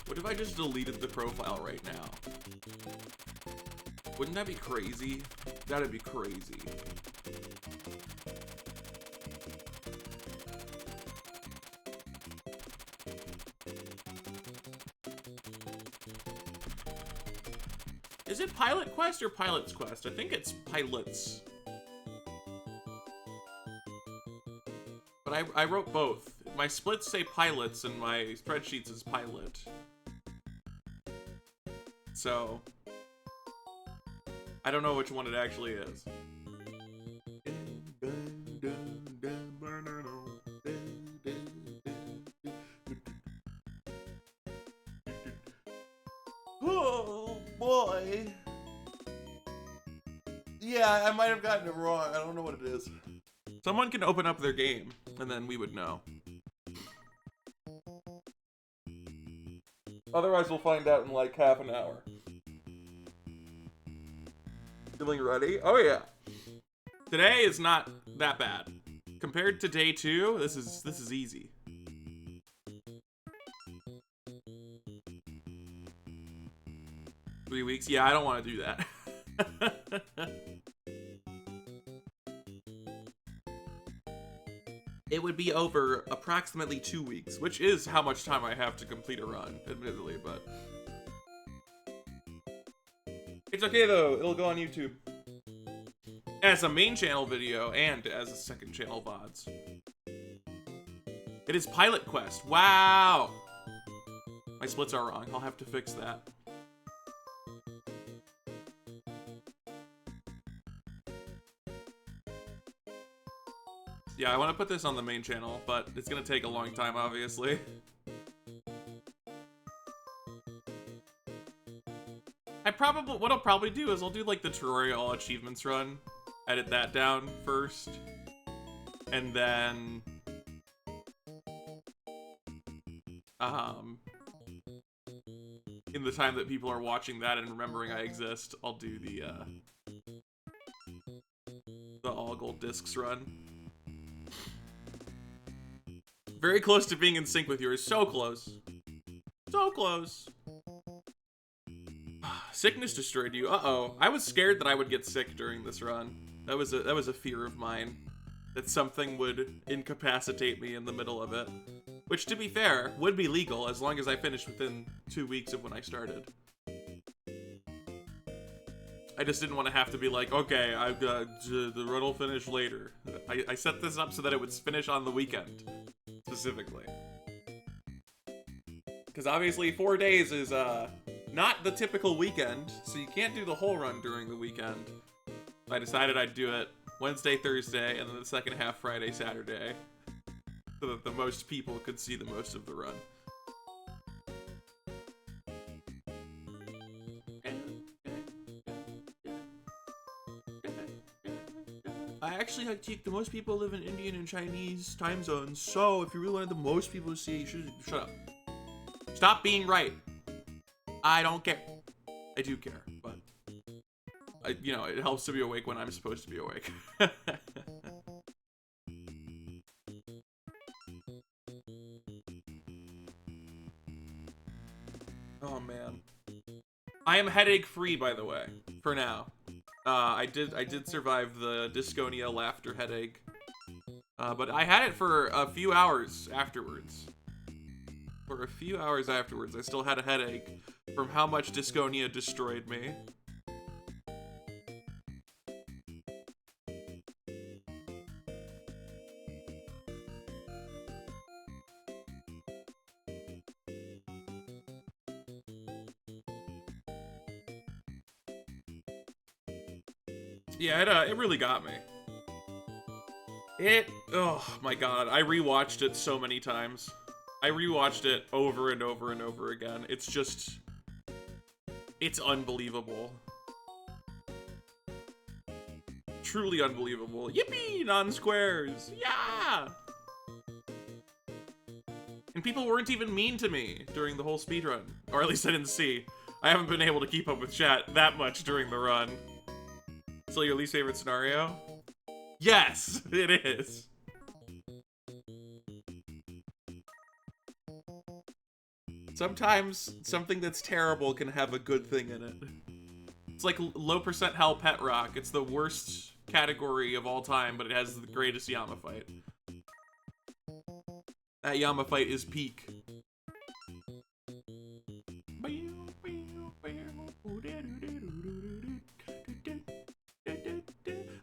What if I just deleted the profile right now? Wouldn't that be crazy? That'd be crazy. Is it Pilot Quest or Pilot's Quest? I think it's Pilots. But I wrote both. My splits say Pilots and my spreadsheets is Pilot. So, I don't know which one it actually is. Oh boy. Yeah, I might have gotten it wrong. I don't know what it is. Someone can open up their game, and then we would know. Otherwise, we'll find out in like half an hour. Feeling ready? Oh yeah. Today is not that bad. Compared to day 2, this is easy. Three weeks? Yeah, I don't want to do that. It would be over approximately 2 weeks, which is how much time I have to complete a run, admittedly, but... It's okay though, it'll go on YouTube. As a main channel video, and as a second channel VODs. It is Pilot Quest, wow! My splits are wrong, I'll have to fix that. Yeah, I want to put this on the main channel, but it's gonna take a long time, obviously. What I'll probably do is I'll do like the tutorial achievements run, edit that down first, and then in the time that people are watching that and remembering I exist, I'll do the all gold discs run. Very close to being in sync with yours. So close. So close. Sickness destroyed you. Uh-oh. I was scared that I would get sick during this run. That was a fear of mine. That something would incapacitate me in the middle of it. Which, to be fair, would be legal as long as I finished within 2 weeks of when I started. I just didn't want to have to be like, okay, the run will finish later. I set this up so that it would finish on the weekend. Specifically. Because obviously 4 days is not the typical weekend, so you can't do the whole run during the weekend. I decided I'd do it Wednesday, Thursday, and then the second half Friday, Saturday, so that the most people could see the most of the run. I actually take the most people live in Indian and Chinese time zones, so if you really wanted the most people to see, you should shut up. Stop being right. I don't care. I do care, but you know, it helps to be awake when I'm supposed to be awake. Oh man. I am headache free, by the way, for now. I did survive the dystonia laughter headache, but I had it for a few hours afterwards. For a few hours afterwards, I still had a headache from how much dystonia destroyed me. Yeah, it really got me. Oh my god, I rewatched it so many times. I rewatched it over and over and over again. It's just... it's unbelievable. Truly unbelievable. Yippee! Non-squares! Yeah! And people weren't even mean to me during the whole speedrun. Or at least I didn't see. I haven't been able to keep up with chat that much during the run. Still your least favorite scenario? Yes, it is. Sometimes something that's terrible can have a good thing in it. It's like low percent hell pet rock. It's the worst category of all time, but it has the greatest Yama fight. That Yama fight is peak.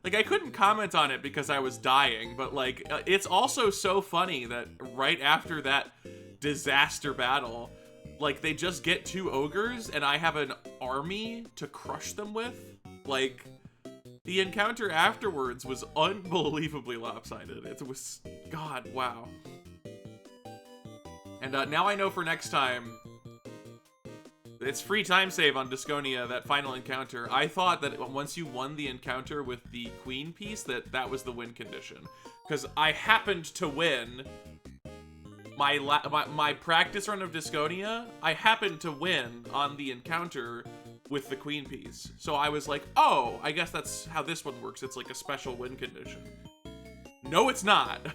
Like, I couldn't comment on it because I was dying, but like, it's also so funny that right after that disaster battle, like, they just get 2 ogres and I have an army to crush them with. Like, the encounter afterwards was unbelievably lopsided. It was, God, wow. And now I know for next time, it's free time save on Disconia, that final encounter. I thought that once you won the encounter with the queen piece, that was the win condition. Because I happened to win my practice run of Disconia. I happened to win on the encounter with the queen piece. So I was like, oh, I guess that's how this one works. It's like a special win condition. No, it's not.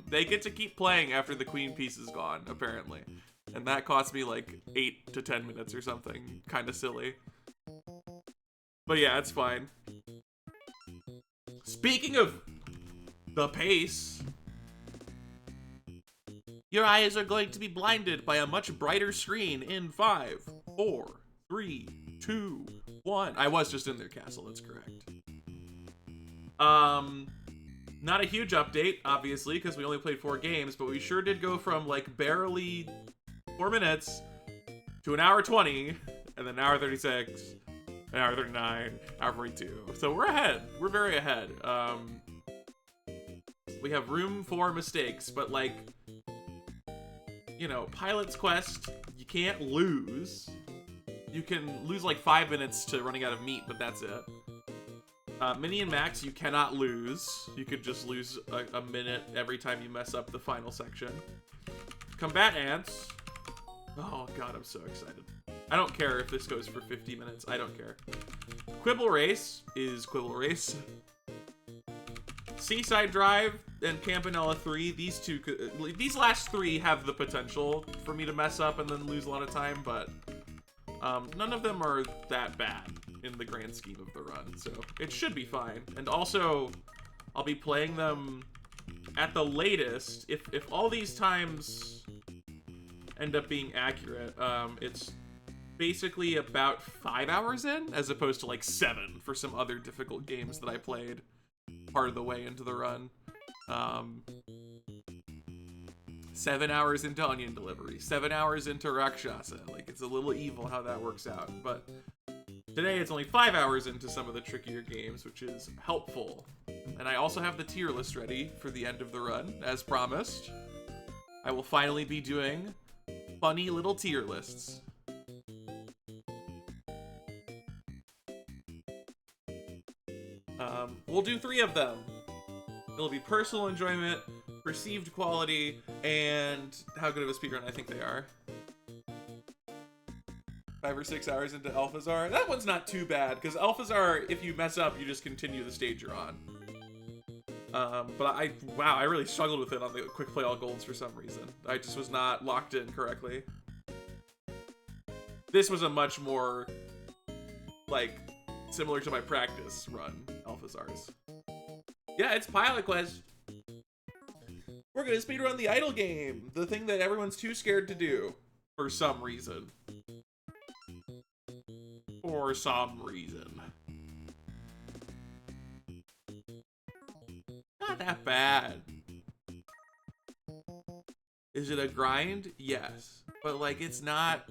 They get to keep playing after the queen piece is gone, apparently. And that cost me like 8 to 10 minutes or something. Kind of silly. But yeah, it's fine. Speaking of the pace, your eyes are going to be blinded by a much brighter screen in 5, 4, 3, 2, 1. I was just in their castle, that's correct. Not a huge update, obviously, because we only played 4 games, but we sure did go from like barely 4 minutes to an hour 20, and then an hour 36, an hour 39, hour 42. So we're ahead. We're very ahead. We have room for mistakes, but like, you know, Pilot's Quest, you can't lose. You can lose like 5 minutes to running out of meat, but that's it. Mini and Max, you cannot lose. You could just lose a minute every time you mess up the final section. Combatants. Oh god, I'm so excited. I don't care if this goes for 50 minutes. I don't care. Quibble Race is Quibble Race. Seaside Drive and Campanella 3. These last 3 have the potential for me to mess up and then lose a lot of time, but none of them are that bad in the grand scheme of the run, so it should be fine. And also, I'll be playing them at the latest. If all these times end up being accurate, it's basically about 5 hours in, as opposed to like 7 for some other difficult games that I played part of the way into the run. 7 hours into Onion Delivery, 7 hours into Rakshasa. Like, it's a little evil how that works out, but today it's only 5 hours into some of the trickier games, which is helpful. And I also have the tier list ready for the end of the run, as promised. I will finally be doing funny little tier lists. We'll do 3 of them. It'll be personal enjoyment, perceived quality, and how good of a speedrun I think they are. 5 or 6 hours into Alphazar. That one's not too bad, because Alphazar, if you mess up, you just continue the stage you're on. But wow, I really struggled with it on the quick play all golds for some reason. I just was not locked in correctly. This was a much more, like, similar to my practice run, Alphazar's. Yeah, it's Pilot Quest. We're gonna speedrun the idle game, the thing that everyone's too scared to do, for some reason. For some reason. Not that bad. Is it a grind? Yes. But, like, it's not...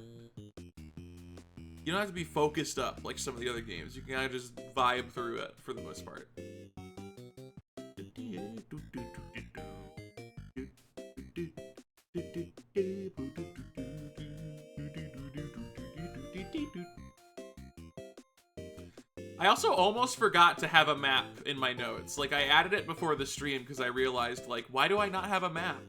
You don't have to be focused up like some of the other games. You can kind of just vibe through it for the most part. I also almost forgot to have a map in my notes. Like, I added it before the stream because I realized, like, why do I not have a map?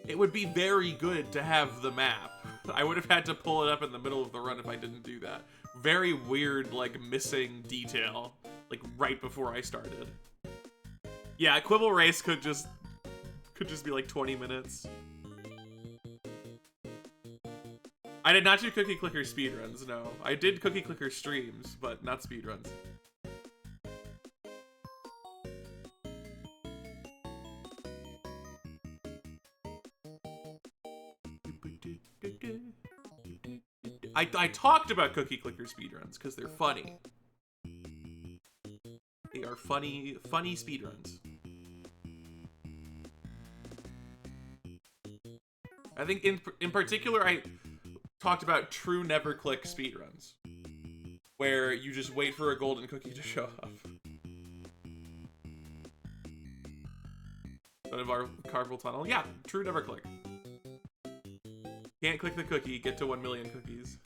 It would be very good to have the map. I would have had to pull it up in the middle of the run if I didn't do that. Very weird, like, missing detail like right before I started. Yeah, Quibble Race could just be like 20 minutes. I did not do Cookie Clicker speedruns, no. I did Cookie Clicker streams, but not speedruns. I talked about Cookie Clicker speedruns because they're funny. They are funny speedruns. I think in particular, I talked about true never click speedruns, where you just wait for a golden cookie to show up. Out of our carpal tunnel, yeah, true never click. Can't click the cookie, get to 1 million cookies.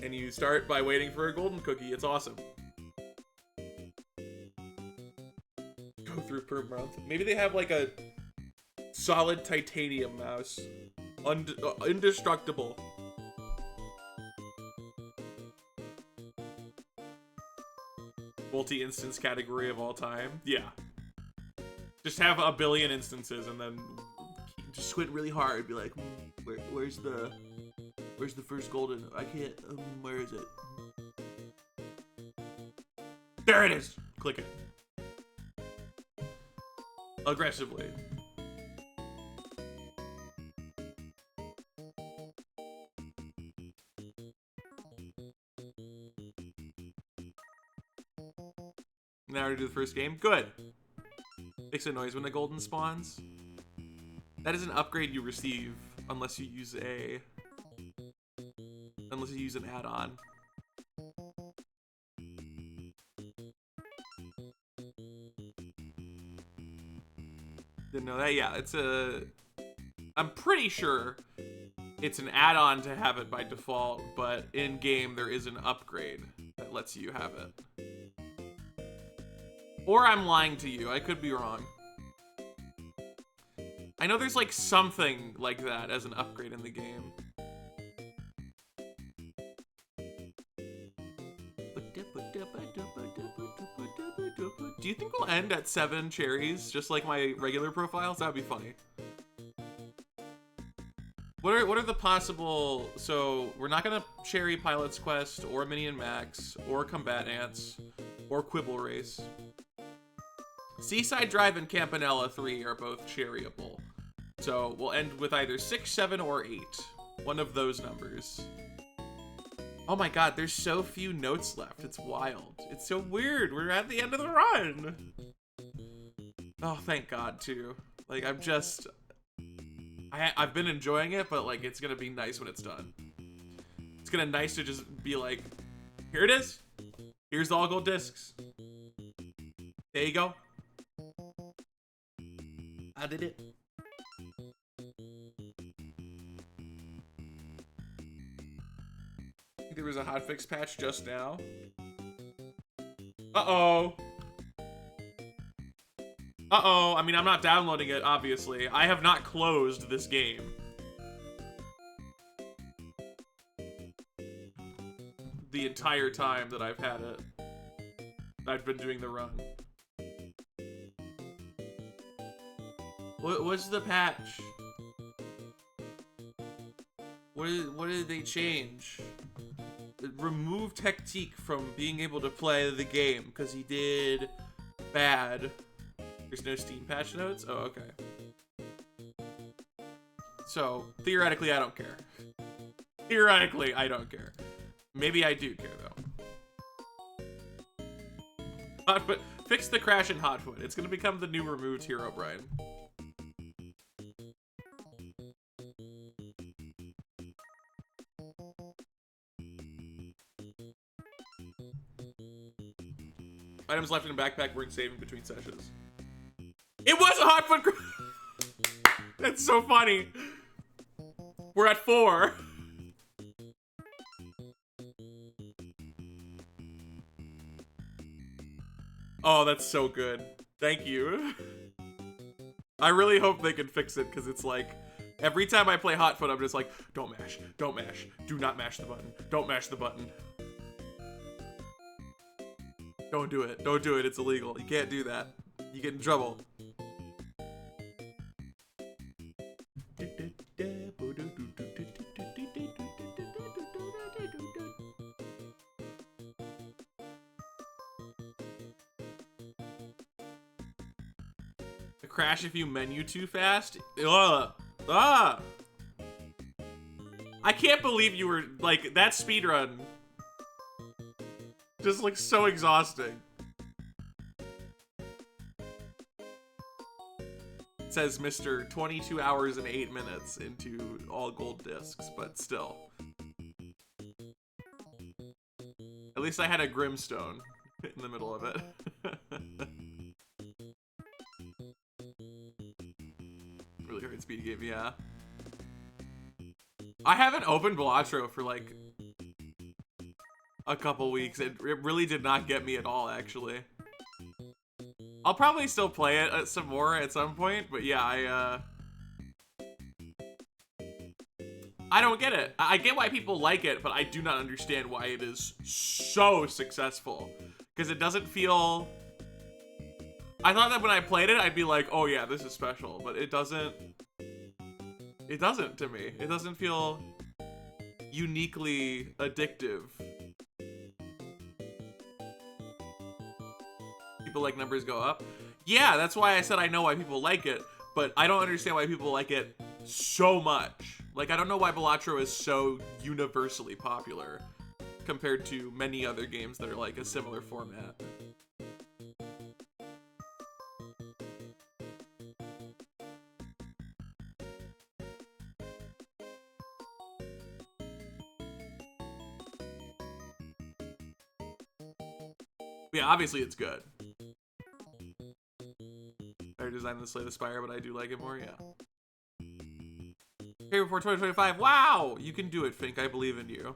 And you start by waiting for a golden cookie. It's awesome. Go through per month. Maybe they have like a solid titanium mouse. Indestructible. Multi-instance category of all time. Yeah. Just have a billion instances and then just squint really hard. Be like, where's the first golden? I can't, where is it? There it is! Click it. Aggressively. Now to do the first game. Good. Makes a noise when the golden spawns. That is an upgrade you receive unless you use an add-on. Didn't know that. Yeah, I'm pretty sure it's an add-on to have it by default, but in game there is an upgrade that lets you have it. Or I'm lying to you. I could be wrong. I know there's like something like that as an upgrade in the game. Do you think we'll end at 7 cherries, just like my regular profiles? That would be funny. What are the possible... So, we're not gonna cherry Pilot's Quest, or Minion Max, or Combatants, or Quibble Race. Seaside Drive and Campanella 3 are both cherryable. So, we'll end with either 6, 7, or 8. One of those numbers. Oh my god, there's so few notes left. It's wild. It's so weird. We're at the end of the run. Oh, thank god, too. Like, I've been enjoying it, but, like, it's gonna be nice when it's done. It's gonna be nice to just be like, here it is. Here's the all gold discs. There you go. I did it. I think there was a hotfix patch just now. Uh-oh. Uh-oh. I mean, I'm not downloading it, obviously. I have not closed this game. The entire time that I've had it. I've been doing the run. What's the patch? What did they change? Remove Tactique from being able to play the game because he did bad. There's no Steam patch notes? Oh, okay. So, theoretically, I don't care. Theoretically, I don't care. Maybe I do care, though. Hotfoot. Fix the crash in Hotfoot. It's going to become the new removed hero, Brian. Items left in a backpack weren't saving between sessions. It was a Hotfoot. That's so funny. We're at 4. Oh, that's so good. Thank you. I really hope they can fix it, because it's like, every time I play Hotfoot, I'm just like, don't mash, do not mash the button, don't mash the button. Don't do it. Don't do it. It's illegal. You can't do that. You get in trouble. Crash if you menu too fast. Ugh. Ah. I can't believe you were like that speedrun. Just looks so exhausting. It says Mr. 22 hours and 8 minutes into all gold discs, but still. At least I had a Grimstone in the middle of it. Really hard speed game, yeah. I haven't opened Balatro for like a couple weeks. It really did not get me at all, actually. I'll probably still play it some more at some point, but yeah, I don't get it. I get why people like it, but I do not understand why it is so successful. Because it doesn't feel... I thought that when I played it, I'd be like, oh yeah, this is special, but it doesn't... It doesn't to me. It doesn't feel uniquely addictive. People like numbers go up. Yeah, that's why I said I know why people like it, but I don't understand why people like it so much. Like, I don't know why Balatro is so universally popular compared to many other games that are like a similar format. Yeah, obviously it's good. I designed the Slay the Spire, but I do like it more, yeah. Here before 2025. Wow! You can do it, Fink. I believe in you.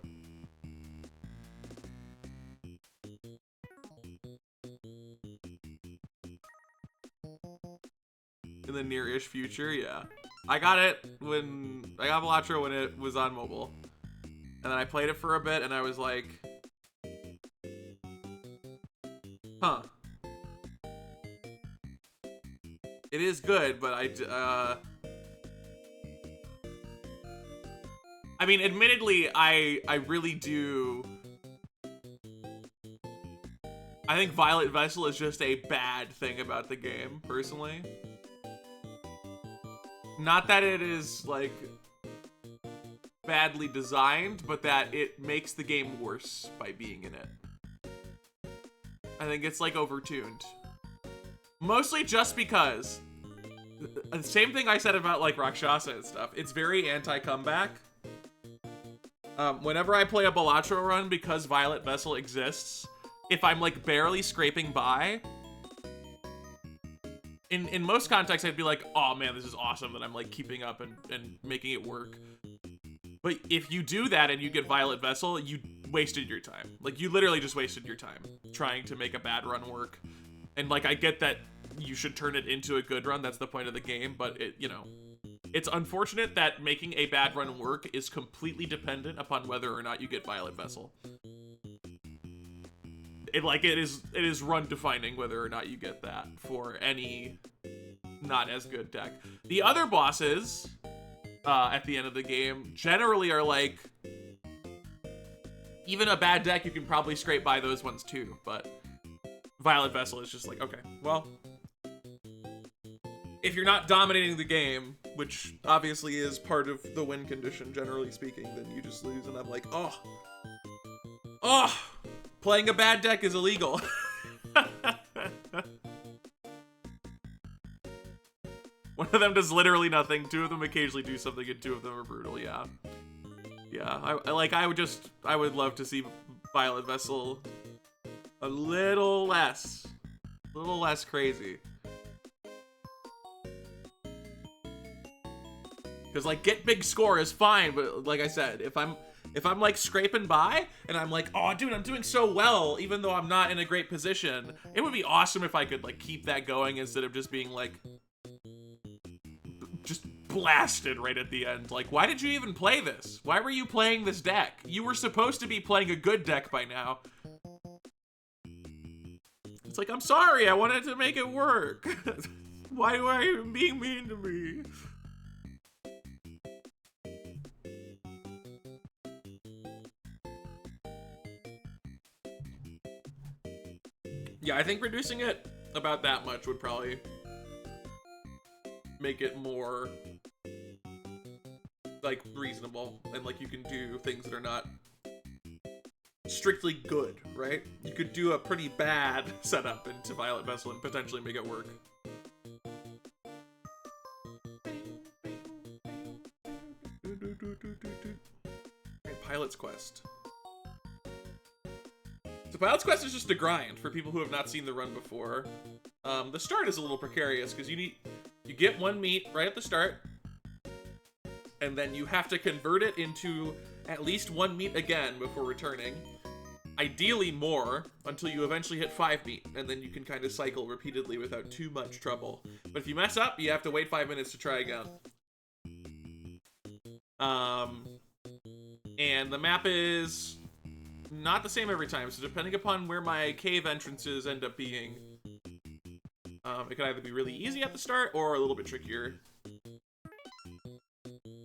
In the near-ish future, yeah. I got it when... I got Balatro when it was on mobile. And then I played it for a bit, and I was like... Huh. It is good, but I mean, admittedly, I really do... I think Violet Vessel is just a bad thing about the game, personally. Not that it is, like, badly designed, but that it makes the game worse by being in it. I think it's, like, overtuned. Mostly just because... The same thing I said about, like, Rakshasa and stuff. It's very anti-comeback. Whenever I play a Balatro run, because Violet Vessel exists, if I'm, like, barely scraping by... In most contexts, I'd be like, oh man, this is awesome that I'm like keeping up and making it work. But if you do that and you get Violet Vessel, you wasted your time. Like, you literally just wasted your time trying to make a bad run work. And like, I get that you should turn it into a good run, that's the point of the game, but it, you know, it's unfortunate that making a bad run work is completely dependent upon whether or not you get Violet Vessel. It is run defining whether or not you get that for any not as good deck. The other bosses at the end of the game generally are like, even a bad deck, you can probably scrape by those ones too, but Violet Vessel is just like, okay, well, if you're not dominating the game, which obviously is part of the win condition, generally speaking, then you just lose, and I'm like, oh, playing a bad deck is illegal. One of them does literally nothing, two of them occasionally do something, and two of them are brutal, yeah. Yeah, I would love to see Violet Vessel a little less crazy. Because, like, get big score is fine, but like I said, if I'm like scraping by and I'm like, oh dude, I'm doing so well even though I'm not in a great position, it would be awesome if I could like keep that going instead of just being like just blasted right at the end. Like, why did you even play this? Why were you playing this deck? You were supposed to be playing a good deck by now. It's like, I'm sorry, I wanted to make it work. Why are you being mean to me? Yeah, I think reducing it about that much would probably make it more, like, reasonable. And, like, you can do things that are not strictly good, right? You could do a pretty bad setup into Violet Vessel and potentially make it work. Pilot's Quest. So Pilot's Quest is just a grind for people who have not seen the run before. The start is a little precarious because you get one meat right at the start, and then you have to convert it into at least one meat again before returning. Ideally more, until you eventually hit 5 meat, and then you can kind of cycle repeatedly without too much trouble. But if you mess up, you have to wait 5 minutes to try again. And the map is not the same every time, so depending upon where my cave entrances end up being, it can either be really easy at the start or a little bit trickier.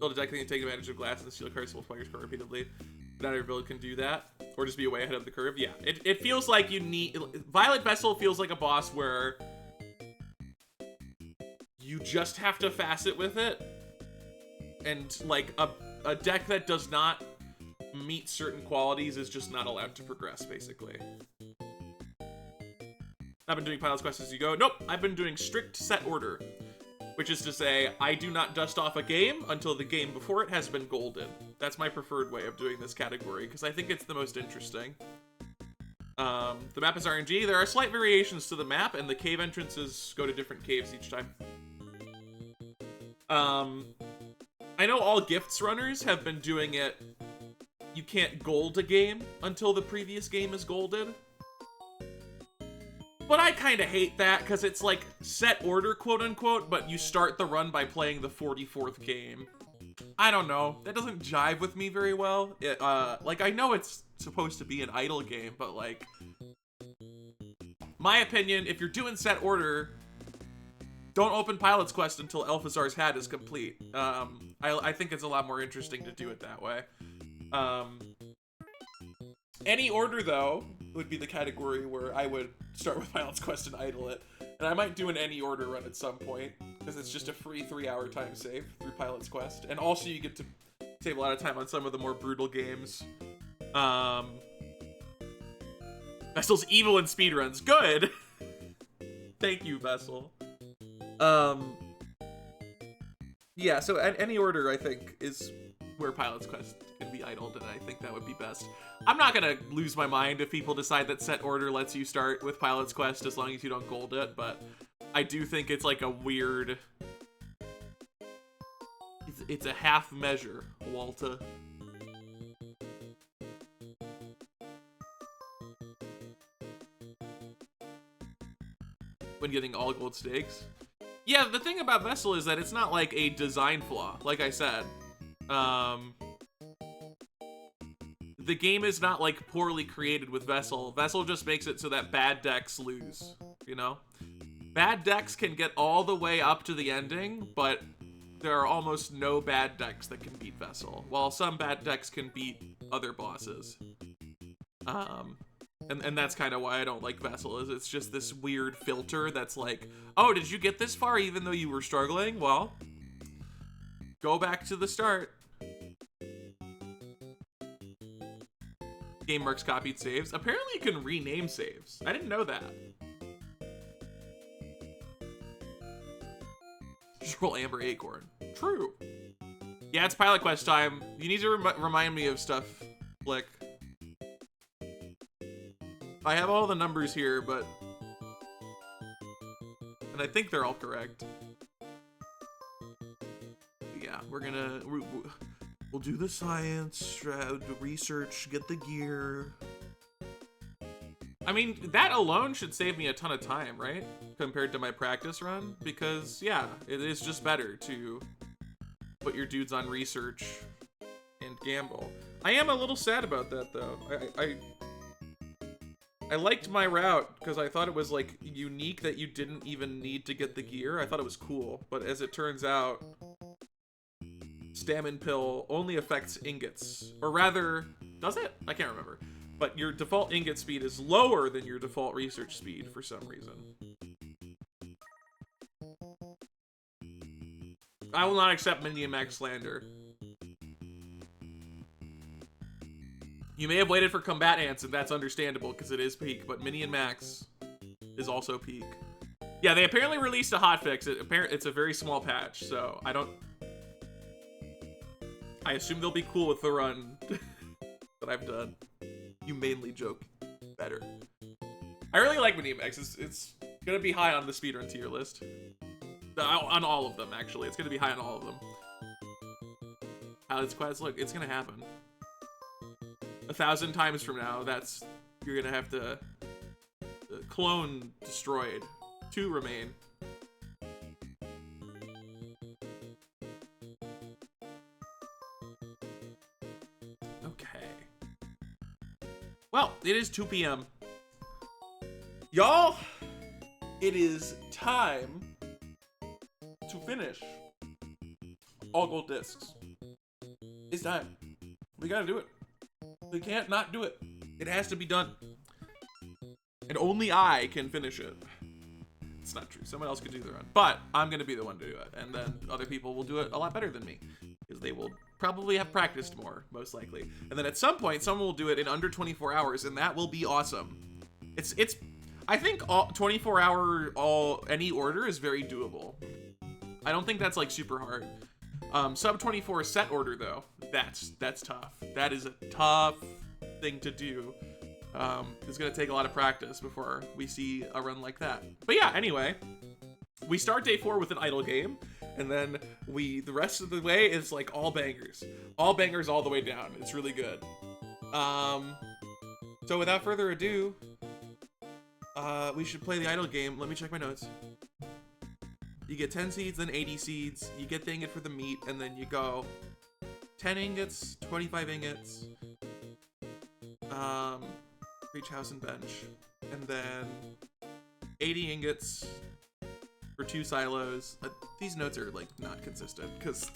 Build a deck that can take advantage of glass and steal cards to multiply your score repeatedly. Not every build can do that, or just be way ahead of the curve. Yeah, it feels like you need... Violet Vessel feels like a boss where you just have to facet with it, and like a deck that does not meet certain qualities is just not allowed to progress, basically. I've been doing Pilot's Quest as you go. Nope, I've been doing strict set order, which is to say I do not dust off a game until the game before it has been golden. That's my preferred way of doing this category, because I think it's the most interesting. The map is RNG. There are slight variations to the map, and the cave entrances go to different caves each time. I know all Gifts runners have been doing it. You can't gold a game until the previous game is golded. But I kind of hate that, because it's like set order, quote unquote, but you start the run by playing the 44th game. I don't know. That doesn't jive with me very well. Like, I know it's supposed to be an idle game, but like, my opinion, if you're doing set order, don't open Pilot's Quest until Elphazar's hat is complete. I think it's a lot more interesting to do it that way. Any order, though, would be the category where I would start with Pilot's Quest and idle it. And I might do an any order run at some point, because it's just a free 3-hour time save through Pilot's Quest. And also you get to save a lot of time on some of the more brutal games. Vessel's evil in speedruns. Good! Thank you, Vessel. Yeah, so any order, I think, is where Pilot's Quest can be idled, and I think that would be best. I'm not gonna lose my mind if people decide that set order lets you start with Pilot's Quest as long as you don't gold it, but I do think it's like a weird... It's a half measure, Walter. When getting all gold stakes. Yeah, the thing about Vessel is that it's not like a design flaw, like I said. The game is not like poorly created with Vessel. Vessel just makes it so that bad decks lose, you know? Bad decks can get all the way up to the ending, but there are almost no bad decks that can beat Vessel, while some bad decks can beat other bosses. And that's kind of why I don't like Vessel, is it's just this weird filter that's like, oh, did you get this far even though you were struggling? Well, go back to the start. Game marks copied saves. Apparently you can rename saves. I didn't know that. Just roll Amber Acorn. True. Yeah, it's Pilot Quest time. You need to remind me of stuff, Flick. I have all the numbers here, but... And I think they're all correct. Yeah, we're gonna... We'll do the science, the research, get the gear. I mean, that alone should save me a ton of time, right? Compared to my practice run, because yeah, it is just better to put your dudes on research and gamble. I am a little sad about that, though. I liked my route because I thought it was like unique that you didn't even need to get the gear. I thought it was cool, but as it turns out, Stamina Pill only affects ingots. Or rather, does it? I can't remember. But your default ingot speed is lower than your default research speed for some reason. I will not accept Minion Max slander. You may have waited for Combatants, and that's understandable because it is peak, but Minion Max is also peak. Yeah, they apparently released a hotfix. It's a very small patch, so I assume they'll be cool with the run that I've done. You mainly joke better. I really like Minion Max. It's gonna be high on the speedrun tier list. On all of them, actually. It's gonna be high on all of them. Let's look. It's gonna happen. 1,000 times from now, you're gonna have to clone destroyed. 2 remain. Okay. Well, it is 2 p.m. Y'all, it is time to finish all gold discs. It's time. We gotta do it. We can't not do it. It has to be done. And only I can finish it. It's not true. Someone else could do the run. But I'm gonna be the one to do it. And then other people will do it a lot better than me. Because they will probably have practiced more, most likely. And then at some point, someone will do it in under 24 hours, and that will be awesome. I think 24-hour any order is very doable. I don't think that's like super hard. Sub 24 set order though, that's tough. That is a tough thing to do. It's gonna take a lot of practice before we see a run like that. But yeah, anyway, we start day 4 with an idle game, and then the rest of the way is like all bangers all the way down. It's really good. So without further ado, we should play the idle game. Let me check my notes. You get 10 seeds, then 80 seeds. You get the ingot for the meat, and then you go 10 ingots, 25 ingots, for each house and bench, and then 80 ingots for 2 silos. These notes are like not consistent because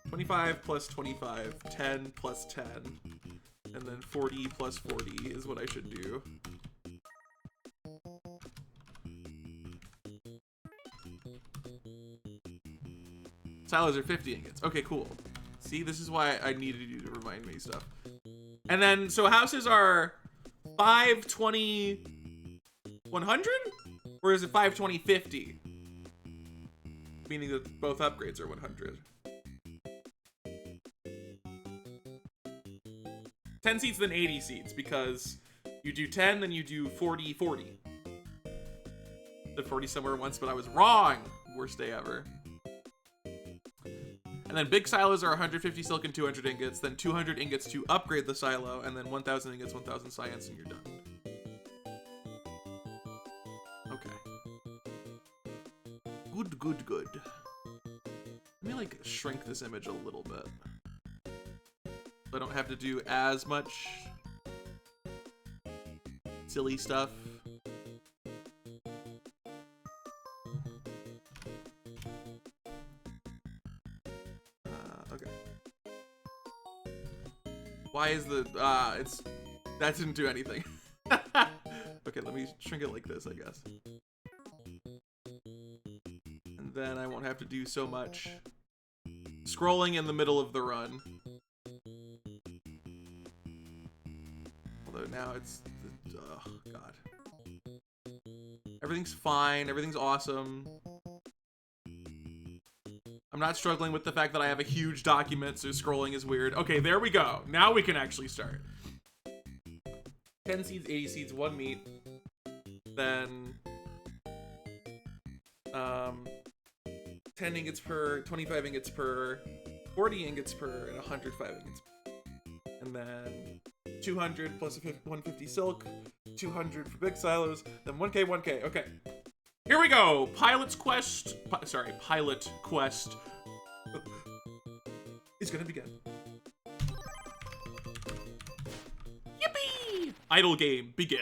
25 plus 25, 10 plus 10, and then 40 plus 40 is what I should do. Silos are 50 ingots. Okay, cool. See, this is why I needed you to remind me stuff. And then, so houses are 5, 20, 100? Or is it 5, 20, 50? Meaning that both upgrades are 100. 10 seats, then 80 seats, because you do 10, then you do 40, 40. Did 40 somewhere once, but I was wrong. Worst day ever. And then big silos are 150 silk and 200 ingots, then 200 ingots to upgrade the silo, and then 1,000 ingots, 1,000 science, and you're done. Okay. Good, good, good. Let me, like, shrink this image a little bit. So I don't have to do as much silly stuff. Why is that didn't do anything. Okay, let me shrink it like this, I guess. And then I won't have to do so much scrolling in the middle of the run. Although now it's, oh god. Everything's fine, everything's awesome. I'm not struggling with the fact that I have a huge document, so scrolling is weird. Okay, there we go. Now we can actually start. 10 seeds, 80 seeds, 1 meat. Then 10 ingots per, 25 ingots per, 40 ingots per, and 105 ingots per. And then 200 plus 150 silk, 200 for big silos, then 1k, 1k. Okay. Here we go. Pilot quest is gonna begin. Yippee! idle game, begin.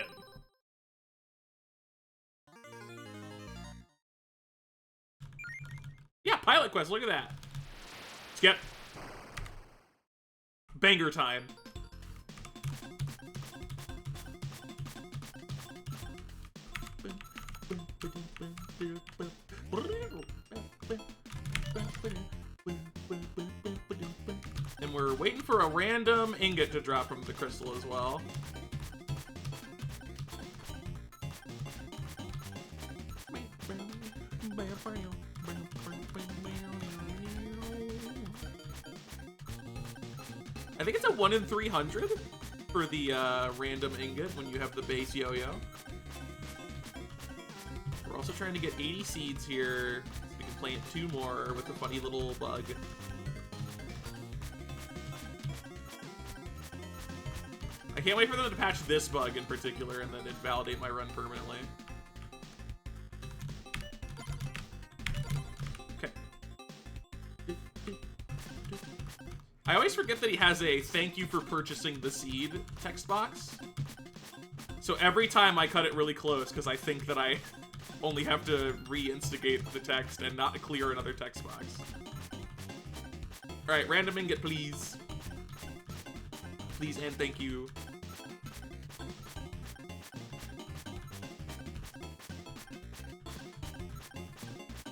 Yeah, pilot quest, look at that. Skip. Banger time. And we're waiting for a random ingot to drop from the crystal as well. I think it's a 1 in 300 for the random ingot when you have the base yo-yo. We're also trying to get 80 seeds here so we can plant 2 more with the funny little bug. I can't wait for them to patch this bug in particular and then invalidate my run permanently. Okay. I always forget that he has a "thank you for purchasing the seed" text box. So every time I cut it really close because I think that I only have to reinstigate the text and not clear another text box. Alright, random ingot, please. Please and thank you.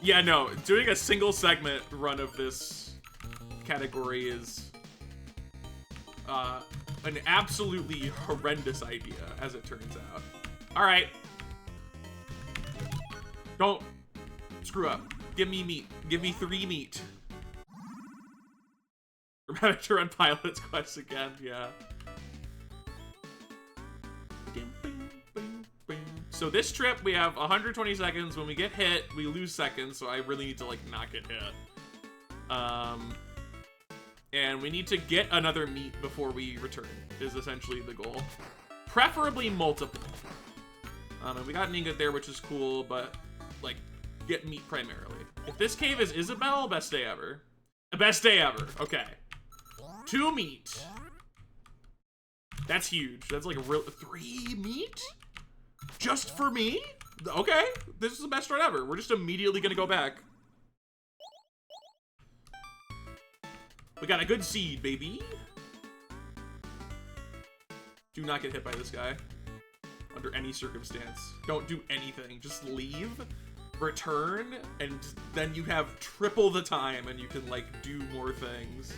Yeah, no, doing a single segment run of this category is an absolutely horrendous idea, as it turns out. Alright. Don't screw up. Give me meat. Give me 3 meat. Remember to run pilots quest again, yeah. So this trip, we have 120 seconds. When we get hit, we lose seconds, so I really need to, like, not get hit. And we need to get another meat before we return, is essentially the goal. Preferably multiple. And we got an ingot there, which is cool, but, like, get meat primarily. If this cave is Isabel, best day ever. Best day ever, okay. 2 meat. That's huge. That's like a real 3 meat? Just for me? Okay, this is the best run ever. We're just immediately gonna go back. We got a good seed, baby. Do not get hit by this guy. Under any circumstance. Don't do anything. Just leave, return, and then you have triple the time and you can, like, do more things.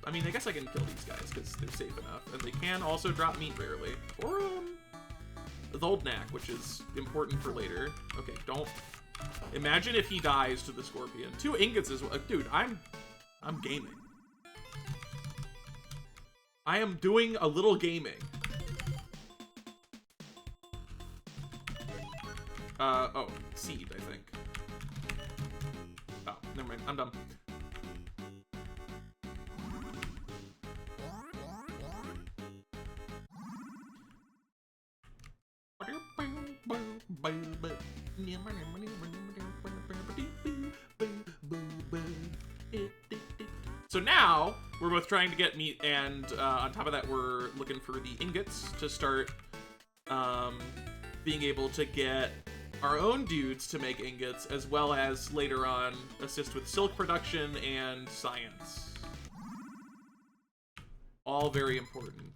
I mean, I guess I can kill these guys because they're safe enough. And they can also drop meat rarely. Or, the old knack, which is important for later. Okay, don't... Imagine if he dies to the scorpion. 2 ingots as well. Dude, I'm gaming. I am doing a little gaming. Oh, seed, I think. Oh, never mind. I'm done. So now, we're both trying to get meat, and on top of that, we're looking for the ingots to start being able to get our own dudes to make ingots, as well as later on assist with silk production and science. All very important.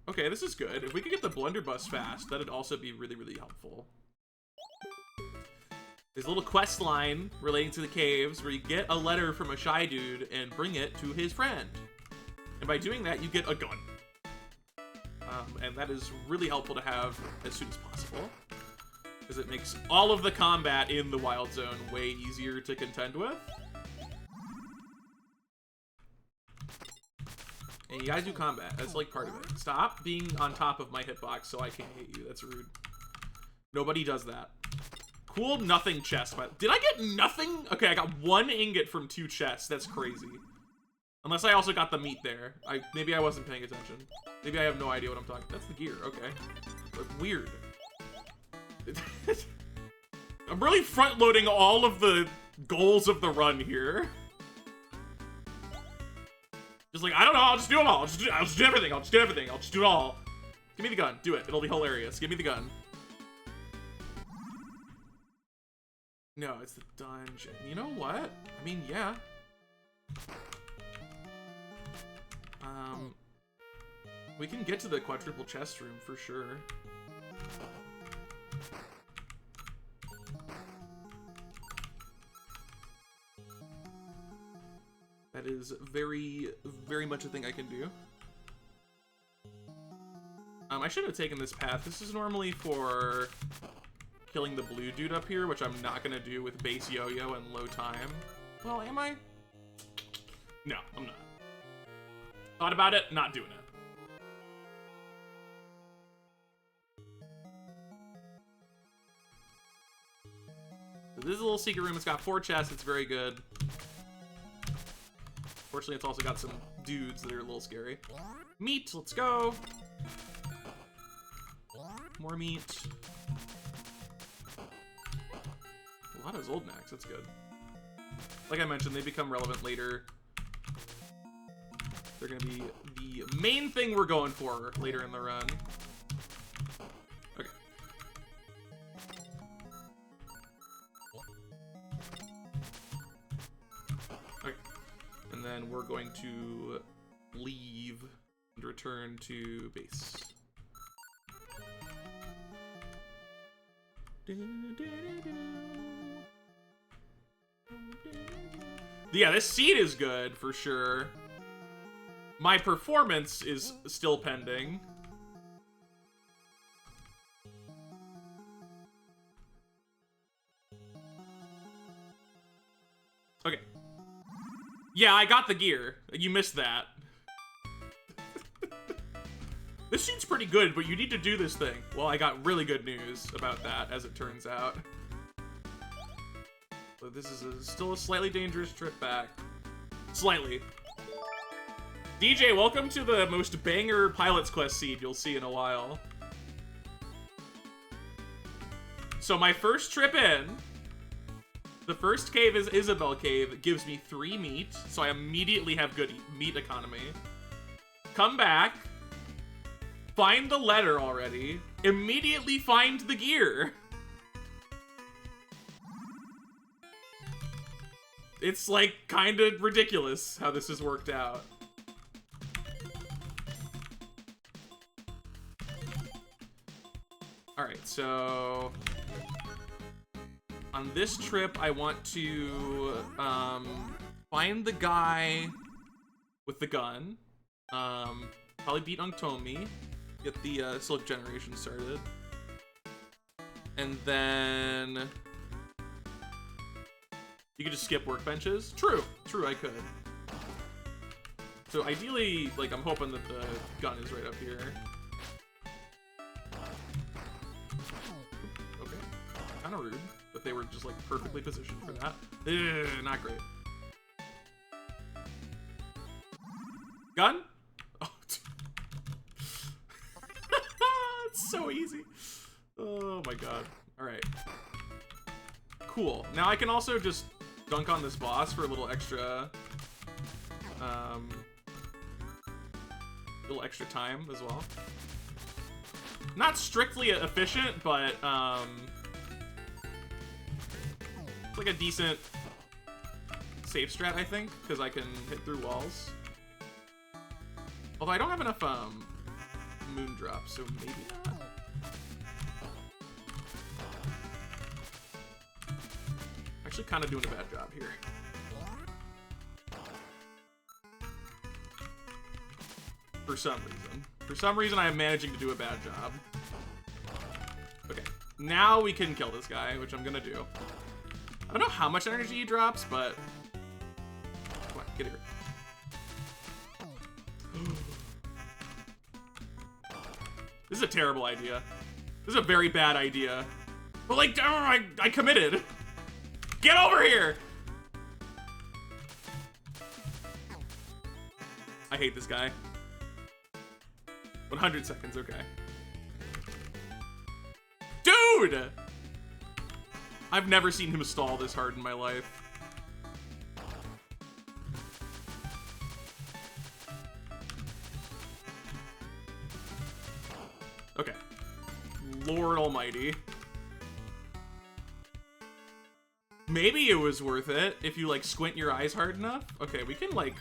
Okay, this is good. If we could get the blunderbuss fast, that'd also be really, really helpful. There's a little quest line relating to the caves where you get a letter from a shy dude and bring it to his friend. And by doing that, you get a gun. And that is really helpful to have as soon as possible, because it makes all of the combat in the Wild Zone way easier to contend with. And you guys do combat. That's like part of it. Stop being on top of my hitbox so I can't hit you. That's rude. Nobody does that. Cool nothing chest. Did I get nothing? Okay, I got 1 ingot from 2 chests. That's crazy. Unless I also got the meat there. Maybe I wasn't paying attention. Maybe I have no idea what I'm talking. That's the gear. Okay. But weird. I'm really front-loading all of the goals of the run here. Just like, I don't know, I'll just do them all. I'll just do everything. I'll just do everything. I'll just do it all. Give me the gun. Do it. It'll be hilarious. Give me the gun. No, it's the dungeon. You know what? I mean, yeah. We can get to the quadruple chest room for sure. That is very, very much a thing I can do. I should have taken this path. This is normally for killing the blue dude up here, which I'm not gonna do with base yo-yo and low time. Well, am I? No, I'm not. Thought about it, not doing it. So this is a little secret room. It's got 4 chests. It's very good. Fortunately, it's also got some dudes that are a little scary. Meat, let's go. More meat. A lot of Zoldnax, that's good. Like I mentioned, they become relevant later. They're gonna be the main thing we're going for later in the run. Okay. Okay. And then we're going to leave and return to base. Yeah, this seed is good for sure. My performance is still pending. Okay. Yeah, I got the gear. You missed that. This seems pretty good, but you need to do this thing. Well, I got really good news about that, as it turns out. So this is still a slightly dangerous trip back. Slightly. DJ, welcome to the most banger Pilot's Quest seed you'll see in a while. So my first trip in, the first cave is Isabel Cave. It gives me 3 meat, so I immediately have good meat economy. Come back. Find the letter already. Immediately find the gear. It's like kind of ridiculous how this has worked out. Alright, so on this trip I want to find the guy with the gun. Probably beat Unktomi. Get the Silk Generation started. And then you could just skip workbenches. True, I could. So ideally, like, I'm hoping that the gun is right up here. Okay, kind of rude that they were just like perfectly positioned for that. Not great. Gun? Oh, it's so easy. Oh my god. Alright. Cool. Now I can also just dunk on this boss for a little extra time as well. Not strictly efficient, but it's like a decent safe strat, I think, because I can hit through walls. Although I don't have enough moon drops, so maybe not. Actually kind of doing a bad job here. For some reason I am managing to do a bad job. Okay, now we can kill this guy, which I'm gonna do. I don't know how much energy he drops, but come on, get here. This is a terrible idea. This is a very bad idea. But like, I committed. Get over here! I hate this guy. 100 seconds, okay. Dude! I've never seen him stall this hard in my life. Okay. Lord almighty. Maybe it was worth it if you, like, squint your eyes hard enough. Okay, we can, like,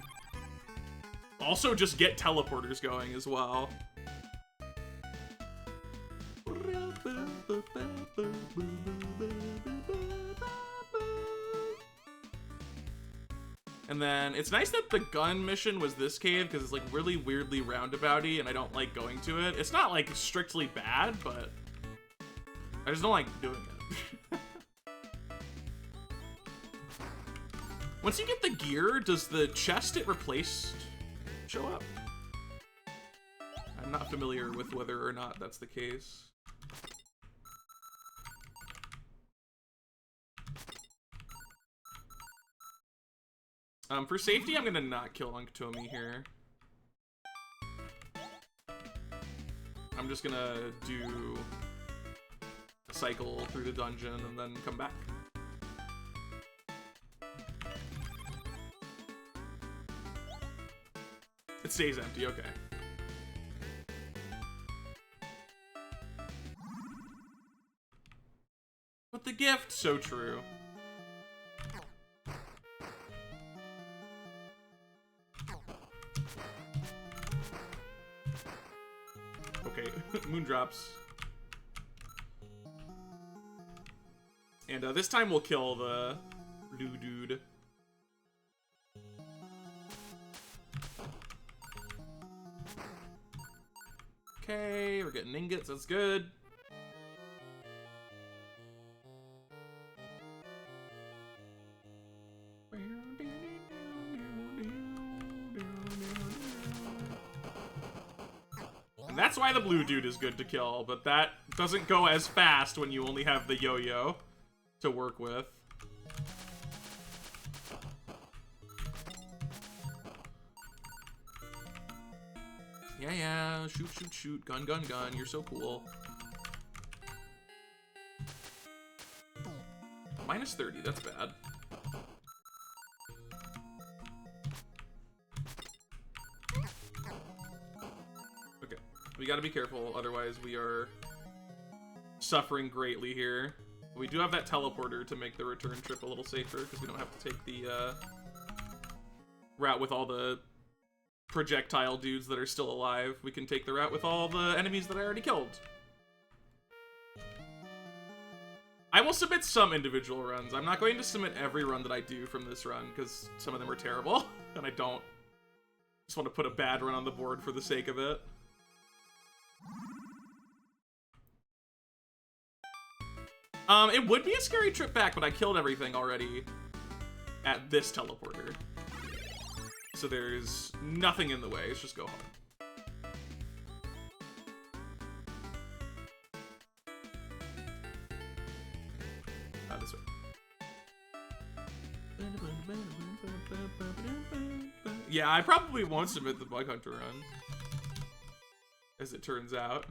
also just get teleporters going as well. And then it's nice that the gun mission was this cave because it's like really weirdly roundabouty and I don't like going to it. It's not like strictly bad, but I just don't like doing it. Once you get the gear, does the chest it replaced show up? I'm not familiar with whether or not that's the case. For safety, I'm gonna not kill Unktomi here. I'm just gonna do a cycle through the dungeon and then come back. It stays empty, okay. But the gift, so true. Okay, Moondrops. And this time we'll kill the blue dude. Okay, we're getting ingots, that's good. And that's why the blue dude is good to kill, but that doesn't go as fast when you only have the yo-yo to work with. Yeah, yeah, shoot, shoot, shoot, gun, gun, gun, you're so cool. Minus 30, that's bad. Okay, we gotta be careful, otherwise we are suffering greatly here. We do have that teleporter to make the return trip a little safer, because we don't have to take the route with all the projectile dudes that are still alive. We can take the route with all the enemies that I already killed. I will submit some individual runs. I'm not going to submit every run that I do from this run, because some of them are terrible, and I don't just want to put a bad run on the board for the sake of it. It would be a scary trip back, but I killed everything already at this teleporter. So there's nothing in the way, let's just go home. This way. Yeah, I probably won't submit the Bug Hunter run, as it turns out.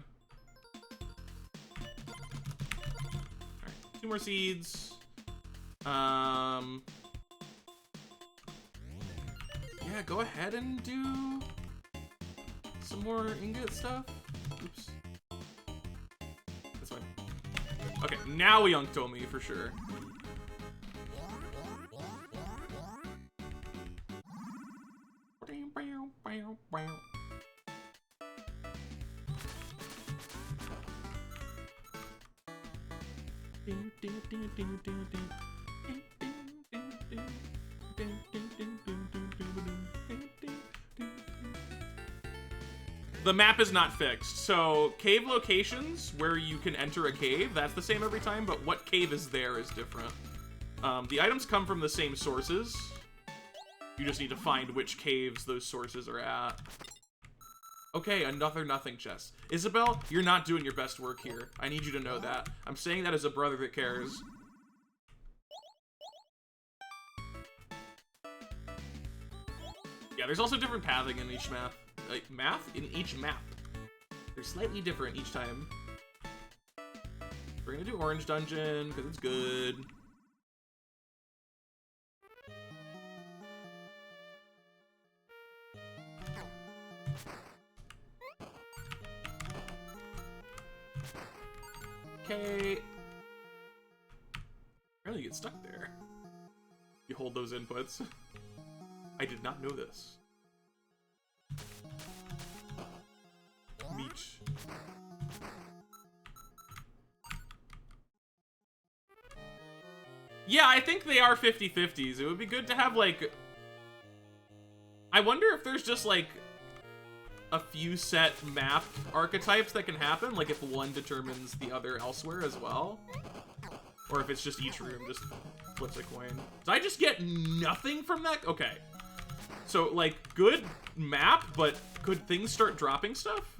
Alright, 2 more seeds. Yeah, go ahead and do some more ingot stuff. Oops. That's fine. Okay, now we Unktomi for sure. The map is not fixed, so cave locations where you can enter a cave, that's the same every time, but what cave is there is different. The items come from the same sources. You just need to find which caves those sources are at. Okay, another nothing chest. Isabel, you're not doing your best work here. I need you to know that. I'm saying that as a brother that cares. Yeah, there's also different pathing in each map. Like, math? In each map. They're slightly different each time. We're gonna do Orange Dungeon, because it's good. Okay. Apparently you get stuck there. You hold those inputs. I did not know this. Meat. Yeah, I think they are 50-50s. It would be good to have, like... I wonder if there's just, like, a few set map archetypes that can happen, like if one determines the other elsewhere as well. Or if it's just each room just flips a coin. Did I just get nothing from that? Okay. So, like, good map, but could things start dropping stuff?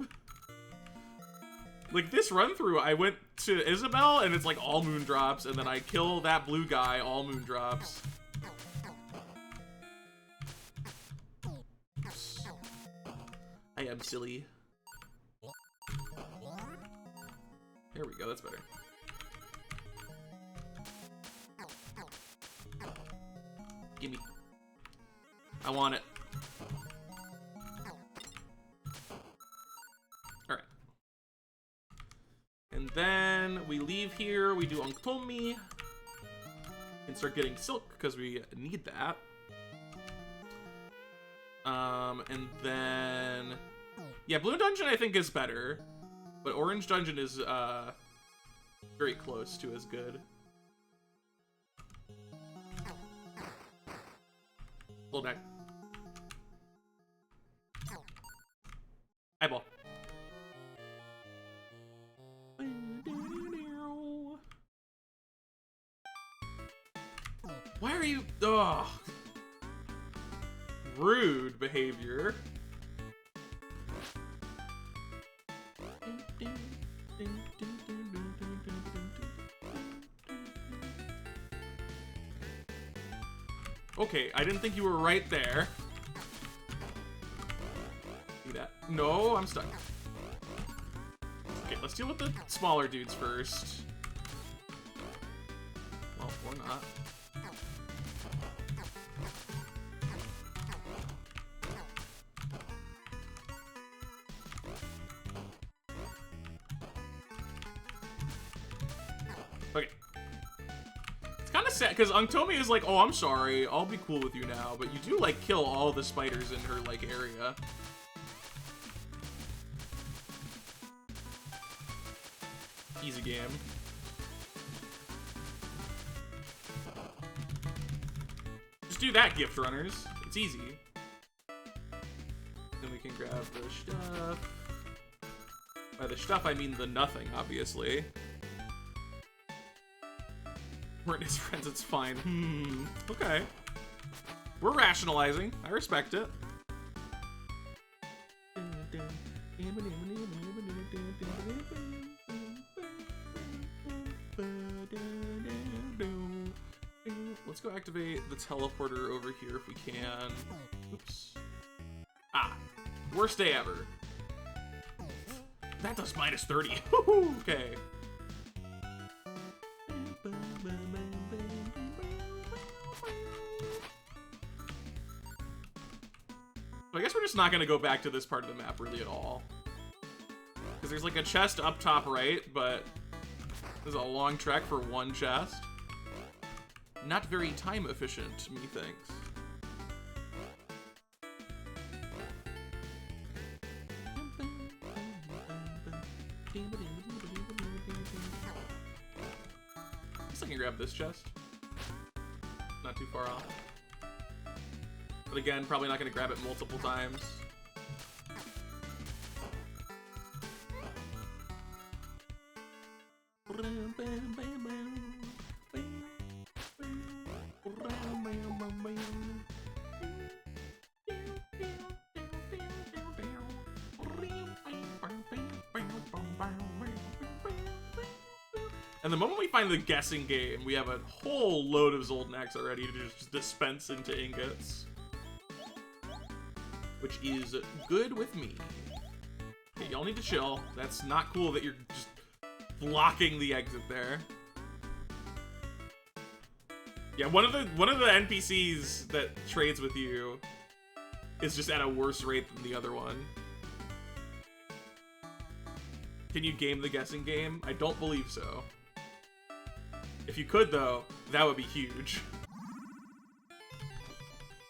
Like, this run-through, I went to Isabel, and it's like all moon drops, and then I kill that blue guy, all moon drops. I am silly. There we go, that's better. Gimme. I want it. Alright. And then we leave here, we do Unktomi. And start getting silk, because we need that. And then... Yeah, Blue Dungeon I think is better. But Orange Dungeon is, very close to as good. Hold back. Eyeball. Why are you... Ugh. Rude behavior. Okay, I didn't think you were right there. Do that. No, I'm stuck. Okay, let's deal with the smaller dudes first. Well, or not. Okay. It's kind of sad, because Unktomi is like, oh, I'm sorry, I'll be cool with you now, but you do, like, kill all the spiders in her, like, area. Easy game. Just do that, gift runners. It's easy. Then we can grab the stuff. By the stuff, I mean the nothing, obviously. We're his friends, it's fine. Okay. We're rationalizing. I respect it. Let's go activate the teleporter over here if we can. Oops. Ah. Worst day ever. That does minus 30. Okay. So I guess we're just not going to go back to this part of the map really at all. Because there's like a chest up top right, but there's a long trek for one chest. Not very time efficient, methinks. I guess I can grab this chest. Not too far off. But again, probably not going to grab it multiple times. And the moment we find the guessing game, we have a whole load of Zoltanax already to just dispense into ingots. Which is good with me. Okay, y'all need to chill. That's not cool that you're just blocking the exit there. Yeah, one of the NPCs that trades with you is just at a worse rate than the other one. Can you game the guessing game? I don't believe so. If you could, though, that would be huge.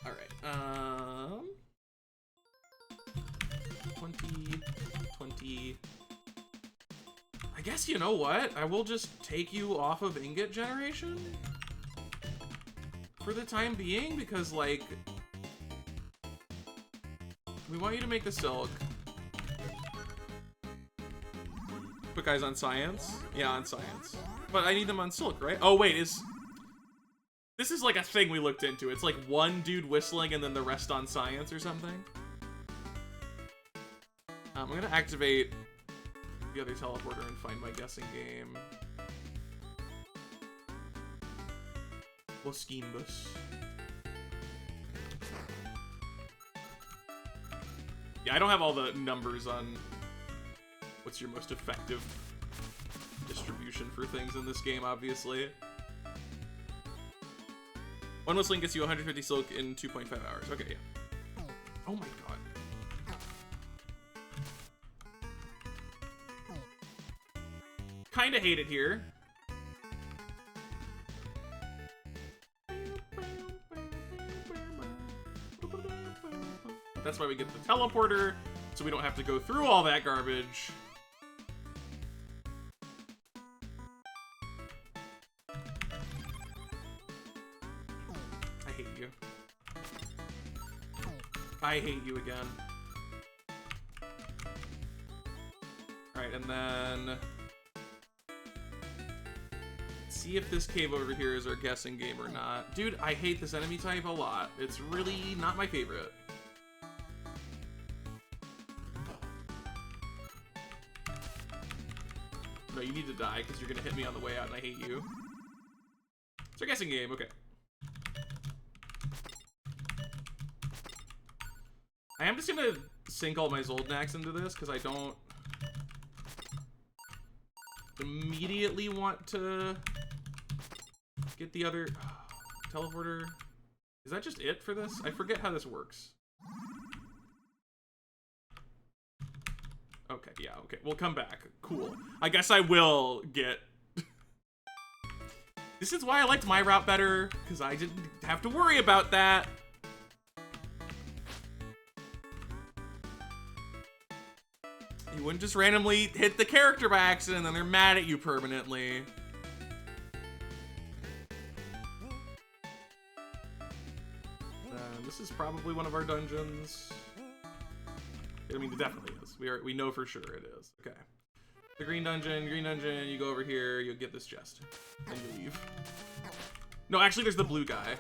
All right. 20, 20. I guess, you know what? I will just take you off of ingot generation for the time being, because, like, we want you to make the silk. Put guys on science? Yeah, on science. But I need them on silk, right? Oh, wait, this is like a thing we looked into. It's like one dude whistling and then the rest on science or something. I'm gonna activate the other teleporter and find my guessing game. Los Gimbus. Yeah, I don't have all the numbers on what's your most effective distribution for things in this game, obviously. One whistling gets you 150 silk in 2.5 hours. Okay, yeah. Oh my god. Kinda hate it here. That's why we get the teleporter, so we don't have to go through all that garbage. I hate you. I hate you again. Alright, and then see if this cave over here is our guessing game or not. Dude, I hate this enemy type a lot. It's really not my favorite. No, you need to die because you're gonna hit me on the way out and I hate you. It's our guessing game, okay. I am just gonna sink all my Zoldnax into this because I don't immediately want to get the other teleporter. Is that just it for this? I forget how this works. Okay, yeah, okay. We'll come back. Cool. I guess I will get... This is why I liked my route better, because I didn't have to worry about that. You wouldn't just randomly hit the character by accident and then they're mad at you permanently. This is probably one of our dungeons. I mean, it definitely is. We know for sure it is. Okay. The green dungeon, you go over here, you'll get this chest. And you leave. No, actually, there's the blue guy.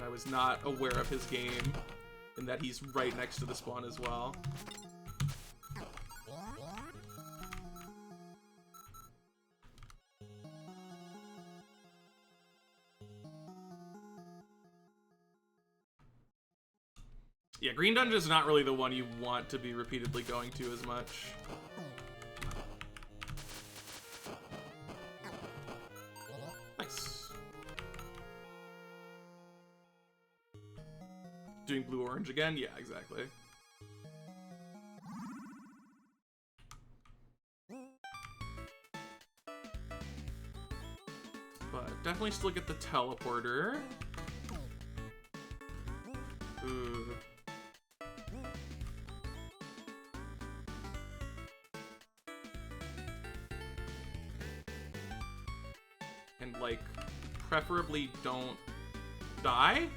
I was not aware of his game, and that he's right next to the spawn as well. Yeah, green dungeon is not really the one you want to be repeatedly going to as much. Nice. Doing blue-orange again? Yeah, exactly. But definitely still get the teleporter. Ooh. And, like, preferably don't die?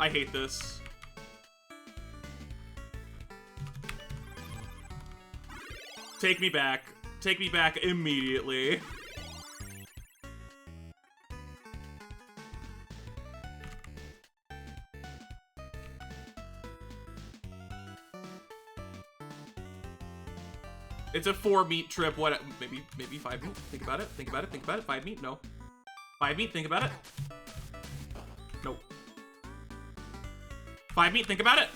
I hate this. Take me back. Take me back immediately. It's a 4 meat trip. What? Maybe 5 meat. Think about it. Think about it. Think about it. 5 meat. No. 5 meat. Think about it. Nope. 5 meat. Think about it.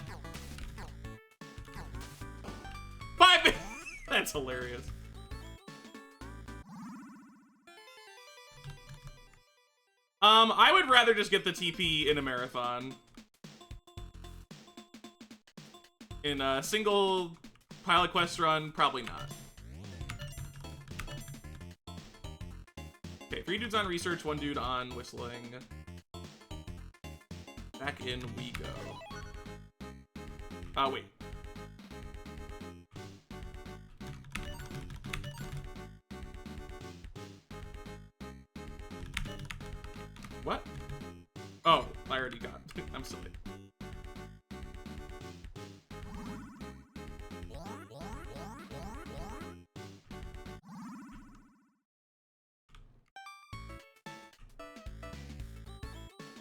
5 meat. That's hilarious. I would rather just get the TP in a marathon. In a single pilot quest run, probably not. Okay, 3 dudes on research, 1 dude on whistling. Back in we go. Oh, wait. What? Oh, I already got it. I'm silly.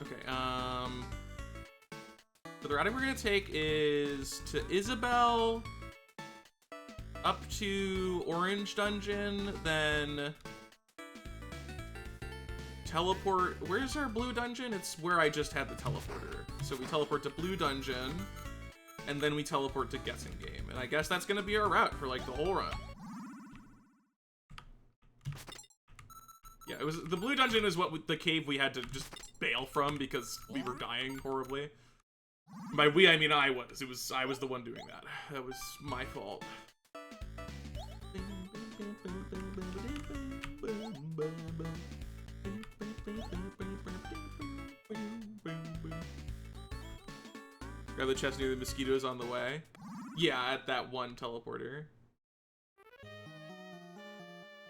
Okay, so the route we're gonna take is to Isabel, up to Orange Dungeon, then teleport. Where's our blue dungeon? It's where I just had the teleporter. So we teleport to blue dungeon, and then we teleport to guessing game. And I guess that's gonna be our route for like the whole run. Yeah, it was the blue dungeon is what the cave we had to just bail from because we were dying horribly. By we, I mean I was. I was the one doing that. That was my fault. Grab the chest near the mosquitoes on the way. Yeah, at that one teleporter.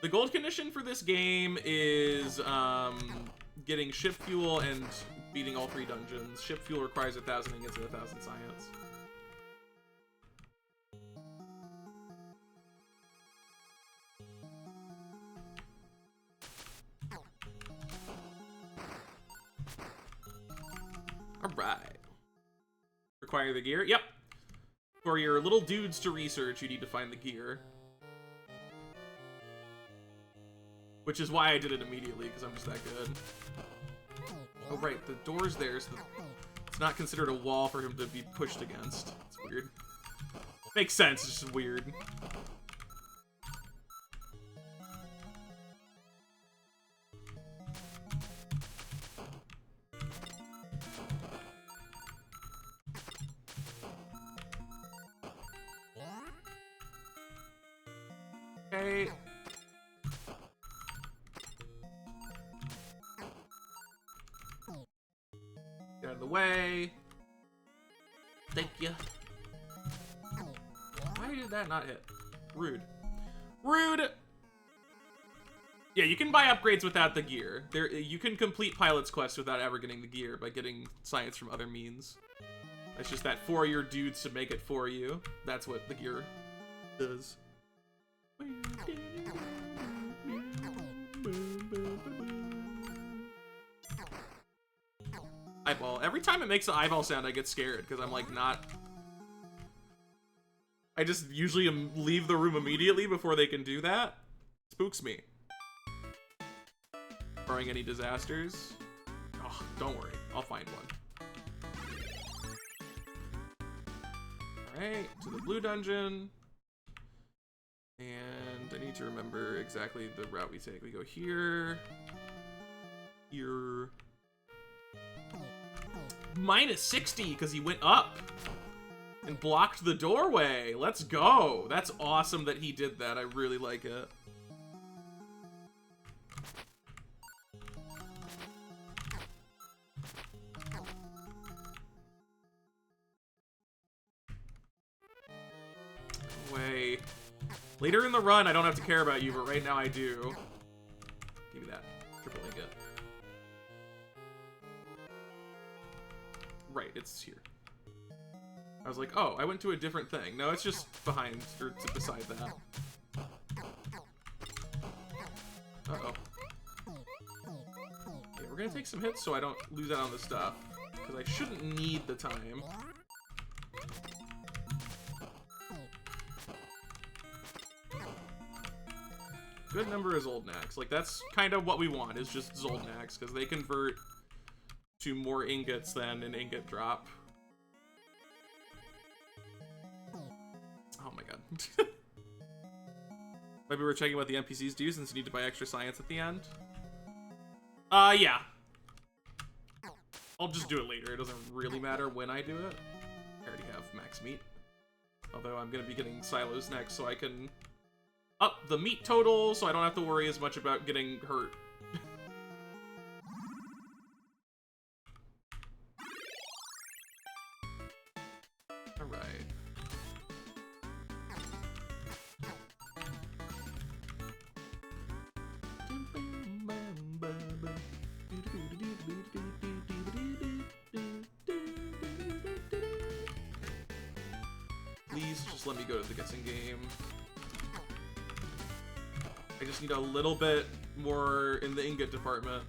The gold condition for this game is getting ship fuel and beating all 3 dungeons. Ship fuel requires 1,000 ingots and 1,000 science. Alright. Require the gear? Yep. For your little dudes to research, you need to find the gear. Which is why I did it immediately, because I'm just that good. Oh, right, the door's there, so it's not considered a wall for him to be pushed against. It's weird. Makes sense, it's just weird. Okay. Get out of the way. Thank you. Why did that not hit? Rude. Rude! Yeah, you can buy upgrades without the gear. You can complete Pilot's Quest without ever getting the gear by getting science from other means. It's just that for your dudes to make it for you. That's what the gear does. Eyeball. Every time it makes an eyeball sound, I get scared because I'm like not. I just usually leave the room immediately before they can do that. Spooks me. Barring any disasters. Oh, don't worry. I'll find one. Alright, to the blue dungeon. And I need to remember exactly the route we take. We go here. Here. Minus 60 because he went up and blocked the doorway. Let's go. That's awesome that he did that. I really like it. Way. Later in the run, I don't have to care about you, but right now I do. Give me that. Triple ingot. Right, it's here. I was like, oh, I went to a different thing. No, it's just behind, or beside that. Uh-oh. Okay, we're gonna take some hits so I don't lose out on the stuff. Because I shouldn't need the time. Good number is Zoldnax. Like, that's kind of what we want, is just Zoldnax, because they convert to more ingots than an ingot drop. Oh my god. Maybe we're checking what the NPCs do since you need to buy extra science at the end. Yeah. I'll just do it later. It doesn't really matter when I do it. I already have max meat. Although I'm going to be getting silos next, so I can up the meat total, so I don't have to worry as much about getting hurt. Alright. Please just let me go to the guessing game. I just need a little bit more in the ingot department.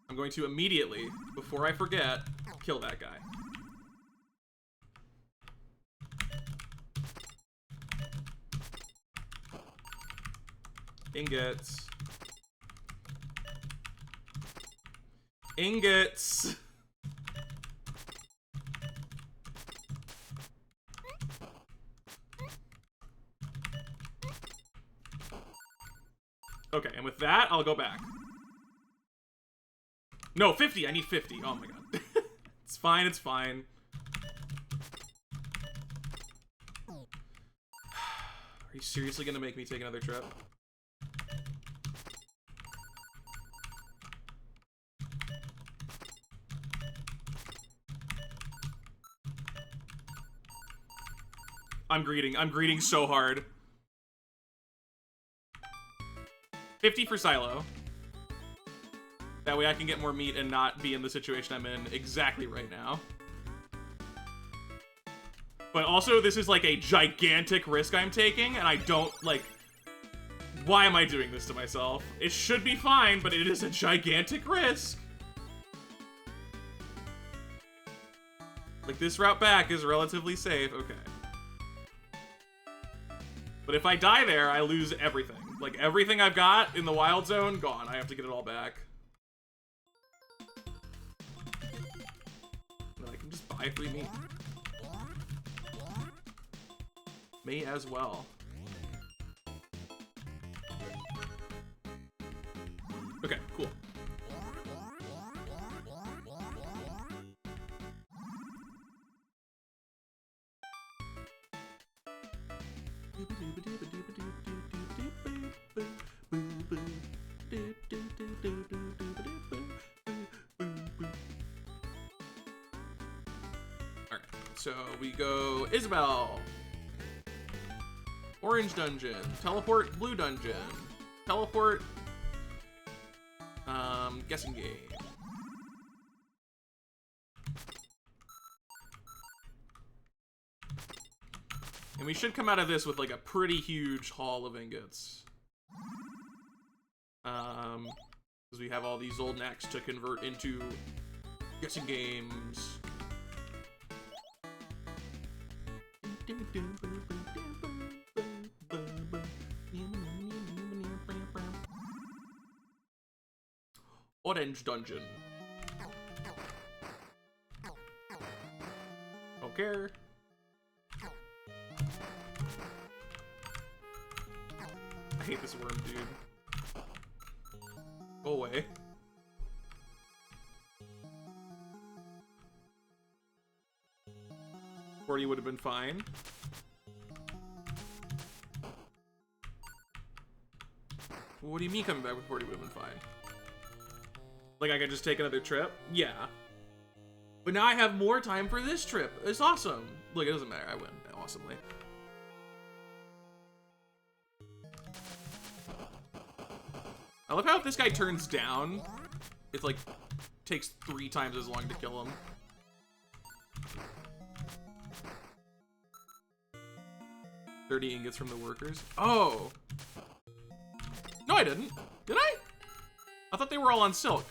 I'm going to immediately, before I forget, kill that guy. Ingots. Ingots! Okay, and with that, I'll go back. No, 50! I need 50. Oh my god. It's fine, it's fine. Are you seriously gonna make me take another trip? I'm greeting so hard. 50 for Silo. That way I can get more meat and not be in the situation I'm in exactly right now. But also, this is like a gigantic risk I'm taking, and I don't, like... Why am I doing this to myself? It should be fine, but it is a gigantic risk. Like, this route back is relatively safe. Okay. But if I die there, I lose everything. Like, everything I've got in the wild zone, gone. I have to get it all back. And I can just buy free meat. May as well. Okay, cool. Alright, so we go Isabel. Orange dungeon. Teleport blue dungeon. Teleport guessing game. And we should come out of this with like a pretty huge haul of ingots. Because we have all these old knacks to convert into guessing games. Orange dungeon. Don't care. I hate this worm, dude. Go away. $40 would have been fine. What do you mean coming back with 40 would have been fine? Like I could just take another trip? Yeah. But now I have more time for this trip. It's awesome. Look, it doesn't matter. I win awesomely. I love how if this guy turns down, it's like takes 3 times as long to kill him. $30 ingots from the workers. Oh. No, I didn't. Did I? I thought they were all on silk.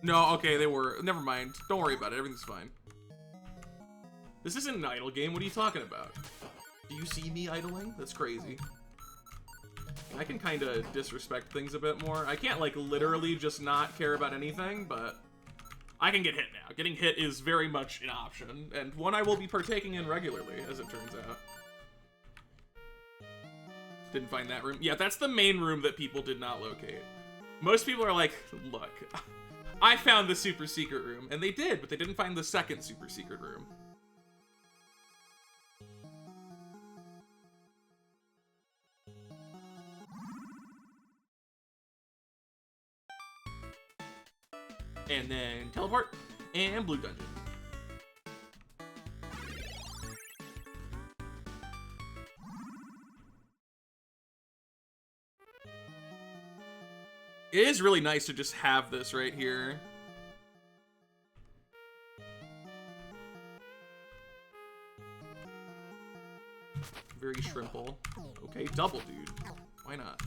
No, okay, they were. Never mind. Don't worry about it. Everything's fine. This isn't an idle game. What are you talking about? Do you see me idling? That's crazy. I can kind of disrespect things a bit more. I can't, like, literally just not care about anything, but I can get hit now. Getting hit is very much an option, and one I will be partaking in regularly, as it turns out. Didn't find that room. Yeah, that's the main room that people did not locate. Most people are like, look, I found the super secret room. And they did, but they didn't find the second super secret room. And then teleport and blue dungeon. It is really nice to just have this right here. Very shrimple. Okay, double, dude. Why not?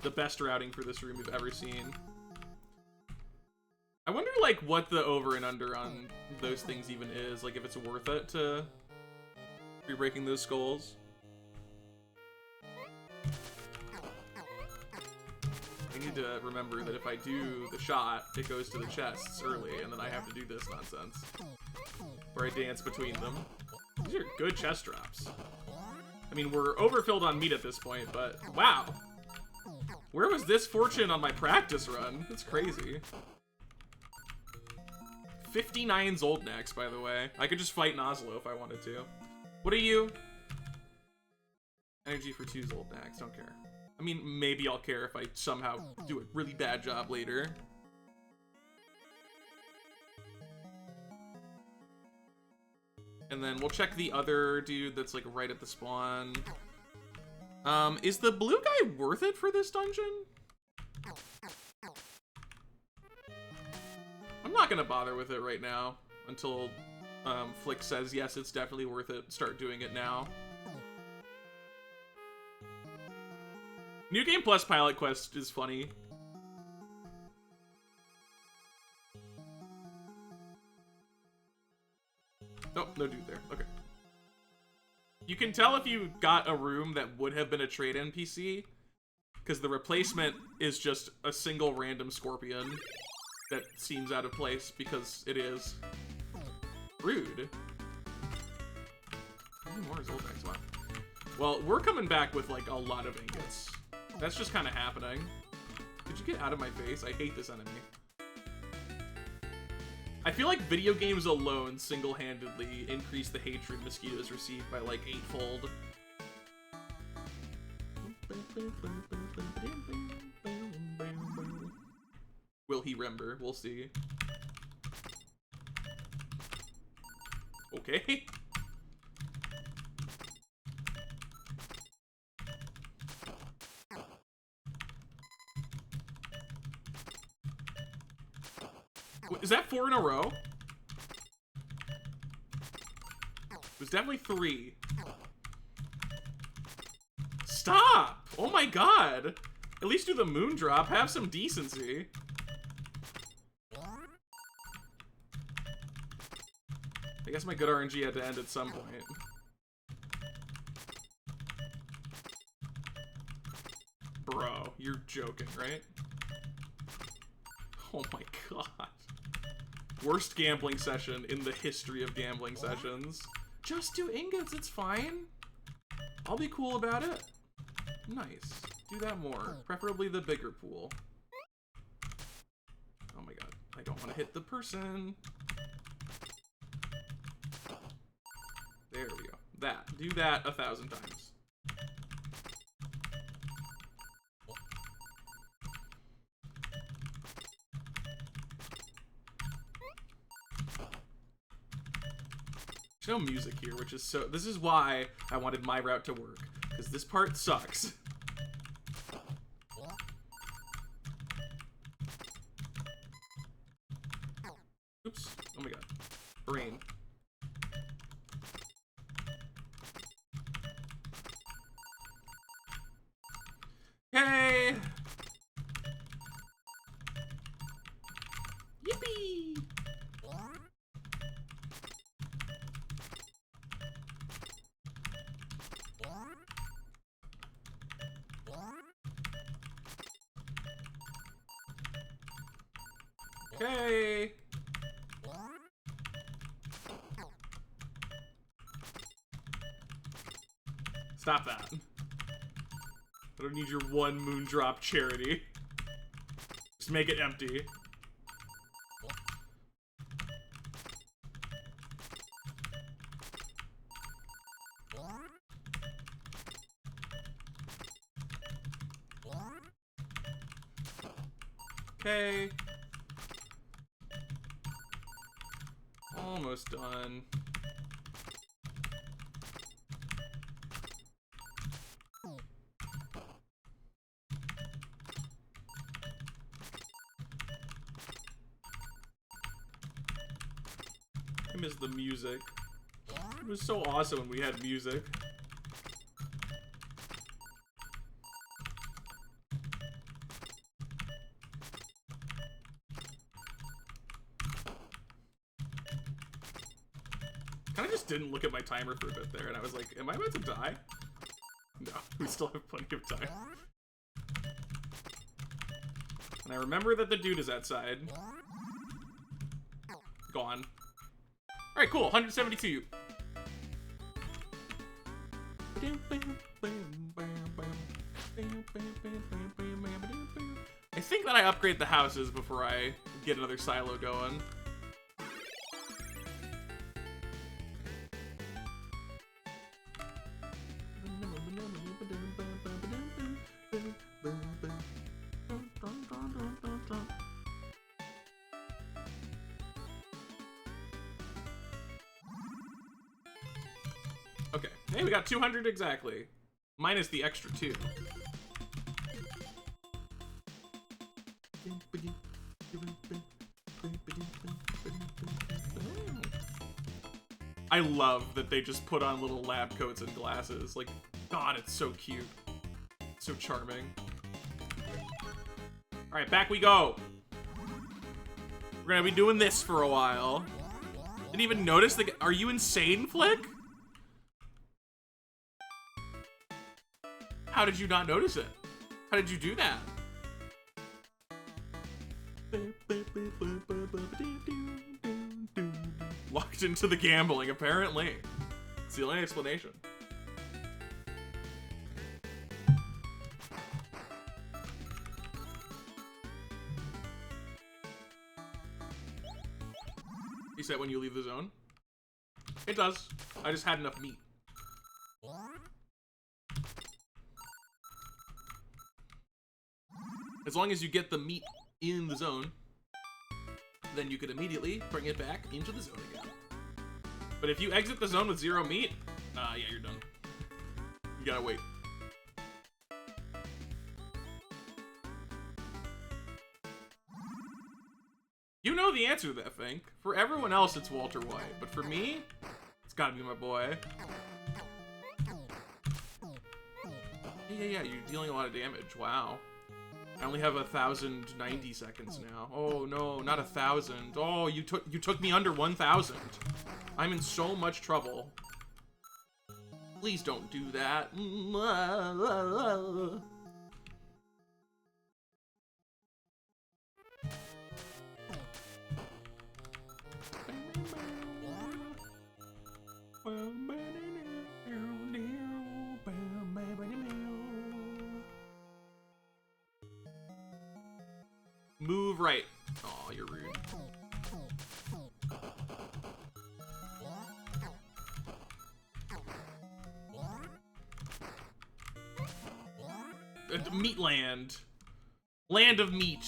The best routing for this room we've ever seen. I wonder, like, what the over and under on those things even is. Like, if it's worth it to be breaking those skulls. I need to remember that if I do the shot, it goes to the chests early, and then I have to do this nonsense. Where I dance between them. These are good chest drops. I mean, we're overfilled on meat at this point, but wow. Where was this fortune on my practice run? That's crazy. 59 Zoldnax, by the way. I could just fight Noslo if I wanted to. What are you? Energy for 2 Zoldnax, don't care. I mean, maybe I'll care if I somehow do a really bad job later. And then we'll check the other dude that's like right at the spawn. Is the blue guy worth it for this dungeon? I'm not gonna bother with it right now until Flick says, yes, it's definitely worth it. Start doing it now. New Game Plus Pilot Quest is funny. Oh, no dude there. Okay. You can tell if you got a room that would have been a trade NPC, because the replacement is just a single random scorpion that seems out of place, because it is. Rude. How many more Zoldnax left? Well, we're coming back with, like, a lot of ingots. That's just kind of happening. Did you get out of my face? I hate this enemy. I feel like video games alone single-handedly increase the hatred mosquitoes receive by like 8-fold. Will he remember? We'll see. Okay. Is that 4 in a row? It was definitely 3. Stop! Oh my god! At least do the moon drop. Have some decency. I guess my good RNG had to end at some point. Bro, you're joking, right? Oh my god. Worst gambling session in the history of gambling sessions. Just do ingots, it's fine. I'll be cool about it. Nice. Do that more. Preferably the bigger pool. Oh my god. I don't want to hit the person. There we go. That. Do that 1,000 times. There's no music here, which is so... This is why I wanted my route to work. Because this part sucks. Oops. Oh my god. Brain. Hey! Yippee! Okay. Stop that. I don't need your one Moondrop charity. Just make it empty. Okay. Almost done. I miss the music. It was so awesome when we had music. Kinda just didn't look at my timer for a bit there, and I was like, am I about to die? No, we still have plenty of time. And I remember that the dude is outside. Gone. Alright, cool, 172. I think that I upgrade the houses before I get another silo going. Okay, hey, we got 200 exactly. Minus the extra 2. I love that they just put on little lab coats and glasses. Like, God, it's so cute. So charming. Alright, back we go. We're gonna be doing this for a while. Didn't even notice the... Are you insane, Flick? How did you not notice it? How did you do that? Locked into the gambling, apparently. It's the only explanation. Reset when you leave the zone? It does. I just had enough meat. As long as you get the meat in the zone, then you could immediately bring it back into the zone again. But if you exit the zone with 0 meat, yeah, you're done. You gotta wait. You know the answer to that, Fink. For everyone else, it's Walter White. But for me, it's gotta be my boy. Yeah, you're dealing a lot of damage. Wow. I only have 1,090 seconds now. Oh no, not 1,000. Oh, you took me under 1,000. I'm in so much trouble. Please don't do that. Move right. Oh, you're rude. Meat land. Land of meat.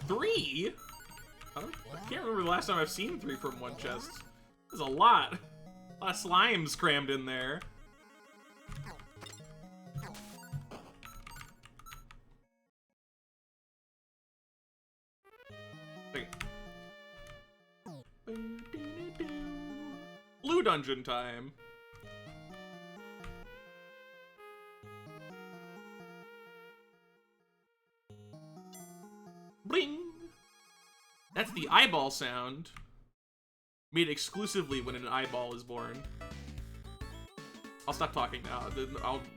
Three? I can't remember the last time I've seen 3 from one chest. There's a lot. A lot of slimes crammed in there. Okay. Blue dungeon time. Bling! That's the eyeball sound. Made exclusively when an eyeball is born. I'll stop talking now.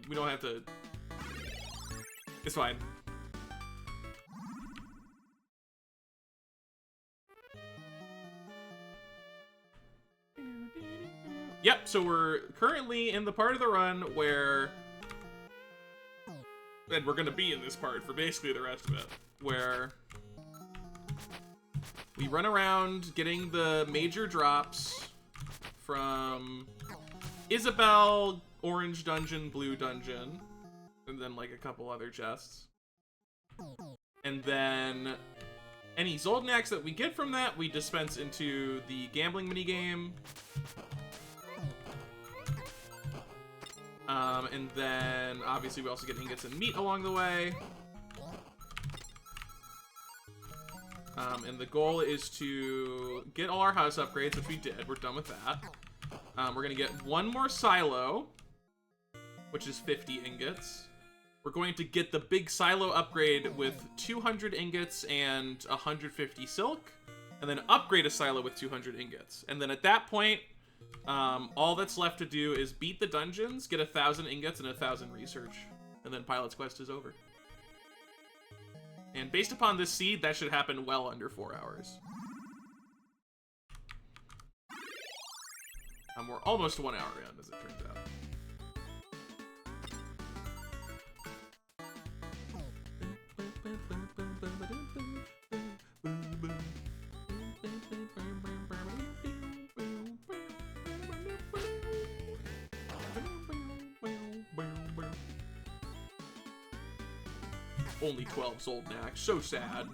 We don't have to... It's fine. Yep, so we're currently in the part of the run where... And we're gonna be in this part for basically the rest of it. Where... we run around getting the major drops from Isabelle, Orange Dungeon, Blue Dungeon, and then like a couple other chests. And then any Zoldynacs that we get from that, we dispense into the gambling minigame. And then obviously we also get ingots and meat along the way. And the goal is to get all our house upgrades, which we did. We're done with that. We're gonna get one more silo, which is 50 ingots. We're going to get the big silo upgrade with 200 ingots and 150 silk, and then upgrade a silo with 200 ingots. And then at that point, all that's left to do is beat the dungeons, get 1,000 ingots and 1,000 research, and then Pilot's Quest is over. And based upon this seed, that should happen well under 4 hours. We're almost 1 hour in, as it turns out. Only 12 Zoldynacs, so sad.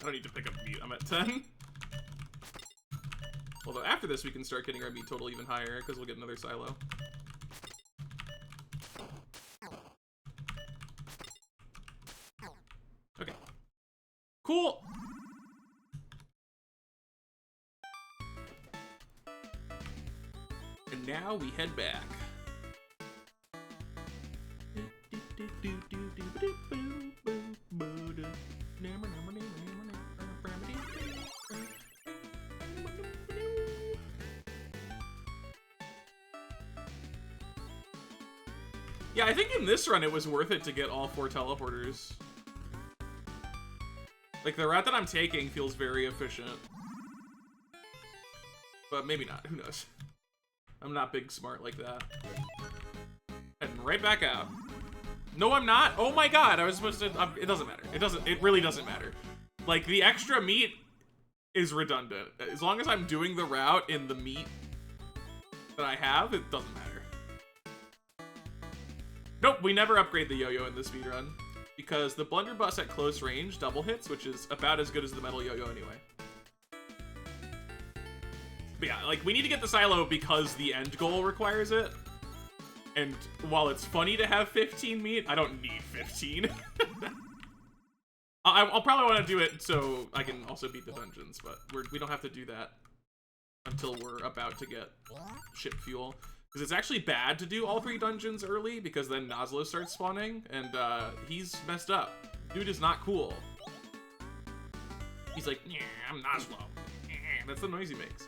I don't need to pick up meat, I'm at 10. Although after this, we can start getting our meat total even higher, because we'll get another silo. Okay. Cool! And now we head back. Yeah, I think in this run it was worth it to get all 4 teleporters. Like, the route that I'm taking feels very efficient. But maybe not, who knows. I'm not big smart like that. Heading right back out. No, I'm not. Oh my god, I was supposed to... it doesn't matter. It really doesn't matter. Like, the extra meat is redundant. As long as I'm doing the route in the meat that I have, it doesn't matter. Nope, we never upgrade the yo-yo in this speedrun, because the blunderbuss at close range double hits, which is about as good as the metal yo-yo anyway. But yeah, like, we need to get the silo because the end goal requires it. And while it's funny to have 15 meat, I don't need 15. I'll probably want to do it so I can also beat the dungeons, but we don't have to do that until we're about to get ship fuel. Because it's actually bad to do all 3 dungeons early, because then Nozlo starts spawning, and he's messed up. Dude is not cool. He's like, yeah, I'm Nozlo. That's the noise he makes.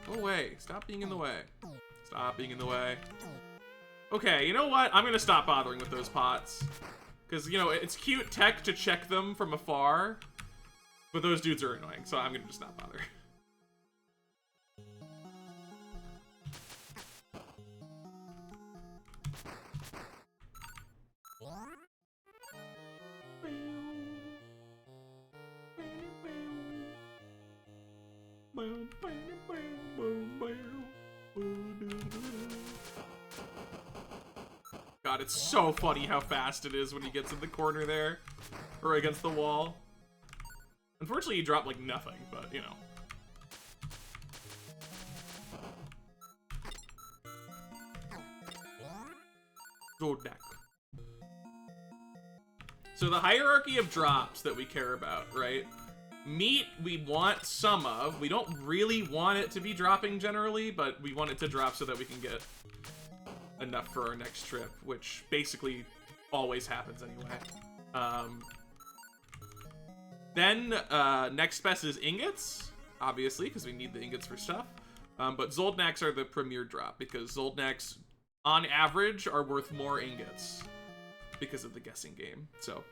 Go away. Stop being in the way. Stop being in the way. Okay, you know what? I'm gonna stop bothering with those pots. Because, you know, it's cute tech to check them from afar, but those dudes are annoying, so I'm gonna just not bother. God, it's so funny how fast it is when he gets in the corner there, or against the wall. Unfortunately, you drop like nothing, but you know. Zolnak. So the hierarchy of drops that we care about, right? Meat, we want some of. We don't really want it to be dropping generally, but we want it to drop so that we can get enough for our next trip, which basically always happens anyway. Then, next best is ingots, obviously, because we need the ingots for stuff. But Zoldnaks are the premier drop, because Zoldnaks, on average, are worth more ingots because of the guessing game, so.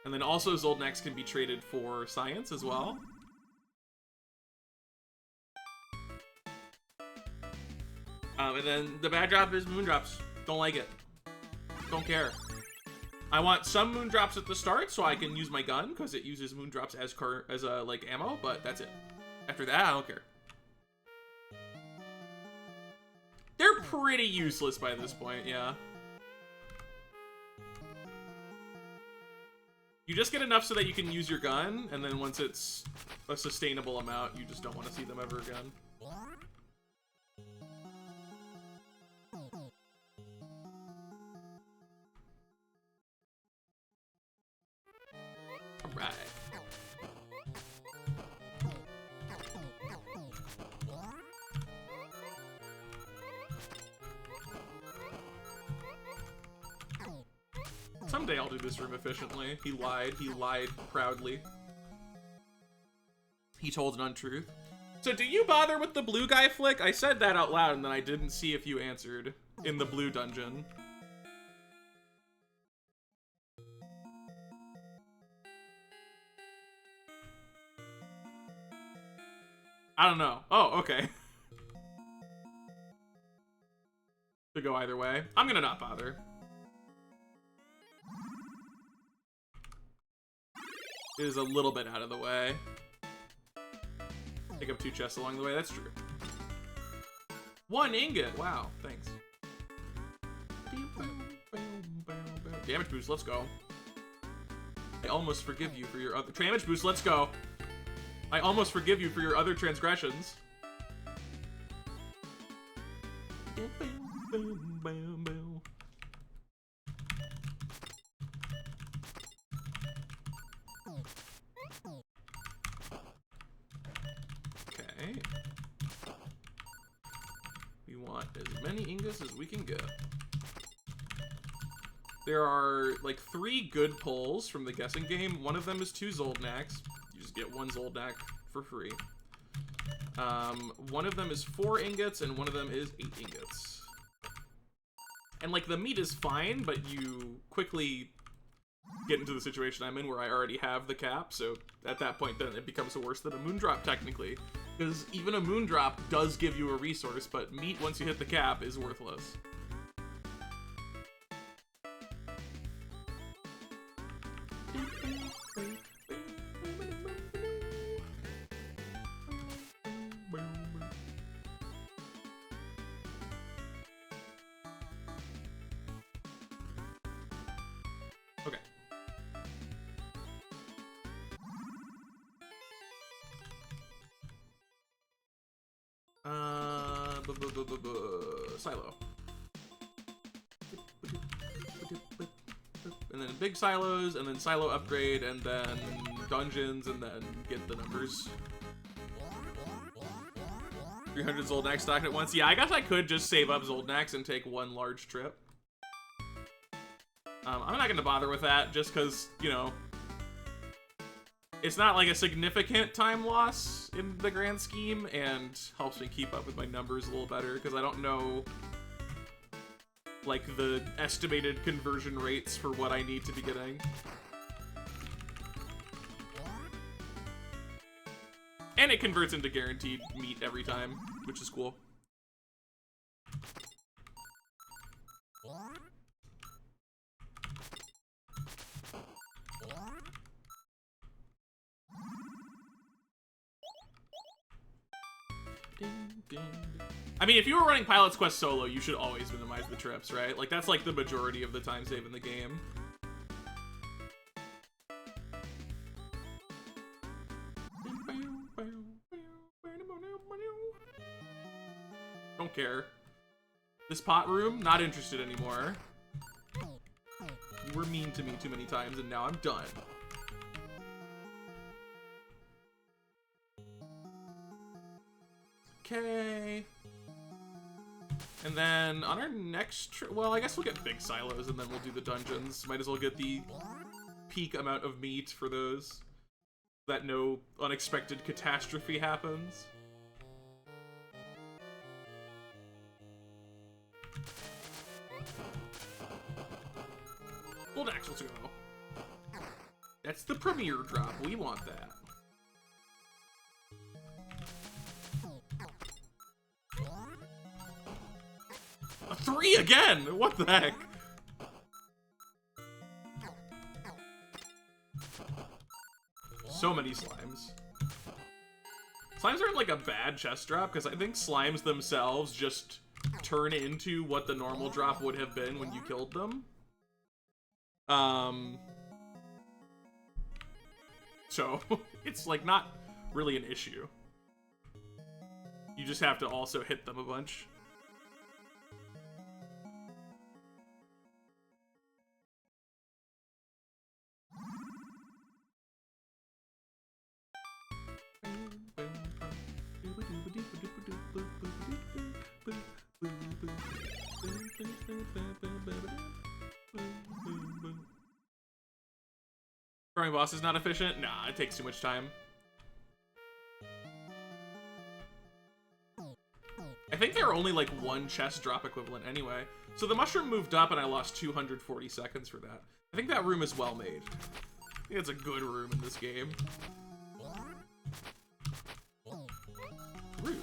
And then also Zoldnaks can be traded for science as well. And then the bad drop is moondrops. Don't like it. Don't care. I want some moondrops at the start so I can use my gun, because it uses moondrops as like ammo, but that's it. After that, I don't care. They're pretty useless by this point, yeah. You just get enough so that you can use your gun, and then once it's a sustainable amount, you just don't want to see them ever again. Alright. Someday I'll do this room efficiently. He lied proudly. He told an untruth. So do you bother with the blue guy flick? I said that out loud and then I didn't see if you answered in the blue dungeon. I don't know. Oh, okay. Could go either way. I'm gonna not bother. It is a little bit out of the way. Pick up 2 chests along the way, that's true. 1 ingot, wow, thanks. Damage boost, let's go. I almost forgive you for your other damage boost, let's go. I almost forgive you for your other transgressions. Okay. We want as many ingots as we can get. There are like 3 good pulls from the guessing game. One of them is 2 Zoldnaks. You just get 1 Zoldnak for free. One of them is 4 ingots, and one of them is 8 ingots. And like the meat is fine, but you quickly get into the situation I'm in where I already have the cap, so at that point then it becomes worse than a moondrop technically. Because even a moondrop does give you a resource, but meat once you hit the cap is worthless. Okay. Silo. And then big silos, and then silo upgrade, and then dungeons, and then get the numbers. 300 Zoldnak stocked at once. Yeah, I guess I could just save up Zoldnaks and take 1 large trip. I'm not gonna bother with that, just because, you know, it's not like a significant time loss in the grand scheme, and helps me keep up with my numbers a little better, because I don't know, like, the estimated conversion rates for what I need to be getting. And it converts into guaranteed meat every time, which is cool. I mean, if you were running Pilot's Quest solo, you should always minimize the trips, right? Like, that's like the majority of the time save in the game. Don't care. This pot room, not interested anymore. You were mean to me too many times, and now I'm done. Okay. And then on our next trip, well, I guess we'll get big silos and then we'll do the dungeons. Might as well get the peak amount of meat for those, that no unexpected catastrophe happens. Gold axle to go. That's the premier drop. We want that. A 3 again! What the heck? So many slimes. Slimes aren't like a bad chest drop, because I think slimes themselves just turn into what the normal drop would have been when you killed them. So, it's like not really an issue. You just have to also hit them a bunch. Farming boss is not efficient? Nah, it takes too much time. I think there are only like one chest drop equivalent anyway. So the mushroom moved up and I lost 240 seconds for that. I think that room is well made. I think it's a good room in this game. Rude.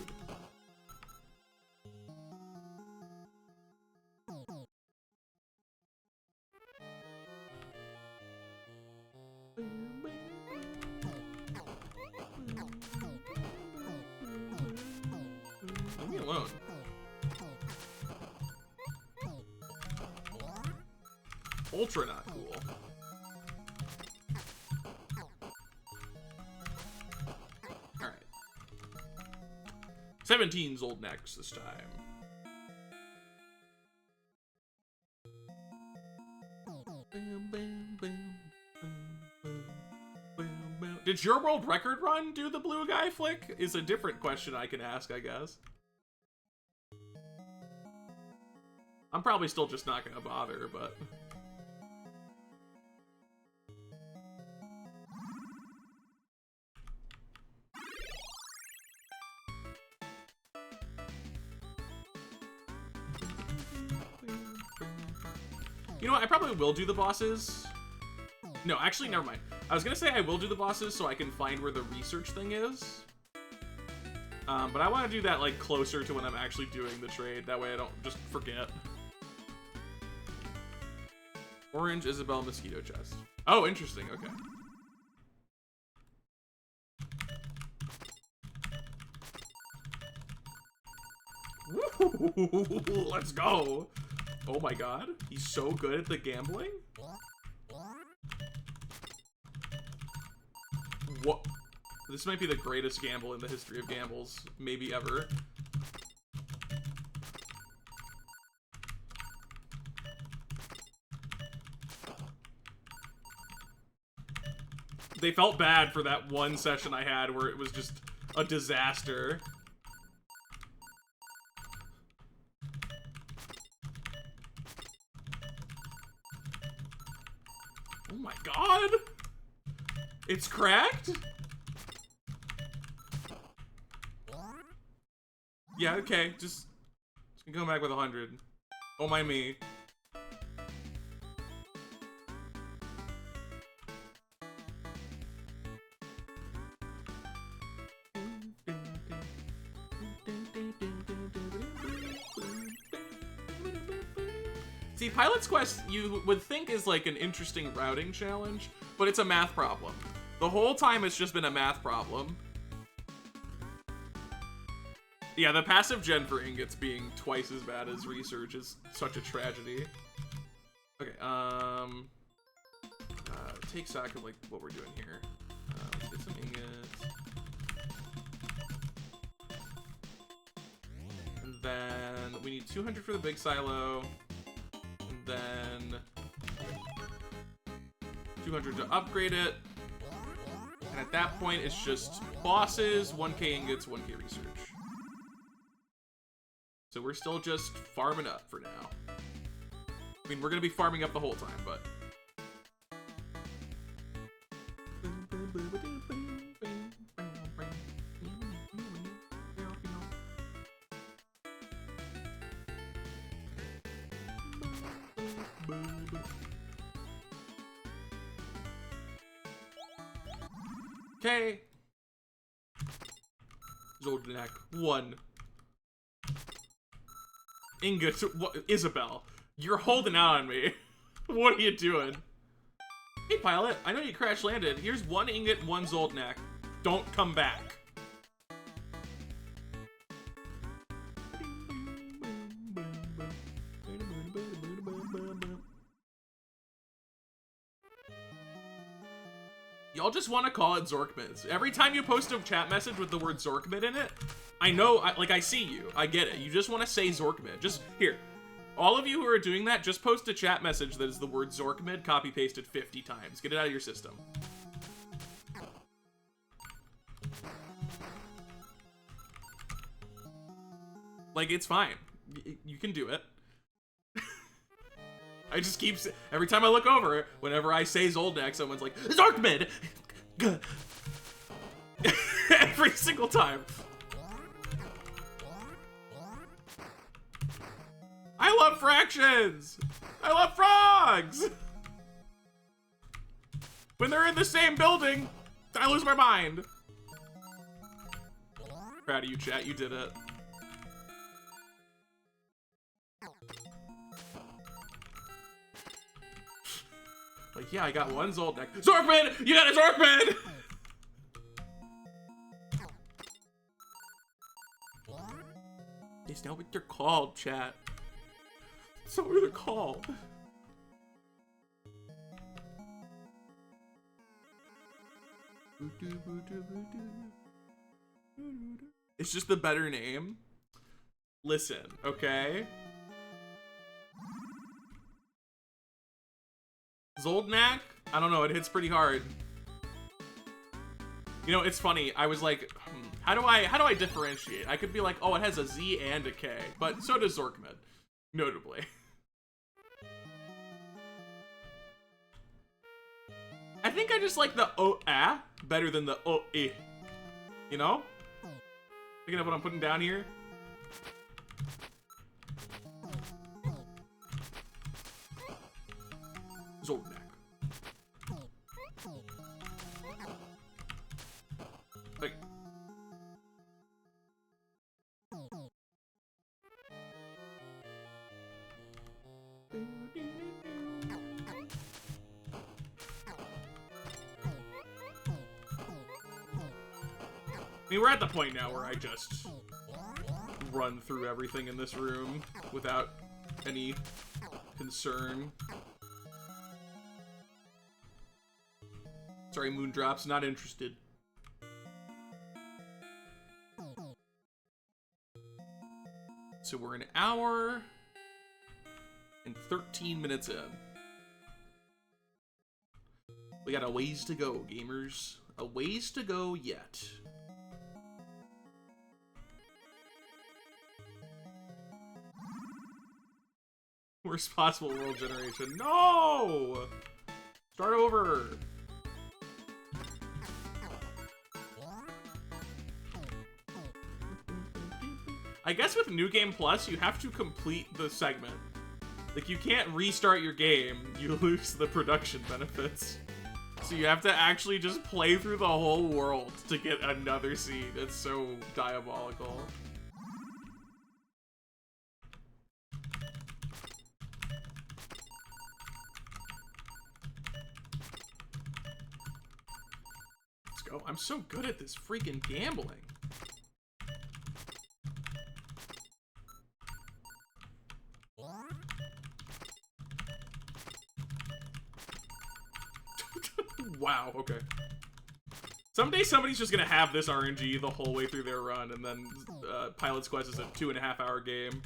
Leave me alone. Ultra not cool. Alright. 17's old necks this time. Did your world record run do the blue guy flick? Is a different question I can ask, I guess. I'm probably still just not gonna bother, but... You know what, I probably will do the bosses. No, actually, never mind. I was gonna say I will do the bosses so I can find where the research thing is. But I want to do that, like, closer to when I'm actually doing the trade. That way I don't just forget. Orange Isabel mosquito chest. Oh, interesting, okay. Woo! Let's go! Oh my god, he's so good at the gambling? What? This might be the greatest gamble in the history of gambles, maybe ever. They felt bad for that one session I had where it was just a disaster. Oh my god! It's cracked? Yeah, okay, just come back with 100. Oh my me. See, Pilot's Quest, you would think is like an interesting routing challenge, but it's a math problem. The whole time it's just been a math problem. Yeah, the passive gen for ingots being twice as bad as research is such a tragedy. Okay, take stock of like what we're doing here. Let's get some ingots. And then we need 200 for the big silo, and then 200 to upgrade it. And at that point, it's just bosses, 1k ingots, 1k research. So we're still just farming up for now. I mean, we're gonna be farming up the whole time, but... Okay. Zoldanak, 1. Ingot, Isabel, you're holding out on me. What are you doing? Hey, pilot, I know you crash landed. Here's 1 ingot, 1 Zoldanak. Don't come back. Y'all just want to call it Zorkmids. Every time you post a chat message with the word Zorkmid in it, I know, I see you. I get it. You just want to say Zorkmid. Just, here. All of you who are doing that, just post a chat message that is the word Zorkmid, copy-pasted 50 times. Get it out of your system. Like, it's fine. You can do it. I just keep... Every time I look over, whenever I say Zoldak, someone's like, Zorkmid! Every single time. I love fractions! I love frogs! When they're in the same building, I lose my mind. Proud of you, chat. You did it. Like, yeah, I got 1 Zoldak. Zorkman! You got a Zorkman! It's not what they're called, chat. It's not what they're called. It's just the better name. Listen, okay? Zoldnak? I don't know, it hits pretty hard. You know, it's funny, I was like, how do I differentiate? I could be like, oh, it has a Z and a K, but so does Zorkmid, notably. I think I just like the O-ah better than the O-eh. You know? Picking up what I'm putting down here? Zoldnak. Like. I mean, we're at the point now where I just run through everything in this room without any concern. Sorry, Moondrops, not interested. So we're an hour and 13 minutes in. We got a ways to go, gamers. A ways to go yet. Worst possible world generation. No! Start over. I guess with New Game Plus, you have to complete the segment. Like, you can't restart your game. You lose the production benefits. So you have to actually just play through the whole world to get another seed. It's so diabolical. Let's go. I'm so good at this freaking gambling. Wow, okay. Someday somebody's just gonna have this RNG the whole way through their run, and then Pilot's Quest is a 2.5-hour game.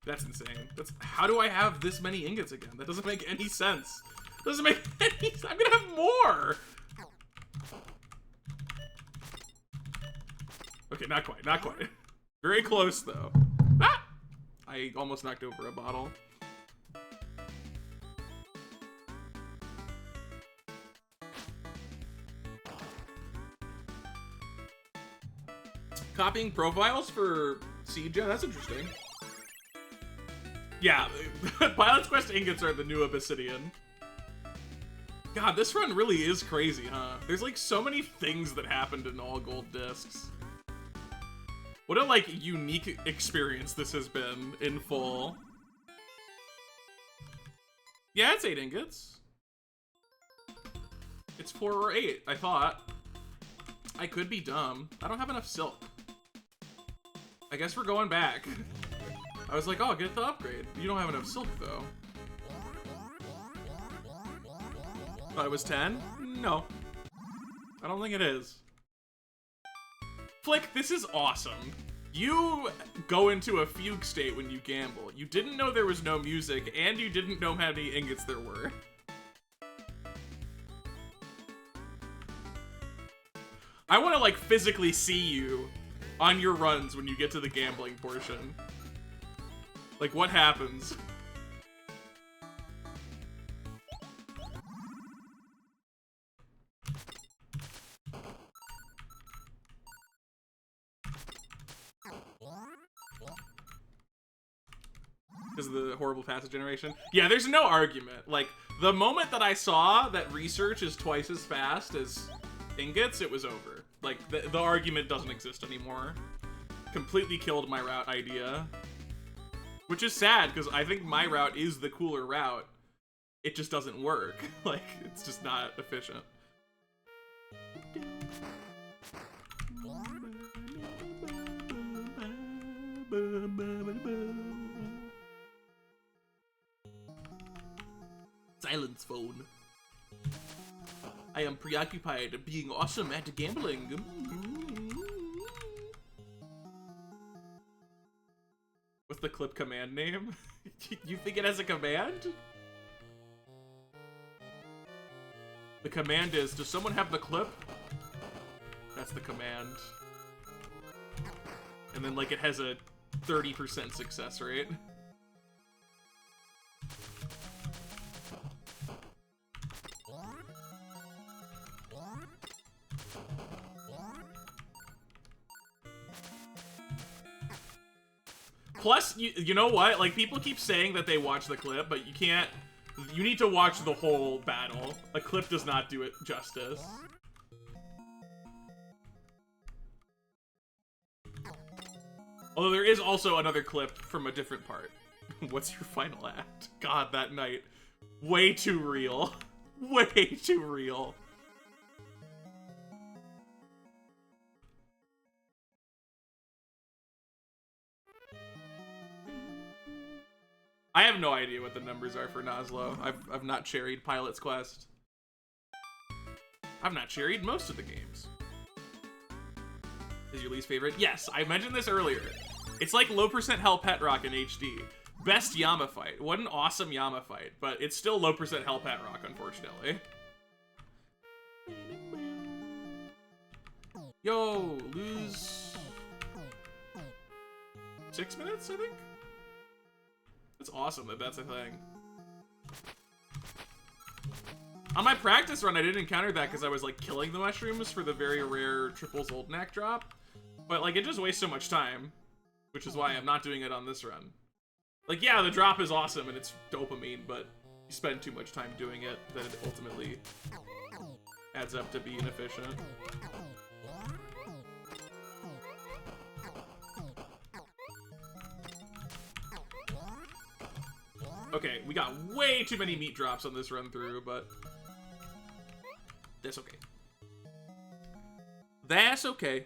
That's insane. How do I have this many ingots again? That doesn't make any sense. Doesn't make any sense. I'm gonna have more. Okay, not quite, not quite. Very close though. Ah! I almost knocked over a bottle. Copying profiles for Siege, that's interesting. Yeah, Pilot's Quest ingots are the new Obsidian. God, this run really is crazy, huh? There's like so many things that happened in all gold discs. What a like unique experience this has been in full. Yeah, it's 8 ingots. It's 4 or 8, I thought. I could be dumb. I don't have enough silk. I guess we're going back. I was like, oh, get the upgrade. You don't have enough silk, though. Thought it was 10? No. I don't think it is. Flick, this is awesome. You go into a fugue state when you gamble. You didn't know there was no music, and you didn't know how many ingots there were. I want to, like, physically see you on your runs when you get to the gambling portion. Like, what happens? Because of the horrible passive generation? Yeah, there's no argument. Like, the moment that I saw that research is twice as fast as ingots, it was over. Like, the argument doesn't exist anymore. Completely killed my route idea. Which is sad, because I think my route is the cooler route. It just doesn't work. Like, it's just not efficient. Silence phone. I am preoccupied being awesome at gambling. What's the clip command name? You think it has a command? The command is, does someone have the clip? That's the command. And then, like, it has a 30% success rate. Plus, you know what? Like, people keep saying that they watch the clip, but you can't... You need to watch the whole battle. A clip does not do it justice. Although there is also another clip from a different part. What's your final act? God, that night. Way too real. Way too real. I have no idea what the numbers are for Nozlo. I've not cherried Pilot's Quest. I've not cherried most of the games. Is your least favorite? Yes, I mentioned this earlier. It's like low percent hell pet rock in HD. Best Yama fight. What an awesome Yama fight, but it's still low percent hell pet rock, unfortunately. Yo, lose 6 minutes, I think? That's awesome that that's a thing. On my practice run, I didn't encounter that because I was like killing the mushrooms for the very rare triple Zoldanak drop. But like it just wastes so much time, which is why I'm not doing it on this run. Like, yeah, the drop is awesome and it's dopamine, but you spend too much time doing it that it ultimately adds up to being inefficient. Okay, we got way too many meat drops on this run through, but that's okay. That's okay.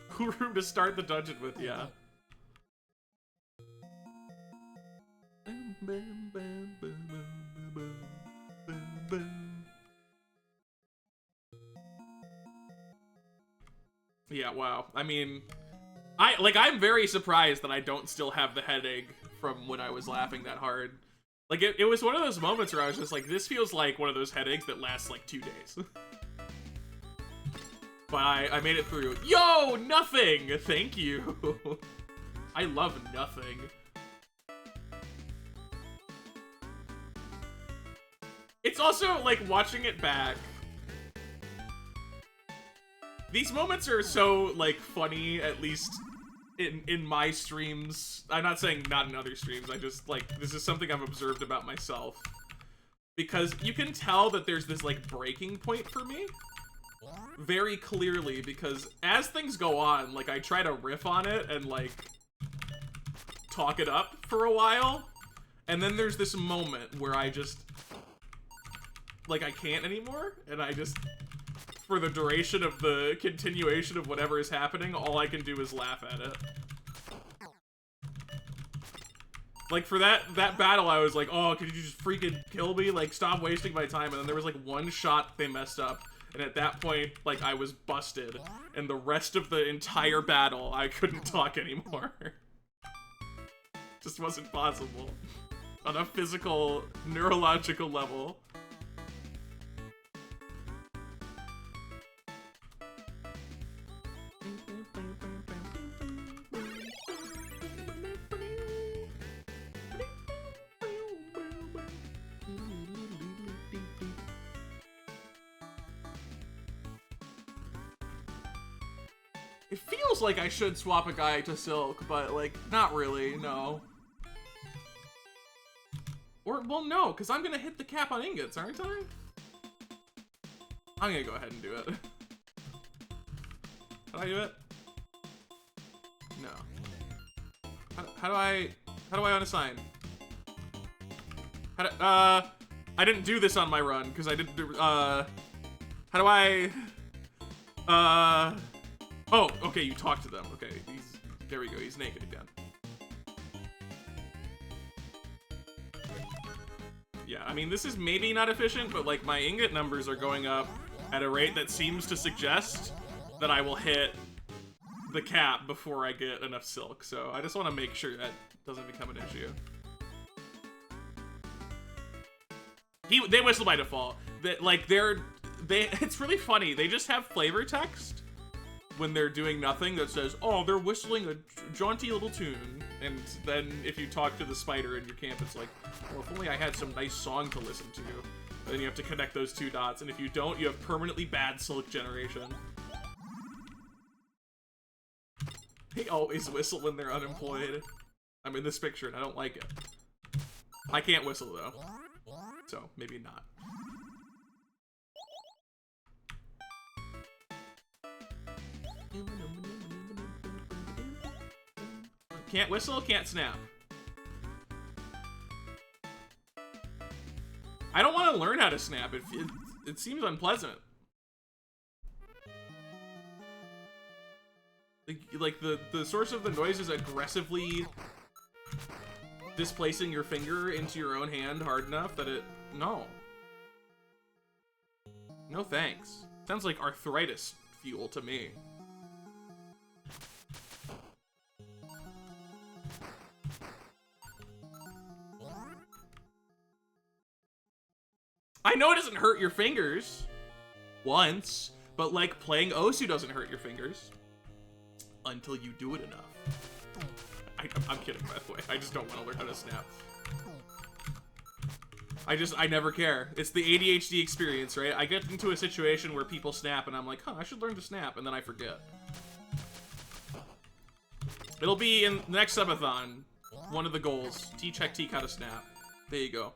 Cool room to start the dungeon with, yeah. Yeah, wow. I mean, I'm very surprised that I don't still have the head egg from when I was laughing that hard. Like, it was one of those moments where I was just like, this feels like one of those headaches that lasts like 2 days. But I made it through. Yo, nothing! Thank you. I love nothing. It's also, like, watching it back. These moments are so, like, funny, at least in my streams. I'm not saying not in other streams, I just, like, this is something I've observed about myself. Because you can tell that there's this, like, breaking point for me. Very clearly, because as things go on, like, I try to riff on it and, like, talk it up for a while. And then there's this moment where I just, like, I can't anymore, and I just, for the duration of the continuation of whatever is happening, all I can do is laugh at it. Like, for that battle, I was like, oh, could you just freaking kill me? Like, stop wasting my time. And then there was, like, one shot they messed up, and at that point, like, I was busted. And the rest of the entire battle, I couldn't talk anymore. Just wasn't possible. On a physical, neurological level. It feels like I should swap a guy to Silk, but, like, not really, no. Or, well, no, because I'm gonna hit the cap on ingots, aren't I? I'm gonna go ahead and do it. How do I do it? No. How do I unassign? I didn't do this on my run, because I didn't do, how do I, oh, okay, you talk to them. Okay, there we go, he's naked again. Yeah, I mean, this is maybe not efficient, but, like, my ingot numbers are going up at a rate that seems to suggest that I will hit the cap before I get enough silk, so I just want to make sure that doesn't become an issue. They whistle by default. Like, it's really funny. They just have flavor text when they're doing nothing that says, oh, they're whistling a jaunty little tune. And then if you talk to the spider in your camp, it's like, well, if only I had some nice song to listen to. And then you have to connect those two dots. And if you don't, you have permanently bad silk generation. They always whistle when they're unemployed. I'm in this picture and I don't like it. I can't whistle though. So, maybe not. Can't whistle, can't snap. I don't want to learn how to snap. It seems unpleasant. Like the source of the noise is aggressively displacing your finger into your own hand hard enough that it... No. No thanks. Sounds like arthritis fuel to me. I know it doesn't hurt your fingers once, but like playing Osu doesn't hurt your fingers until you do it enough. I'm kidding, by the way. I just don't want to learn how to snap. I never care. It's the ADHD experience, right? I get into a situation where people snap and I'm like, huh, I should learn to snap, and then I forget. It'll be in the next subathon. One of the goals. Teach Hectique how to snap. There you go.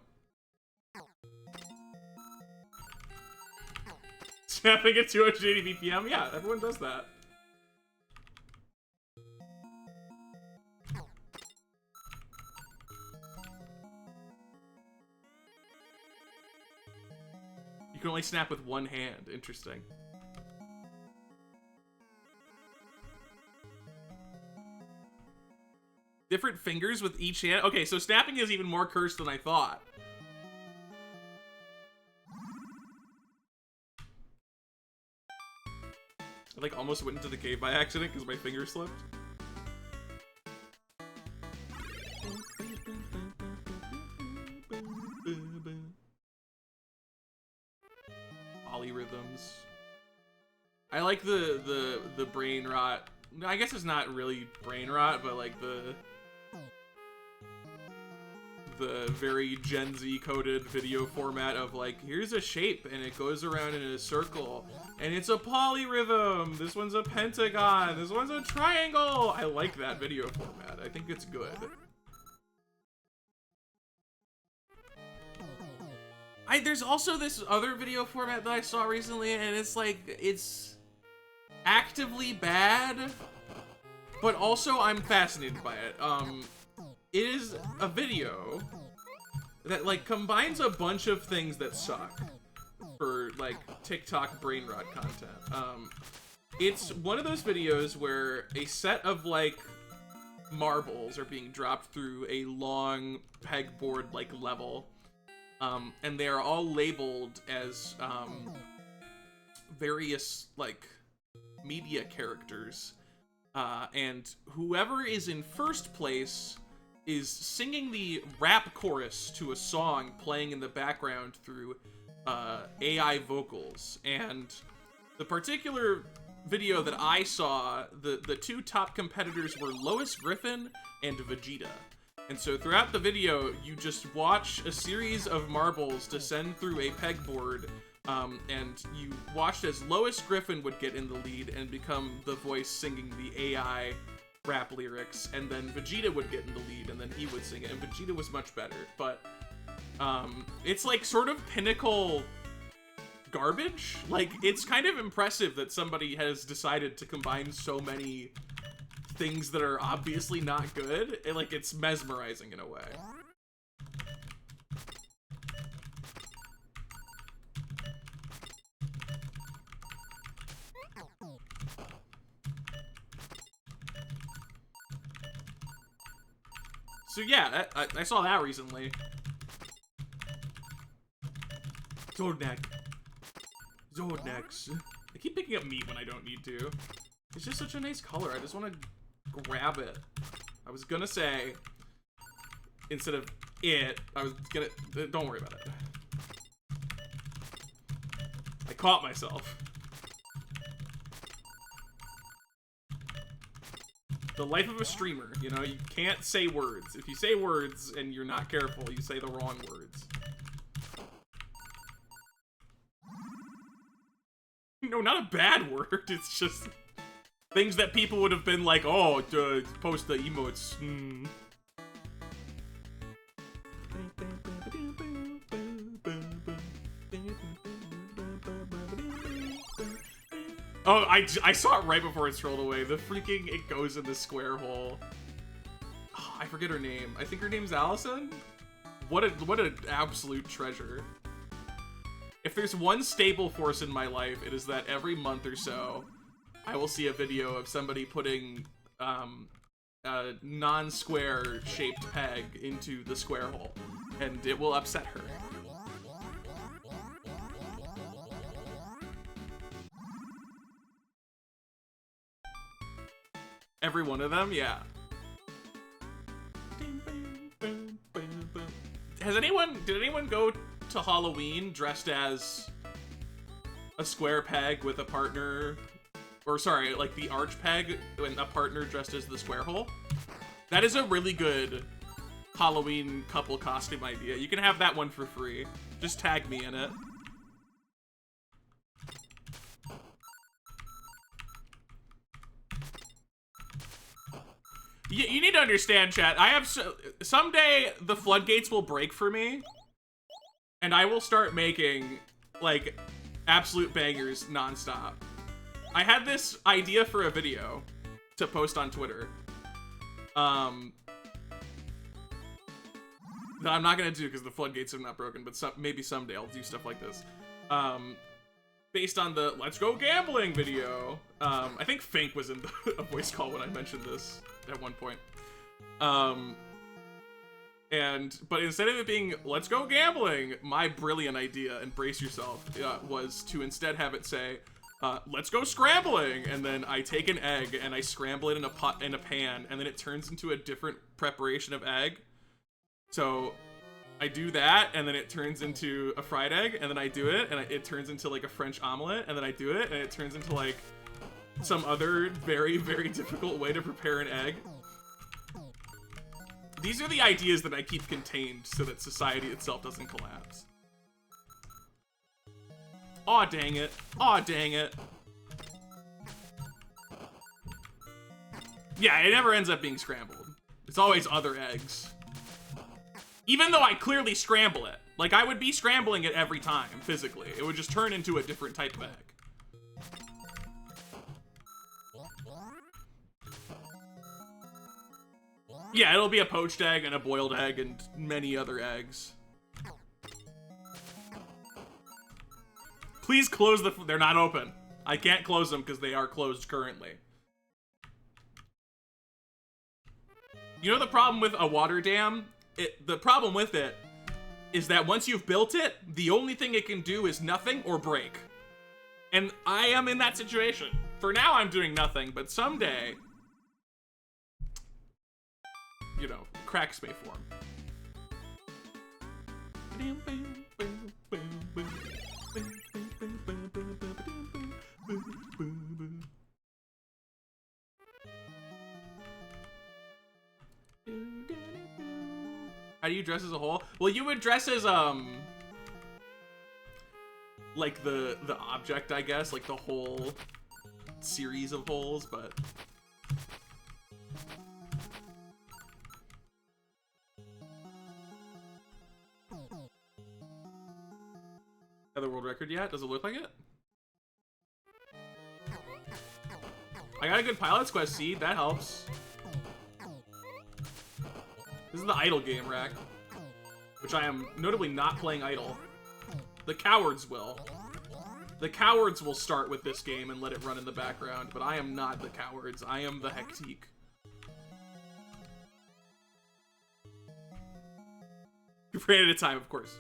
Snapping at 280 BPM? Yeah, everyone does that. You can only snap with one hand. Interesting. Different fingers with each hand? Okay, so snapping is even more cursed than I thought. I like almost went into the cave by accident because my finger slipped. I like the brain rot. I guess it's not really brain rot, but like the very Gen Z coded video format of like, here's a shape and it goes around in a circle and it's a polyrhythm. This one's a pentagon. This one's a triangle. I like that video format. I think it's good. There's also this other video format that I saw recently, and it's like, it's actively bad, but also I'm fascinated by it. It is a video that like combines a bunch of things that suck for like TikTok brain rot content. It's one of those videos where a set of like marbles are being dropped through a long pegboard like level, and they are all labeled as various like media characters, and whoever is in first place is singing the rap chorus to a song playing in the background through AI vocals. And the particular video that I saw, the two top competitors were Lois Griffin and Vegeta. And so throughout the video, you just watch a series of marbles descend through a pegboard, and you watched as Lois Griffin would get in the lead and become the voice singing the AI rap lyrics, and then Vegeta would get in the lead and then he would sing it, and Vegeta was much better. But it's like sort of pinnacle garbage. Like, it's kind of impressive that somebody has decided to combine so many things that are obviously not good, and like, it's mesmerizing in a way. So yeah, I saw that recently. Zodnex. I keep picking up meat when I don't need to. It's just such a nice color. I just want to grab it. I was gonna say, instead of it, I was gonna... Don't worry about it. I caught myself. The life of a streamer, you know, you can't say words. If you say words and you're not careful, you say the wrong words. No, not a bad word, it's just things that people would have been like, oh, post the emotes. Oh, I saw it right before it scrolled away. The freaking, it goes in the square hole. Oh, I forget her name. I think her name's Allison? What an absolute treasure. If there's one stable force in my life, it is that every month or so, I will see a video of somebody putting a non-square shaped peg into the square hole, and it will upset her. Every one of them, yeah. Did anyone go to Halloween dressed as a square peg with a partner, or sorry, like the arch peg and a partner dressed as the square hole? That is a really good Halloween couple costume idea. You can have that one for free. Just tag me in it. You need to understand, chat. Someday the floodgates will break for me, and I will start making like absolute bangers nonstop. I had this idea for a video to post on Twitter. That I'm not gonna do because the floodgates are not broken, but maybe someday I'll do stuff like this. Based on the Let's Go Gambling video. I think Fink was in a voice call when I mentioned this at one point. But instead of it being Let's Go Gambling, my brilliant idea, and brace yourself, was to instead have it say, Let's go scrambling, and then I take an egg and I scramble it in a pan, and then it turns into a different preparation of egg. So I do that, and then it turns into a fried egg, and then I do it, and it turns into like a French omelet, and then I do it, and it turns into like some other very, very difficult way to prepare an egg. These are the ideas that I keep contained so that society itself doesn't collapse. Aw, dang it. Aw, dang it. Yeah, it never ends up being scrambled. It's always other eggs. Even though I clearly scramble it. Like, I would be scrambling it every time, physically. It would just turn into a different type of egg. Yeah, it'll be a poached egg and a boiled egg and many other eggs. Please close the... They're not open. I can't close them because they are closed currently. You know the problem with a water dam? The problem with it is that once you've built it, the only thing it can do is nothing or break. And I am in that situation. For now, I'm doing nothing, but someday, you know, cracks may form. How do you dress as a hole? Well, you would dress as, like the object, I guess, like the whole series of holes, but... Have the world record yet? Does it look like it? I got a good Pilot's Quest seed, that helps. This is the idle game, Rack. Which I am notably not playing idle. The cowards will. The cowards will start with this game and let it run in the background, but I am not the cowards. I am the hectique. You ran at a time, of course.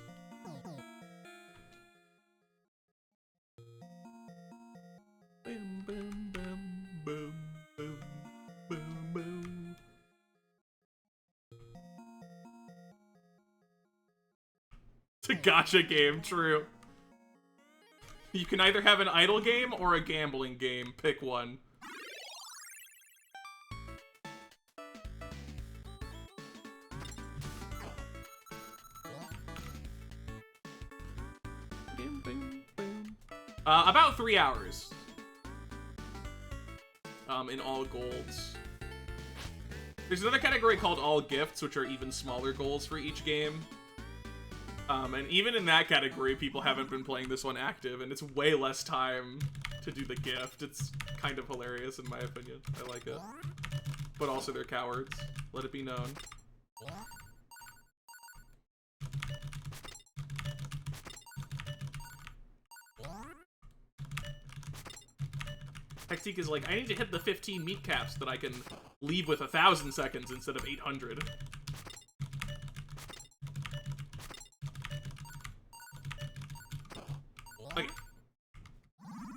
Boom, boom, boom, boom, boom, boom, boom. It's a gacha game, true. You can either have an idle game or a gambling game. Pick one. About 3 hours. In all golds. There's another category called all gifts, which are even smaller goals for each game. And even in that category, people haven't been playing this one active, and it's way less time to do the gift. It's kind of hilarious, in my opinion. I like it. But also, they're cowards. Let it be known. Hectique is like, I need to hit the 15 meat caps that I can leave with 1,000 seconds instead of 800. Okay.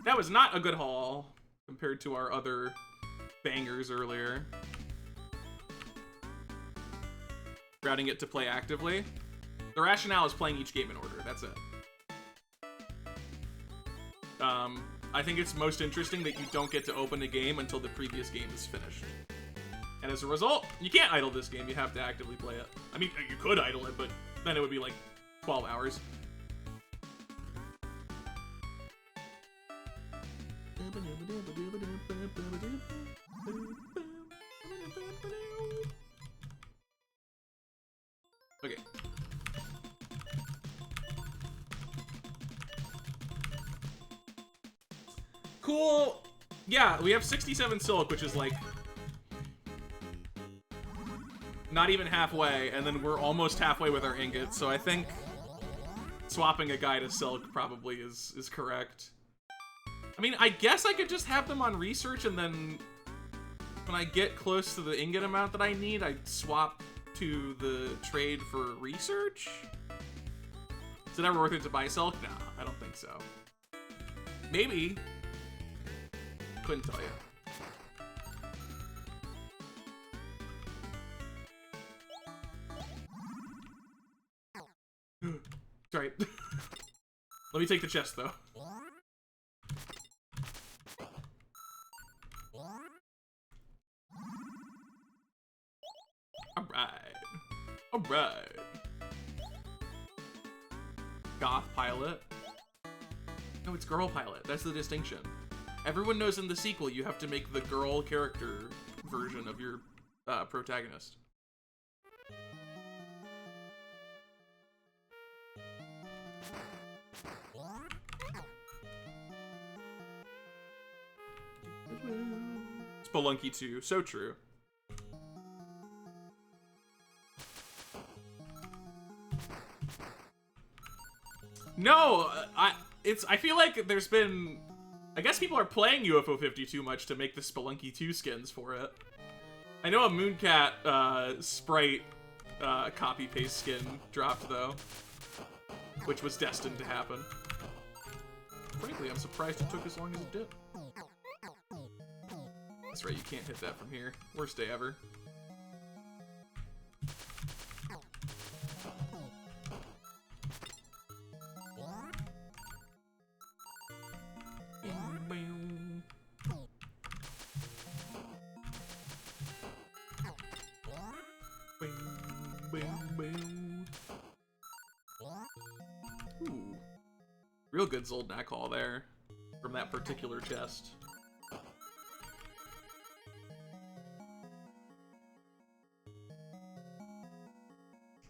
That was not a good haul compared to our other bangers earlier. Routing it to play actively. The rationale is playing each game in order. That's it. I think it's most interesting that you don't get to open a game until the previous game is finished. And as a result, you can't idle this game. You have to actively play it. I mean, you could idle it, but then it would be like 12 hours. Okay. Cool. Yeah, we have 67 silk, which is like not even halfway, and then we're almost halfway with our ingots, so I think swapping a guy to silk probably is correct. I mean, I guess I could just have them on research, and then when I get close to the ingot amount that I need, I swap to the trade for research? Is it ever worth it to buy silk? Nah, I don't think so. Maybe. Couldn't tell you. Let me take the chest, though. Alright. Alright. Goth pilot. No, it's girl pilot. That's the distinction. Everyone knows in the sequel you have to make the girl character version of your protagonist. Spelunky 2, so true. No, I feel like there's been, I guess people are playing UFO 50 too much to make the Spelunky 2 skins for it. I know a Mooncat sprite copy-paste skin dropped though, which was destined to happen. Frankly, I'm surprised it took as long as it did. That's right, you can't hit that from here. Worst day ever. Ooh. Real good Zoldyck haul there from that particular chest.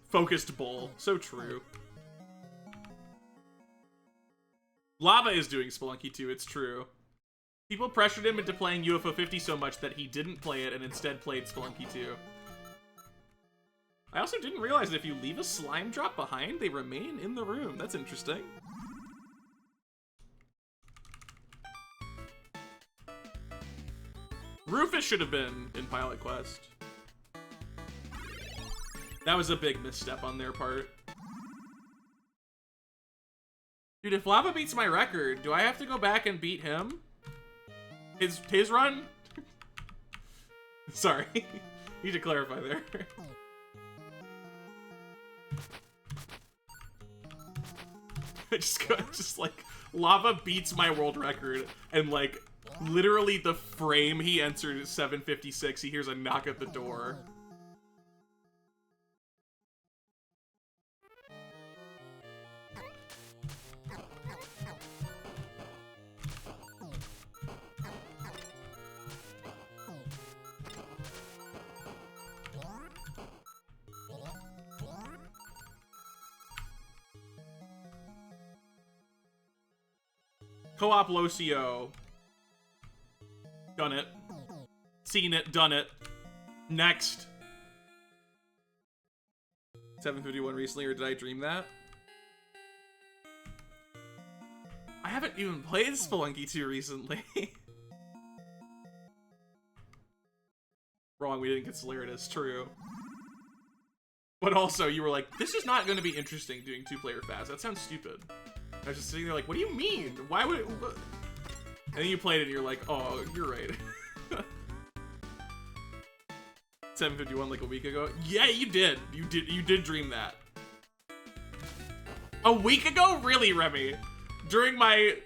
Focused bull. So true. Lava is doing Spelunky 2, it's true. People pressured him into playing UFO 50 so much that he didn't play it and instead played Spelunky 2. I also didn't realize that if you leave a slime drop behind, they remain in the room. That's interesting. Rufus should have been in Pilot Quest. That was a big misstep on their part. Dude, if Lava beats my record, do I have to go back and beat him? His run? Sorry. Need to clarify there. just like, Lava beats my world record, and like, literally the frame he entered is 7:56, he hears a knock at the door. Co-op Locio. Done it. Seen it, done it. Next. 751 recently, or did I dream that? I haven't even played Spelunky 2 recently. Wrong, we didn't get Solaritus, true. But also, you were like, this is not going to be interesting doing 2-player fast. That sounds stupid. I was just sitting there like, what do you mean? Why would it... And then you played it and you're like, oh, you're right. 751 like a week ago? Yeah, you did. You did dream that. A week ago? Really, Remy? During my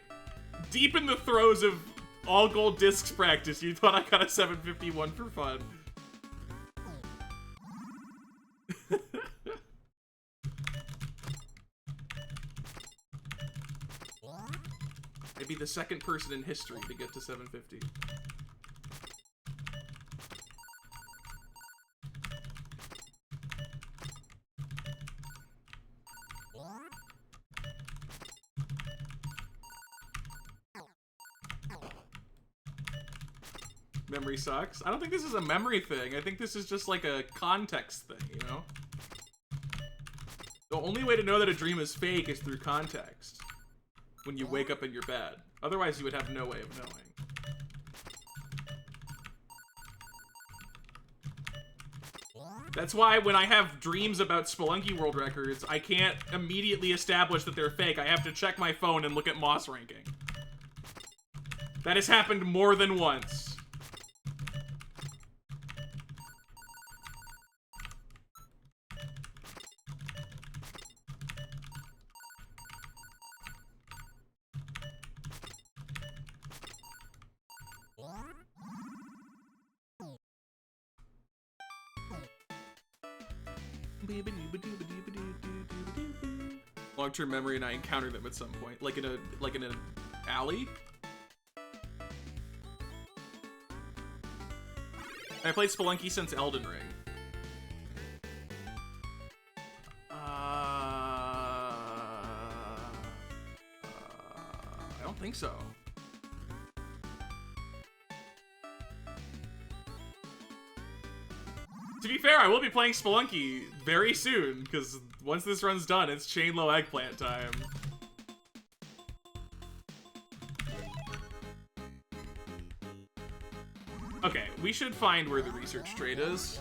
deep in the throes of all gold discs practice, you thought I got a 751 for fun. I'd be the second person in history to get to 750. Memory sucks. I don't think this is a memory thing. I think this is just like a context thing, you know? The only way to know that a dream is fake is through context. When you wake up in your bed. Otherwise, you would have no way of knowing. That's why when I have dreams about Spelunky world records, I can't immediately establish that they're fake. I have to check my phone and look at Moss ranking. That has happened more than once. Long-term memory, and I encounter them at some point, like in an alley. I played Spelunky since Elden Ring. I don't think so. To be fair, I will be playing Spelunky very soon, because once this run's done, it's Chainlow Eggplant time. Okay, we should find where the research trade is.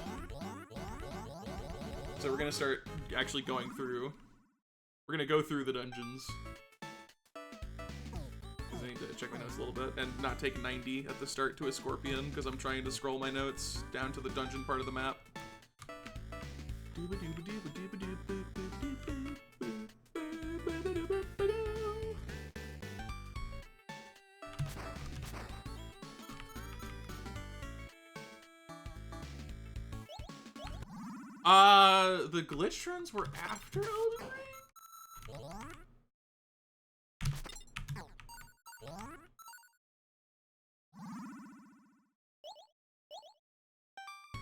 So we're gonna start actually going through. We're gonna go through the dungeons. I need to check my notes a little bit and not take 90 at the start to a scorpion because I'm trying to scroll my notes down to the dungeon part of the map. The glitch runs were after Elden Ring?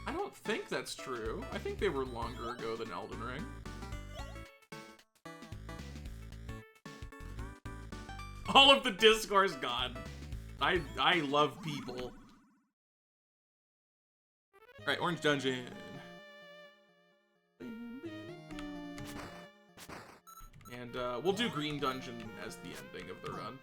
I don't think that's true. I think they were longer ago than Elden Ring. All of the discourse gone. I love people. Alright, Orange Dungeon. And we'll do Green Dungeon as the ending of the run.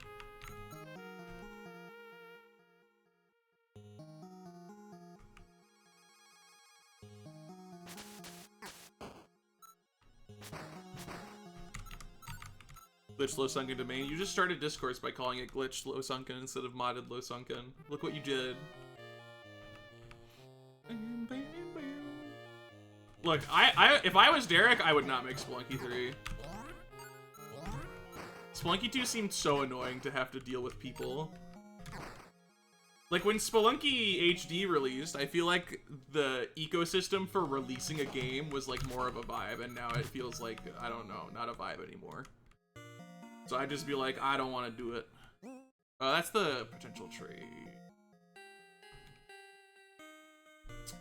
Glitch Low Sunken Domain. You just started discourse by calling it Glitch Low Sunken instead of Modded Low Sunken. Look what you did. Look, if I was Derek, I would not make Spelunky 3. Spelunky 2 seemed so annoying to have to deal with people. Like, when Spelunky HD released, I feel like the ecosystem for releasing a game was, like, more of a vibe, and now it feels like, I don't know, not a vibe anymore. So I'd just be like, I don't want to do it. That's the potential trade.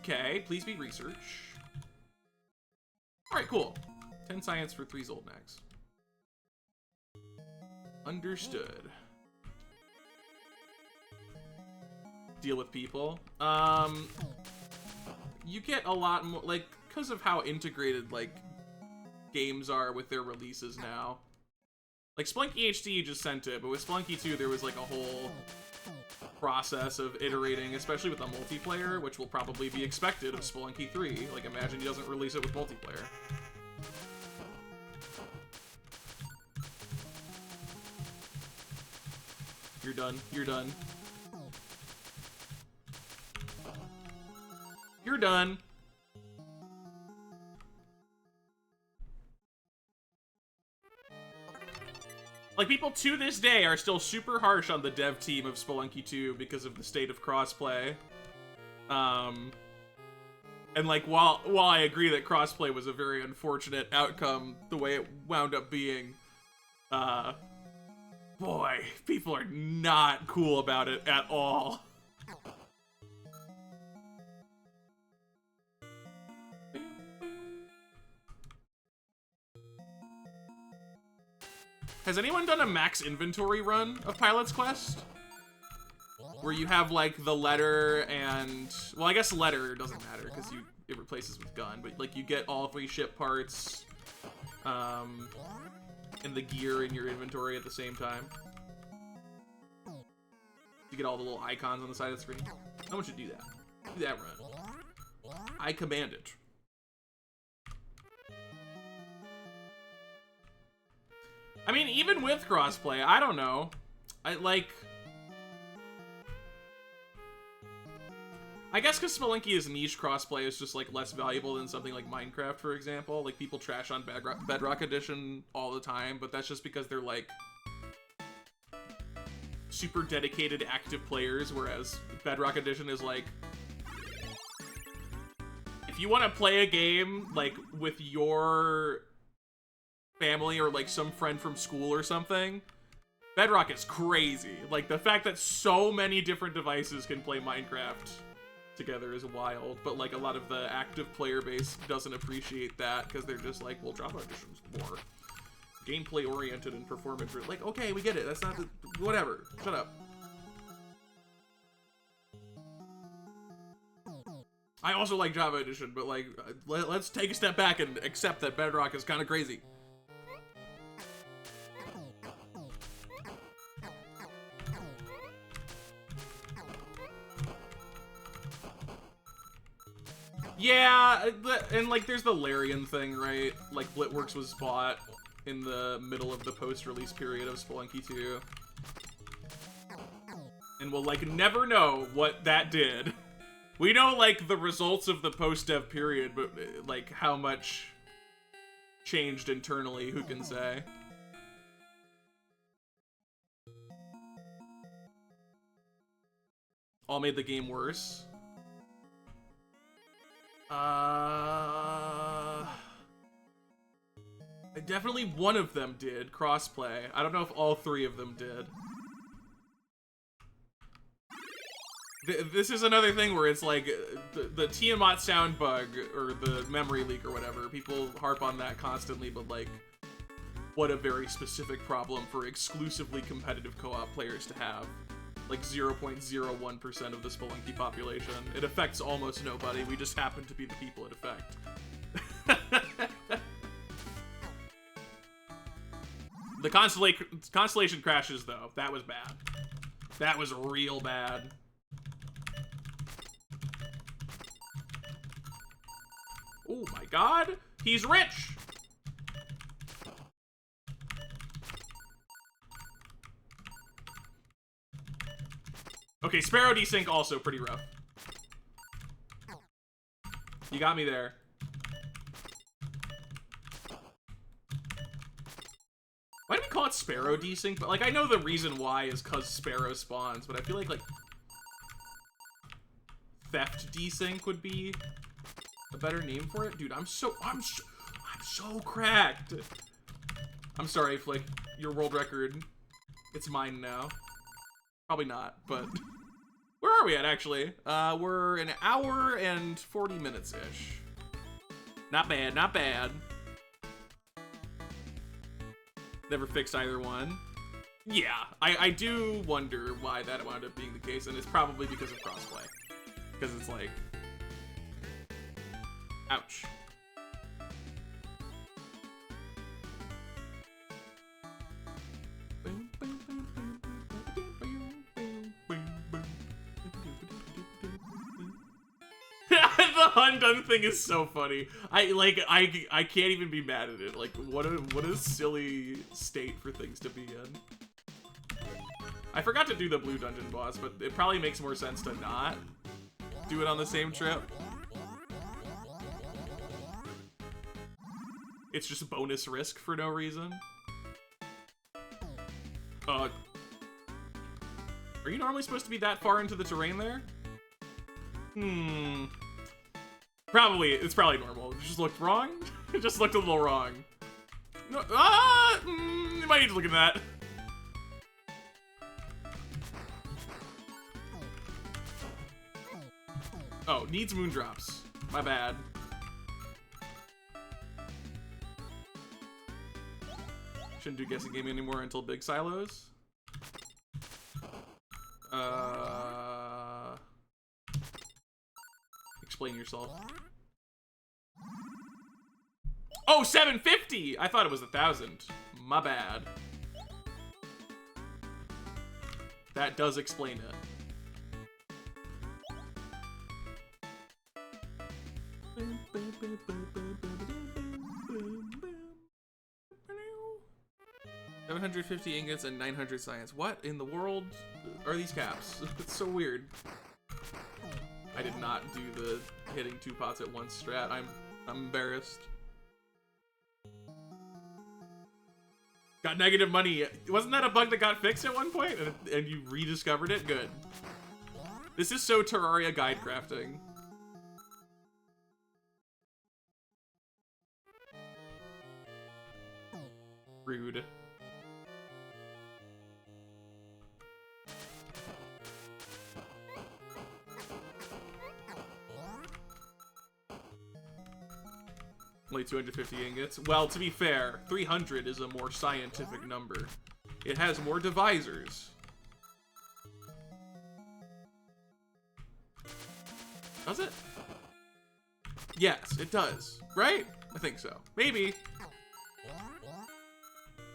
Okay, please be research. Alright, cool. 10 science for 3 Zoldnax. Understood. Deal with people. You get a lot more, like, because of how integrated, like, games are with their releases now. Like, Spelunky HD, you just sent it, but with Spelunky 2, there was, like, a whole process of iterating, especially with the multiplayer, which will probably be expected of Spelunky 3. Like, imagine he doesn't release it with multiplayer. You're done. You're done. You're done. Like, people to this day are still super harsh on the dev team of Spelunky 2 because of the state of crossplay. And, like, while I agree that crossplay was a very unfortunate outcome, the way it wound up being, boy, people are not cool about it at all. Has anyone done a max inventory run of Pilot's Quest? Where you have, like, the letter and... Well, I guess letter doesn't matter, because it replaces with gun, but, like, you get all 3 ship parts, and the gear in your inventory at the same time. You get all the little icons on the side of the screen. I want you to do that. Do that run. I command it. I mean, even with crossplay, I don't know. I guess because Spelunky is niche, crossplay is just, like, less valuable than something like Minecraft, for example. Like, people trash on Bedrock Edition all the time, but that's just because they're, like, super dedicated, active players, whereas Bedrock Edition is, like... if you want to play a game, like, with your family or, like, some friend from school or something, Bedrock is crazy. Like, the fact that so many different devices can play Minecraft together is wild, but, like, a lot of the active player base doesn't appreciate that because they're just like, well, Java Edition's more gameplay oriented and performance. Like, okay, we get it. That's not the... whatever. Shut up. I also like Java Edition, but, like, let's take a step back and accept that Bedrock is kind of crazy. Yeah, and, like, there's the Larian thing, right? Like, Blitworks was bought in the middle of the post-release period of Spelunky 2. And we'll, like, never know what that did. We know, like, the results of the post-dev period, but, like, how much changed internally, who can say? All made the game worse. Definitely one of them did, crossplay. I don't know if all three of them did. This is another thing where it's like, the Tiamat sound bug, or the memory leak or whatever, people harp on that constantly, but like, what a very specific problem for exclusively competitive co-op players to have. Like 0.01% of the Spelunky population. It affects almost nobody, we just happen to be the people it affects. The Constellation crashes, though. That was bad. That was real bad. Oh my god! He's rich! Okay, Sparrow desync also pretty rough. You got me there. Why do we call it Sparrow desync? But, like, I know the reason why is because Sparrow spawns, but I feel like Theft desync would be a better name for it. Dude, I'm so cracked. I'm sorry, Flick. Your world record, it's mine now. Probably not, but where are we at, actually? We're an hour and 40 minutes-ish. Not bad, not bad. Never fixed either one. Yeah, I do wonder why that wound up being the case, and it's probably because of crossplay. Because it's like... ouch. The undone thing is so funny. I can't even be mad at it. Like, what a silly state for things to be in. I forgot to do the blue dungeon boss, but it probably makes more sense to not do it on the same trip. It's just bonus risk for no reason. Are you normally supposed to be that far into the terrain there? Probably, it's probably normal. It just looked wrong? It just looked a little wrong. No, you might need to look at that. Oh, needs moondrops. My bad. Shouldn't do guessing game anymore until big silos. Explain yourself. Oh, 750! I thought it was 1,000. My bad. That does explain it. $750 ingots and 900 science. What in the world are these caps? It's so weird. I did not do the hitting 2 pots at once strat. I'm embarrassed. Got negative money. Wasn't that a bug that got fixed at one point and you rediscovered it? Good. This is so Terraria guide crafting. Rude. Only 250 ingots. Well, to be fair, 300 is a more scientific number. It has more divisors. Does it? Yes, it does. Right? I think so. Maybe.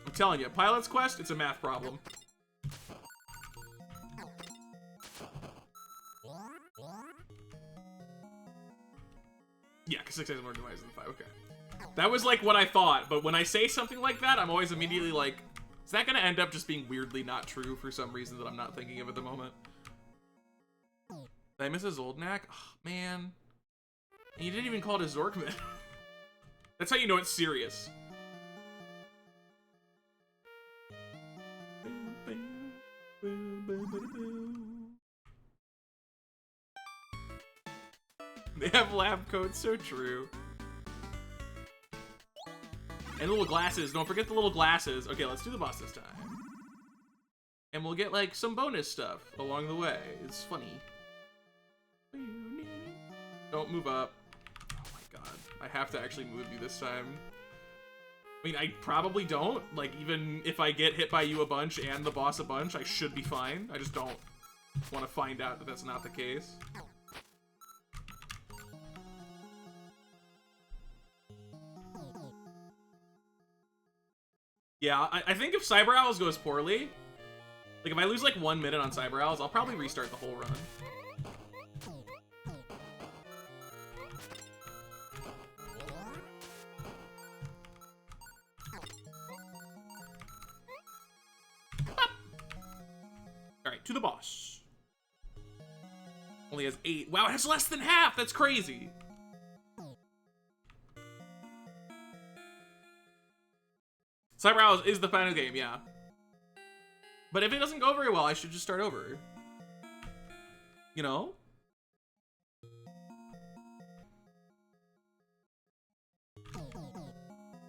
I'm telling you, Pilot's Quest, it's a math problem. Yeah, because 6 has more divisors than 5. Okay. That was like what I thought, but when I say something like that, I'm always immediately like, is that going to end up just being weirdly not true for some reason that I'm not thinking of at the moment? Did I miss a Zoldnak? Oh, man. And you didn't even call it a Zorkman. That's how you know it's serious. They have lab coats, so true. And little glasses. Don't forget the little glasses. Okay, let's do the boss this time. And we'll get, like, some bonus stuff along the way. It's funny. Don't move up. Oh my god. I have to actually move you this time. I mean, I probably don't. Like, even if I get hit by you a bunch and the boss a bunch, I should be fine. I just don't want to find out that that's not the case. Yeah, I think if Cyber Owls goes poorly, like if I lose like 1 minute on Cyber Owls, I'll probably restart the whole run. Alright, to the boss. Only has 8. Wow, it has less than half! That's crazy! Cyber Owls is the final game, yeah. But if it doesn't go very well, I should just start over. You know?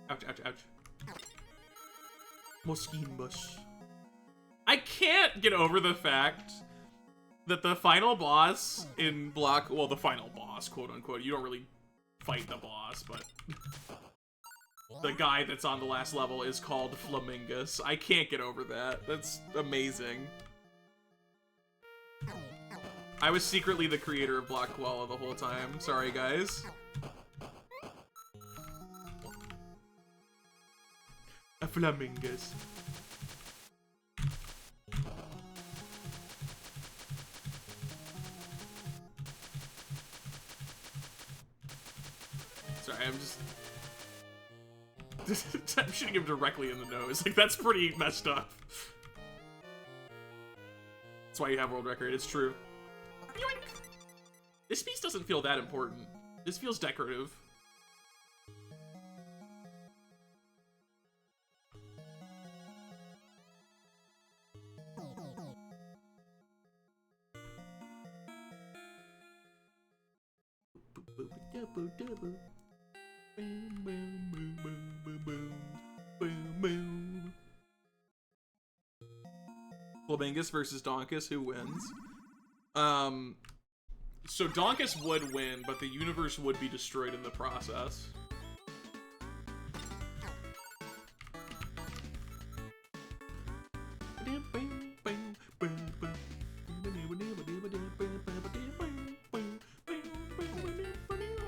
Ouch, ouch, ouch. Moskeen bush. I can't get over the fact that the final boss in Block... Well, the final boss, quote-unquote. You don't really fight the boss, but... The guy that's on the last level is called Flamingus. I can't get over that. That's amazing. I was secretly the creator of Block Koala the whole time. Sorry, guys. A Flamingus. Sorry, I'm just... I'm shooting him directly in the nose. Like, that's pretty messed up. That's why you have world record. It's true. Yoink! This piece doesn't feel that important. This feels decorative. Boom, boom, boom, boom, boom, boom, boom, boom. Flamingus versus Donkus, who wins? So Donkus would win, but the universe would be destroyed in the process.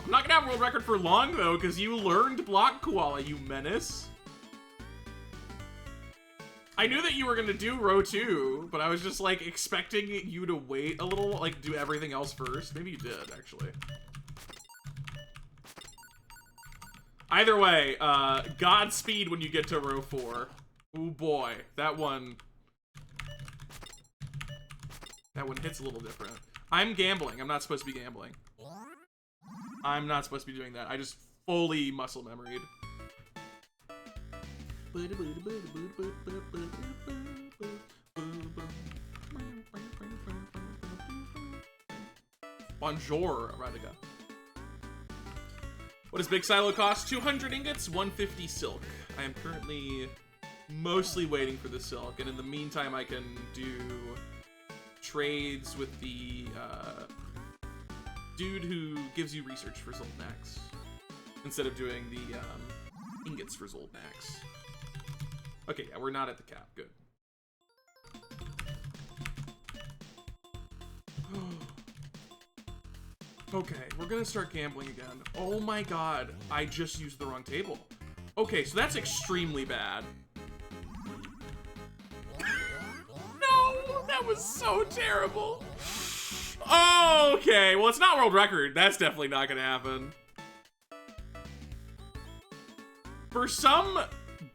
I'm not gonna have a world record for long, though, because you learned Block Koala, you menace. I knew that you were gonna do row 2, but I was just, like, expecting you to wait a little, like, do everything else first. Maybe you did, actually. Either way, Godspeed when you get to row 4. Ooh, boy. That one hits a little different. I'm gambling. I'm not supposed to be gambling. I'm not supposed to be doing that. I just fully muscle memoried. Bonjour, Radika. What does Big Silo cost? 200 ingots, 150 silk. I am currently mostly waiting for the silk, and in the meantime I can do trades with the dude who gives you research for Zoltnax instead of doing the ingots for Zoltnax. Okay, yeah, we're not at the cap. Good. Okay, we're gonna start gambling again. Oh my god, I just used the wrong table. Okay, so that's extremely bad. No, that was so terrible. Okay, well, it's not world record. That's definitely not gonna happen. For some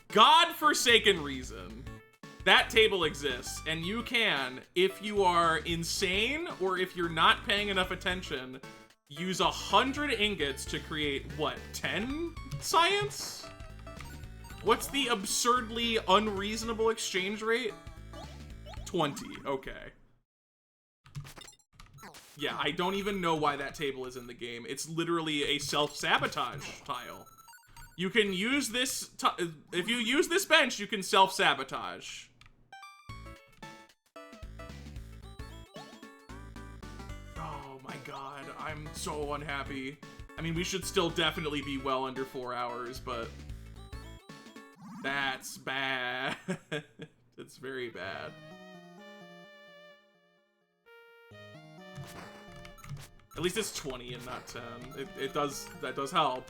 godforsaken reason, that table exists, and you can, if you are insane or if you're not paying enough attention, use 100 ingots to create, what, 10 science? What's the absurdly unreasonable exchange rate? 20, okay. Yeah, I don't even know why that table is in the game. It's literally a self-sabotage tile. You can use this, if you use this bench, you can self-sabotage. Oh my god, I'm so unhappy. I mean, we should still definitely be well under 4 hours, but that's bad. It's very bad. At least it's 20 and not 10. That does help.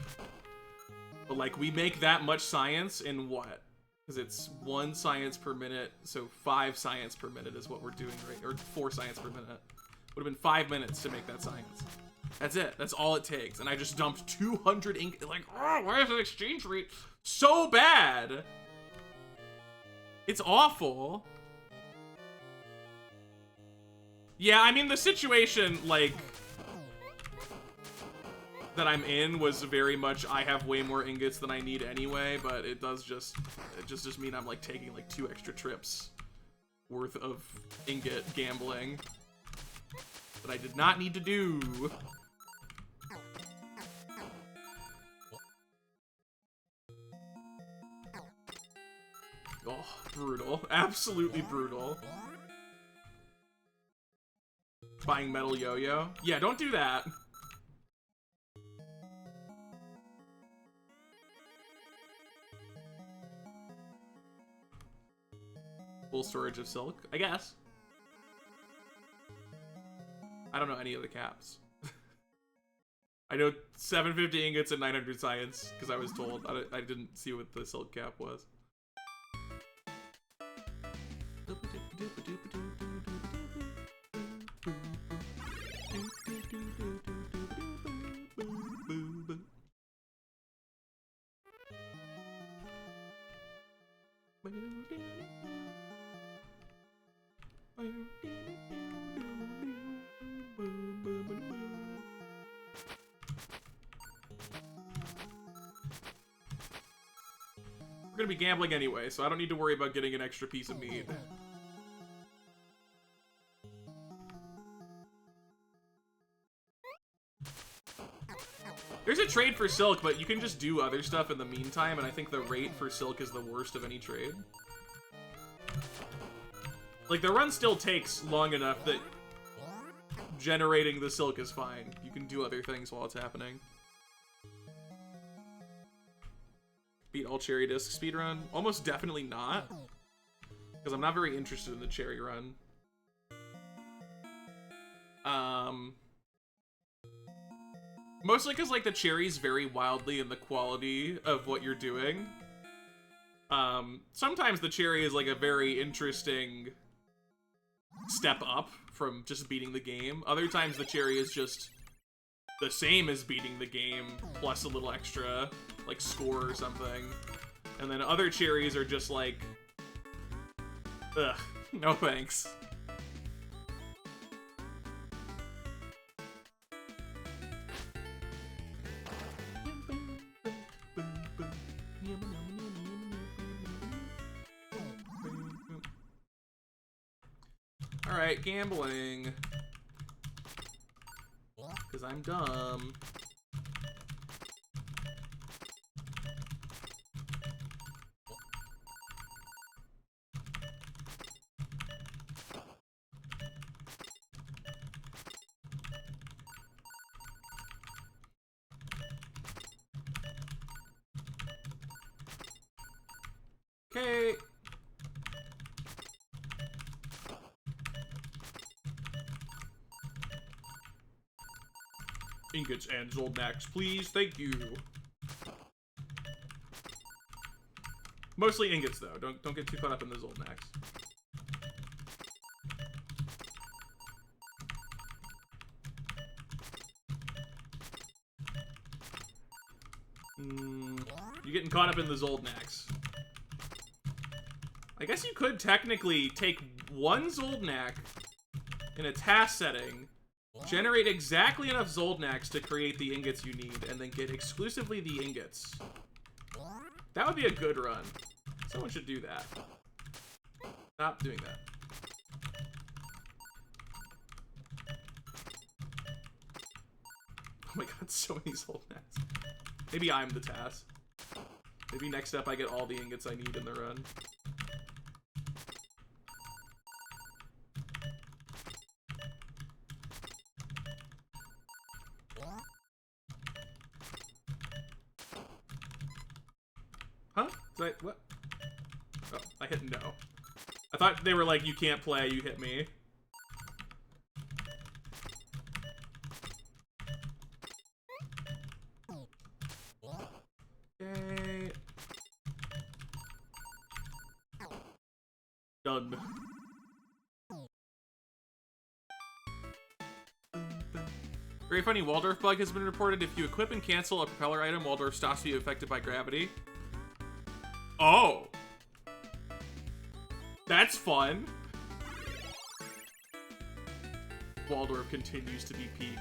But like, we make that much science in what? Because it's 1 science per minute, so 5 science per minute is what we're doing, right? Or 4 science per minute. Would have been 5 minutes to make that science. That's it. That's all it takes. And I just dumped 200 ink. Like, oh, why is the exchange rate so bad? It's awful. Yeah, I mean, the situation, like, that I'm in was very much, I have way more ingots than I need anyway, but it does just mean I'm like taking like 2 extra trips worth of ingot gambling that I did not need to do. Oh, brutal. Absolutely brutal. Buying metal yo-yo? Yeah, don't do that. Full storage of silk, I guess. I don't know any of the caps. I know 750 ingots and 900 science, because I was told. I didn't see what the silk cap was. We're gonna be gambling anyway, so I don't need to worry about getting an extra piece of meat. There's a trade for silk, but you can just do other stuff in the meantime, and I think the rate for silk is the worst of any trade. Like, the run still takes long enough that generating the silk is fine. You can do other things while it's happening. Beat all cherry disc speedrun? Almost definitely not. Because I'm not very interested in the cherry run. Mostly because, like, the cherries vary wildly in the quality of what you're doing. Sometimes the cherry is, like, a very interesting step up from just beating the game. Other times the cherry is just the same as beating the game, plus a little extra, like, score or something. And then other cherries are just like, ugh, no thanks. Alright, gambling. Because I'm dumb. Okay. Ingots and Zolnaks, please. Thank you. Mostly ingots, though. Don't get too caught up in the Zolnaks. You're getting caught up in the Zolnaks. I guess you could technically take one Zoldnak in a task setting, generate exactly enough Zoldnaks to create the ingots you need, and then get exclusively the ingots. That would be a good run. Someone should do that. Stop doing that. Oh my god, so many Zoldnaks. Maybe I'm the task. Maybe next up I get all the ingots I need in the run. Huh? Did I, what? Oh, I hit no. I thought they were like, you can't play, you hit me. Okay. Done. Very funny, Waldorf bug has been reported. If you equip and cancel a propeller item, Waldorf stops being affected by gravity. Oh. That's fun. Waldorf continues to be peak.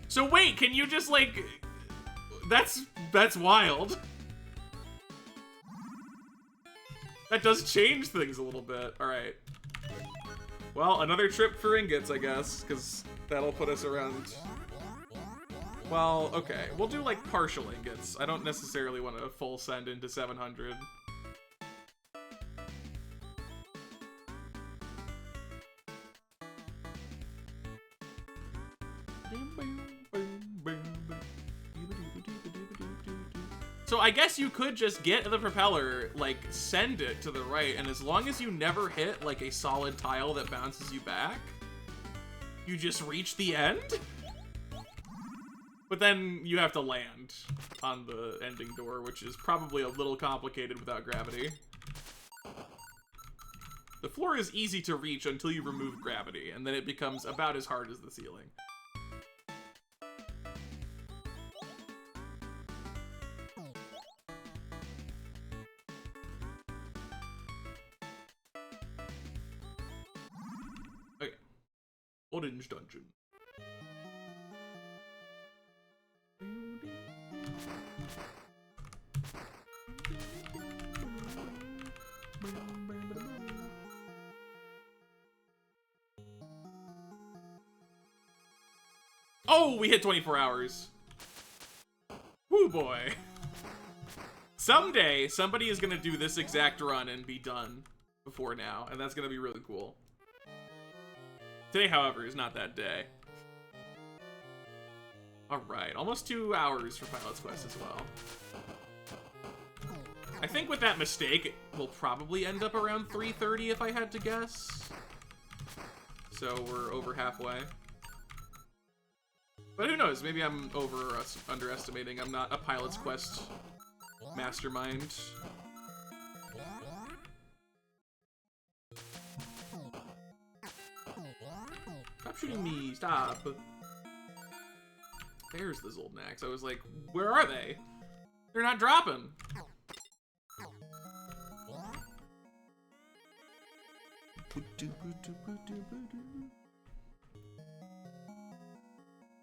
So wait, can you just like... That's wild. That does change things a little bit. Alright. Well, another trip for ingots, I guess, because that'll put us around... Well, okay. We'll do, like, partial ingots. I don't necessarily want to full send into 700. So I guess you could just get the propeller, like, send it to the right, and as long as you never hit, like, a solid tile that bounces you back, you just reach the end? But then you have to land on the ending door, which is probably a little complicated without gravity. The floor is easy to reach until you remove gravity, and then it becomes about as hard as the ceiling. Okay. Orange Dungeon. Oh, we hit 24 hours. Woo boy. Someday, somebody is gonna do this exact run and be done before now, and that's gonna be really cool. Today, however, is not that day. Alright, almost 2 hours for Pilot's Quest as well. I think with that mistake, we'll probably end up around 3:30 if I had to guess. So we're over halfway. But who knows, maybe I'm underestimating. I'm not a Pilot's Quest mastermind. Stop shooting me, stop. There's the Zoldnaks. I was like, where are they? They're not dropping.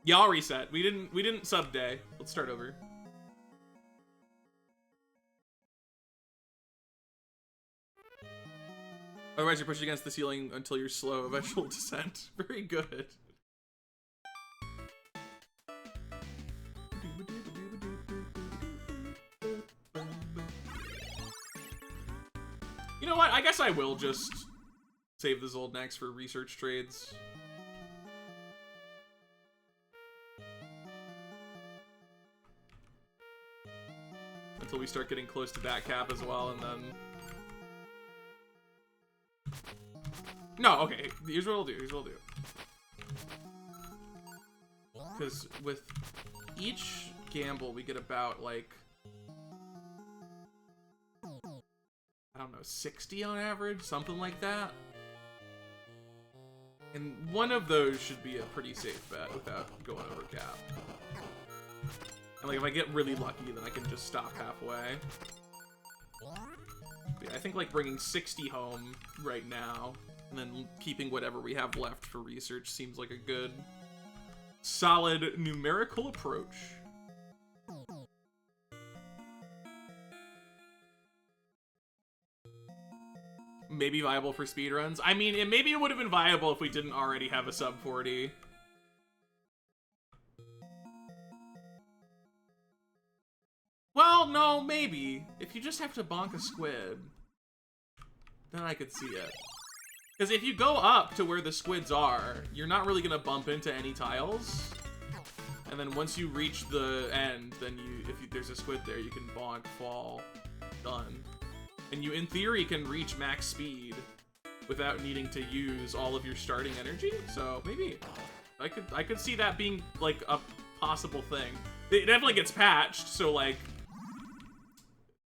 Yeah, I'll reset. We didn't sub day. Let's start over. Otherwise, you're pushing against the ceiling until you're slow eventual descent. Very good. You know what? I guess I will just save the Zoldnaks for research trades. until we start getting close to that cap as well, and then... No, okay, here's what I'll do, Because with each gamble, we get about, like... I don't know, 60 on average? Something like that? And one of those should be a pretty safe bet without going over cap. And like, if I get really lucky, then I can just stop halfway. But yeah, I think like bringing 60 home right now, and then keeping whatever we have left for research seems like a good, solid numerical approach. Maybe viable for speedruns. I mean, maybe it would have been viable if we didn't already have a sub 40. Well, no, maybe. If you just have to bonk a squid, then I could see it. Because if you go up to where the squids are, you're not really going to bump into any tiles. And then once you reach the end, then if there's a squid there, you can bonk, fall, done. And you, in theory, can reach max speed without needing to use all of your starting energy. So maybe I could see that being like a possible thing. It definitely gets patched, so like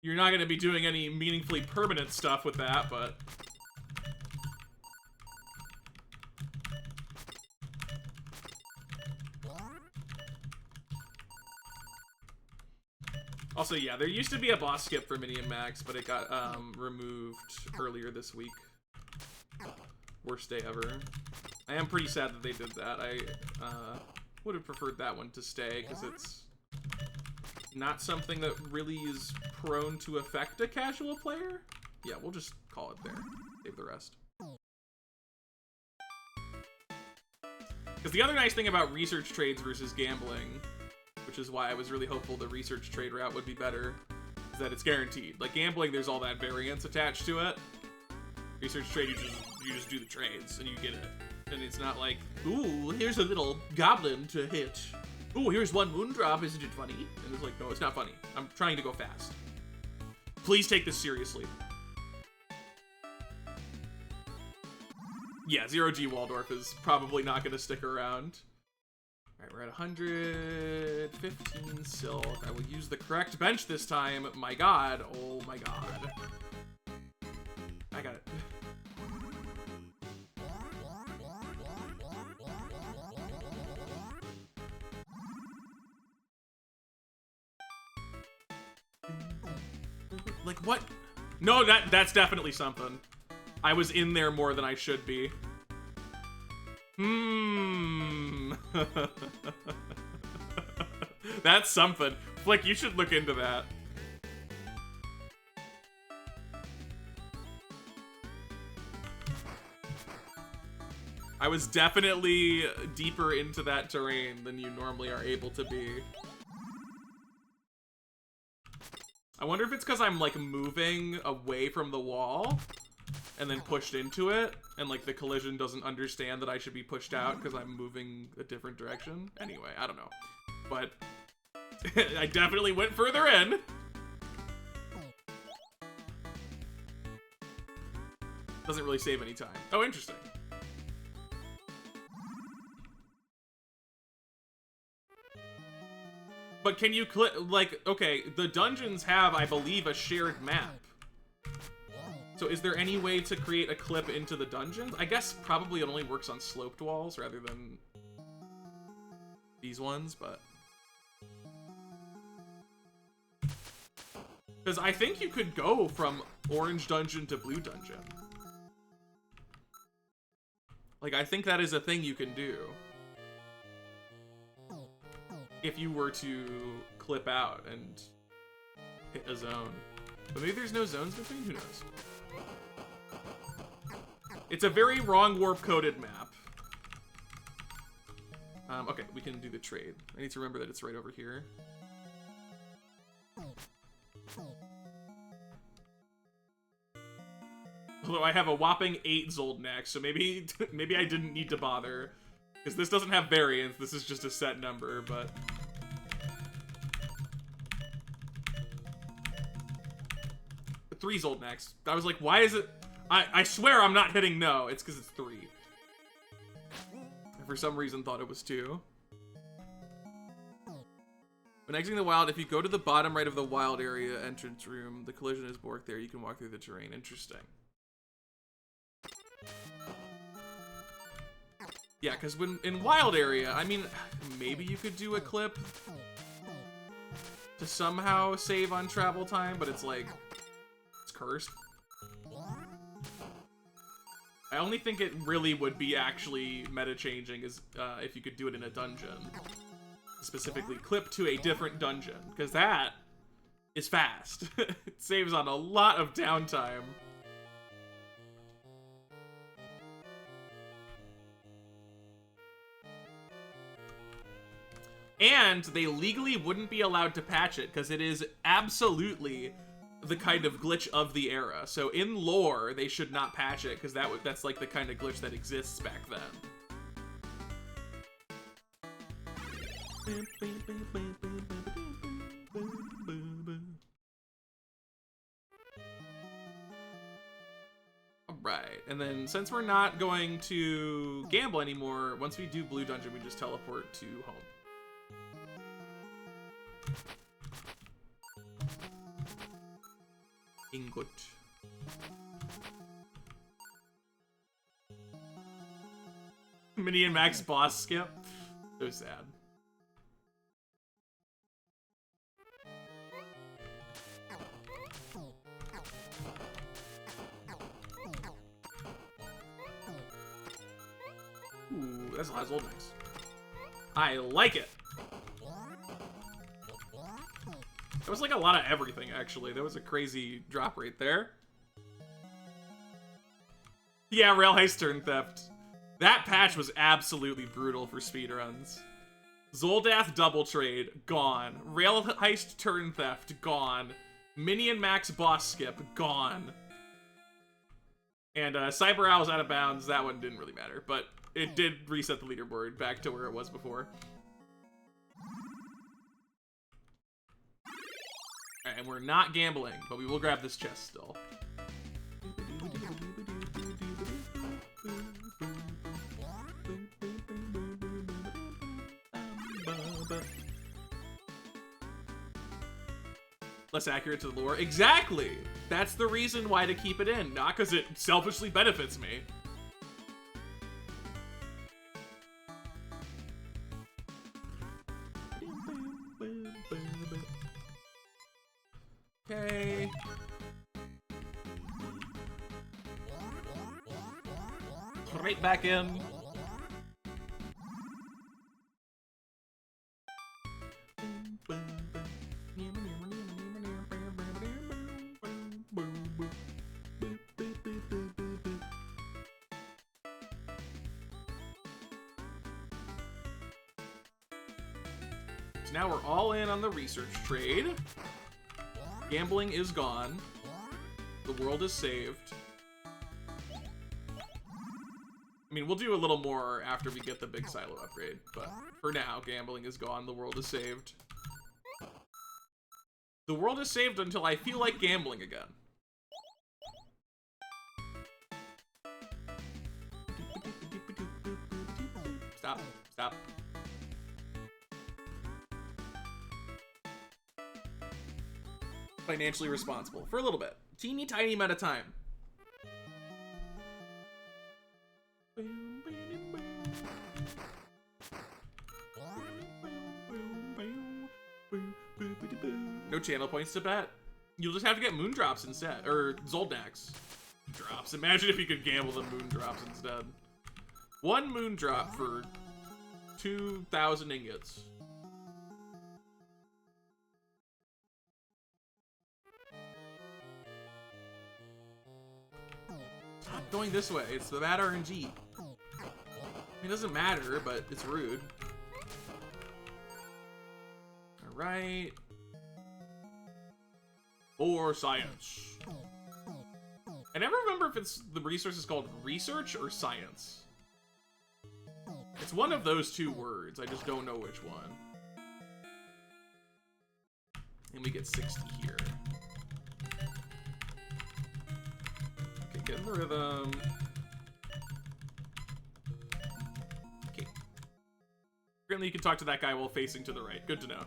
you're not going to be doing any meaningfully permanent stuff with that, but also, yeah, there used to be a boss skip for Mini and Max, but it got removed earlier this week. Worst day ever. I am pretty sad that they did that. I would have preferred that one to stay, because it's not something that really is prone to affect a casual player. Yeah, we'll just call it there. Save the rest. Because the other nice thing about research trades versus gambling, which is why I was really hopeful the research trade route would be better, is that it's guaranteed. Like gambling, there's all that variance attached to it. Research trade, you just do the trades and you get it. And it's not like, ooh, here's a little goblin to hit. Ooh, here's one moondrop, isn't it funny? And it's like, no, it's not funny. I'm trying to go fast. Please take this seriously. Yeah, 0G Waldorf is probably not going to stick around. Alright, we're at 115 silk. I will use the correct bench this time. My god. Oh my god. I got it. Like, what? No, that's definitely something. I was in there more than I should be. That's something. Flick, you should look into that. I was definitely deeper into that terrain than you normally are able to be. I wonder if it's because I'm, like, moving away from the wall and then pushed into it, and, like, the collision doesn't understand that I should be pushed out because I'm moving a different direction. Anyway, I don't know. But I definitely went further in. Doesn't really save any time. Oh, interesting. But can you click, like, okay, the dungeons have, I believe, a shared map. So is there any way to create a clip into the dungeons? I guess probably it only works on sloped walls rather than these ones, but... Because I think you could go from orange dungeon to blue dungeon. Like, I think that is a thing you can do. If you were to clip out and hit a zone. But maybe there's no zones between? Who knows? It's a very wrong warp-coded map. Okay, we can do the trade. I need to remember that it's right over here. Although I have a whopping 8 Zold next, so maybe I didn't need to bother. Because this doesn't have variance, this is just a set number, but... 3's old next. I was like, why is it? I swear I'm not hitting no. It's because it's 3. I for some reason thought it was 2. When exiting the wild, if you go to the bottom right of the wild area entrance room, the collision is marked there. You can walk through the terrain. Interesting. Yeah, because when in wild area, I mean, maybe you could do a clip to somehow save on travel time, but it's like, it's cursed. I only think it really would be actually meta-changing is if you could do it in a dungeon. Specifically clip to a different dungeon, because that is fast. It saves on a lot of downtime. And they legally wouldn't be allowed to patch it, because it is absolutely the kind of glitch of the era. So in lore, they should not patch it, because that's like the kind of glitch that exists back then. Alright, and then since we're not going to gamble anymore, once we do Blue Dungeon, we just teleport to home. Ingot. Minnie and Max boss skip. So sad. Ooh, that's a lot of old mix. I like it. That was like a lot of everything, actually. That was a crazy drop rate there. Yeah, Rail Heist Turn Theft. That patch was absolutely brutal for speedruns. Zoldath Double Trade, gone. Rail Heist Turn Theft, gone. Minnie and Max Boss Skip, gone. And Cyber Owl's Out of Bounds, that one didn't really matter, but it did reset the leaderboard back to where it was before. Alright, and we're not gambling, but we will grab this chest still. Less accurate to the lore. Exactly! That's the reason why to keep it in, not because it selfishly benefits me. Okay. Right back in. So now we're all in on the research trade. Gambling is gone. The world is saved. I mean, we'll do a little more after we get the big silo upgrade, but for now, gambling is gone. The world is saved. The world is saved until I feel like gambling again. Stop. Stop. Financially responsible for a little bit. Teeny tiny amount of time. No channel points to bet. You'll just have to get moon drops instead. Or Zoldax drops. Imagine if you could gamble the moon drops instead. 1 moon drop for 2,000 ingots. Stop going this way. It's the bad RNG. It doesn't matter, but it's rude. Alright. Or science. I never remember if it's the resource is called research or science. It's one of those 2 words. I just don't know which one. And we get 60 here. Get in the rhythm. Okay. Apparently you can talk to that guy while facing to the right. Good to know.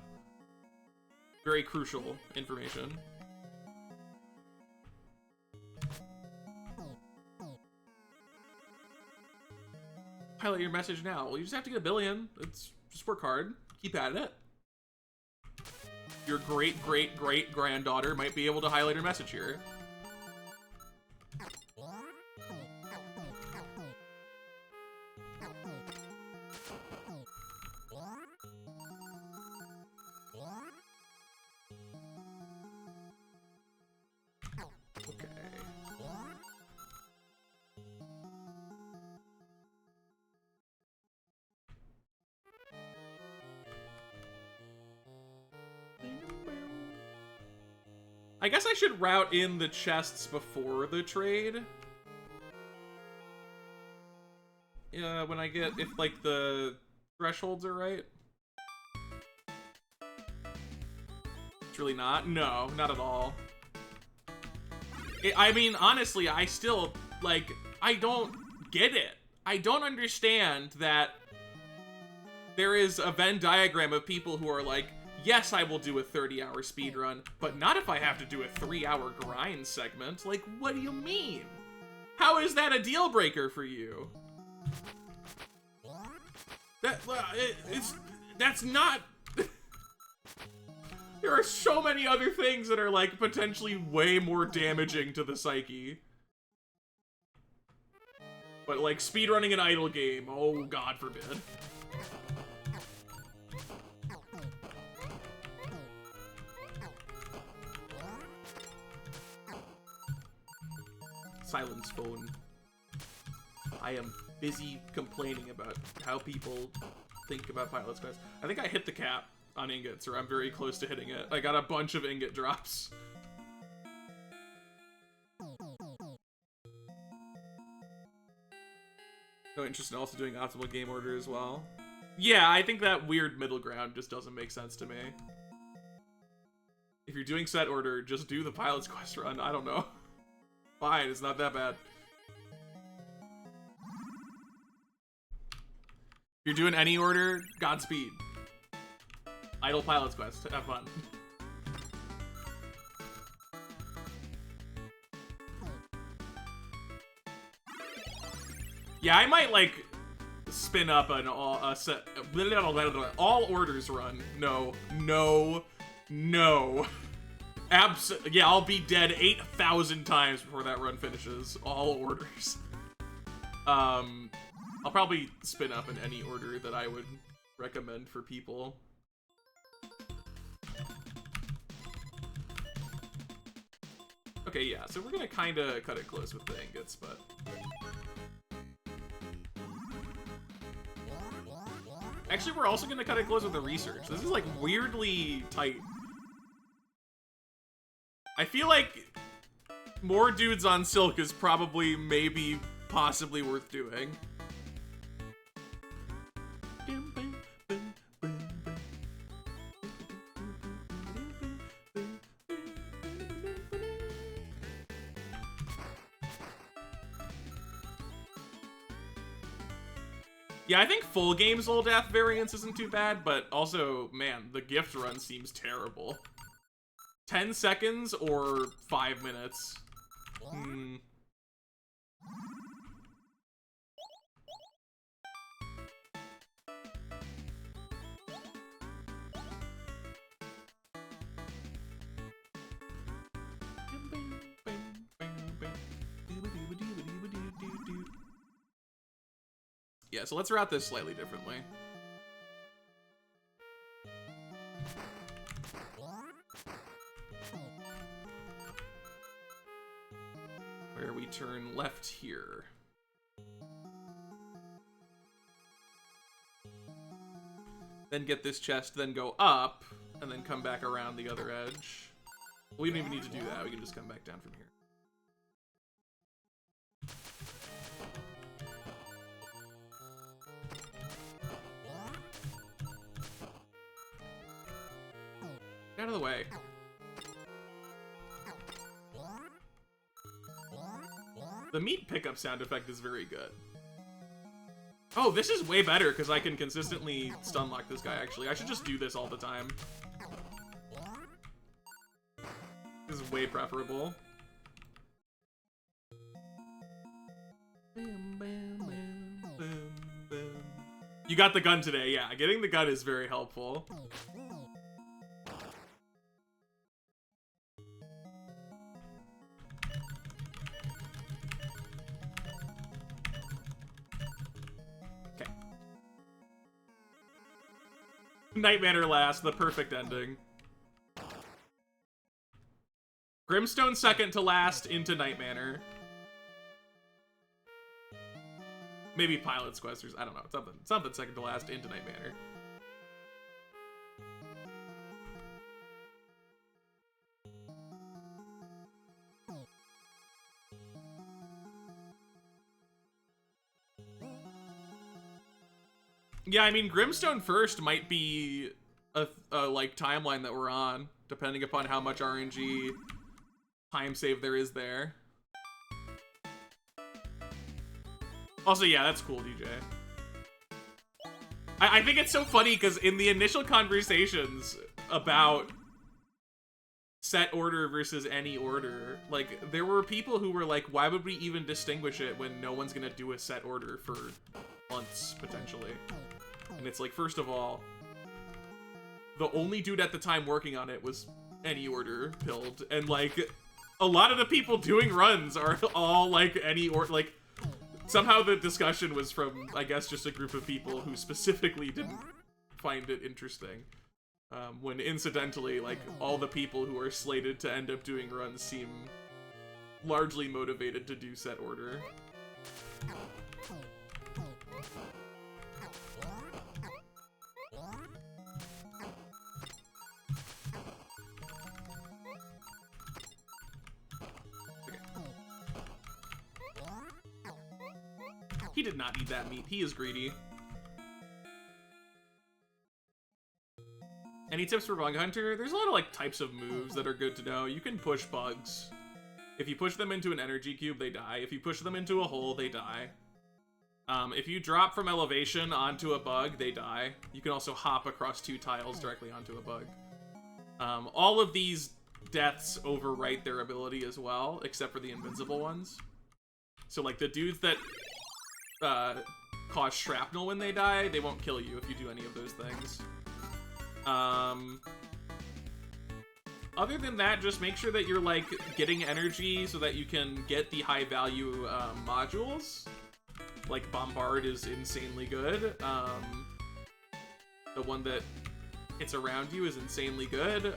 Very crucial information. Highlight your message now. Well, you just have to get 1 billion. It's just work hard. Keep at it. Your great-great-great-granddaughter might be able to highlight her message here. I guess I should route in the chests before the trade. Yeah, when I get, if like the thresholds are right. It's really not. No, not at all. I mean, honestly, I still, like, I don't get it. I don't understand that there is a Venn diagram of people who are like, yes, I will do a 30-hour speedrun, but not if I have to do a 3-hour grind segment. Like, what do you mean? How is that a deal breaker for you? That's not... There are so many other things that are, like, potentially way more damaging to the psyche. But, like, speedrunning an idle game, oh, God forbid. Silence phone. I am busy complaining about how people think about Pilot's Quest. I think I hit the cap on ingots, or I'm very close to hitting it. I got a bunch of ingot drops. No interest in also doing optimal game order as well. Yeah, I think that weird middle ground just doesn't make sense to me. If you're doing set order, just do the Pilot's Quest run. I don't know. Fine, it's not that bad. If you're doing any order, Godspeed. Idle Pilot's Quest. Have fun. Yeah, I might, like, spin up an all orders run. No. Yeah, I'll be dead 8,000 times before that run finishes. All orders. I'll probably spin up in any order that I would recommend for people. Okay, yeah, so we're gonna kinda cut it close with the ingots, but... Actually, we're also gonna cut it close with the research. This is, like, weirdly tight. I feel like more dudes on Silk is probably, maybe, possibly worth doing. Yeah, I think full game Soul Death variance isn't too bad, but also, man, the gift run seems terrible. 10 seconds or 5 minutes? Yeah, so let's route this slightly differently. Where we turn left here. Then get this chest, then go up, and then come back around the other edge. We don't even need to do that, we can just come back down from here. Get out of the way. The meat pickup sound effect is very good. Oh, this is way better because I can consistently stun lock this guy, actually. I should just do this all the time. This is way preferable. You got the gun today, yeah. Getting the gun is very helpful. Okay. Night Manor last, the perfect ending. Grimstone second to last into Night Manor. Maybe Pilot's Questers, I don't know. Something second to last into Night Manor. Yeah, I mean, Grimstone first might be a like timeline that we're on, depending upon how much RNG time save there is there. Also, yeah, that's cool, DJ. I think it's so funny because in the initial conversations about set order versus any order, like, there were people who were like, why would we even distinguish it when no one's gonna do a set order for months, potentially? And it's like, first of all, the only dude at the time working on it was any order build, and like, a lot of the people doing runs are all like any order, like, somehow the discussion was from, I guess, just a group of people who specifically didn't find it interesting. When incidentally, like, all the people who are slated to end up doing runs seem largely motivated to do set order. He did not need that meat. He is greedy. Any tips for Bug Hunter? There's a lot of like types of moves that are good to know. You can push bugs. If you push them into an energy cube, they die. If you push them into a hole, they die. If you drop from elevation onto a bug, they die. You can also hop across 2 tiles directly onto a bug. All of these deaths overwrite their ability as well, except for the invincible ones. So like the dudes that cause shrapnel when they die, they won't kill you if you do any of those things. Other than that, just make sure that you're like getting energy so that you can get the high value modules. Like Bombard is insanely good. The one that hits around you is insanely good.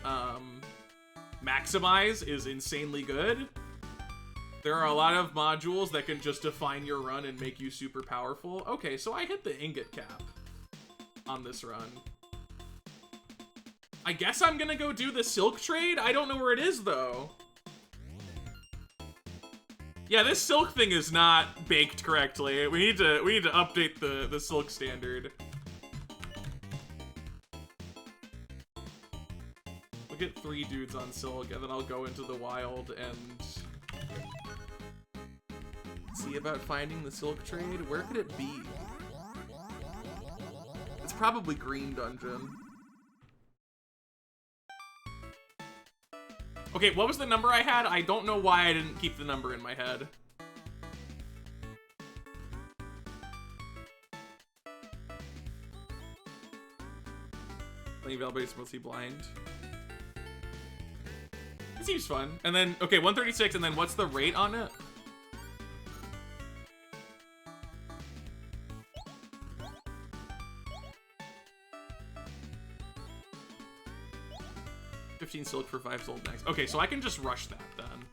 Maximize is insanely good. There are a lot of modules that can just define your run and make you super powerful. Okay, so I hit the ingot cap on this run. I guess I'm gonna go do the silk trade? I don't know where it is, though. Yeah, this silk thing is not baked correctly. We need to update the silk standard. We'll get 3 dudes on silk, and then I'll go into the wild and see about finding the silk trade. Where could it be? It's probably Green Dungeon. Okay, what was the number I had? I don't know why I didn't keep the number in my head. Playing Valby's mostly blind. It seems fun. And then, okay, 136, and then what's the rate on it? Silk for 5 sold next. Okay, so I can just rush that then.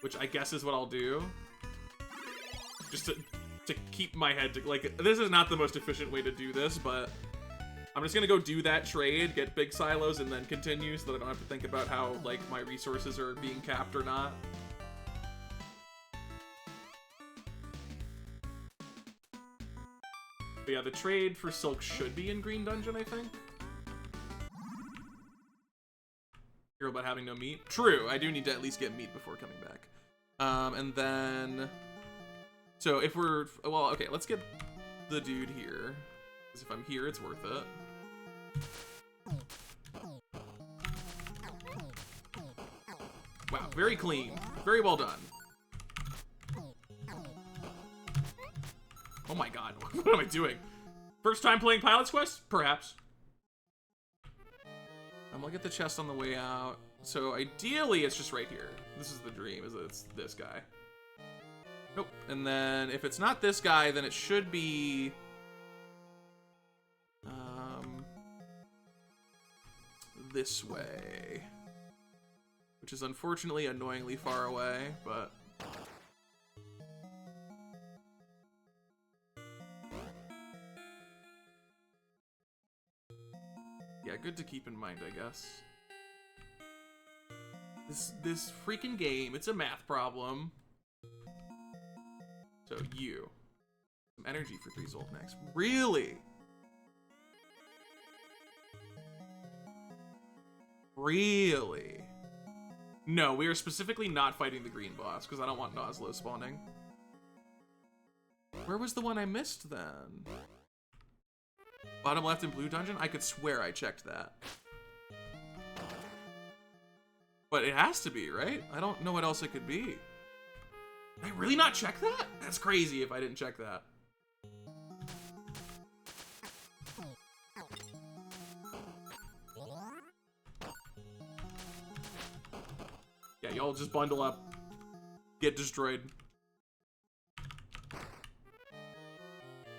Which I guess is what I'll do. Just to keep my head to, like, this is not the most efficient way to do this, but I'm just gonna go do that trade, get big silos, and then continue so that I don't have to think about how, like, my resources are being capped or not. But yeah, the trade for silk should be in Green Dungeon, I think. About having no meat. True, I do need to at least get meat before coming back. And then, so if we're, well, okay, let's get the dude here. Because if I'm here, it's worth it. Wow, very clean. Very well done. Oh my god, what am I doing? First time playing Pilot's Quest? Perhaps. I'm gonna get the chest on the way out. So ideally, it's just right here. This is the dream, is that it's this guy. Nope. And then if it's not this guy, then it should be... this way. Which is unfortunately annoyingly far away, but... yeah, good to keep in mind, I guess. This freaking game, it's a math problem. So you. Some energy for 3 Zoltanax. Really? Really? No, we are specifically not fighting the green boss, because I don't want Noslo spawning. Where was the one I missed, then? Bottom left in blue dungeon? I could swear I checked that. But it has to be, right? I don't know what else it could be. Did I really not check that? That's crazy if I didn't check that. Yeah, y'all just bundle up. Get destroyed.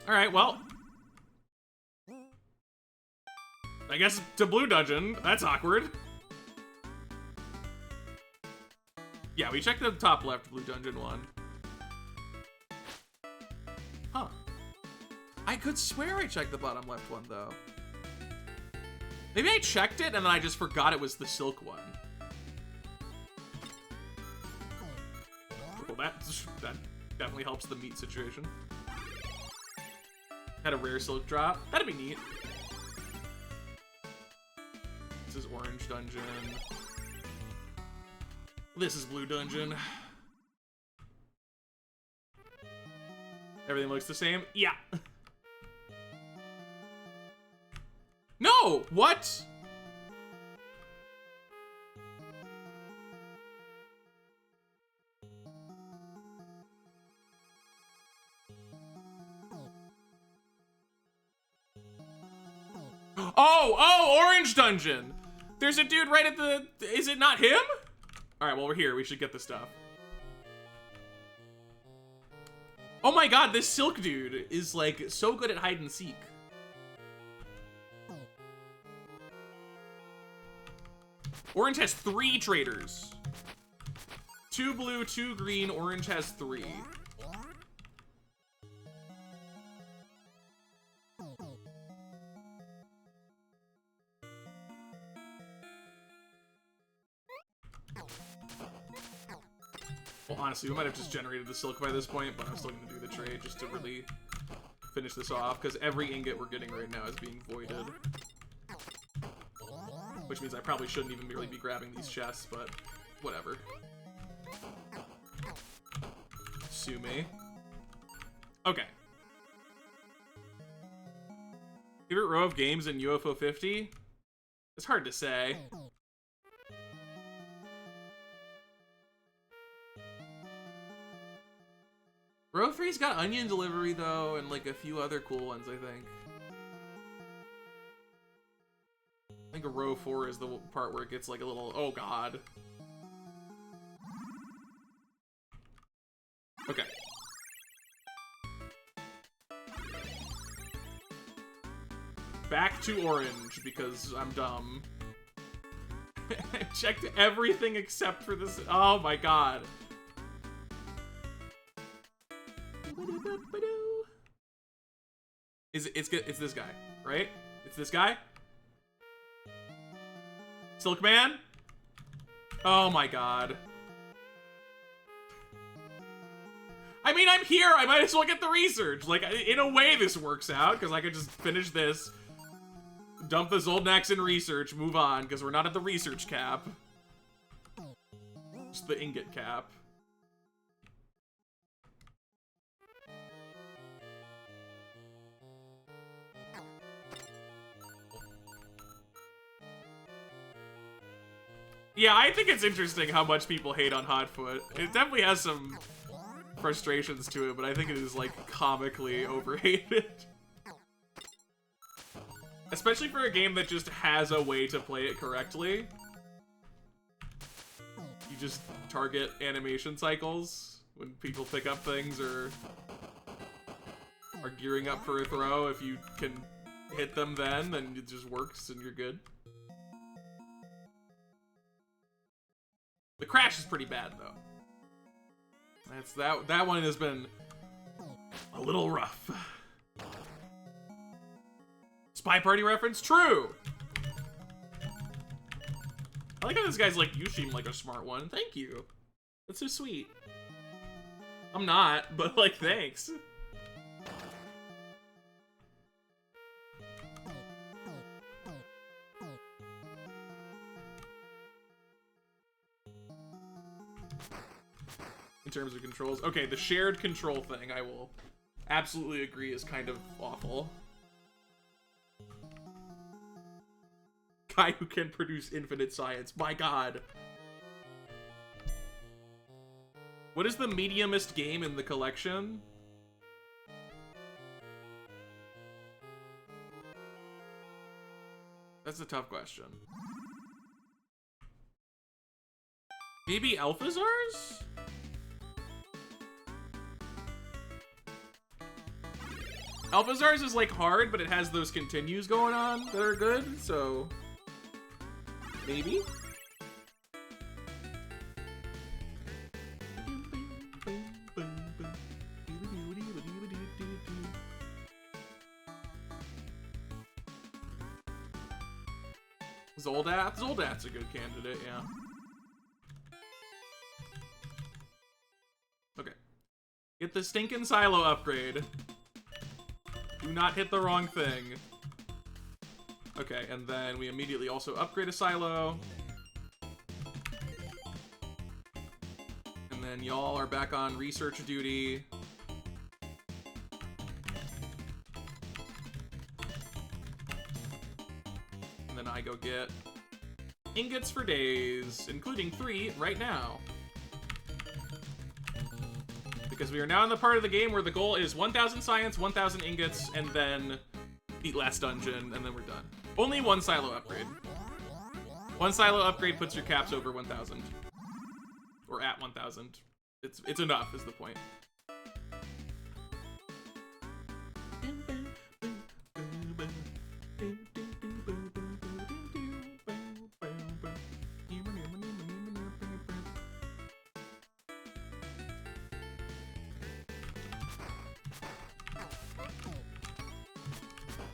Alright, well. I guess to blue dungeon. That's awkward. Yeah, we checked the top left blue dungeon one. Huh. I could swear I checked the bottom left one, though. Maybe I checked it and then I just forgot it was the silk one. Well, that definitely helps the meat situation. Had a rare silk drop. That'd be neat. This is orange dungeon. This is blue dungeon. Everything looks the same? Yeah. No! What? Oh, orange dungeon! There's a dude right at the... Is it not him? Alright, well, we're here. We should get the stuff. Oh my god, this silk dude is, like, so good at hide and seek. Orange has 3 traders. 2 blue, 2 green. Orange has 3. Well, honestly, we might have just generated the silk by this point, but I'm still going to do the trade just to really finish this off, because every ingot we're getting right now is being voided. Which means I probably shouldn't even really be grabbing these chests, but whatever. Sue me. Okay. Favorite row of games in UFO 50? It's hard to say. Row 3's got onion delivery, though, and, like, a few other cool ones, I think. I think a row 4 is the part where it gets, like, a little... Oh, God. Okay. Back to orange, because I'm dumb. I checked everything except for this... Oh, my God. It's this guy, right? It's this guy? Silkman? Oh my god. I mean, I'm here. I might as well get the research. Like, in a way, this works out, because I could just finish this, dump the Zoltanax in research, move on, because we're not at the research cap. Just the ingot cap. Yeah, I think it's interesting how much people hate on Hotfoot. It definitely has some frustrations to it, but I think it is, like, comically overhated. Especially for a game that just has a way to play it correctly. You just target animation cycles when people pick up things or are gearing up for a throw. If you can hit them then it just works and you're good. The crash is pretty bad, though. That one has been a little rough. Spy Party reference? True! I like how this guy's like, you seem like a smart one. Thank you. That's so sweet. I'm not, but like, thanks. In terms of controls. Okay, the shared control thing, I will absolutely agree, is kind of awful. Guy who can produce infinite science. My god. What is the mediumest game in the collection? That's a tough question. Maybe Alphazars? Alphazars is like hard, but it has those continues going on that are good, so maybe? Zoldath? Zoldath's a good candidate, yeah. Okay. Get the stinking silo upgrade. Do not hit the wrong thing. Okay, and then we immediately also upgrade a silo. And then y'all are back on research duty. And then I go get ingots for days, including 3 right now. Because we are now in the part of the game where the goal is 1,000 science, 1,000 ingots, and then beat last dungeon, and then we're done. Only 1 silo upgrade. 1 silo upgrade puts your caps over 1,000. Or at 1,000. It's enough, is the point.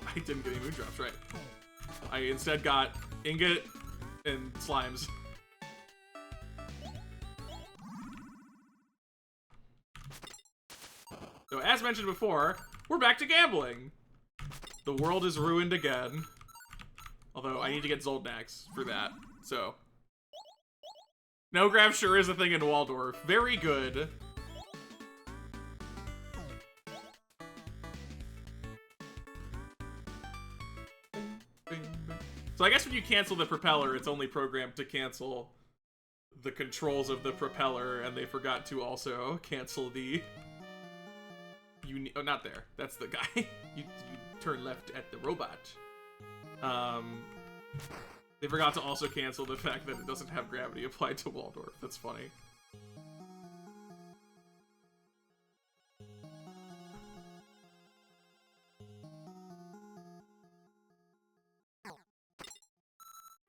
I didn't get any moon drops, right? I instead got ingot and slimes. So as mentioned before, we're back to gambling. The world is ruined again. Although I need to get Zoldnax for that, so. No grab sure is a thing in Waldorf. Very good. So I guess when you cancel the propeller, it's only programmed to cancel the controls of the propeller, and they forgot to also cancel the... Oh, not there. That's the guy. you turn left at the robot. They forgot to also cancel the fact that it doesn't have gravity applied to Waldorf. That's funny.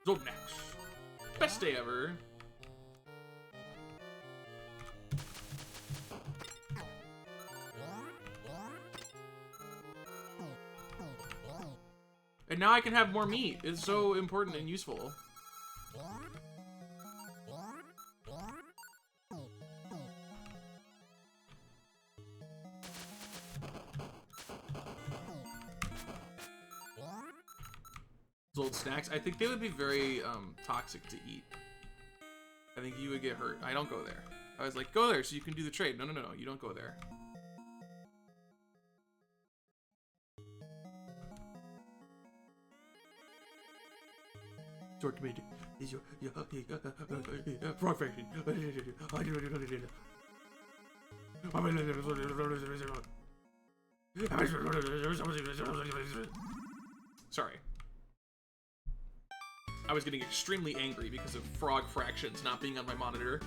Zoldax. Best day ever. And now I can have more meat. It's so important and useful. Old snacks. I think they would be very toxic to eat. I think you would get hurt. I don't go there. I was like, go there so you can do the trade. No, no, no, no. You don't go there. Sword to me is your frog faction. Sorry. I was getting extremely angry because of frog fractions not being on my monitor.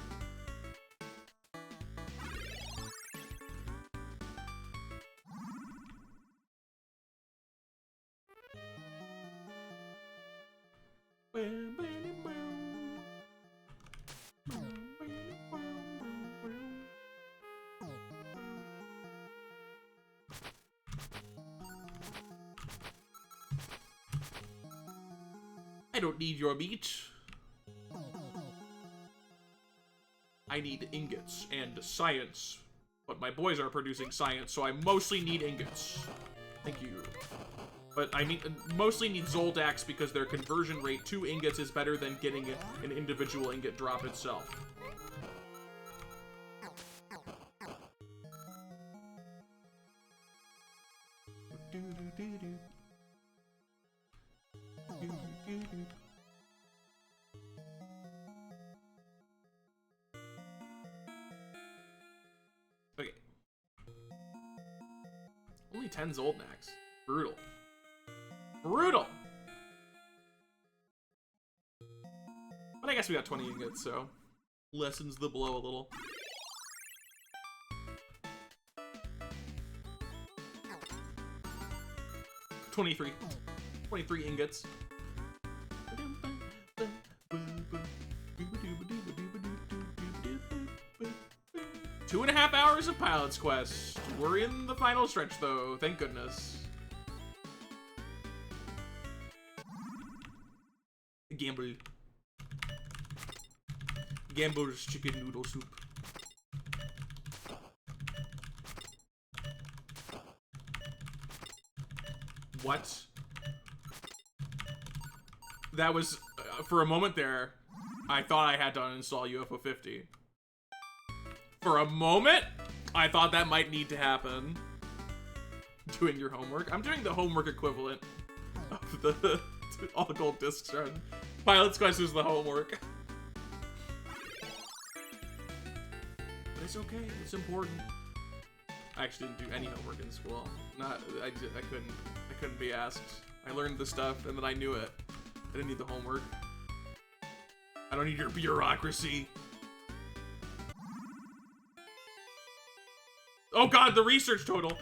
I don't need your meat. I need ingots and science. But my boys are producing science, so I mostly need ingots. Thank you. But I mostly need Zoldax because their conversion rate to ingots is better than getting an individual ingot drop itself. Okay. Only 10 Zoldax. Brutal. Brutal! But I guess we got 20 ingots, so lessens the blow a little. $23 ingots. 2.5 hours of Pilot's Quest. We're in the final stretch, though. Thank goodness. Gamble. Gambler's chicken noodle soup. What? That was, for a moment there, I thought I had to uninstall UFO 50. For a moment, I thought that might need to happen. Doing your homework? I'm doing the homework equivalent of the all the gold discs run. Pilot's Quest is the homework. But it's okay, it's important. I actually didn't do any homework in school. I couldn't be asked. I learned the stuff and then I knew it. I didn't need the homework. I don't need your bureaucracy. Oh god, the research total.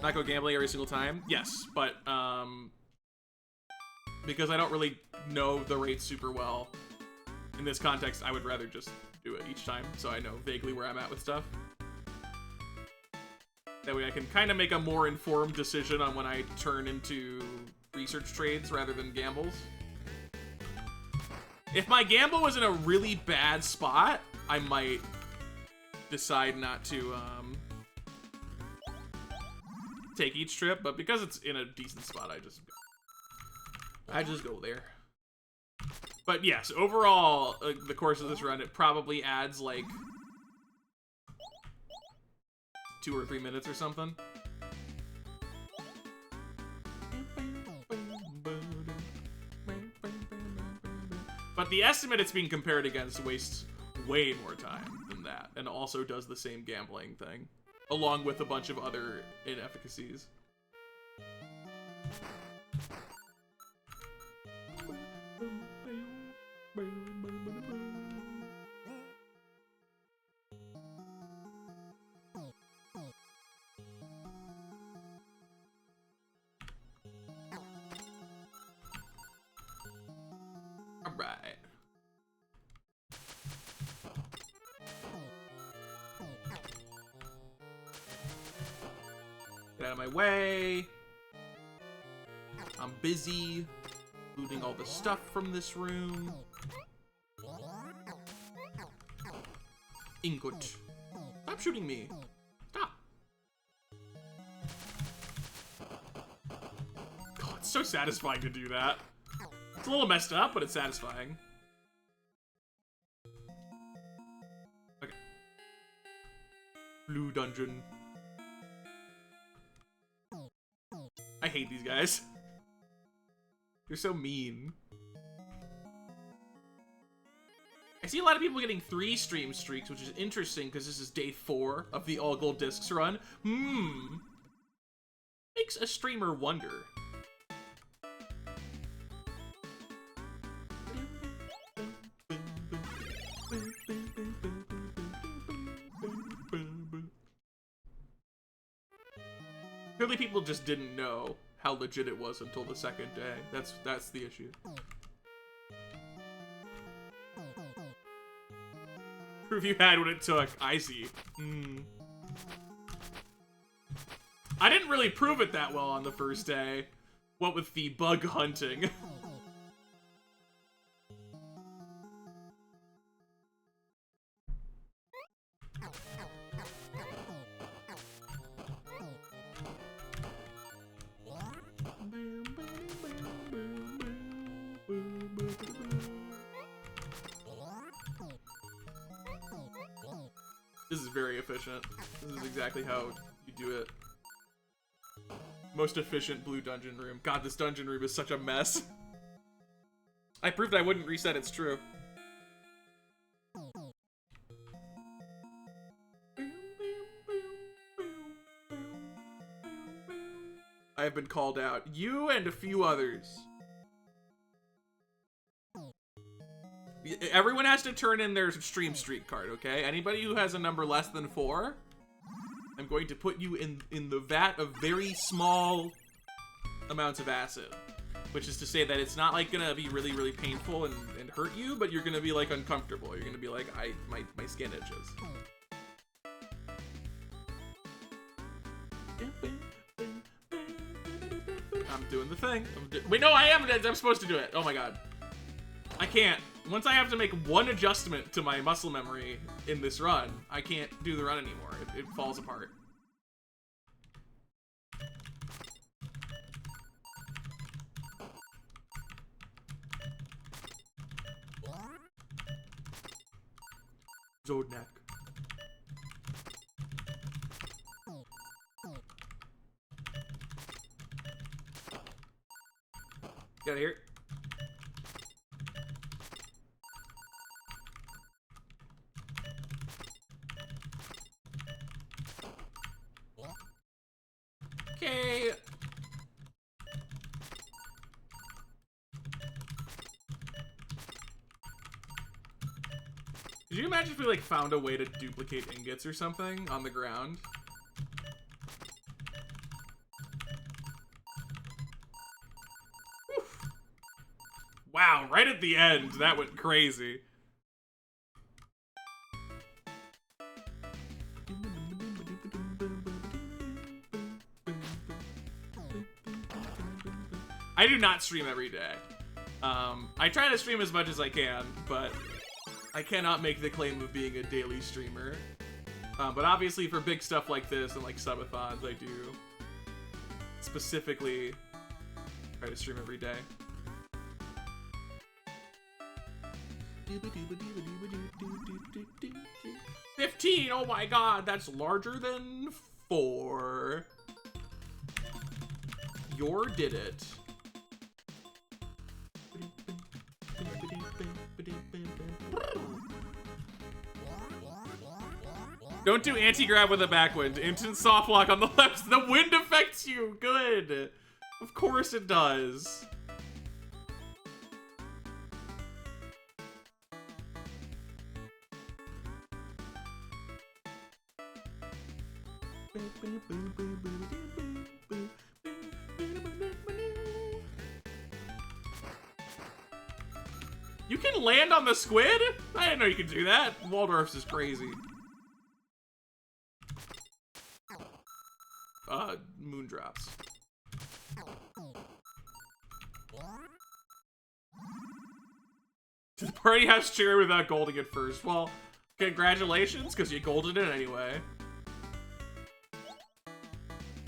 Not go gambling every single time? Yes, but because I don't really know the rates super well, in this context, I would rather just do it each time, so I know vaguely where I'm at with stuff. That way I can kind of make a more informed decision on when I turn into research trades rather than gambles. If my gamble was in a really bad spot, I might decide not to take each trip, but because it's in a decent spot, I just go there. But yes, overall, the course of this run, it probably adds like 2 or 3 minutes or something. But the estimate it's being compared against wastes way more time than that, and also does the same gambling thing, along with a bunch of other inefficacies. Alright. Get out of my way. I'm busy looting all the stuff from this room. Ingot. Stop shooting me. Stop. God, it's so satisfying to do that. It's a little messed up, but it's satisfying. Okay. Blue dungeon. hate these guys. They're so mean. I see a lot of people getting 3 stream streaks, which is interesting because this is day 4 of the all gold discs run. Makes a streamer wonder. Clearly people just didn't know how legit it was until the second day. That's the issue. Proof you had what it took. I see. I didn't really prove it that well on the first day. What with the bug hunting. This is very efficient. This is exactly how you do it. Most efficient blue dungeon room. God, this dungeon room is such a mess. I proved I wouldn't reset, it's true. I have been called out. You and a few others. Everyone has to turn in their stream streak card, okay? Anybody who has a number less than 4, I'm going to put you in the vat of very small amounts of acid. Which is to say that it's not like gonna be really, really painful and hurt you, but you're gonna be like uncomfortable. You're gonna be like, my skin itches. I'm doing the thing. Wait, no, I am. I'm supposed to do it. Oh my god. I can't. Once I have to make one adjustment to my muscle memory in this run, I can't do the run anymore. It falls apart. Zodnek. Get out of here. Okay. Could you imagine if we like found a way to duplicate ingots or something on the ground? Whew. Wow, right at the end, that went crazy. I do not stream every day. I try to stream as much as I can, but I cannot make the claim of being a daily streamer. But obviously for big stuff like this and like subathons, I do specifically try to stream every day. $15! Oh my god, that's larger than 4. Your did it. Don't do anti-grab with a backwind. Instant soft lock on the left. The wind affects you. Good. Of course it does. You can land on the squid? I didn't know you could do that. Waldorf's is crazy. Moondrops. To the party house chair without golding it first. Well, congratulations, because you golded it anyway.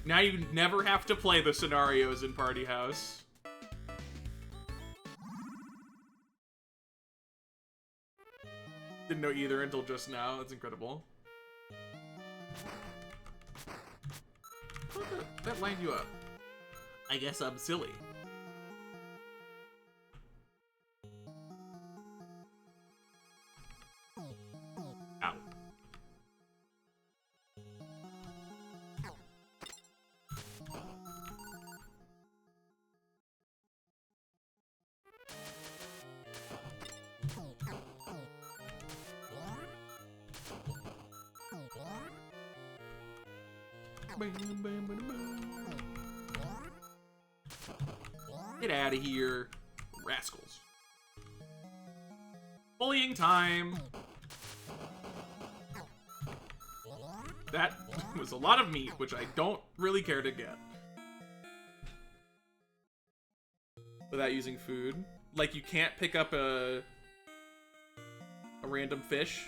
Now you never have to play the scenarios in Party House. Didn't know either until just now. That's incredible. That lined you up. I guess I'm silly. Ow. Get out of here, rascals. Bullying time. That was a lot of meat, which I don't really care to get. Without using food. Like, you can't pick up a random fish.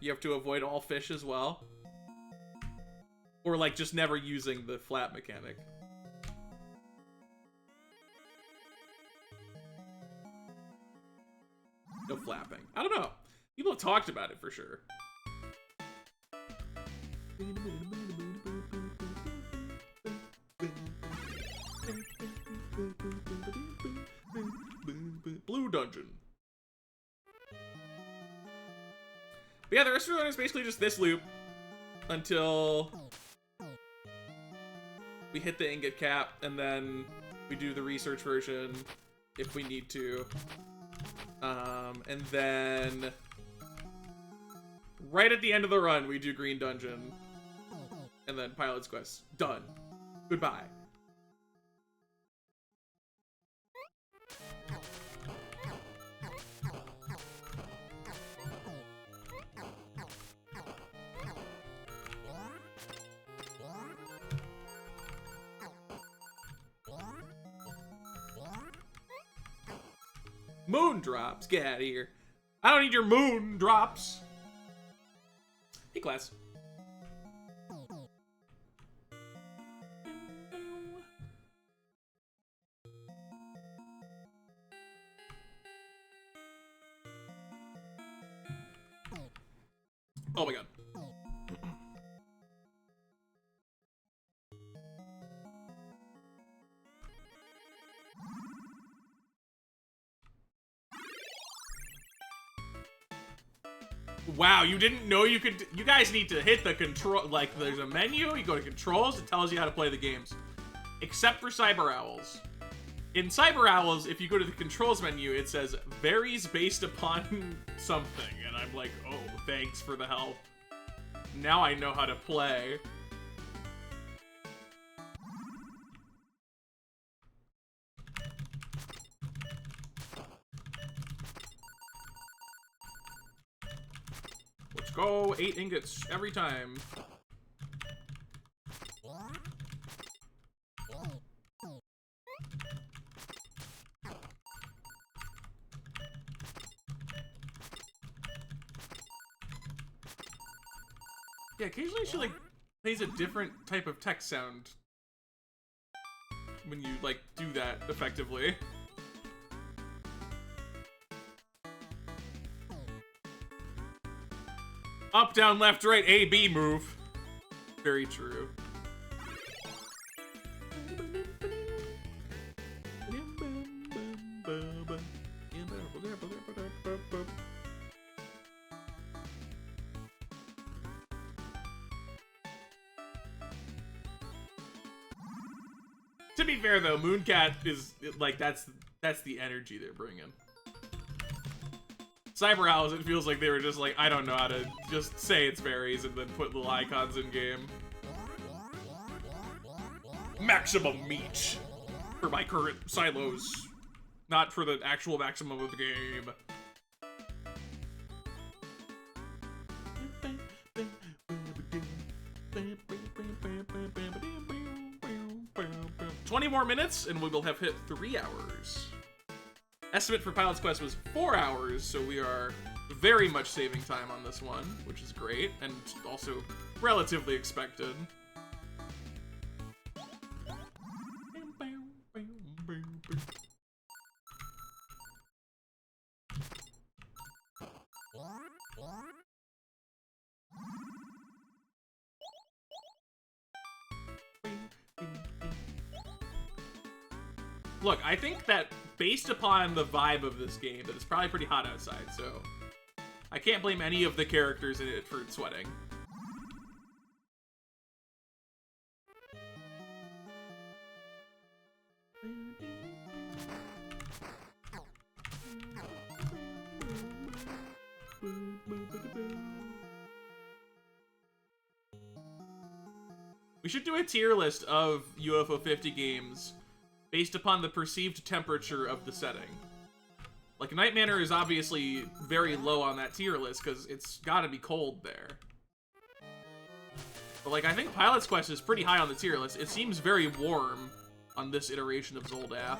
You have to avoid all fish as well. Or, like, just never using the flap mechanic. No flapping. I don't know. People have talked about it for sure. Blue dungeon. But yeah, the rest of the run is basically just this loop until we hit the ingot cap, and then we do the research version if we need to. And then right at the end of the run, we do Green Dungeon. And then Pilot's Quest. Done. Goodbye. Moon drops. Get out of here. I don't need your moon drops. Hey, class. Oh my god. Wow, you didn't know you could... You guys need to hit the control... Like, there's a menu, you go to controls, it tells you how to play the games. Except for Cyber Owls. In Cyber Owls, if you go to the controls menu, it says, varies based upon something. And I'm like, oh, thanks for the help. Now I know how to play. Let's go, 8 ingots every time. Yeah, occasionally she, like, plays a different type of text sound when you, like, do that effectively. Up, down, left, right, A, B move. Very true. To be fair though, Mooncat is like that's the energy they're bringing. Cyber Owls, it feels like they were just like, I don't know how to just say it's fairies and then put little icons in game. Maximum meat for my current silos, not for the actual maximum of the game. 20 more minutes and we will have hit 3 hours. Estimate for Pilot's Quest was 4 hours, so we are very much saving time on this one, which is great, and also relatively expected. Look, I think that based upon the vibe of this game, that it's probably pretty hot outside, so I can't blame any of the characters in it for sweating. We should do a tier list of UFO 50 games based upon the perceived temperature of the setting. Like, Night Manor is obviously very low on that tier list because it's gotta be cold there. But, like, I think Pilot's Quest is pretty high on the tier list. It seems very warm on this iteration of Zoldath.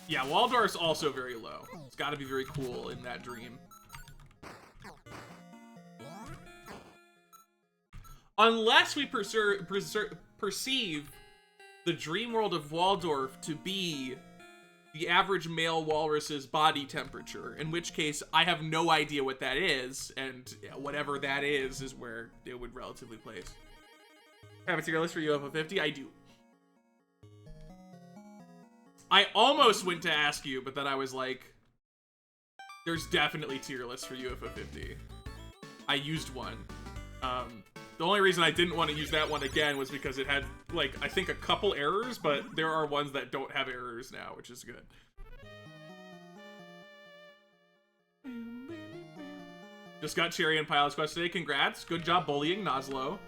Yeah, Waldorf's also very low. It's got to be very cool in that dream. Unless we perceive the dream world of Waldorf to be the average male walrus's body temperature, in which case I have no idea what that is, and whatever that is where it would relatively place. Have a tier list for UFO 50? I do. I almost went to ask you, but then I was like, there's definitely tier lists for UFO 50. I used one. The only reason I didn't want to use that one again was because it had, like, I think a couple errors, but there are ones that don't have errors now, which is good. Just got Cherry and Pilot's Quest today. Congrats. Good job bullying Noslo.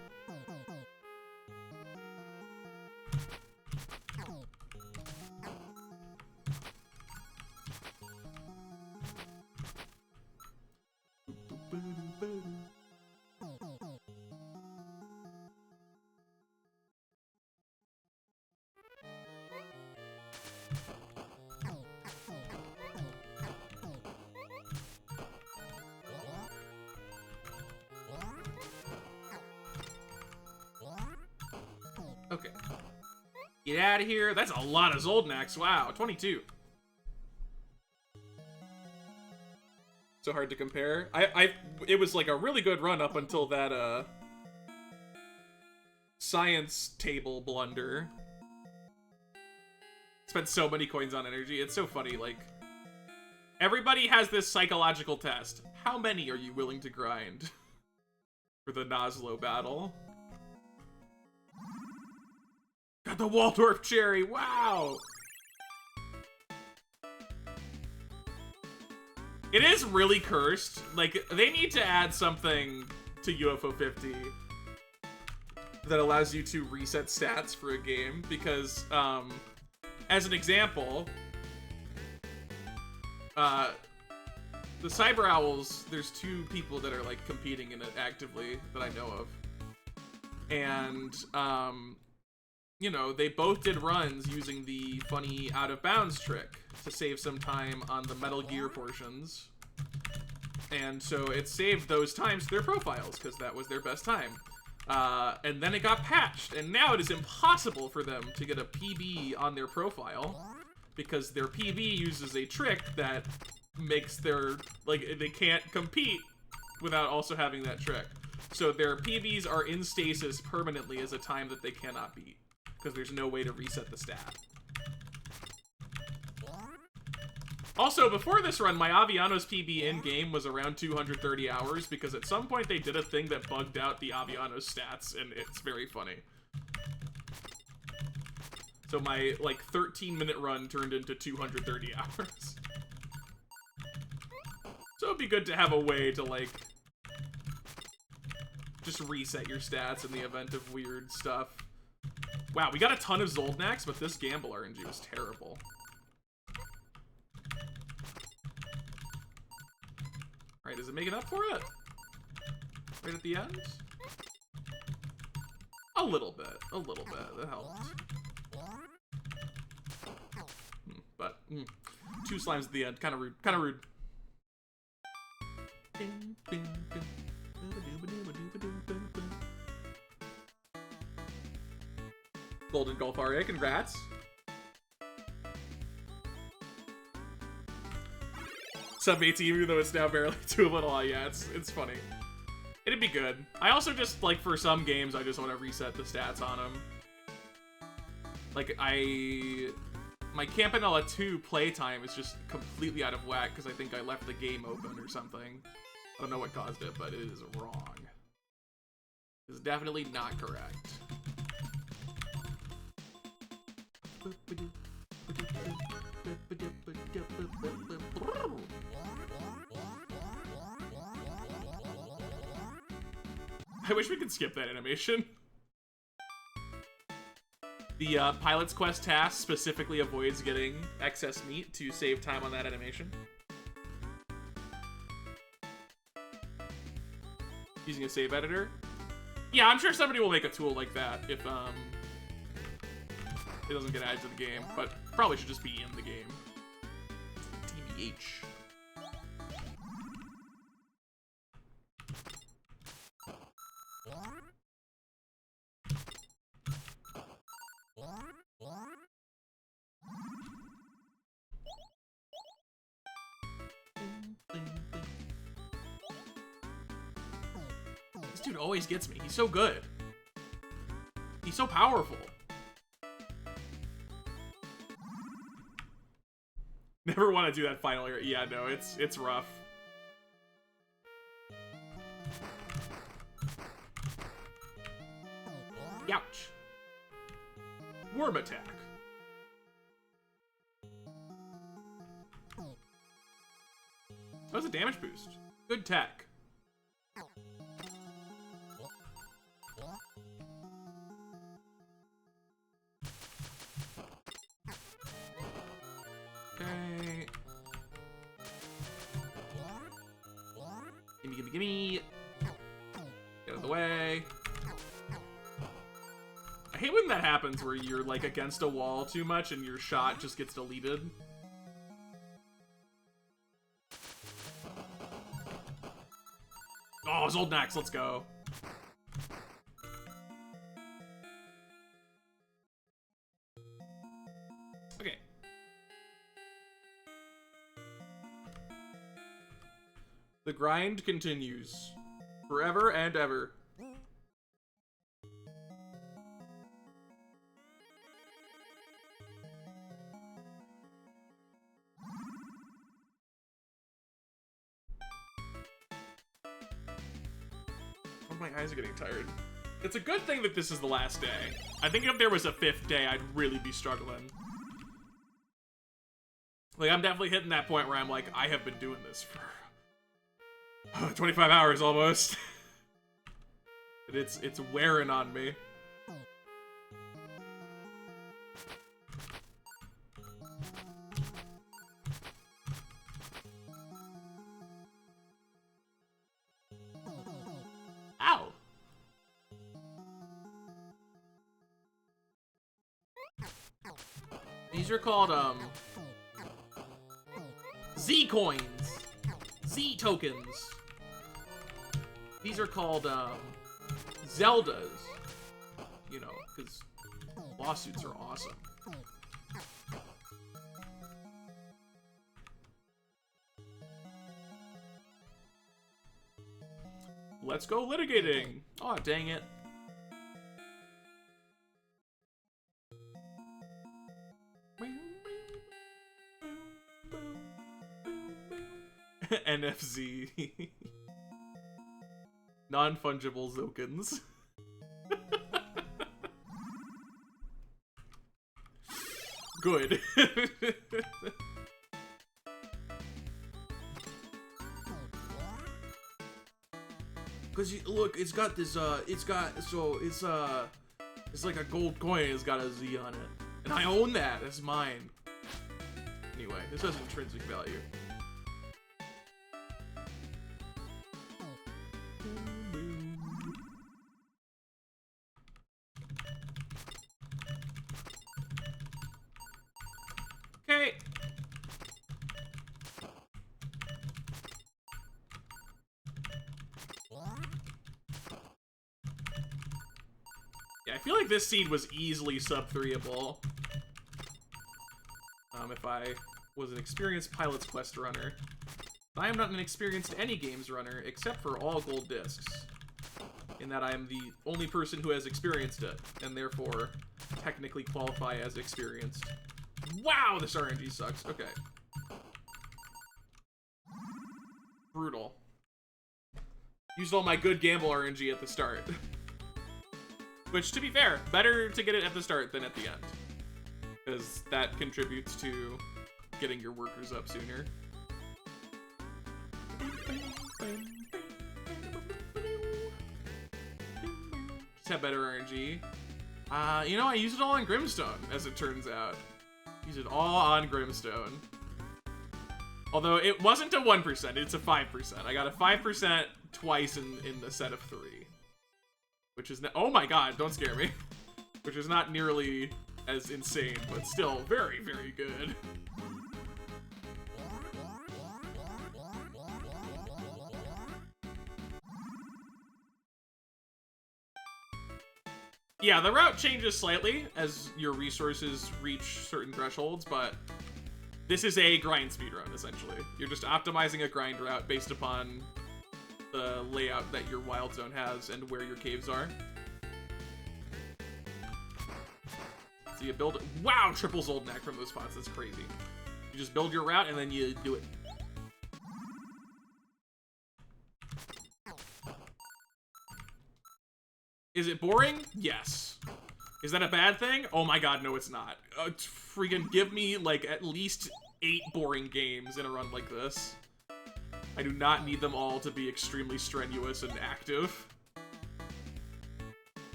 Okay. Get out of here. That's a lot of Zoldnax. Wow, 22. So hard to compare. It was like a really good run up until that science table blunder. Spent so many coins on energy. It's so funny, like, everybody has this psychological test. How many are you willing to grind for the Noslo battle? Got the Waldorf Cherry, wow! It is really cursed. Like, they need to add something to UFO 50 that allows you to reset stats for a game, because, as an example, the Cyber Owls, there's two people that are, like, competing in it actively that I know of. And, you know, they both did runs using the funny out of bounds trick to save some time on the Metal Gear portions. And so it saved those times to their profiles, because that was their best time. And then it got patched, and now it is impossible for them to get a PB on their profile, because their PB uses a trick that makes their, like, they can't compete without also having that trick. So their PBs are in stasis permanently as a time that they cannot beat, because there's no way to reset the stat. Also, before this run, my Avianos PB in-game was around 230 hours, because at some point they did a thing that bugged out the Avianos stats, and it's very funny. So my, like, 13-minute run turned into 230 hours. So it'd be good to have a way to, like, just reset your stats in the event of weird stuff. Wow, we got a ton of Zoldnax, but this gamble RNG was terrible. Alright, is it making up for it? Right at the end? A little bit. That helped. But, two slimes at the end. Kind of rude. Golden Golfaria, congrats. Sub 18, even though it's now barely too little. Yeah, it's funny. It'd be good. I also just, like, for some games, I just want to reset the stats on them. Like, my Campanella 2 playtime is just completely out of whack because I think I left the game open or something. I don't know what caused it, but it is wrong. It's definitely not correct. I wish we could skip that animation. The Pilot's Quest task specifically avoids getting excess meat to save time on that animation. Using a save editor. Yeah, I'm sure somebody will make a tool like that if it doesn't get added to the game, but probably should just be in the game. TBH. This dude always gets me. He's so good. He's so powerful. Never want to do that final area. Yeah, no, it's rough. Ouch. Worm attack. That was a damage boost. Good tech. Okay. Gimme, gimme, gimme. Get out of the way. I hate when that happens where you're like against a wall too much and your shot just gets deleted. Oh, Zoldynax, let's go. Okay. The grind continues. Forever and ever. My eyes are getting tired. It's a good thing that this is the last day. I think if there was a 5th day, I'd really be struggling. Like, I'm definitely hitting that point where I'm like, I have been doing this for 25 hours almost. And it's wearing on me. Ow! These are called, Z coins. Z tokens. These are called, Zeldas. You know, because lawsuits are awesome. Let's go litigating. Oh, dang it. NFZ. Non-fungible Zokins. Good. Cause look, it's got this, it's like a gold coin, it's got a Z on it. And I own that, that's mine. Anyway, this has intrinsic value. Okay. Yeah, I feel like this scene was easily sub-3able. If I was an experienced Pilot's Quest runner. I am not an experienced any games runner except for all gold discs, in that I am the only person who has experienced it, and therefore technically qualify as experienced. Wow, this RNG sucks. Okay. Brutal. Used all my good gamble RNG at the start. Which, to be fair, better to get it at the start than at the end, because that contributes to getting your workers up sooner. Just have better RNG. You know, I use it all on Grimstone, as it turns out. Use it all on Grimstone. Although it wasn't a 1%, it's a 5%. I got a 5% twice in the set of 3. Which is, oh my god, don't scare me. Which is not nearly as insane, but still very, very good. Yeah, the route changes slightly as your resources reach certain thresholds, but this is a grind speedrun, essentially. You're just optimizing a grind route based upon the layout that your wild zone has and where your caves are. So you build... Wow, triple Zoldnak from those spots. That's crazy. You just build your route and then you do it. Is it boring? Yes. Is that a bad thing? Oh my god, no it's not. Freaking give me, like, at least 8 boring games in a run like this. I do not need them all to be extremely strenuous and active.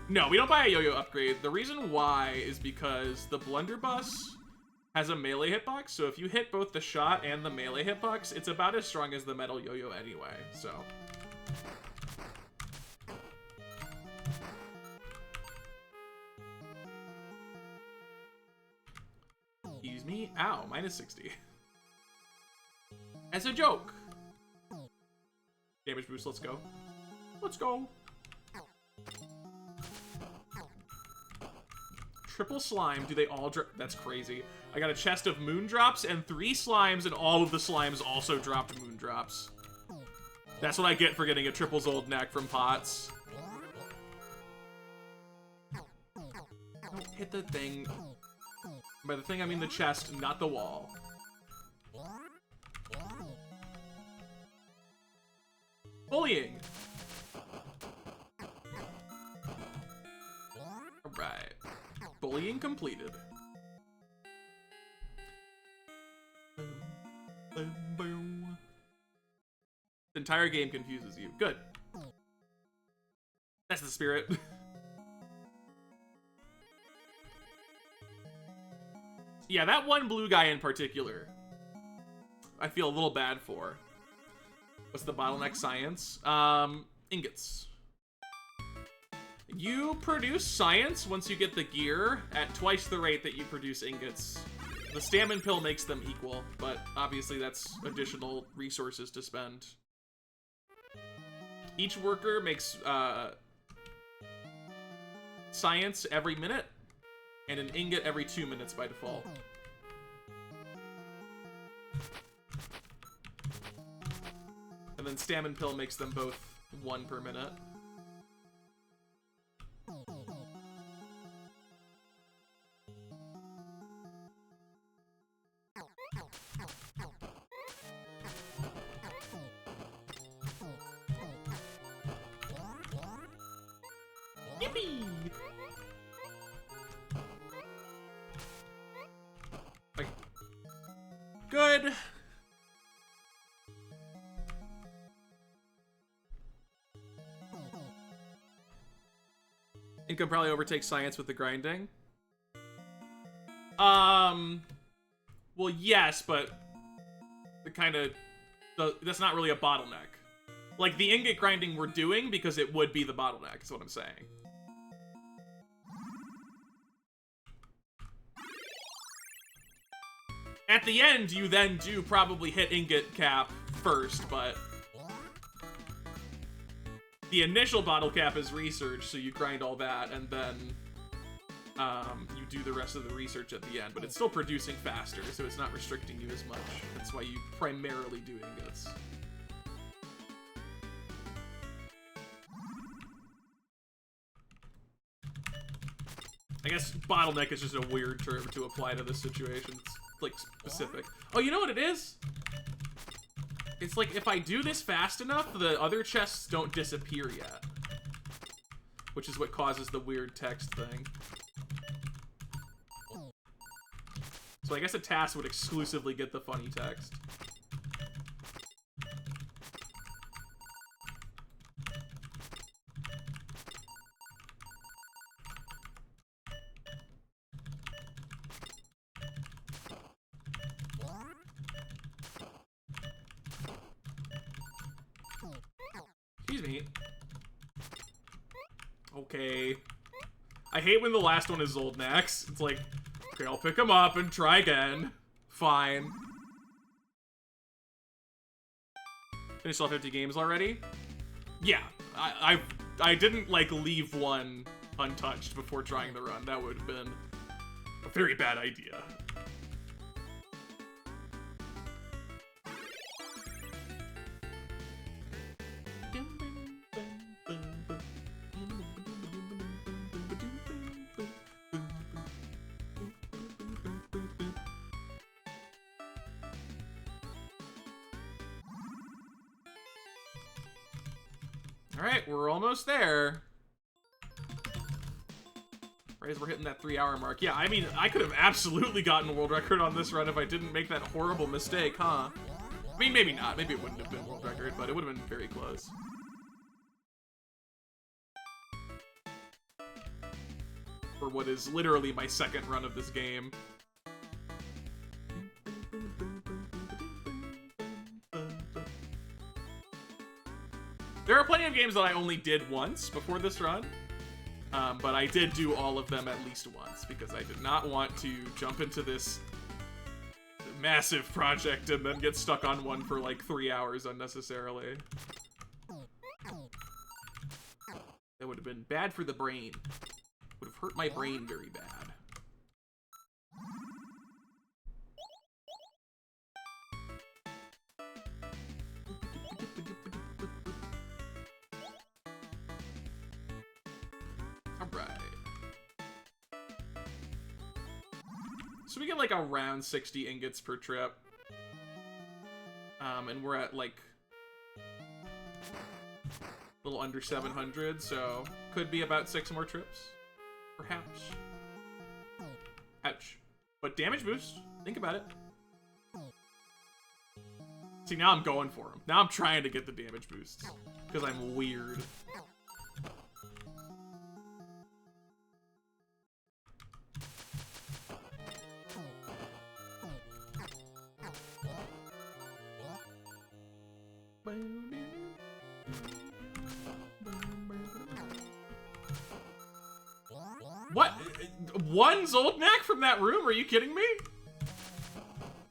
No, we don't buy a yo-yo upgrade. The reason why is because the blunderbuss has a melee hitbox, so if you hit both the shot and the melee hitbox, it's about as strong as the metal yo-yo anyway, so... Excuse me. Ow, minus 60. As a joke. Damage boost, let's go. Let's go. Triple slime, do they all drop? That's crazy. I got a chest of moon drops and 3 slimes, and all of the slimes also dropped moon drops. That's what I get for getting a triple Zoldnak from pots. Don't hit the thing. By the thing, I mean the chest, not the wall. Bullying! Alright. Bullying completed. Boom, boom, boom. The entire game confuses you. Good. That's the spirit. Yeah, that one blue guy in particular, I feel a little bad for. What's the bottleneck science? Ingots. You produce science once you get the gear at twice the rate that you produce ingots. The stamina pill makes them equal, but obviously that's additional resources to spend. Each worker makes science every minute, and an ingot every 2 minutes by default. And then stamina pill makes them both 1 per minute. Yippee! Like, good. Income probably overtakes science with the grinding. Well, yes, but that's not really a bottleneck. Like, the ingot grinding we're doing because it would be the bottleneck, is what I'm saying. At the end, you then do probably hit ingot cap first, but the initial bottle cap is research, so you grind all that, and then you do the rest of the research at the end, but it's still producing faster, so it's not restricting you as much. That's why you primarily do ingots. I guess bottleneck is just a weird term to apply to this situation. It's, like, specific. Oh, you know what it is? It's like, if I do this fast enough, the other chests don't disappear yet. Which is what causes the weird text thing. So I guess a task would exclusively get the funny text. Excuse me. Okay. I hate when the last one is Zoldnax. It's like, okay, I'll pick him up and try again. Fine. Finished all 50 games already? Yeah. I didn't, like, leave one untouched before trying the run. That would have been a very bad idea. Alright, we're almost there. Right as we're hitting that 3-hour mark. Yeah, I mean, I could have absolutely gotten a world record on this run if I didn't make that horrible mistake, huh? I mean, maybe not. Maybe it wouldn't have been world record, but it would have been very close. For what is literally my second run of this game. There are plenty of games that I only did once before this run, but I did do all of them at least once because I did not want to jump into this massive project and then get stuck on one for like 3 hours unnecessarily. That would have been bad for the brain. Would have hurt my brain very bad. Alright. So we get like around 60 ingots per trip. And we're at like a little under 700, so could be about 6 more trips. Perhaps. Ouch. But damage boost, think about it. See, now I'm going for him. Now I'm trying to get the damage boosts. Because I'm weird. What? One Zoldnak from that room? Are you kidding me?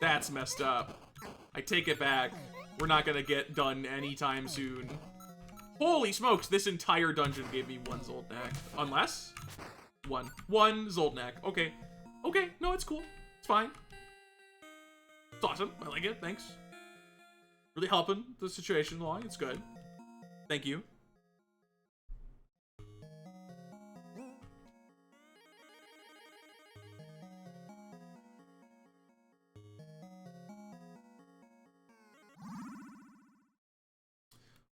That's messed up. I take it back. We're not gonna get done anytime soon. Holy smokes, this entire dungeon gave me one Zoldnak. Unless? One Zoldnak. Okay. Okay, no, it's cool. It's fine. It's awesome. I like it. Thanks. Really helping the situation along. It's good. Thank you.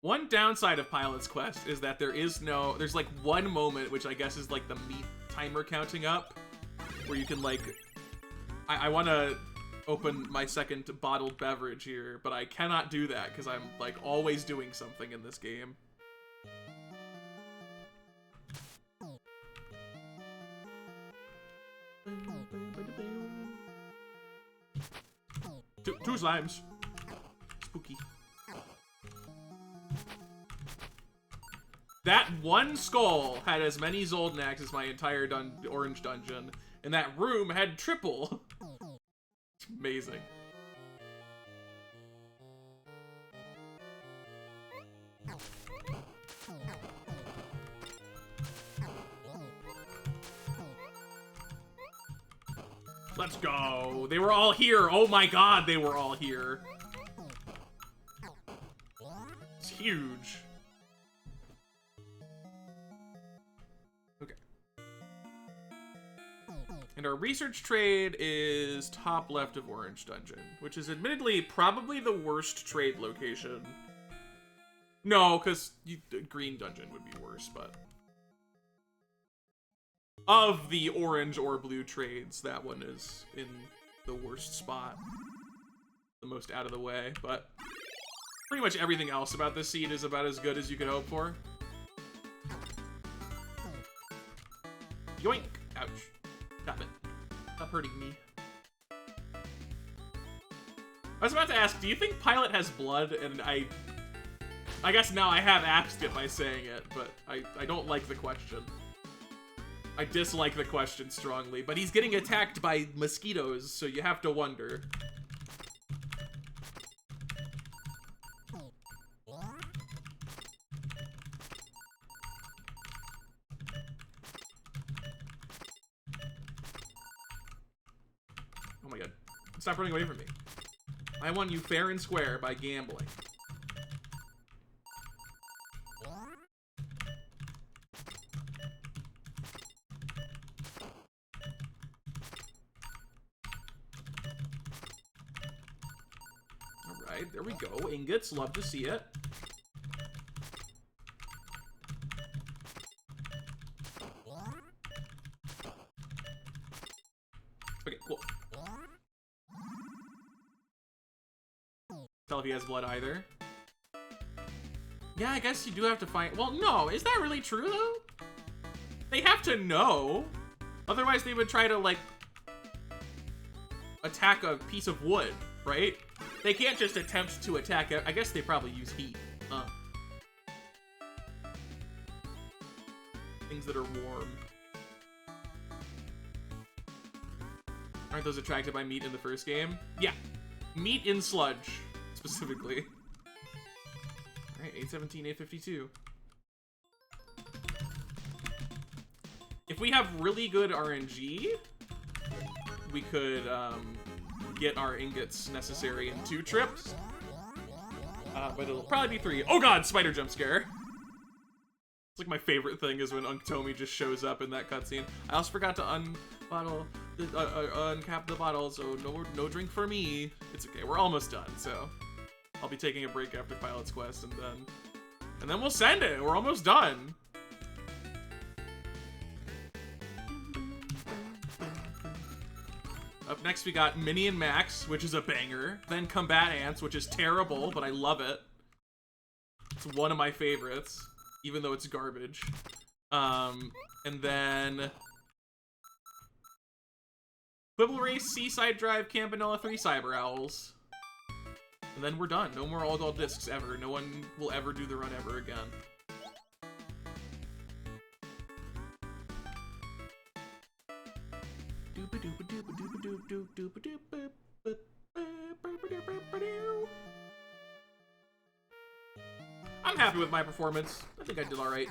One downside of Pilot's Quest is that there's like one moment, which I guess is like the meat timer counting up, where you can like, I want to open my second bottled beverage here, but I cannot do that because I'm like always doing something in this game. Two slimes. Spooky. That one skull had as many Zoldnaks as my entire orange dungeon, and that room had triple. It's amazing. Let's go. They were all here. Oh my god, they were all here. It's huge. Okay. And our research trade is top left of Orange Dungeon, which is admittedly probably the worst trade location. No, because Green Dungeon would be worse, but... Of the orange or blue trades, that one is in the worst spot. The most out of the way, but... Pretty much everything else about this seed is about as good as you could hope for. Yoink! Ouch. Stop it. Stop hurting me. I was about to ask, do you think Pilot has blood? And I guess now I have asked it by saying it, but I don't like the question. I dislike the question strongly, but he's getting attacked by mosquitoes, so you have to wonder. Oh my god. Stop running away from me. I won you fair and square by gambling. Alright, there we go. Ingots, love to see it. Okay, cool. Tell if he has blood either. Yeah, I guess you do have to find... Well, no, is that really true, though? They have to know. Otherwise, they would try to, like, attack a piece of wood, right? They can't just attempt to attack it. I guess they probably use heat. Things that are warm. Aren't those attracted by meat in the first game? Yeah. Meat in sludge, specifically. Alright, 817, 852. If we have really good RNG, we could get our ingots necessary in 2 trips. But it'll probably be 3. Oh god, spider jump scare. It's like my favorite thing is when Unktomi just shows up in that cutscene. I also forgot to uncap the bottle, so no drink for me. It's okay, we're almost done, so I'll be taking a break after Pilot's Quest, and then we'll send it. We're almost done. Up next, we got Minnie and Max, which is a banger. Then Combatants, which is terrible, but I love it. It's one of my favorites, even though it's garbage. And then Quibble Race, Seaside Drive, Campanella, 3 Cyber Owls. And then we're done. No more All Gold Discs ever. No one will ever do the run ever again. I'm happy with my performance. I think I did alright.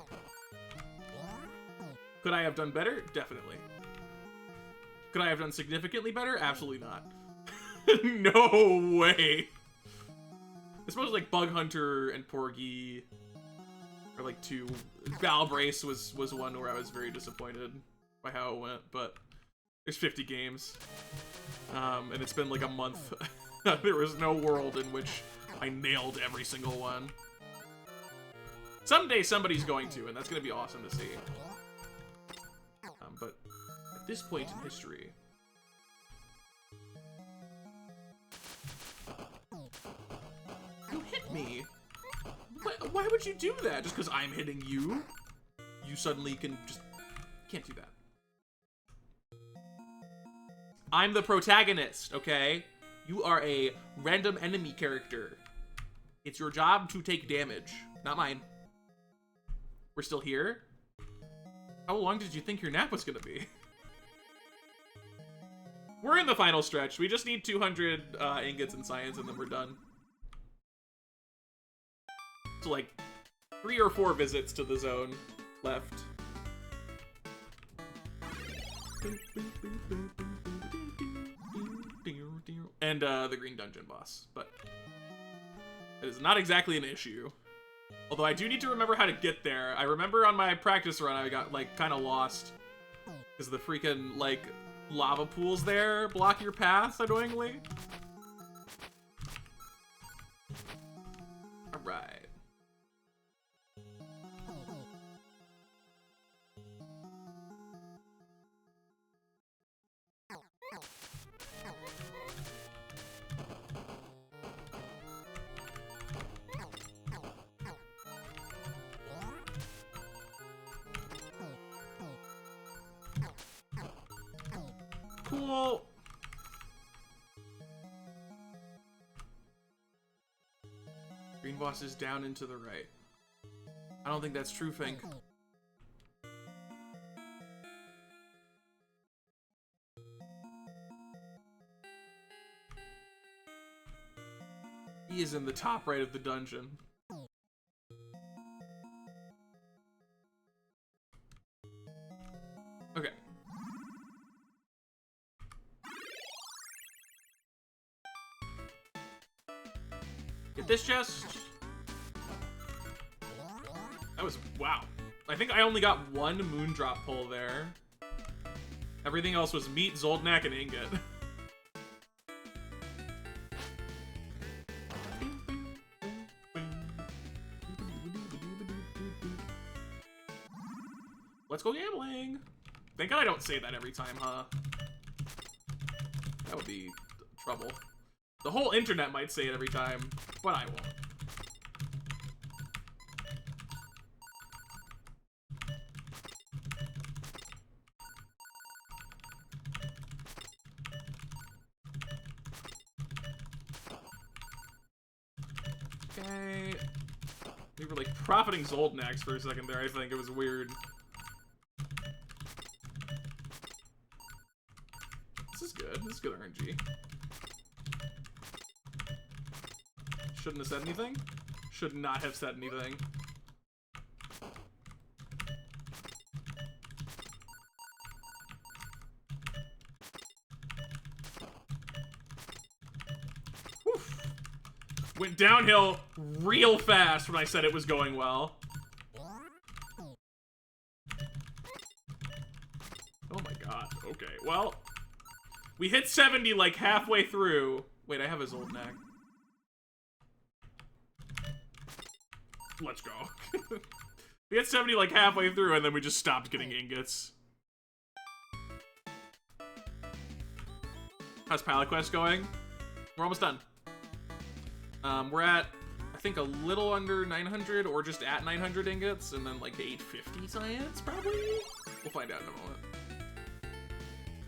Could I have done better? Definitely. Could I have done significantly better? Absolutely not. No way. I suppose like Bug Hunter and Porgy are like 2. Valve Race was one where I was very disappointed by how it went, but there's 50 games. And it's been like a month. There was no world in which I nailed every single one. Someday somebody's going to, and that's going to be awesome to see. But at this point in history... You hit me! Why would you do that? Just because I'm hitting you? You suddenly can just... Can't do that. I'm the protagonist, okay? You are a random enemy character. It's your job to take damage, not mine. We're still here? How long did you think your nap was gonna be? We're in the final stretch. We just need 200 ingots in science and then we're done. So like 3 or 4 visits to the zone left. And the green dungeon boss, but it is not exactly an issue. Although I do need to remember how to get there. I remember on my practice run I got, like, kind of lost. Because the freaking, like, lava pools there block your path, annoyingly. Alright. Cool. Green boss is down and to the right. I don't think that's true, Fink. He is in the top right of the dungeon. Okay. Get this chest. That was, wow. I think I only got one Moondrop pull there. Everything else was meat, Zoldnak, and ingot. Let's go gambling. Thank God I don't say that every time, huh? That would be trouble. The whole internet might say it every time, but I won't. Okay. We were like profiting Zoldnax for a second there, I think. It was weird. This is good. This is good RNG. Shouldn't have said anything. Should not have said anything. Whew. Went downhill real fast when I said it was going well. Oh my god. Okay, well. We hit 70 like halfway through. Wait, I have his old neck. Let's go. We hit 70 like halfway through and then we just stopped getting ingots. How's Pilot Quest going? We're almost done. We're at, I think, a little under 900 or just at 900 ingots and then like 850 science, probably? We'll find out in a moment.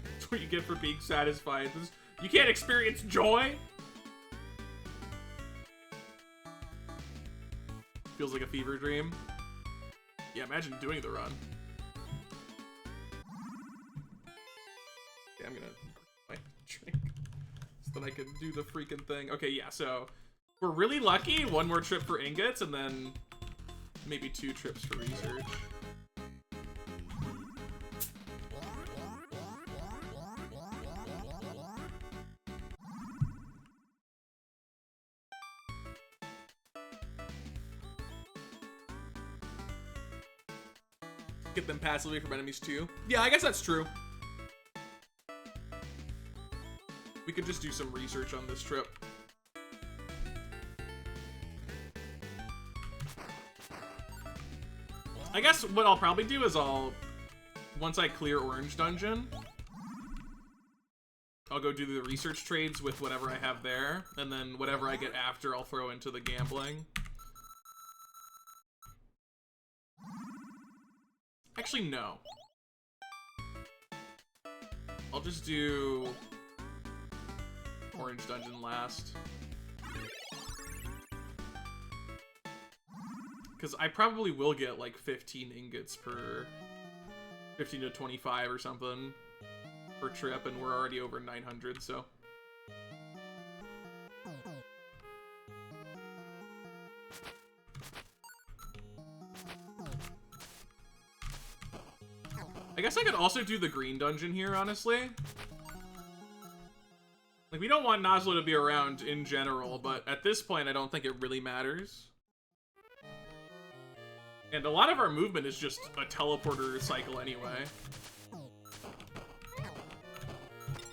That's what you get for being satisfied. You can't experience joy? Feels like a fever dream. Yeah, imagine doing the run. Okay, I'm gonna my drink so that I can do the freaking thing. Okay, yeah, so we're really lucky. One more trip for ingots and then maybe 2 trips for research. Get them passively from enemies too. Yeah, I guess that's true. We could just do some research on this trip. I guess what I'll probably do is once I clear Orange Dungeon, I'll go do the research trades with whatever I have there, and then whatever I get after I'll throw into the gambling. Actually, no. I'll just do Orange Dungeon last. Because I probably will get like 15 ingots per 15 to 25 or something per trip, and we're already over 900, so. I guess I could also do the green dungeon here, honestly. Like, we don't want Nozlo to be around in general, but at this point, I don't think it really matters. And a lot of our movement is just a teleporter cycle anyway.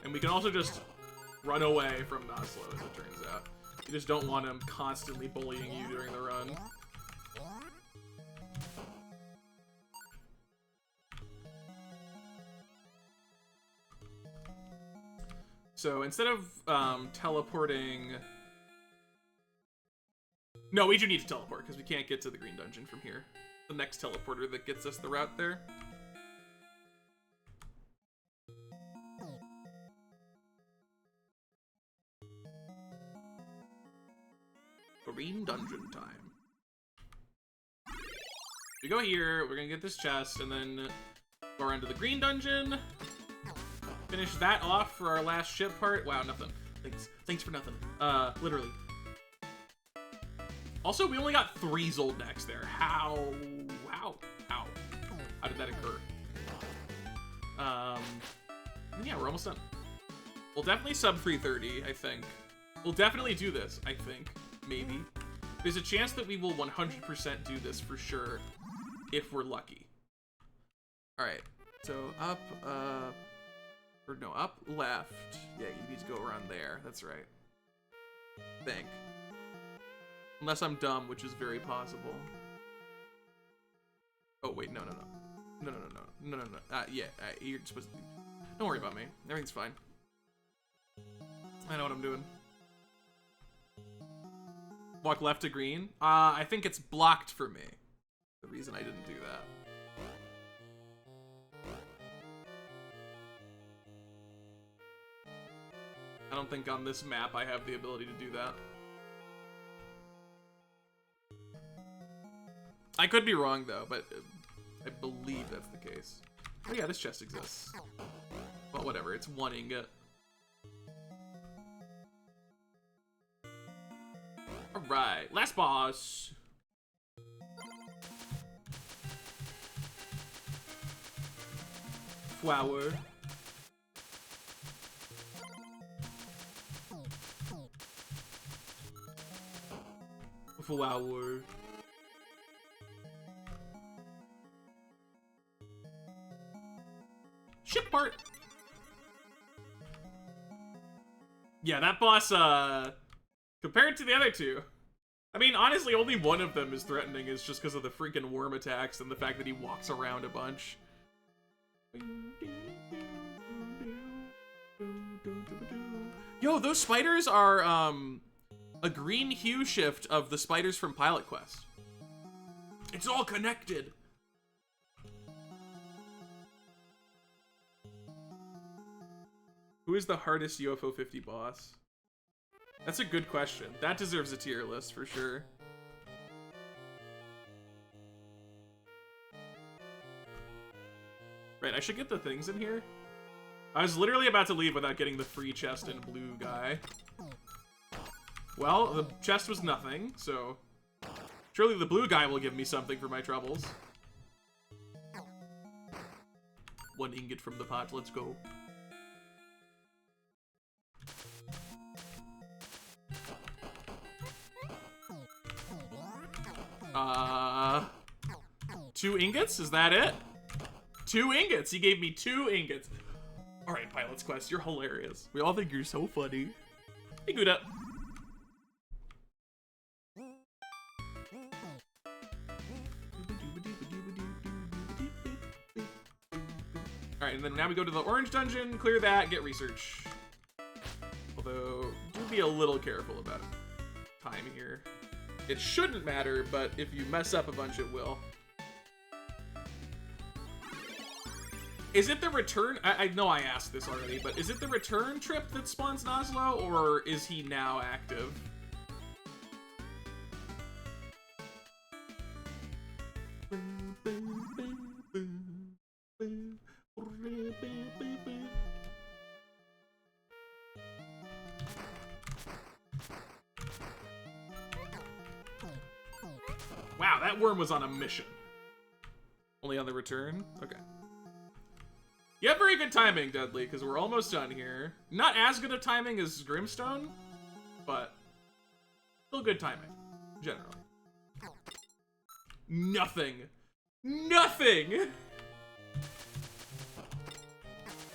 And we can also just run away from Nozlo, as it turns out. You just don't want him constantly bullying you during the run. So instead of teleporting... No, we do need to teleport, because we can't get to the green dungeon from here. The next teleporter that gets us the route there. Green dungeon time. We go here, we're gonna get this chest, and then go around to the green dungeon. Finish that off for our last ship part. Wow, nothing. Thanks for nothing. Literally. Also, we only got 3 Zoldycks there. How did that occur? Yeah, we're almost done. We'll definitely sub 330, I think. We'll definitely do this, I think. Maybe. There's a chance that we will 100% do this for sure, if we're lucky. Alright, so up, or no, up, left. Yeah, you need to go around there, that's right. Think. Unless I'm dumb, which is very possible. Oh, wait, no. Yeah, you're supposed to... Don't worry about me. Everything's fine. I know what I'm doing. Walk left to green. I think it's blocked for me. The reason I didn't do that. I don't think on this map I have the ability to do that. I could be wrong though, but I believe that's the case. Oh yeah, this chest exists. Well, whatever, it's 1 ingot. Alright, last boss. Flower. Flower. Ship part. Yeah, that boss, compared to the other two, I mean, honestly, only one of them is threatening. Is just because of the freaking worm attacks and the fact that he walks around a bunch. Yo, those spiders are, a green hue shift of the spiders from Pilot Quest. It's all connected. Who is the hardest UFO 50 boss? That's a good question. That deserves a tier list for sure. Right, I should get the things in here. I was literally about to leave without getting the free chest and blue guy. Well, the chest was nothing, so surely the blue guy will give me something for my troubles. 1 ingot from the pot, let's go. Two ingots? Is that it? 2 ingots! He gave me 2 ingots. Alright, Pilot's Quest, you're hilarious. We all think you're so funny. Hey, Gouda. Alright, and then now we go to the orange dungeon, clear that, get research. Although, do be a little careful about time here. It shouldn't matter, but if you mess up a bunch, it will. Is it the return? I know I asked this already, but is it the return trip that spawns Nozlo, or is he now active? Wow, that worm was on a mission. Only on the return? Okay. You have very good timing, Dudley, because we're almost done here. Not as good a timing as Grimstone, but still good timing, generally. Nothing. Nothing!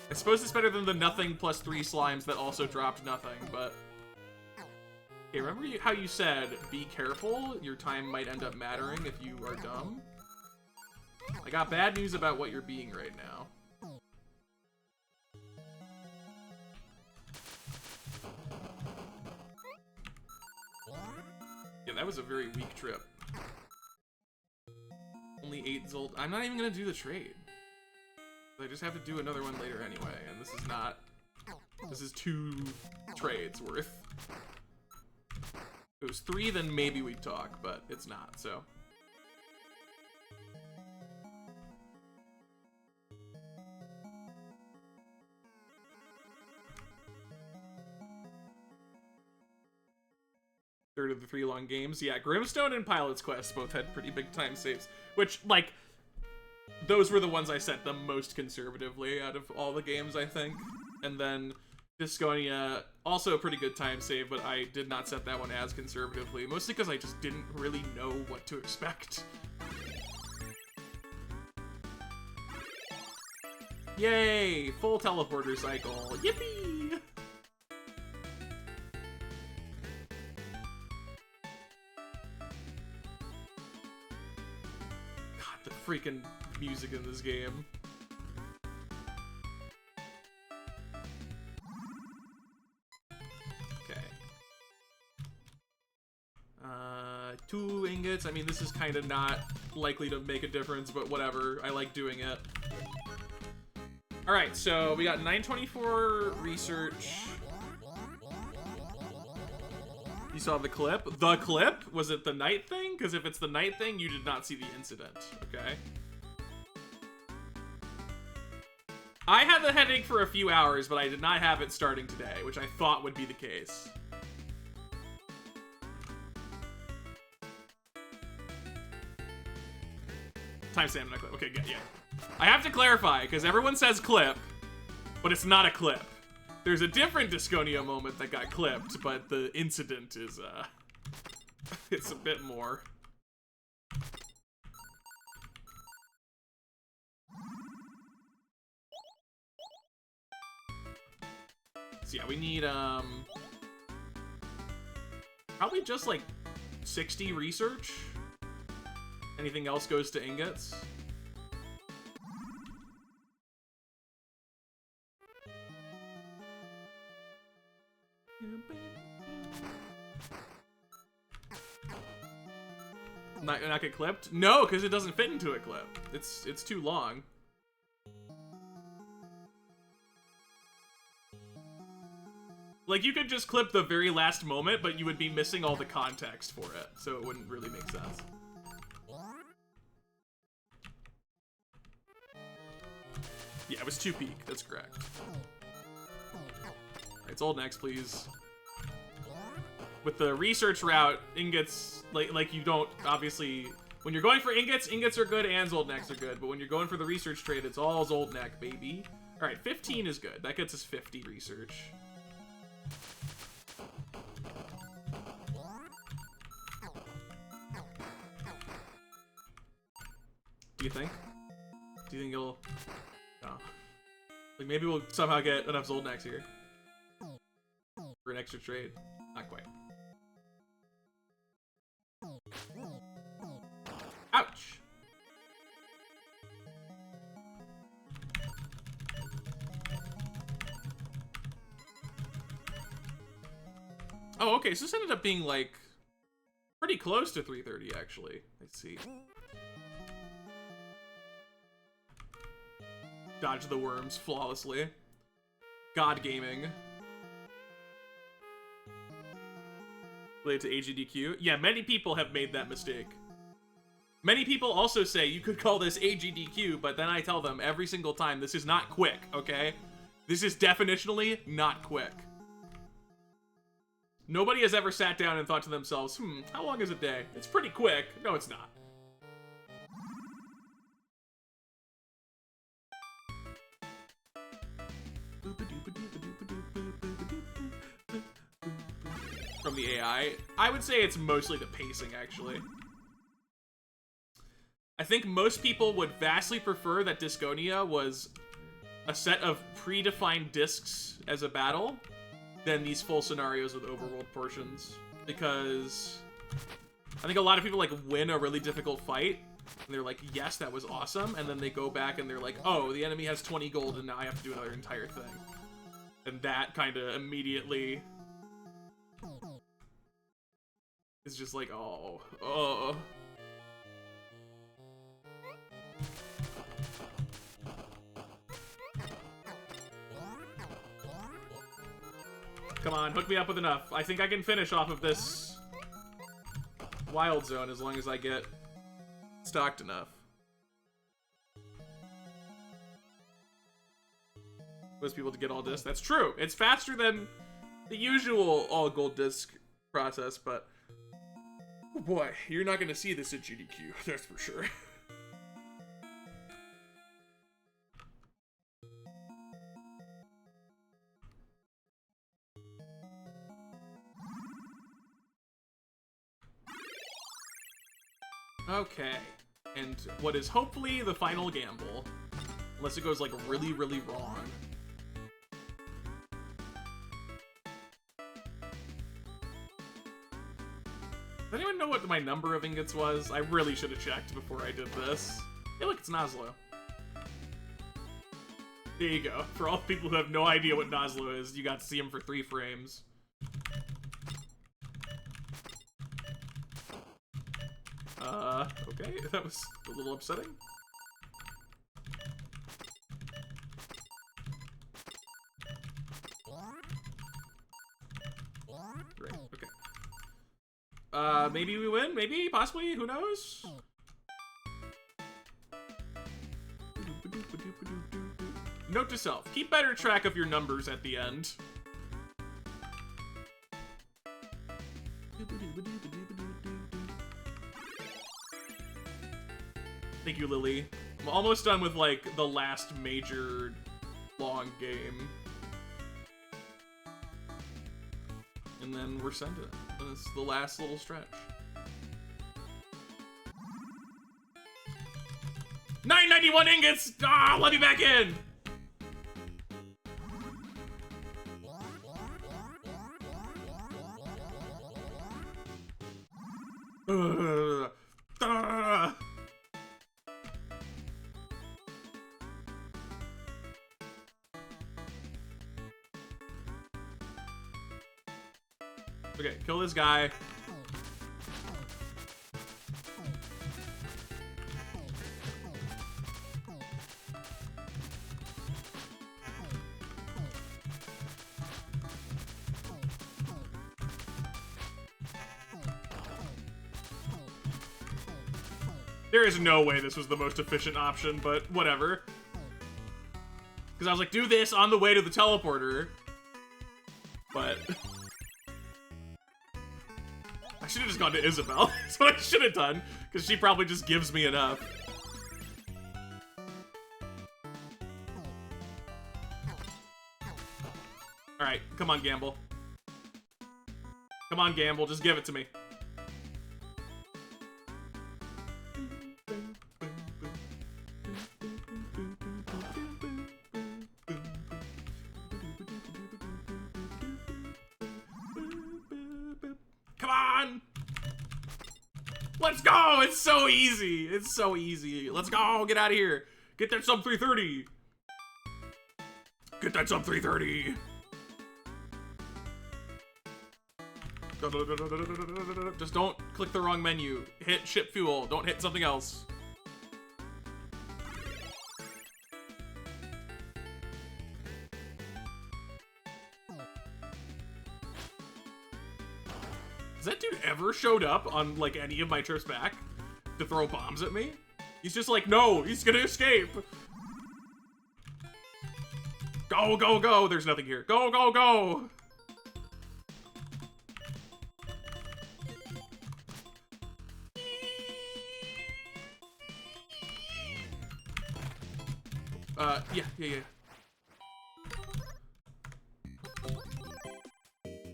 I suppose it's better than the nothing plus 3 slimes that also dropped nothing, but... Okay, remember how you said, be careful, your time might end up mattering if you are dumb? I got bad news about what you're being right now. Yeah, that was a very weak trip. Only 8 Zolt. I'm not even gonna do the trade. I just have to do another one later anyway, and this is not... This is 2 trades worth. If it was 3, then maybe we'd talk, but it's not, so... Third of the 3 long games. Yeah, Grimstone and Pilot's Quest both had pretty big time saves, which, like, those were the ones I set the most conservatively out of all the games, I think. And then Disconia, also a pretty good time save, but I did not set that one as conservatively, mostly because I just didn't really know what to expect. Yay! Full teleporter cycle. Yippee! God, the freaking music in this game. Okay. 2 ingots. I mean, this is kind of not likely to make a difference, but whatever. I like doing it. Alright, so we got 924 research. You saw the clip? The clip? Was it the night thing? Because if it's the night thing, you did not see the incident, okay? I had the headache for a few hours, but I did not have it starting today, which I thought would be the case. Timestamp, not clip. Okay, good, yeah. I have to clarify, because everyone says clip, but it's not a clip. There's a different Disconia moment that got clipped, but the incident is, it's a bit more. So yeah, we need, probably just, like, 60 research. Anything else goes to ingots. Not get clipped? No, because it doesn't fit into a clip. It's too long. Like, you could just clip the very last moment, but you would be missing all the context for it, so it wouldn't really make sense. Yeah, it was 2 peak. That's correct. Alright, it's old next, please. With the research route, ingots, like you don't, obviously, when you're going for ingots, ingots are good and Zoldnecks are good, but when you're going for the research trade, it's all Zoldneck, baby. Alright, 15 is good. That gets us 50 research. Do you think? Do you think it'll... No. Like, maybe we'll somehow get enough Zoldnecks here. For an extra trade. Not quite. Ouch! Oh, okay, so this ended up being, like, pretty close to 330, actually. Let's see. Dodge the worms flawlessly. God gaming. Related to AGDQ. Yeah, many people have made that mistake. Many people also say you could call this AGDQ, but then I tell them every single time, this is not quick, okay? This is definitionally not quick. Nobody has ever sat down and thought to themselves, how long is a day? It's pretty quick. No, it's not. From the AI. I would say it's mostly the pacing, actually. I think most people would vastly prefer that Disconia was a set of predefined discs as a battle than these full scenarios with overworld portions. Because I think a lot of people like win a really difficult fight and they're like, yes, that was awesome. And then they go back and they're like, oh, the enemy has 20 gold and now I have to do another entire thing. And that kind of immediately is just like, oh. Come on, hook me up with enough. I think I can finish off of this wild zone as long as I get stocked enough. Most people to get all discs. That's true. It's faster than the usual all gold disc process, but oh boy, you're not gonna see this at GDQ, that's for sure. Okay, and what is hopefully the final gamble, unless it goes like really, really wrong. Does anyone know what my number of ingots was? I really should have checked before I did this. Hey, look, it's Noslo. There you go. For all the people who have no idea what Noslo is, you got to see him for 3 frames. Okay, that was a little upsetting. Great, okay. Maybe we win? Maybe? Possibly? Who knows? Note to self, keep better track of your numbers at the end. Thank you, Lily. I'm almost done with, like, the last major long game. And then we're sent it. And it's the last little stretch. 991 ingots! Ah, let me back in! Okay, kill this guy. There is no way this was the most efficient option, but whatever. Because I was like, do this on the way to the teleporter. But I should have just gone to Isabel. That's what I should have done, because she probably just gives me enough. Alright, come on, Gamble. Come on, Gamble, just give it to me. Let's go! It's so easy! It's so easy. Let's go! Get out of here! Get that sub 330! Get that sub 330! Just don't click the wrong menu. Hit ship fuel. Don't hit something else. Has that dude ever showed up on, like, any of my trips back to throw bombs at me? He's just like, no, he's gonna escape. Go, go, go. There's nothing here. Go, go, go. Yeah.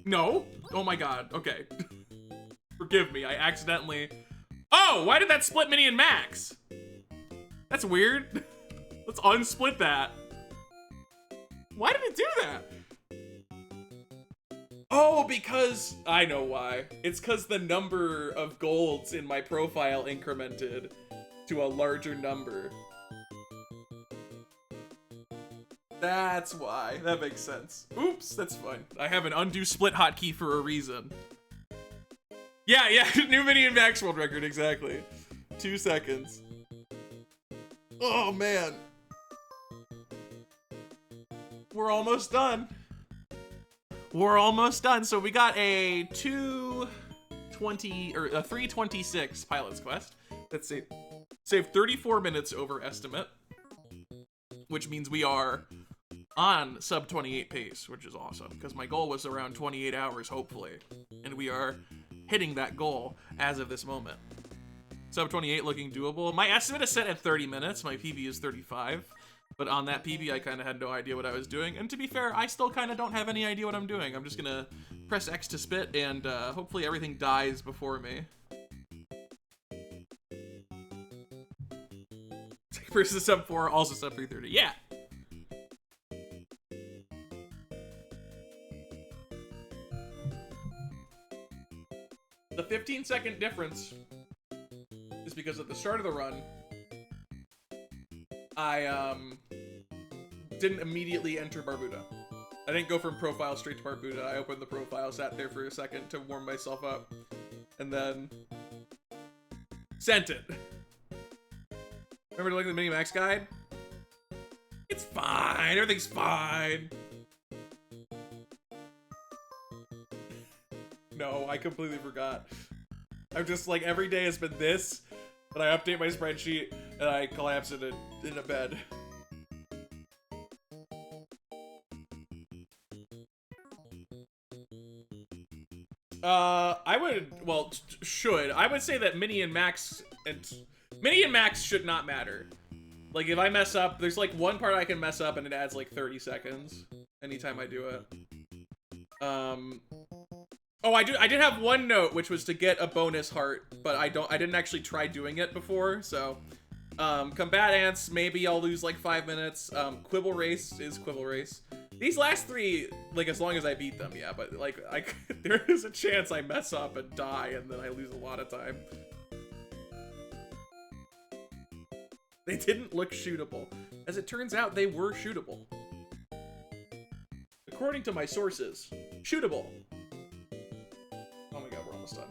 No? Oh my god, okay. Forgive me, I accidentally... Oh, why did that split Mini and Max? That's weird. Let's unsplit that. Why did it do that? Oh, because... I know why. It's because the number of golds in my profile incremented to a larger number. That's why. That makes sense. Oops, that's fine. I have an undo split hotkey for a reason. Yeah, new Mini and Max world record, exactly. 2 seconds. Oh, man. We're almost done. We're almost done. So we got a 2:20 or a 3:26 pilot's quest. Let's see. Saved 34 minutes over estimate, which means we are on sub 28 pace, which is awesome because my goal was around 28 hours, hopefully, and we are hitting that goal as of this moment. Sub 28 looking doable. My estimate is set at 30 minutes. My PB is 35. But on that PB, I kind of had no idea what I was doing. And to be fair, I still kind of don't have any idea what I'm doing. I'm just going to press X to spit, and hopefully everything dies before me. Versus sub 4, also sub 330. Yeah! The 15-second difference is because at the start of the run, I didn't immediately enter Barbuda. I didn't go from profile straight to Barbuda. I opened the profile, sat there for a second to warm myself up, and then sent it. Remember to look at the Mini Max guide? It's fine. Everything's fine. No, I completely forgot. I'm just like, every day has been this, but I update my spreadsheet and I collapse it in a bed. I would, well, I would say that Mini and Max should not matter. Like, if I mess up, there's like one part I can mess up and it adds like 30 seconds anytime I do it. Oh, I did have one note, which was to get a bonus heart, but I didn't actually try doing it before, so. Combatants, maybe I'll lose like 5 minutes. Quibble Race is Quibble Race. These last three, like, as long as I beat them, yeah, but like, there is a chance I mess up and die, and then I lose a lot of time. They didn't look shootable. As it turns out, they were shootable. According to my sources, shootable. Oh my god, we're almost done.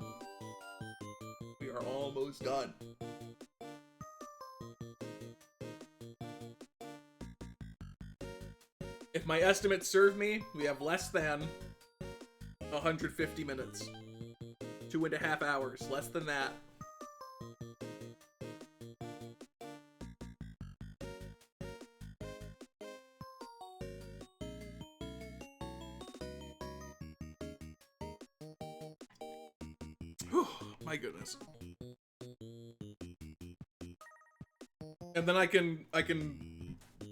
We are almost done. If my estimates serve me, we have less than 150 minutes. 2.5 hours, less than that. Whew, my goodness. And then I can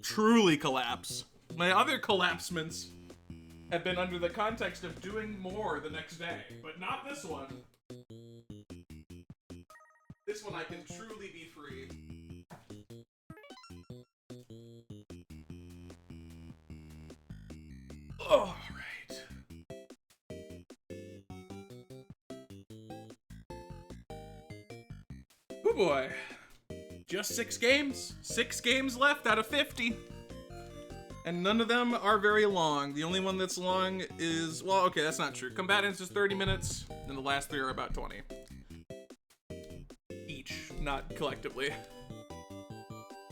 truly collapse. My other collapsements have been under the context of doing more the next day, but not this one. This one I can truly be free. All right. Oh boy. Just 6 games. 6 games left out of 50. And none of them are very long. The only one that's long is, well, okay, that's not true. Combatants is 30 minutes, and the last 3 are about 20. Each, not collectively.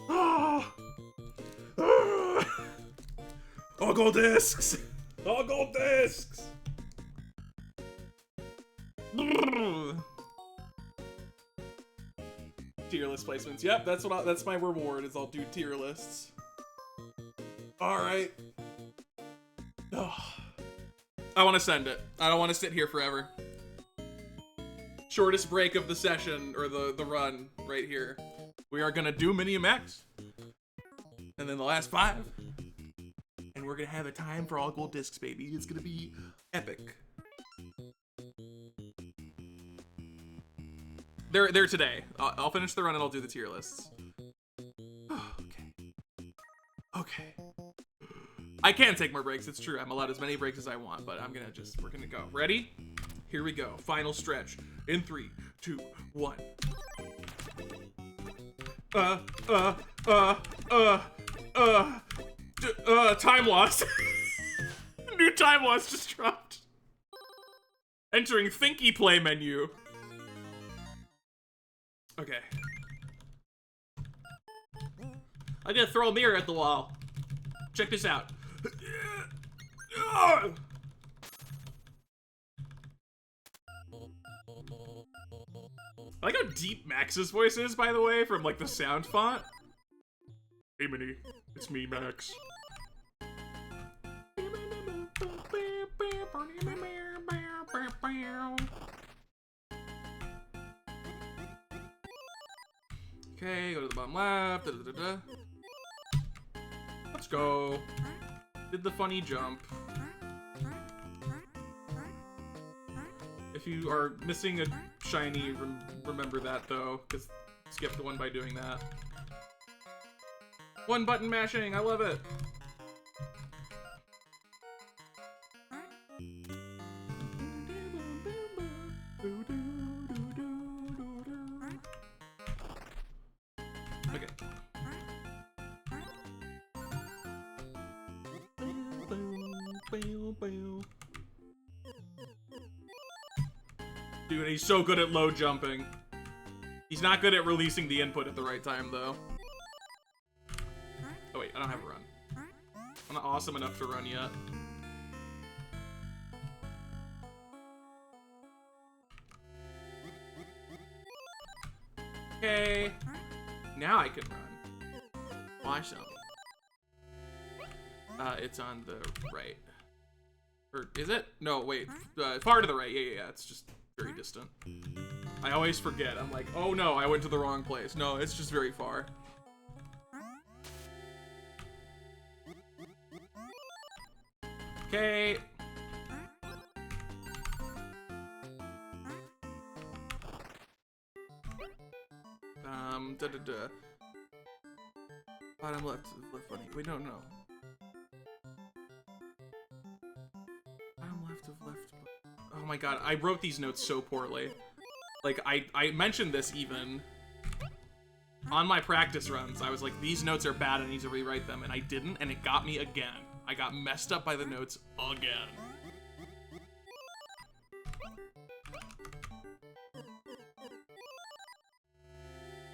Oh, all gold discs! All gold discs! Tier list placements. Yep, that's my reward, is I'll do tier lists. Alright. Oh. I want to send it. I don't want to sit here forever. Shortest break of the session, or the run, right here. We are gonna do Mini and Max. And then the last 5. And we're gonna have a time for all gold discs, baby. It's gonna be epic. They're today. I'll finish the run and I'll do the tier lists. Okay. I can take more breaks, it's true. I'm allowed as many breaks as I want, but we're gonna go. Ready? Here we go. Final stretch. In 3, 2, 1. Time loss. New time loss just dropped. Entering Thinky Play menu. Okay. I'm gonna throw a mirror at the wall. Check this out. I like how deep Max's voice is, by the way, from like the sound font. Hey Minnie, it's me, Max. Okay, go to the bottom left. Let's go. Did the funny jump. If you are missing a shiny, remember that though, because skip the one by doing that. One button mashing, I love it. Okay. Dude, he's so good at low jumping. He's not good at releasing the input at the right time, though. Oh wait, I don't have a run. I'm not awesome enough to run yet. Okay. Now I can run. Watch something. It's on the right. Or is it? No, wait. Far to the right. Yeah. It's just very distant. I always forget. I'm like, oh no, I went to the wrong place. No, it's just very far. Okay. Bottom left funny. Wait, no. Bottom left of left. Oh my god, I wrote these notes so poorly. Like, I mentioned this even on my practice runs. I was like, these notes are bad, I need to rewrite them, and I didn't, and it got me again. I got messed up by the notes again.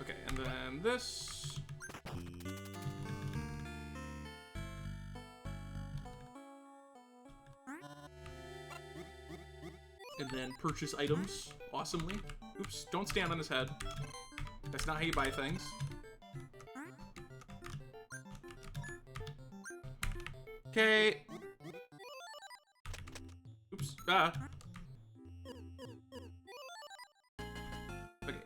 Okay, and then this. And then purchase items, awesomely. Oops, don't stand on his head. That's not how you buy things. Okay. Oops, Okay.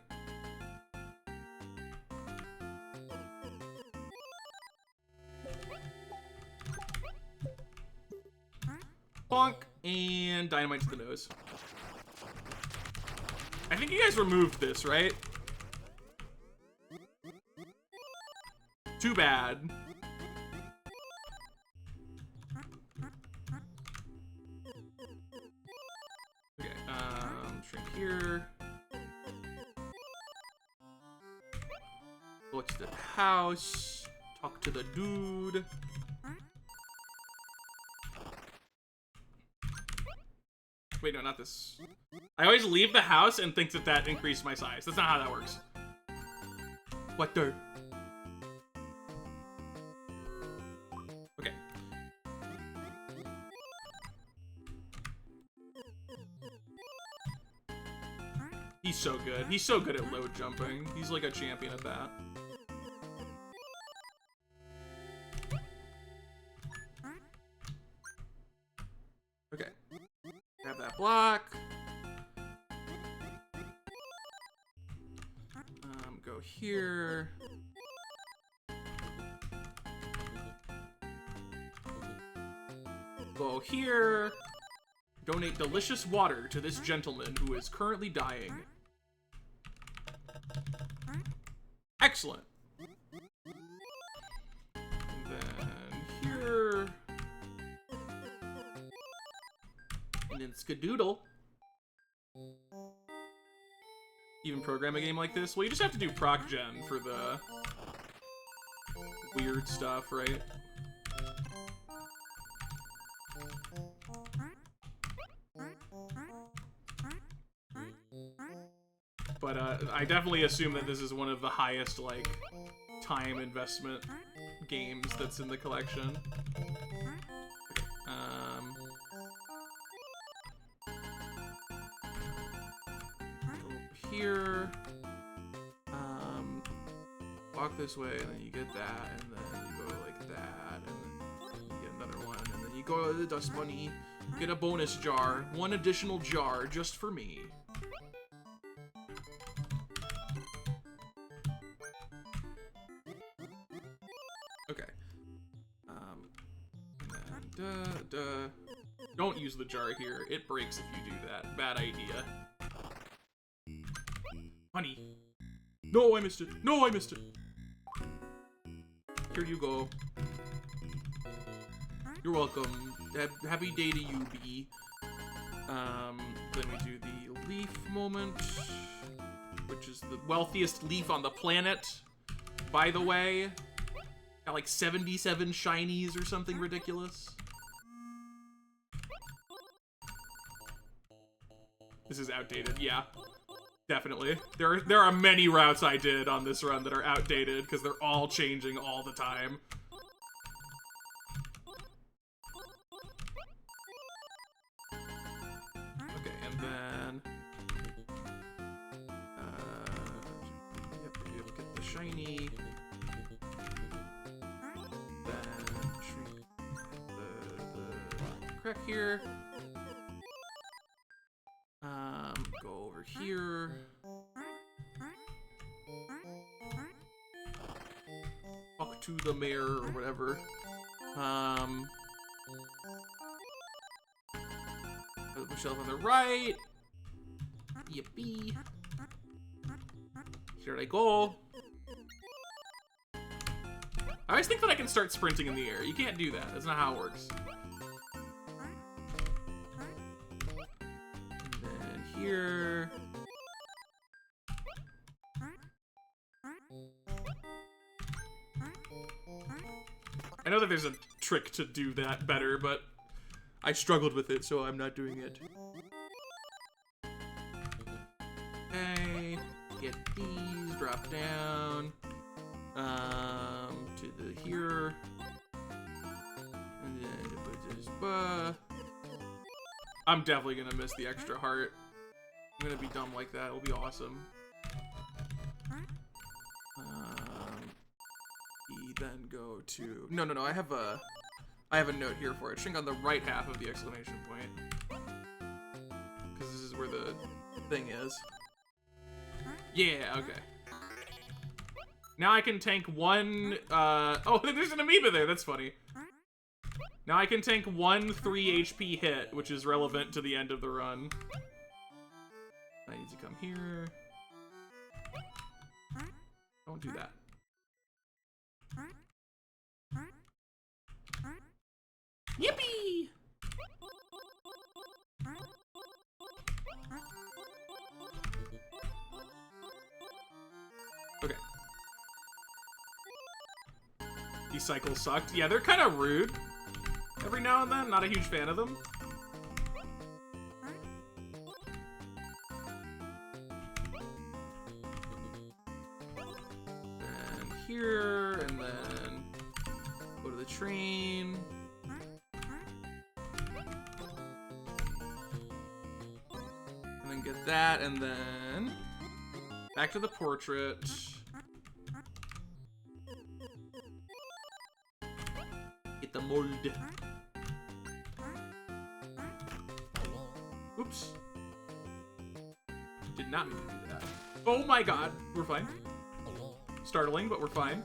Bonk, and dynamite to the nose. I think you guys removed this, right? Too bad. Okay, shrink here. Go to the house. Talk to the dude. Wait, no, not this. I always leave the house and think that increased my size. That's not how that works. What the? Okay. He's so good. He's so good at low jumping. He's like a champion at that. Okay. Grab that block. Go here. Go here. Donate delicious water to this gentleman who is currently dying. Excellent. And then here. And then Skadoodle. Even program a game like this? Well, you just have to do proc gen for the weird stuff, right? But I definitely assume that this is one of the highest, like, time investment games that's in the collection. Over here. Walk this way, and then you get that, and then you go like that, and then you get another one, and then you go to the Dust Bunny, get a bonus jar, one additional jar just for me. Okay. And then, don't use the jar here. It breaks if you do that. Bad idea. Honey. No, I missed it. No, I missed it. Here you go. You're welcome. Happy day to you, bee. Then we do the leaf moment, which is the wealthiest leaf on the planet, by the way. Got like 77 shinies or something ridiculous. This is outdated, yeah. Definitely. There are many routes I did on this run that are outdated because they're all changing all the time. Okay, and then yep, get the shiny. Then treat the crack here. Go over here. Talk to the mayor or whatever. The shelf on the right. Yippee. Here I go. I always think that I can start sprinting in the air. You can't do that. That's not how it works. Here. I know that there's a trick to do that better, but I struggled with it, so I'm not doing it. Okay, get these, drop down, to the here, and then put this, I'm definitely gonna miss the extra heart. I'm gonna be dumb like that. It'll be awesome. We then go to no. I have a note here for it. Shrink on the right half of the exclamation point, because this is where the thing is. Yeah. Okay. Now I can tank one. Oh, there's an amoeba there. That's funny. Now I can tank one 3 HP hit, which is relevant to the end of the run. I need to come here. Don't do that. Yippee! Okay. These cycles sucked. Yeah, they're kind of rude. Every now and then, not a huge fan of them. And here, and then go to the train. And then get that, and then back to the portrait. Get the mold. Oops. Did not mean to do that. Oh my god. We're fine. Startling, but we're fine.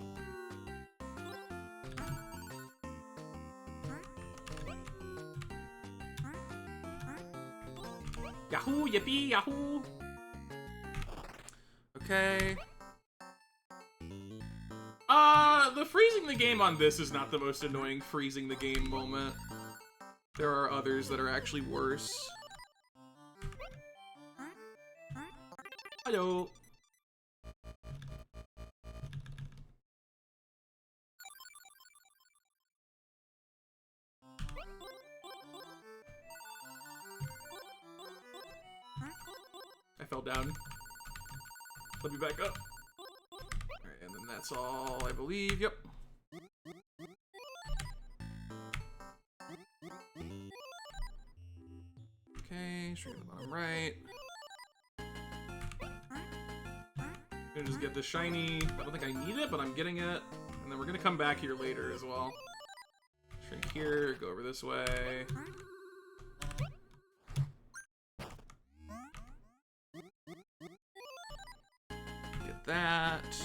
Yahoo! Yippee! Yahoo! Okay. freezing the game on this is not the most annoying freezing the game moment. There are others that are actually worse. Hello. I fell down. Let me back up. Alright, and then that's all, I believe. Yep. Okay, straight to the bottom right. Gonna just get the shiny. I don't think I need it, but I'm getting it. And then we're gonna come back here later as well. Shrink here, go over this way. Get that.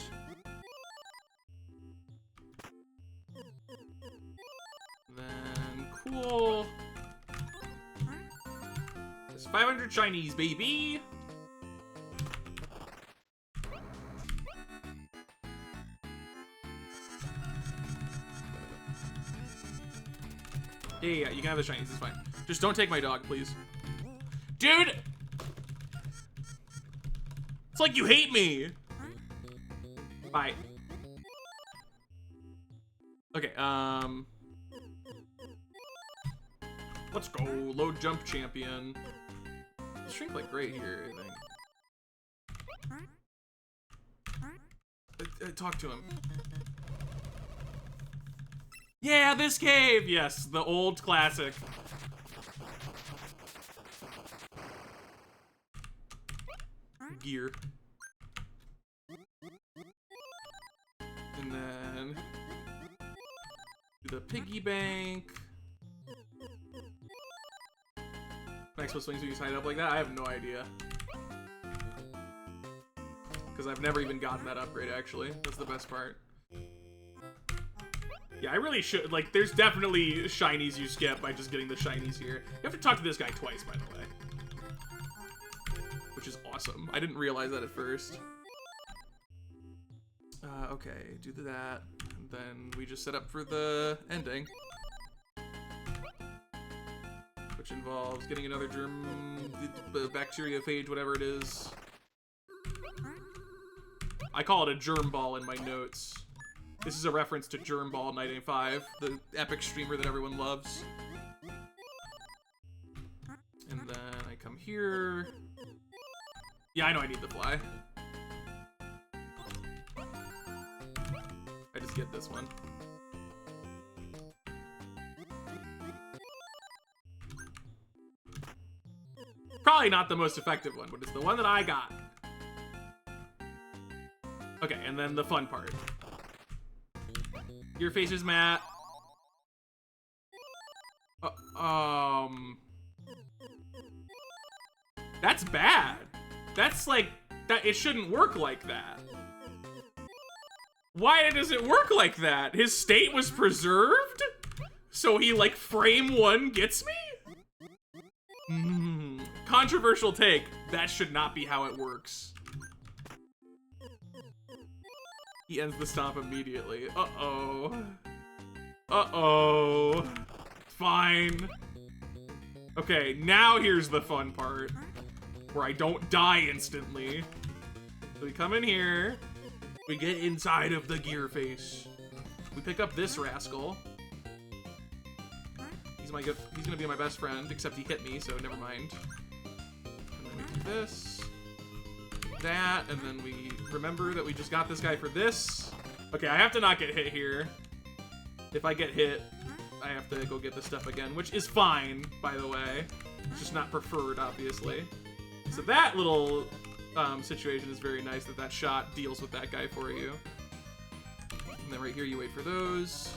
Then, cool. There's 500 shinies, baby! Yeah, you can have the shinies, it's fine. Just don't take my dog, please. Dude! It's like you hate me! Bye. Okay, let's go, low jump champion. Shrink like right here, I think. Talk to him. Yeah, this cave! Yes, the old classic. Gear. And then do the piggy bank. Maximum swings when you sign up like that? I have no idea. Because I've never even gotten that upgrade, actually. That's the best part. Yeah, I really should. Like, there's definitely shinies you skip by just getting the shinies here. You have to talk to this guy twice, by the way. Which is awesome. I didn't realize that at first. Okay, do that. And then we just set up for the ending. Which involves getting another germ, bacteriophage, whatever it is. I call it a germ ball in my notes. This is a reference to Germ Ball 985, the epic streamer that everyone loves. And then I come here. Yeah, I know I need the fly. I just get this one. Probably not the most effective one, but it's the one that I got. Okay, and then the fun part. Your face is matte. That's bad. That's like, that. It shouldn't work like that. Why does it work like that? His state was preserved? So he, like, frame one gets me? Controversial take. That should not be how it works. He ends the stomp immediately. Uh-oh. Uh-oh. Fine. Okay, now here's the fun part. Where I don't die instantly. So we come in here. We get inside of the gear face. We pick up this rascal. He's gonna be my best friend, except he hit me, so never mind. And then we do this. That, and then we remember that we just got this guy for this. Okay, I have to not get hit here. If I get hit, I have to go get this stuff again, which is fine, by the way. It's just not preferred, obviously. So that little situation is very nice, that shot deals with that guy for you. And then right here, you wait for those.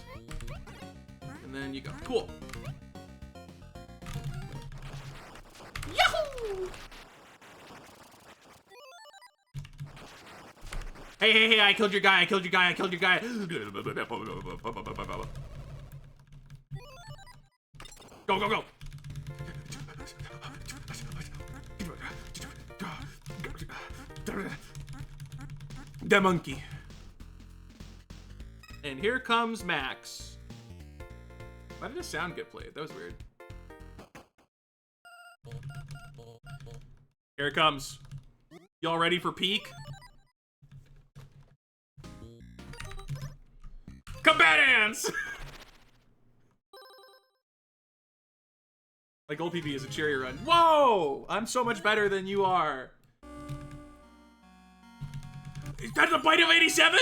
And then you go. Cool. Yahoo! Hey, I killed your guy, I killed your guy. Go. The monkey. And And here comes Max. Why did a sound get played? That was weird. Here it comes. Y'all ready for peak? Combatants! Like old PB is a cherry run. Whoa! I'm so much better than you are. Is that the bite of 87?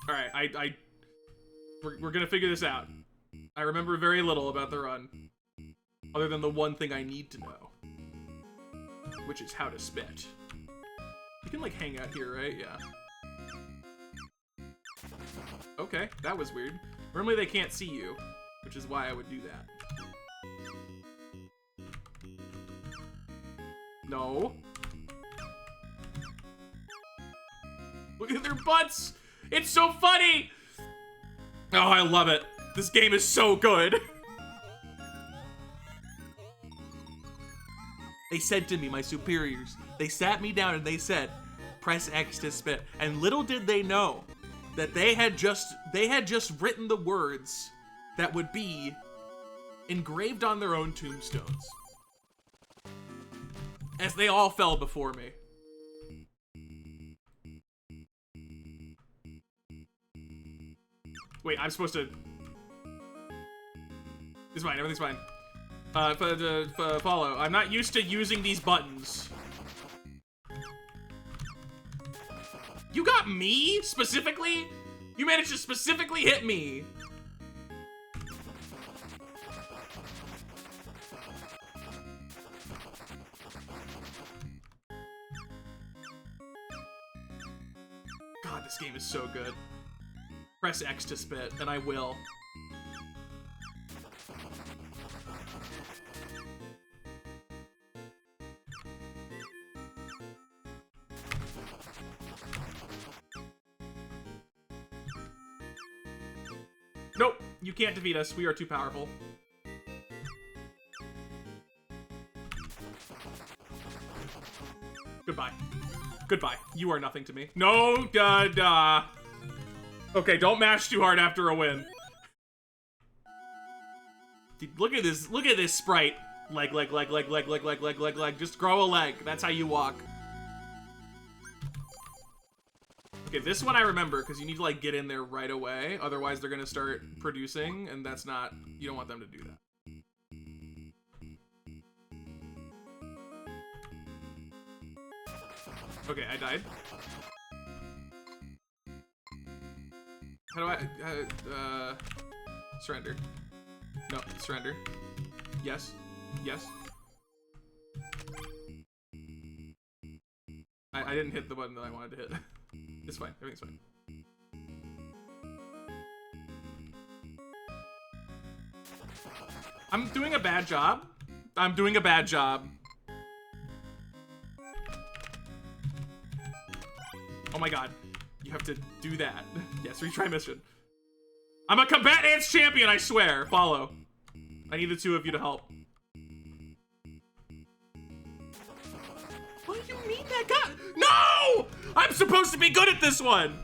Alright, we're gonna figure this out. I remember very little about the run. Other than the one thing I need to know. Which is how to spit. You can like hang out here, right? Yeah. Okay, that was weird. Normally they can't see you, which is why I would do that. No. Look at their butts! It's so funny! Oh, I love it. This game is so good. They said to me, my superiors, they sat me down and they said, press X to spit. And little did they know that they had just written the words that would be engraved on their own tombstones. As they all fell before me. Wait, I'm supposed to... It's fine, everything's fine. Follow. I'm not used to using these buttons. You got me? Specifically? You managed to specifically hit me. God, this game is so good. Press X to spit, and I will. Nope, you can't defeat us. We are too powerful. Goodbye. Goodbye. You are nothing to me. No, duh. Okay, don't mash too hard after a win. Dude, look at this. Look at this sprite. Leg. Just grow a leg. That's how you walk. Okay, this one I remember, because you need to, like, get in there right away. Otherwise, they're going to start producing, and that's not... You don't want them to do that. Okay, I died. How do I... surrender. No, surrender. Yes. Yes. I didn't hit the button that I wanted to hit. It's fine. Everything's fine. I'm doing a bad job. I'm doing a bad job. Oh my god. You have to do that. Yes, retry mission. I'm a Combatants champion, I swear. Follow. I need the two of you to help. What do you mean that guy? No! I'm supposed to be good at this one!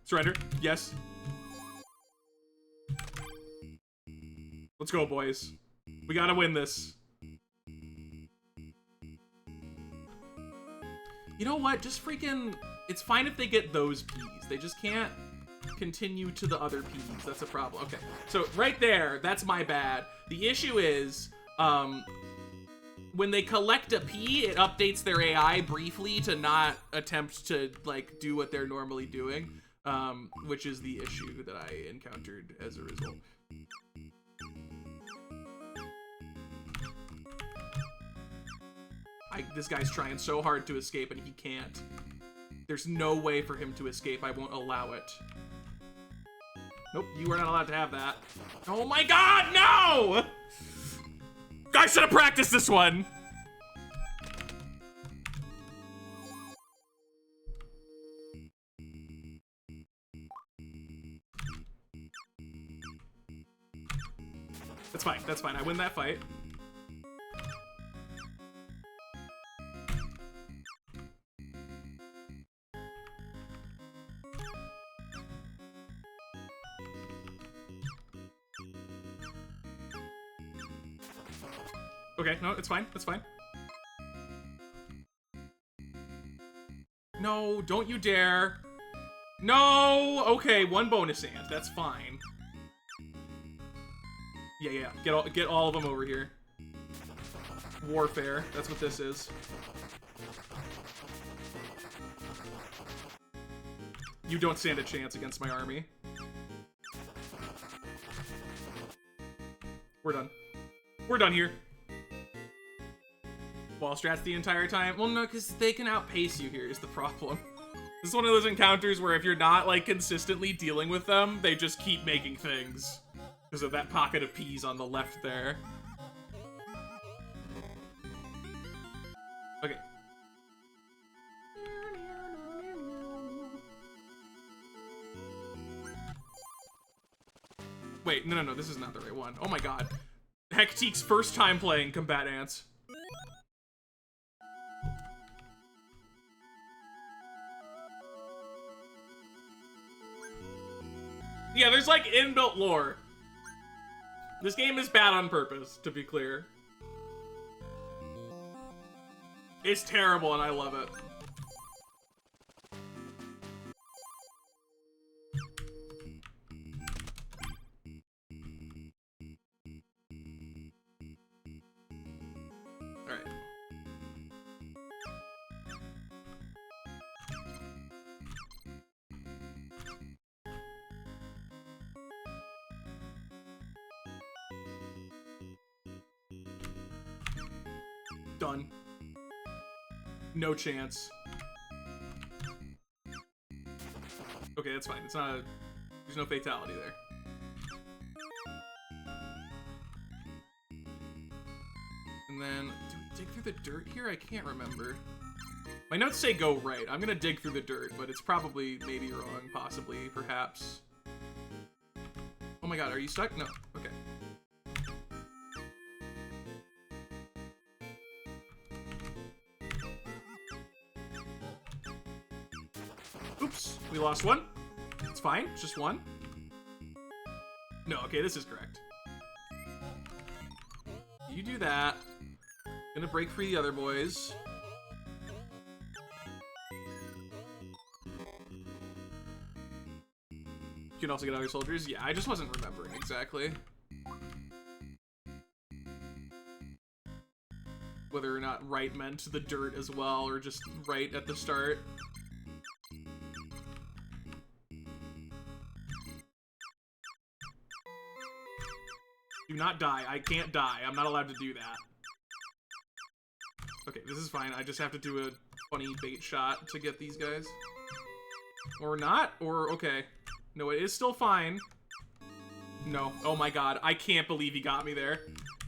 Surrender. Yes. Let's go, boys. We gotta win this. You know what? Just freaking... It's fine if they get those P's. They just can't continue to the other P's. That's a problem. Okay. So, right there, that's my bad. The issue is, when they collect a P, it updates their AI briefly to not attempt to, like, do what they're normally doing, which is the issue that I encountered as a result. This guy's trying so hard to escape, and he can't. There's no way for him to escape. I won't allow it. Nope, you are not allowed to have that. Oh my god, no! I should have practiced this one! That's fine, that's fine. I win that fight. Okay, no, it's fine. It's fine. No, don't you dare. No! Okay, one bonus ant. That's fine. Yeah. Get all of them over here. Warfare. That's what this is. You don't stand a chance against my army. We're done. We're done here. Wall strats the entire time? Well, no, because they can outpace you here is the problem. This is one of those encounters where if you're not, like, consistently dealing with them, they just keep making things. Because of that pocket of peas on the left there. Okay. Wait, no, this is not the right one. Oh my god. Hectique's first time playing Combatants. Yeah, there's like inbuilt lore. This game is bad on purpose, to be clear. It's terrible and I love it. Alright. Done. No chance. Okay, that's fine. It's not a... There's no fatality there. And then... Do we dig through the dirt here? I can't remember. My notes say go right. I'm gonna dig through the dirt, but it's probably maybe wrong, possibly, perhaps. Oh my god, are you stuck? No. Okay. Oops, we lost one. It's fine, it's just one. No, okay, this is correct. You do that. Gonna break free the other boys. You can also get other soldiers. Yeah, I just wasn't remembering exactly. Whether or not right meant the dirt as well, or just right at the start. Do not die. I can't die. I'm not allowed to do that. Okay, this is fine. I just have to do a funny bait shot to get these guys. Or not? Or, okay. No, it is still fine. No. Oh my god. I can't believe he got me there.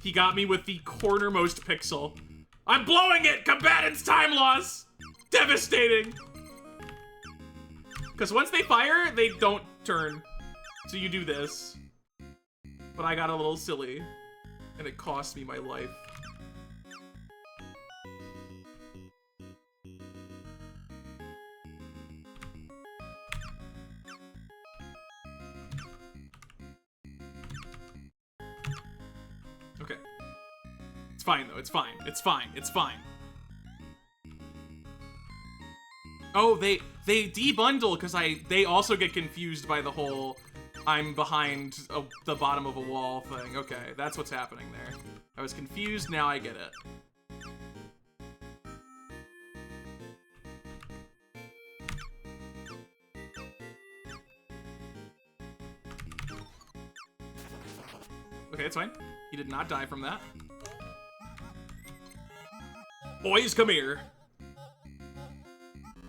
He got me with the cornermost pixel. I'm blowing it! Combatants time loss! Devastating! Because once they fire, they don't turn. So you do this. But I got a little silly. And it cost me my life. Okay. It's fine, though. It's fine. It's fine. It's fine. Oh, they debundle because they also get confused by the whole I'm behind the bottom of a wall thing. Okay, that's what's happening there. I was confused, now I get it. Okay, it's fine. He did not die from that. Boys, come here.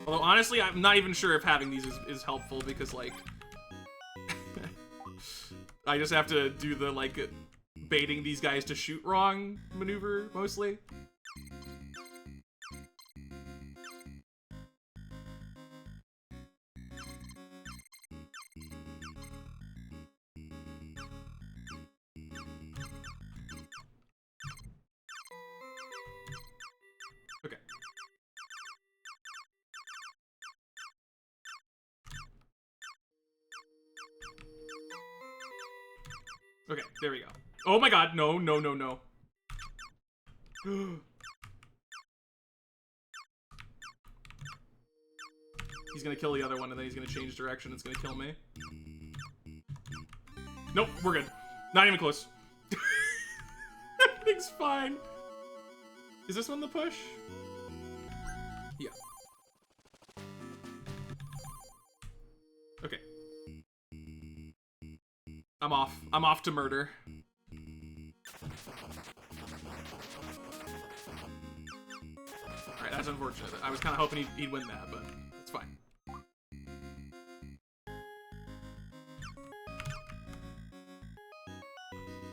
Although, honestly, I'm not even sure if having these is helpful, because, like... I just have to do the, like, baiting these guys to shoot wrong maneuver, mostly. Okay. Okay, there we go. Oh my god, no, no, no, no. He's gonna kill the other one, and then he's gonna change direction. It's gonna kill me. Nope, we're good. Not even close. Everything's fine. Is this one the push? Yeah. Okay. I'm off. I'm off to murder. Alright, that's unfortunate. I was kind of hoping he'd win that, but it's fine.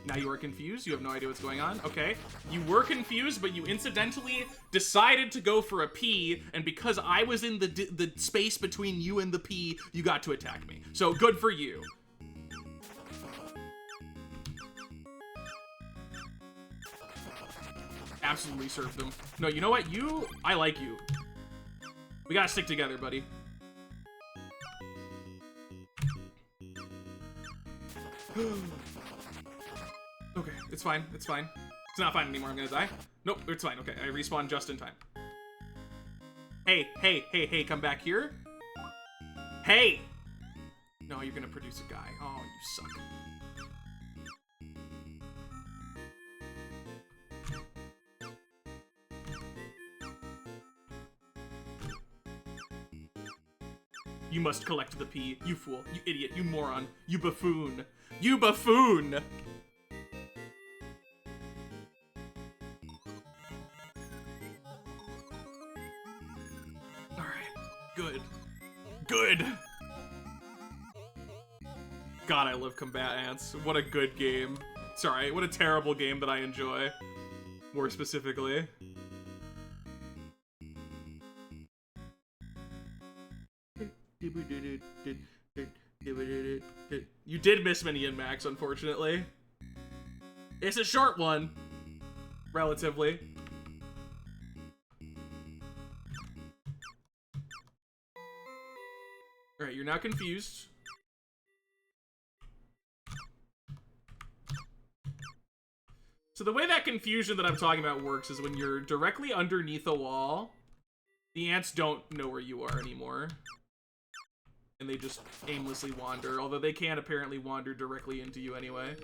Now you are confused? You have no idea what's going on? Okay. You were confused, but you incidentally decided to go for a P, and because I was in the space between you and the P, you got to attack me. So, good for you. Absolutely served them. No, you know what? I like you. We gotta stick together, buddy. Okay, it's fine. It's fine. It's not fine anymore. I'm gonna die. Nope, it's fine. Okay, I respawn just in time. Hey, hey, hey, hey, come back here. Hey! No, you're gonna produce a guy. Oh, you suck. You must collect the P. You fool. You idiot. You moron. You buffoon. You buffoon! Alright. Good. Good! God, I love Combatants. What a good game. Sorry, what a terrible game that I enjoy. More specifically. You did miss Minion Max, unfortunately. It's a short one. Relatively. Alright, you're now confused. So the way that confusion that I'm talking about works is when you're directly underneath a wall, the ants don't know where you are anymore. And they just aimlessly wander, although they can apparently wander directly into you anyway,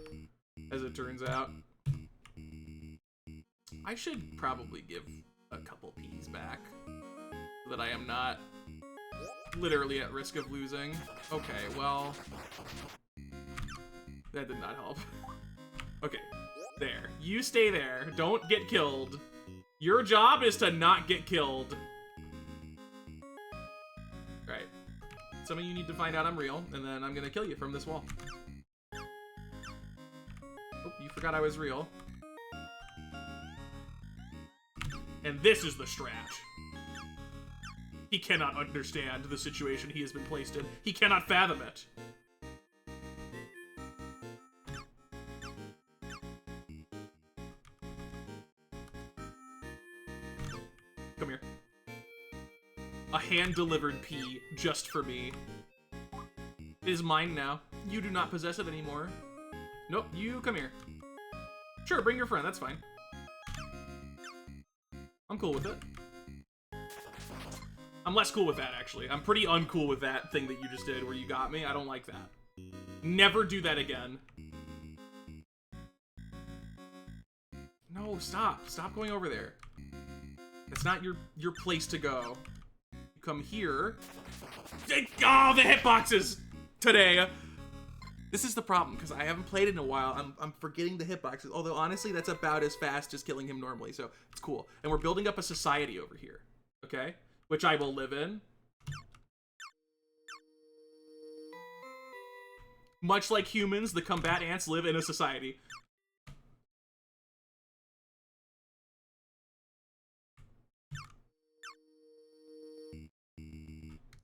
as it turns out. I should probably give a couple P's back, so that I am not literally at risk of losing. Okay, well, that did not help. Okay, there. You stay there. Don't get killed. Your job is to not get killed. Right. Some of you need to find out I'm real, and then I'm gonna kill you from this wall. Oh, you forgot I was real. And this is the strat. He cannot understand the situation he has been placed in. He cannot fathom it. Come here. A hand-delivered P just for me. It is mine now. You do not possess it anymore. Nope, you come here. Sure, bring your friend, that's fine. I'm cool with it. I'm less cool with that, actually. I'm pretty uncool with that thing that you just did where you got me. I don't like that. Never do that again. No, stop. Stop going over there. That's not your place to go. You come here. Oh, the hitboxes today. This is the problem, because I haven't played in a while. I'm forgetting the hitboxes. Although, honestly, that's about as fast as killing him normally, so it's cool. And we're building up a society over here, okay? Which I will live in. Much like humans, the combat ants live in a society.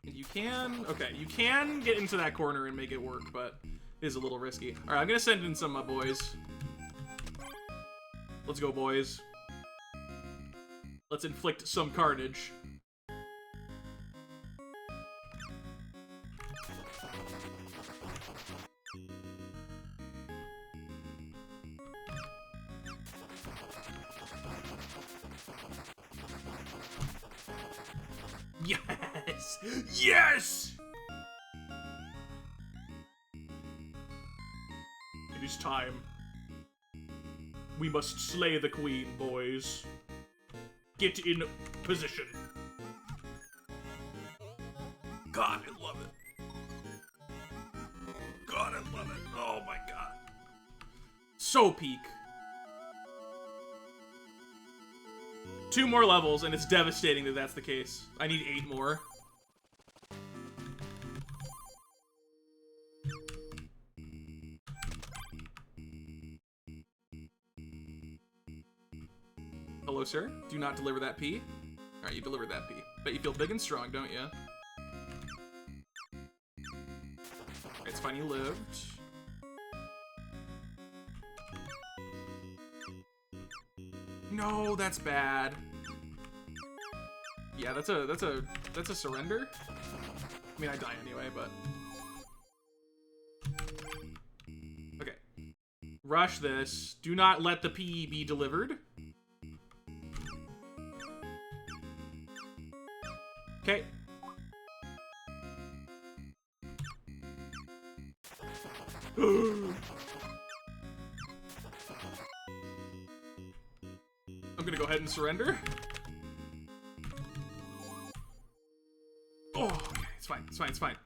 And you can, okay, you can get into that corner and make it work, but it is a little risky. All right, I'm gonna send in some of my boys. Let's go, boys. Let's inflict some carnage. Yes! Yes! It is time. We must slay the queen, boys. Get in position. God, I love it. God, I love it. Oh my god. So peak. 2 more levels, and it's devastating that that's the case. I need 8 more. Hello, sir. Do not deliver that pee. Alright, you delivered that pee. Bet you feel big and strong, don't you? It's fine, you lived. No, that's bad. Yeah, that's a surrender. I mean, I die anyway, but okay. Rush this. Do not let the PE be delivered. Okay. I'm gonna go ahead and surrender. Oh, okay, it's fine, it's fine, it's fine.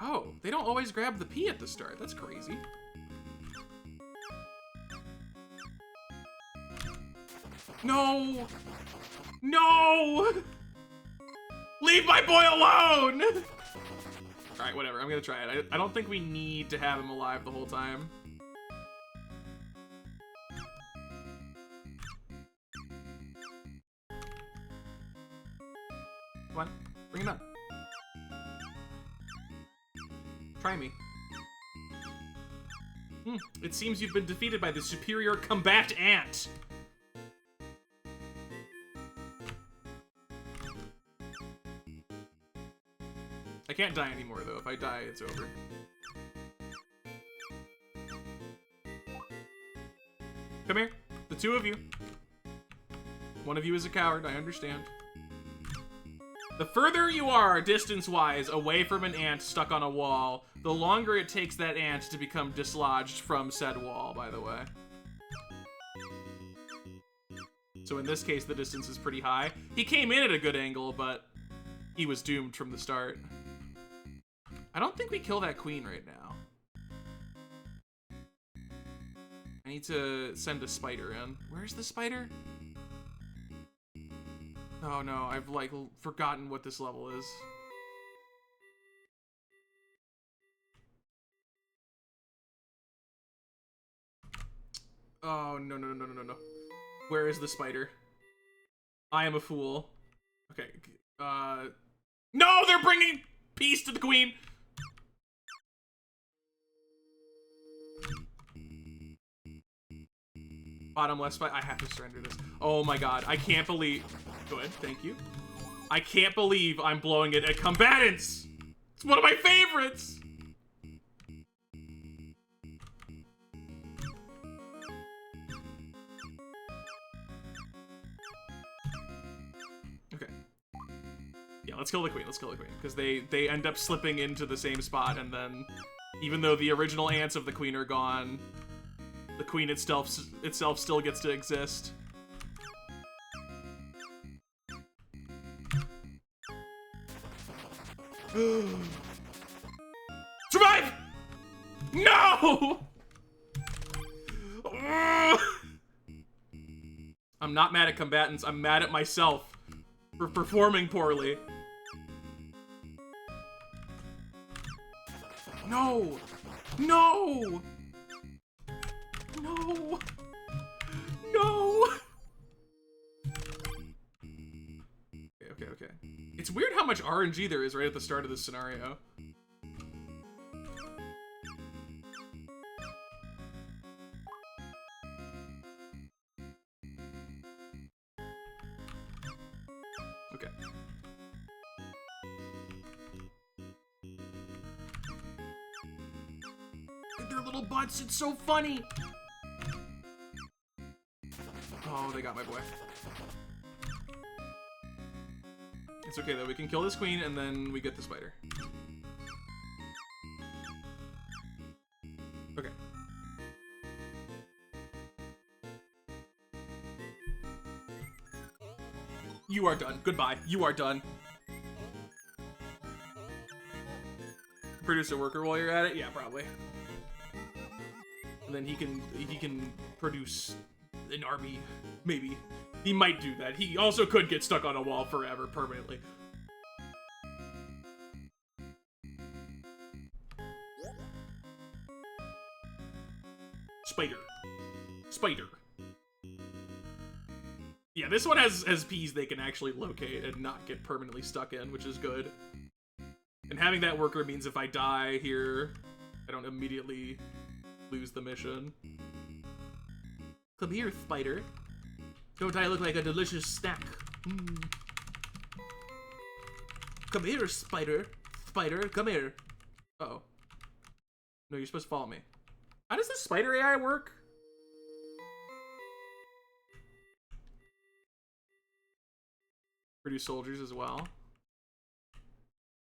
Oh, they don't always grab the P at the start. That's crazy. No! No! Leave my boy alone! Alright, whatever, I'm gonna try it. I don't think we need to have him alive the whole time. Come on, bring him up. Try me. It seems you've been defeated by the superior combat ant. I can't die anymore, though. If I die, it's over. Come here. The 2 of you. One of you is a coward, I understand. The further you are, distance-wise, away from an ant stuck on a wall, the longer it takes that ant to become dislodged from said wall, by the way. So in this case, the distance is pretty high. He came in at a good angle, but he was doomed from the start. I don't think we kill that queen right now. I need to send a spider in. Where's the spider? Oh no, I've like forgotten what this level is. Oh no no no no no no. Where is the spider? I am a fool. Okay. No, they're bringing peace to the queen. Bottom left spot. I have to surrender this. Oh my god. I can't believe. Good. Thank you. I can't believe I'm blowing it at Combatants. It's one of my favorites. Okay. Yeah, let's kill the queen. Let's kill the queen. Because they end up slipping into the same spot, and then even though the original ants of the queen are gone, the queen itself still gets to exist. Survive! No! I'm not mad at Combatants. I'm mad at myself for performing poorly. No! No! No! No! Okay. It's weird how much RNG there is right at the start of this scenario. Okay. Their little butts, it's so funny! they got my boy. It's okay though, we can kill this queen and then we get the spider. Okay. You are done. Goodbye. You are done. Produce a worker while you're at it? Yeah, probably. And then he can produce an army. Maybe. He might do that. He also could get stuck on a wall forever, permanently. Spider. Spider. Yeah, this one has P's they can actually locate and not get permanently stuck in, which is good. And having that worker means if I die here, I don't immediately lose the mission. Come here, spider. Don't I look like a delicious snack? Mm. Come here, spider. Spider, come here. Uh-oh. No, you're supposed to follow me. How does the spider AI work? Produce soldiers as well.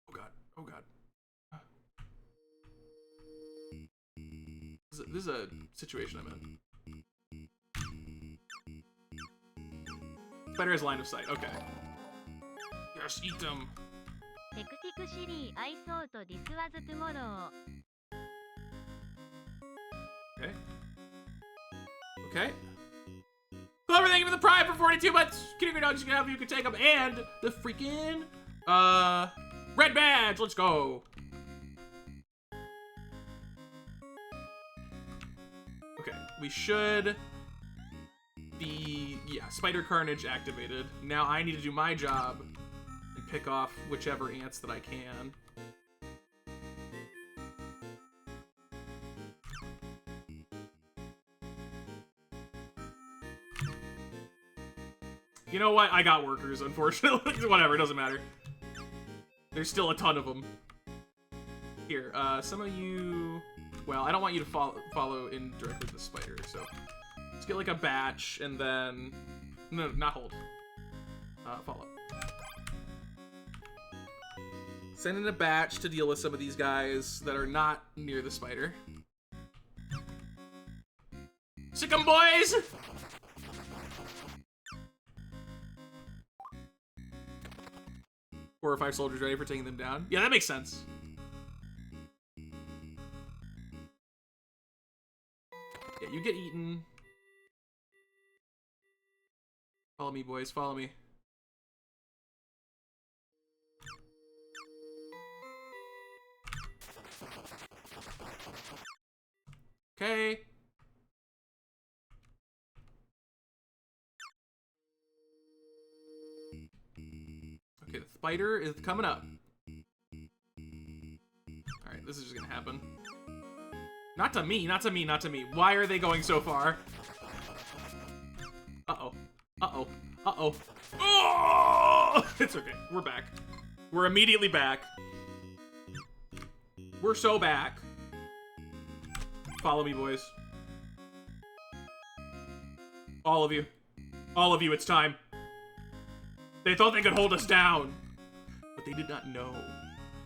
Oh god. Oh god. This is a situation I'm in. Spider has line of sight. Okay. Yes, eat them. Okay. Okay. Clover, thank you for the prime for 42 months. Kitty your dogs, you can help you can take them. And the freaking red badge. Let's go. Okay, we should be, yeah, Spider Carnage activated. Now I need to do my job and pick off whichever ants that I can. You know what? I got workers, unfortunately. Whatever, it doesn't matter. There's still a ton of them. Here, some of you... Well, I don't want you to follow indirectly the spider, so... Let's get, like, a batch, and then... No, not hold. Follow. Send in a batch to deal with some of these guys that are not near the spider. Sick 'em, boys! 4 or 5 soldiers ready for taking them down. Yeah, that makes sense. Yeah, you get eaten. Follow me, boys. Follow me. Okay. Okay, the spider is coming up. Alright, this is just gonna happen. Not to me, not to me, not to me. Why are they going so far? Uh-oh. Uh-oh. Uh-oh. Oh! It's okay. We're back. We're immediately back. We're so back. Follow me, boys. All of you. All of you, it's time. They thought they could hold us down. But they did not know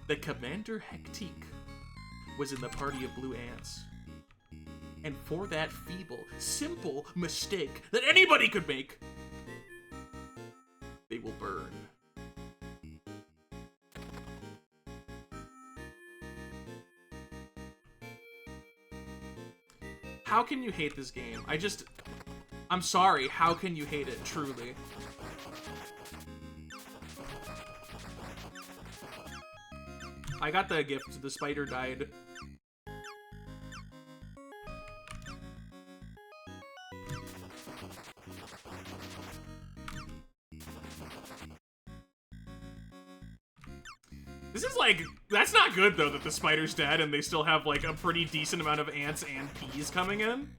that Commander Hectique was in the party of blue ants. And for that feeble, simple mistake that anybody could make, they will burn. How can you hate this game? I'm sorry, how can you hate it, truly? I got the gift, the spider died. This is like, that's not good though that the spider's dead and they still have like a pretty decent amount of ants and bees coming in.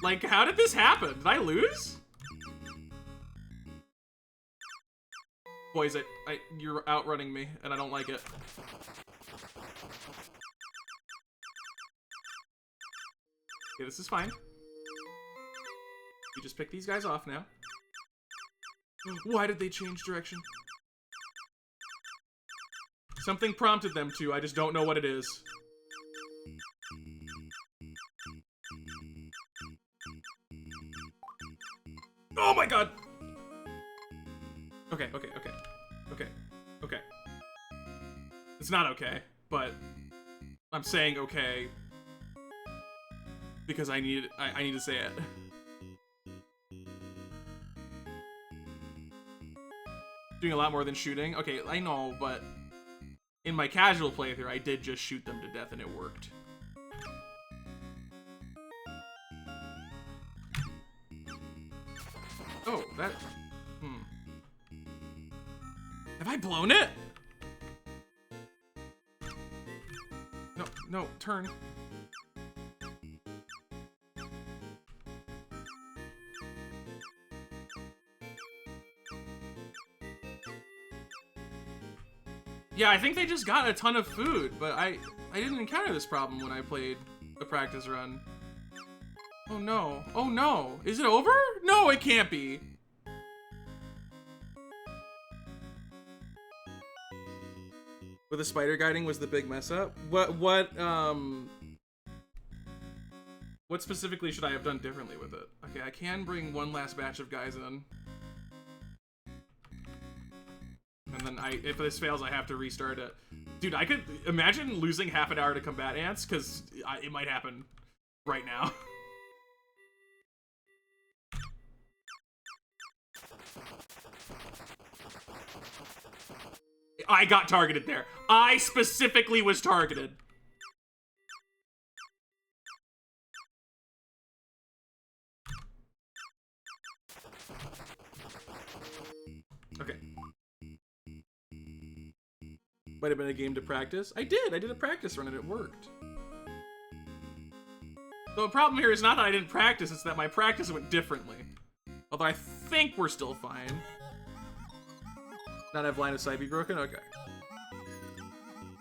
Like, how did this happen? Did I lose? Boys, you're outrunning me and I don't like it. Okay, this is fine. We just pick these guys off now. Why did they change direction? Something prompted them to, I just don't know what it is. Oh my god! Okay. Okay. It's not okay, but I'm saying okay because I need to say it. Doing a lot more than shooting. Okay, I know, but in my casual playthrough, I did just shoot them to death and it worked. Oh, that... Have I blown it? No, turn. Yeah, I think they just got a ton of food, but I didn't encounter this problem when I played the practice run. Oh no. Oh no. Is it over? No, it can't be. With the spider guiding was the big mess up? What specifically should I have done differently with it? Okay, I can bring one last batch of guys in. And then if this fails, I have to restart it. Dude, I could imagine losing half an hour to Combatants, because it might happen right now. I got targeted there. I specifically was targeted. Okay. Might have been a game to practice. I did a practice run and it worked. The problem here is not that I didn't practice, it's that my practice went differently. Although I think we're still fine. Not have line of sight be broken? Okay.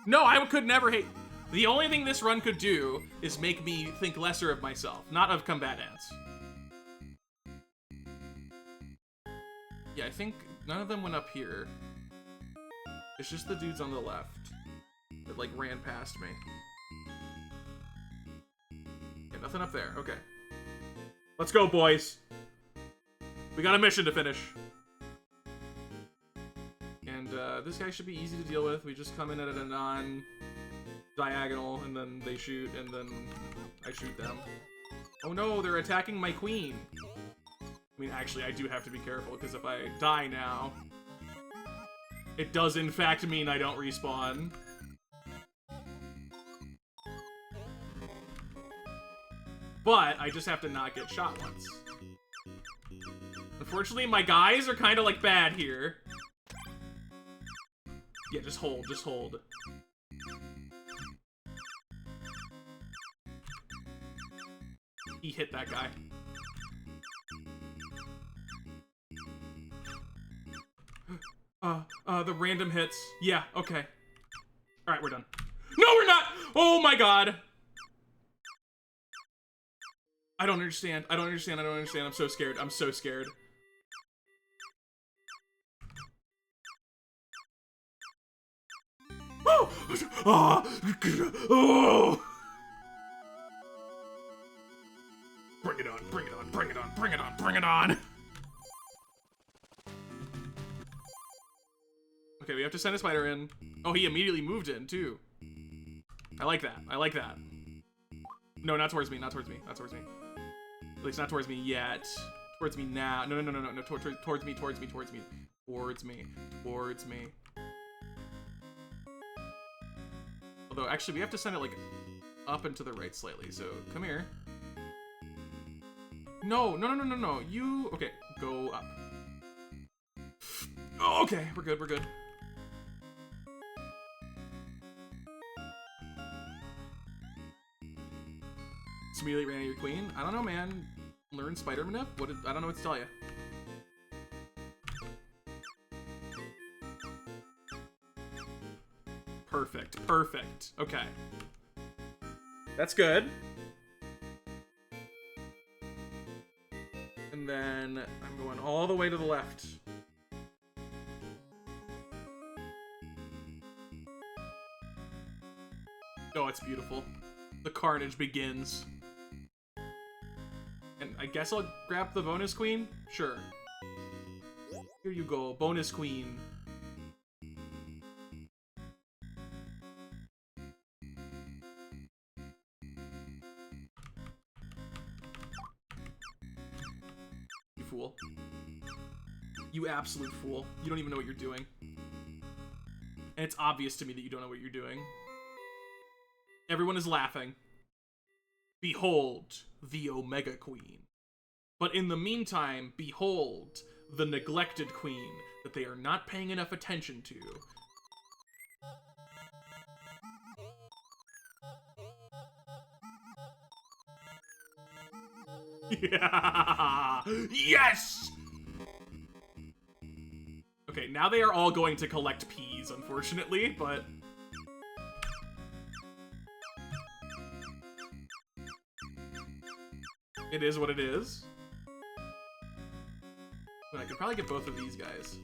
No, I could never hate... The only thing this run could do is make me think lesser of myself, not of Combatants. Yeah, I think none of them went up here. It's just the dudes on the left that, like, ran past me. Yeah, nothing up there. Okay. Let's go, boys. We got a mission to finish. And, this guy should be easy to deal with. We just come in at a non-diagonal, and then they shoot, and then I shoot them. Oh no, they're attacking my queen! I mean, actually, I do have to be careful, because if I die now, it does in fact mean I don't respawn. But I just have to not get shot once. Unfortunately, my guys are kind of like bad here. Yeah, just hold, just hold. He hit that guy. The random hits. Yeah, okay. Alright, we're done. No, we're not! Oh my god! I don't understand. I don't understand. I don't understand. I'm so scared. I'm so scared. Oh! Oh! Bring it on, bring it on, bring it on, bring it on, bring it on! Okay, we have to send a spider in. Oh, he immediately moved in, too. I like that. I like that. No, not towards me, not towards me, not towards me. At least not towards me yet. Towards me now. No, no, no, no, no, no. Towards me, towards me, towards me, towards me. Towards me, towards me. Although, actually, we have to send it, like, up and to the right slightly. So, come here. No, no, no, no, no, no. You... Okay, go up. Oh, okay, we're good, we're good. Immediately ran at your queen. I don't know, man. Learn spider manip? I don't know what to tell you. Perfect. Perfect. Okay. That's good. And And then I'm going all the way to the left. Oh, it's beautiful. The carnage begins. And I guess I'll grab the bonus queen? Sure. Here you go, bonus queen. You fool. You absolute fool. You don't even know what you're doing. And it's obvious to me that you don't know what you're doing. Everyone is laughing. Behold, the Omega Queen. But in the meantime, behold, the neglected queen that they are not paying enough attention to. Yeah! Yes! Okay, now they are all going to collect peas, unfortunately, but... it is what it is. But I could probably get both of these guys.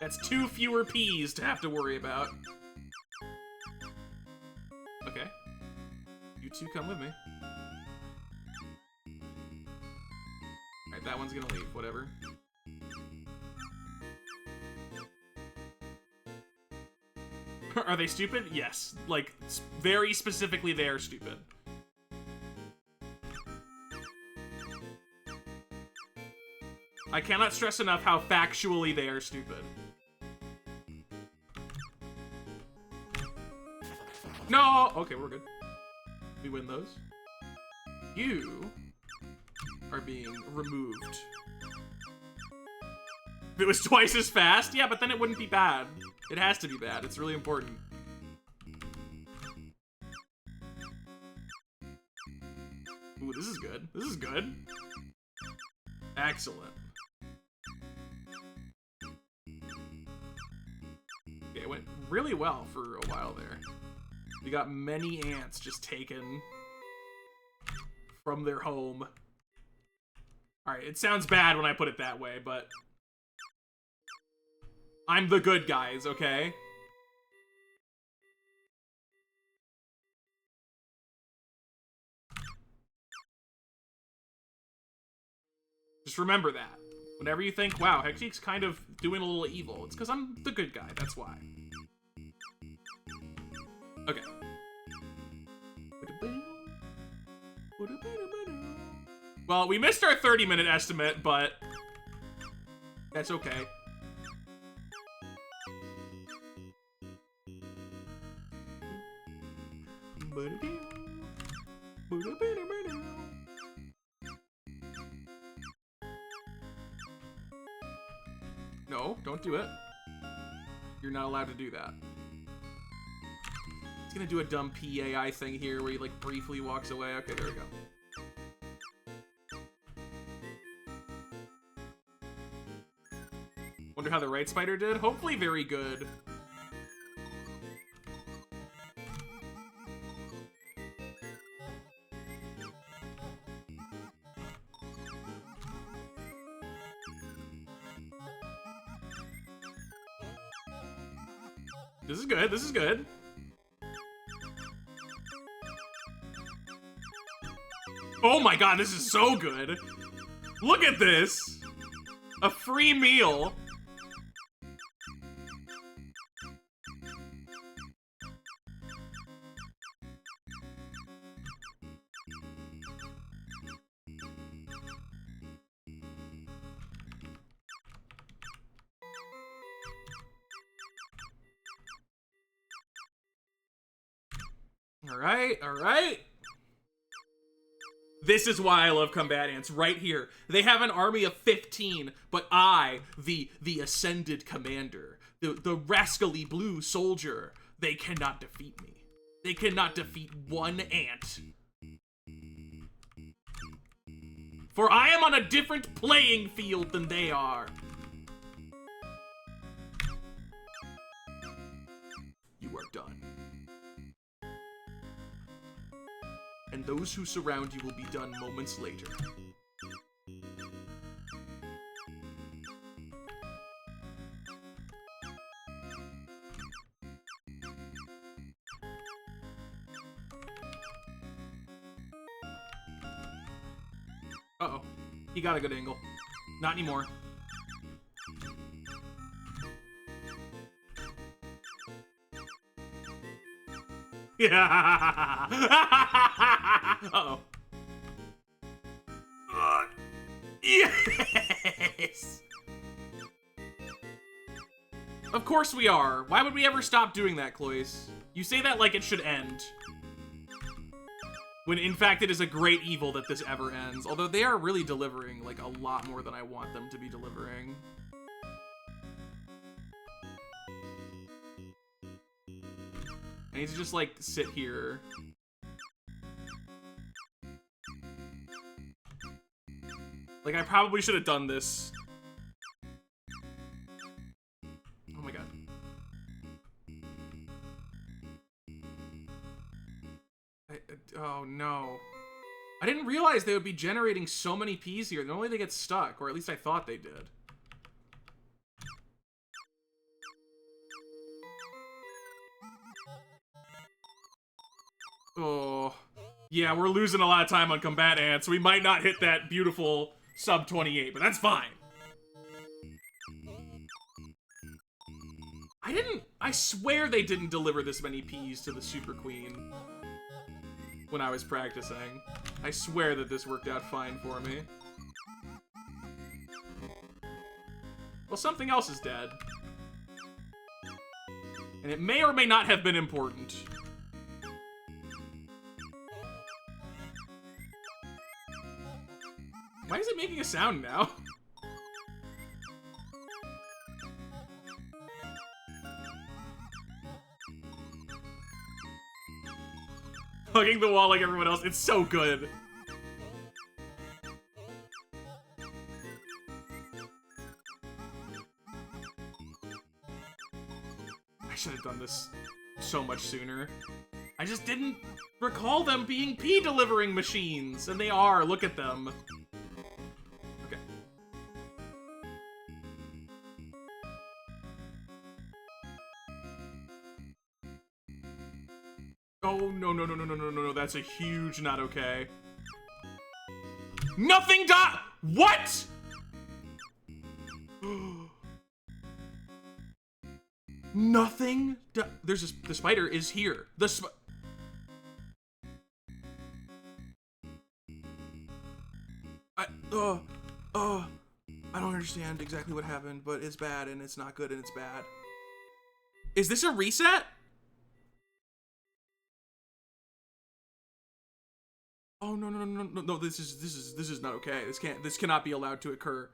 That's 2 fewer peas to have to worry about. Okay. You two come with me. Alright, that one's gonna leave, whatever. Are they stupid? Yes. Like, very specifically, they are stupid. I cannot stress enough how factually they are stupid. No! Okay, we're good. We win those. You are being removed. If it was twice as fast, yeah, but then it wouldn't be bad. It has to be bad. It's really important. Ooh, this is good. This is good. Excellent. Okay, it went really well for a while there. We got many ants just taken from their home. Alright, it sounds bad when I put it that way, but... I'm the good guys, okay? Just remember that. Whenever you think, wow, Hexeek's kind of doing a little evil, it's because I'm the good guy, that's why. Okay. Well, we missed our 30-minute estimate, but that's okay. No, don't do it. You're not allowed to do that. He's gonna do a dumb PAI thing here where he, like, briefly walks away. Okay, there we go. Wonder how the right spider did? Hopefully very good. This is good, this is good. Oh my god, this is so good. Look at this. A free meal. All right. This is why I love Combatants, right here. They have an army of 15, but I, the ascended commander, the rascally blue soldier, they cannot defeat me. They cannot defeat one ant. For I am on a different playing field than they are. You are done. those who surround you will be done moments later. Uh-oh. He got a good angle. Not anymore. Yeah. Uh-oh. Yes! Of course we are. Why would we ever stop doing that, Cloyce? You say that like it should end. When in fact it is a great evil that this ever ends. Although they are really delivering like a lot more than I want them to be delivering. I need to just like sit here. Like I probably should have done this. Oh my god. Oh no. I didn't realize they would be generating so many Ps here. Normally they get stuck, or at least I thought they did. Oh. Yeah, we're losing a lot of time on Combatants, so we might not hit that beautiful sub 28, but that's fine. I swear they didn't deliver this many Ps to the Super Queen when I was practicing. I swear that this worked out fine for me. Well, something else is dead. And it may or may not have been important. Why is it making a sound now? Hugging the wall like everyone else. It's so good. I should have done this so much sooner. I just didn't recall them being P delivering machines. And they are. Look at them. Okay. Oh, no, that's a huge not okay. Nothing died! What?! Nothing there's the spider is here. I don't understand exactly what happened, but it's bad and it's not good and it's bad. Is this a reset? Oh no, this is not okay. This cannot be allowed to occur.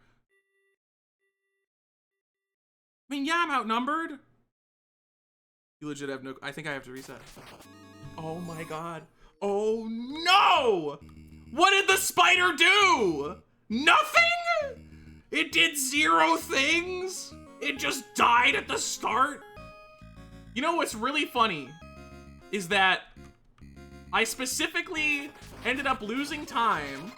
I mean, yeah, I'm outnumbered. You legit have no, I think I have to reset. Oh my god. Oh no! What did the spider do? Nothing? It did 0 things? It just died at the start? You know what's really funny is that I specifically ended up losing time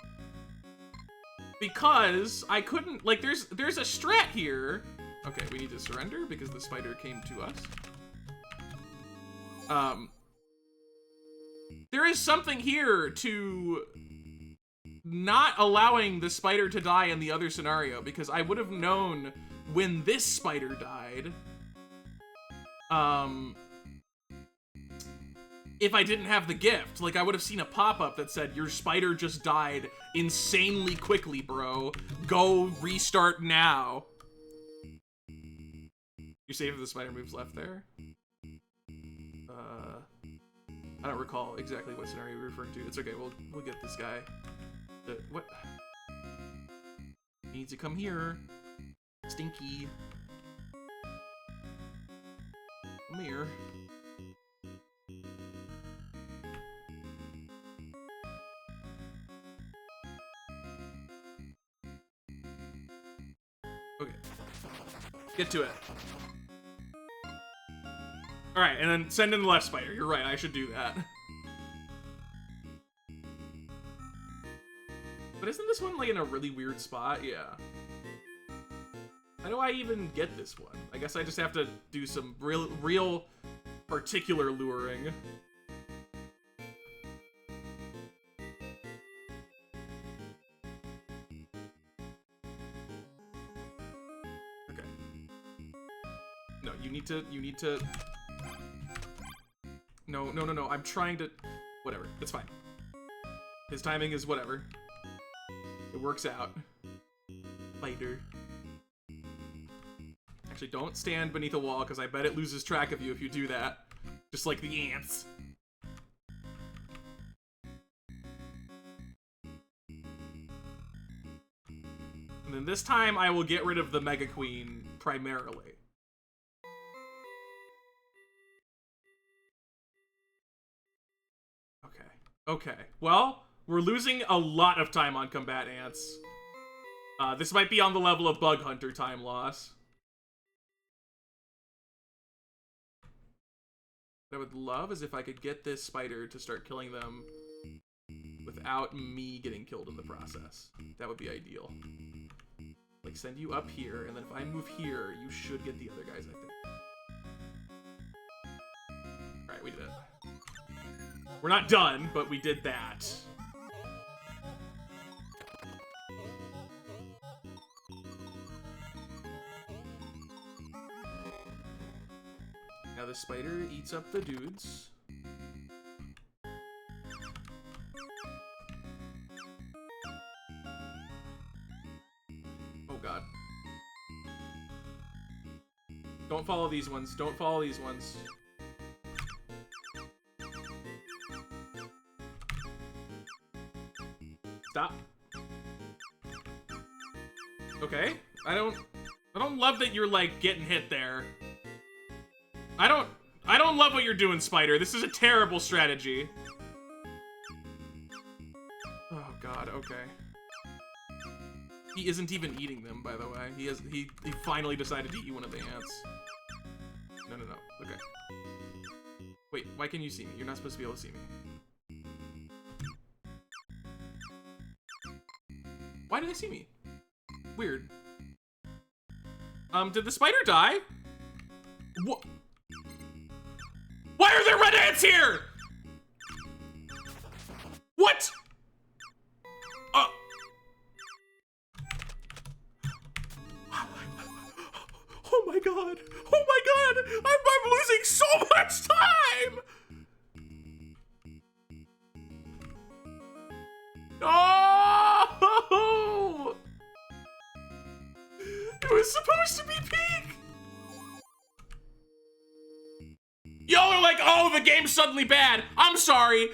because I couldn't, like, there's a strat here. Okay, we need to surrender because the spider came to us. There is something here to not allowing the spider to die in the other scenario because I would have known when this spider died. If I didn't have the gift, like I would have seen a pop-up that said, your spider just died insanely quickly, bro. Go restart now. You save if the spider moves left there? I don't recall exactly what scenario you're referring to. It's okay, we'll get this guy. What? He needs to come here. Stinky. Come here. Okay. Get to it. Alright, and then send in the left spider. You're right, I should do that. But isn't this one like in a really weird spot? Yeah. How do I even get this one? I guess I just have to do some real particular luring. Okay. No, you need to... No. I'm trying to... Whatever. It's fine. His timing is whatever. It works out. Spider. Actually, don't stand beneath a wall, because I bet it loses track of you if you do that. Just like the ants. And then this time, I will get rid of the Mega Queen, primarily. Okay. Well, we're losing a lot of time on Combatants. This might be on the level of Bug Hunter time loss. What I would love is if I could get this spider to start killing them without me getting killed in the process. That would be ideal. Like, send you up here, and then if I move here, you should get the other guys, I think. Alright, we did it. We're not done, but we did that. Now the spider eats up the dudes. Oh god. Don't follow these ones. Don't follow these ones. Stop. Okay. I don't love that you're like getting hit there. I don't love what you're doing, Spider. This is a terrible strategy. Oh god, okay. He isn't even eating them, by the way. He finally decided to eat one of the ants. No. Okay. Wait, why can you see me? You're not supposed to be able to see me. Why do they see me? Weird. Did the spider die? What? Why are there red ants here? What? Oh my god. Oh my god. I'm losing so much time. Oh! It was supposed to be peak. Y'all are like, oh, the game's suddenly bad. I'm sorry.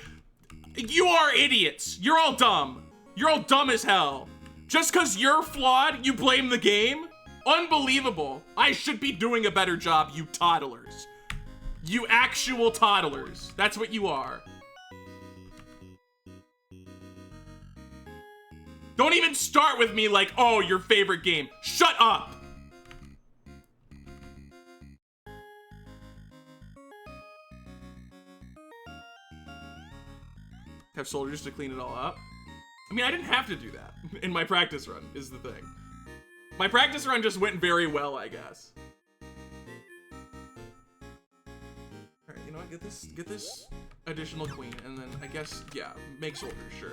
You are idiots. You're all dumb. You're all dumb as hell. Just because you're flawed, you blame the game? Unbelievable. I should be doing a better job, you toddlers. You actual toddlers. That's what you are. Don't even start with me like, oh, your favorite game. Shut up. Have soldiers to clean it all up. I mean, I didn't have to do that in my practice run, is the thing. My practice run just went very well, I guess. Alright, you know what? Get this additional queen, and then I guess, yeah, make soldiers, sure.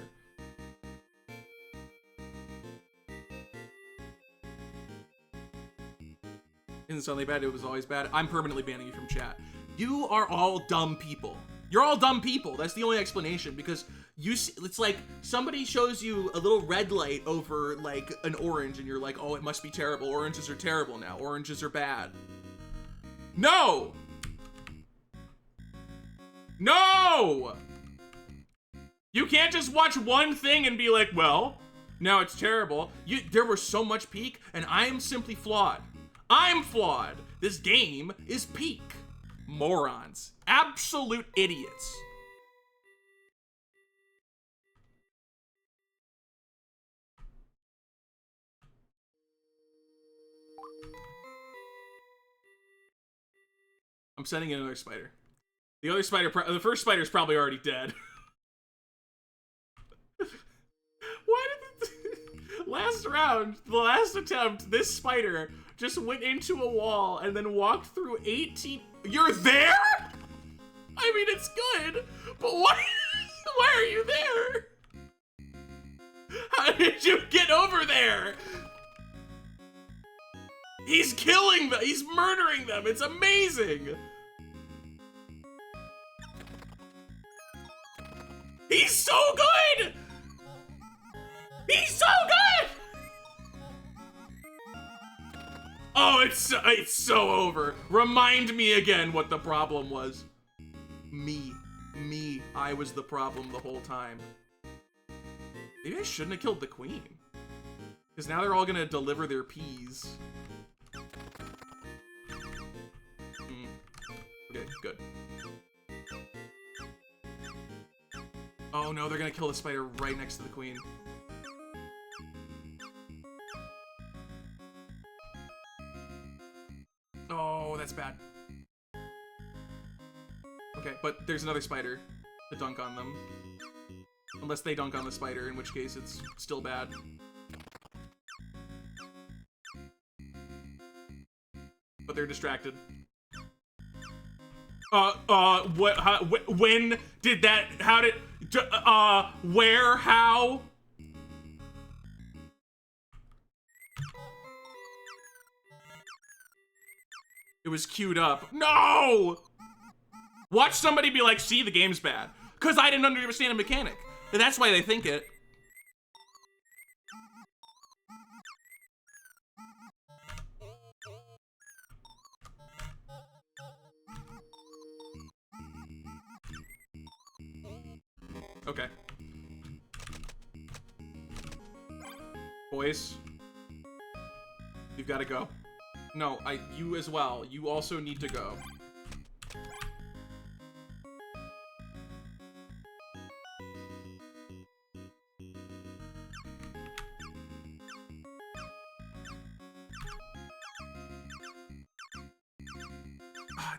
Isn't suddenly bad, it was always bad. I'm permanently banning you from chat. You are all dumb people. You're all dumb people. That's the only explanation, because it's like somebody shows you a little red light over like an orange and you're like, oh, it must be terrible. Oranges are terrible now. Oranges are bad. No! No! You can't just watch one thing and be like, well, now it's terrible. There was so much peak and I'm simply flawed. I'm flawed. This game is peak. Morons. Absolute idiots. I'm sending in another spider. The other spider, the first spider's probably already dead. Why did last round, the last attempt, this spider just went into a wall and then walked through 18... You're there? I mean, it's good, but why are you there? How did you get over there? He's killing them, he's murdering them, it's amazing. He's so good! He's so good! Oh, it's so over. Remind me again what the problem was. Me. I was the problem the whole time. Maybe I shouldn't have killed the queen. Because now they're all gonna deliver their peas. Okay, good. Oh no, they're gonna kill the spider right next to the queen. Oh, that's bad. Okay, but there's another spider to dunk on them. Unless they dunk on the spider, in which case it's still bad. But they're distracted. When did that, how did, where, how? It was queued up. No! Watch somebody be like, see, the game's bad. Because I didn't understand a mechanic. And that's why they think it. Okay. Boys. You've got to go. No, you as well. You also need to go.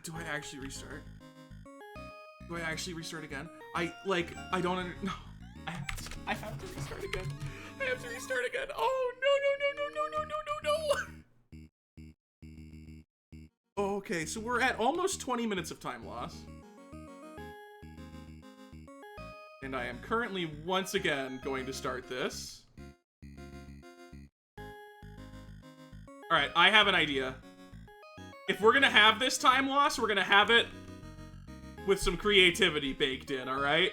Do I actually restart? Do I actually restart again? I don't no. I have to restart again. I have to restart again. Oh, no. Okay, so we're at almost 20 minutes of time loss. And I am currently, once again, going to start this. Alright, I have an idea. If we're gonna have this time loss, we're gonna have it with some creativity baked in, alright?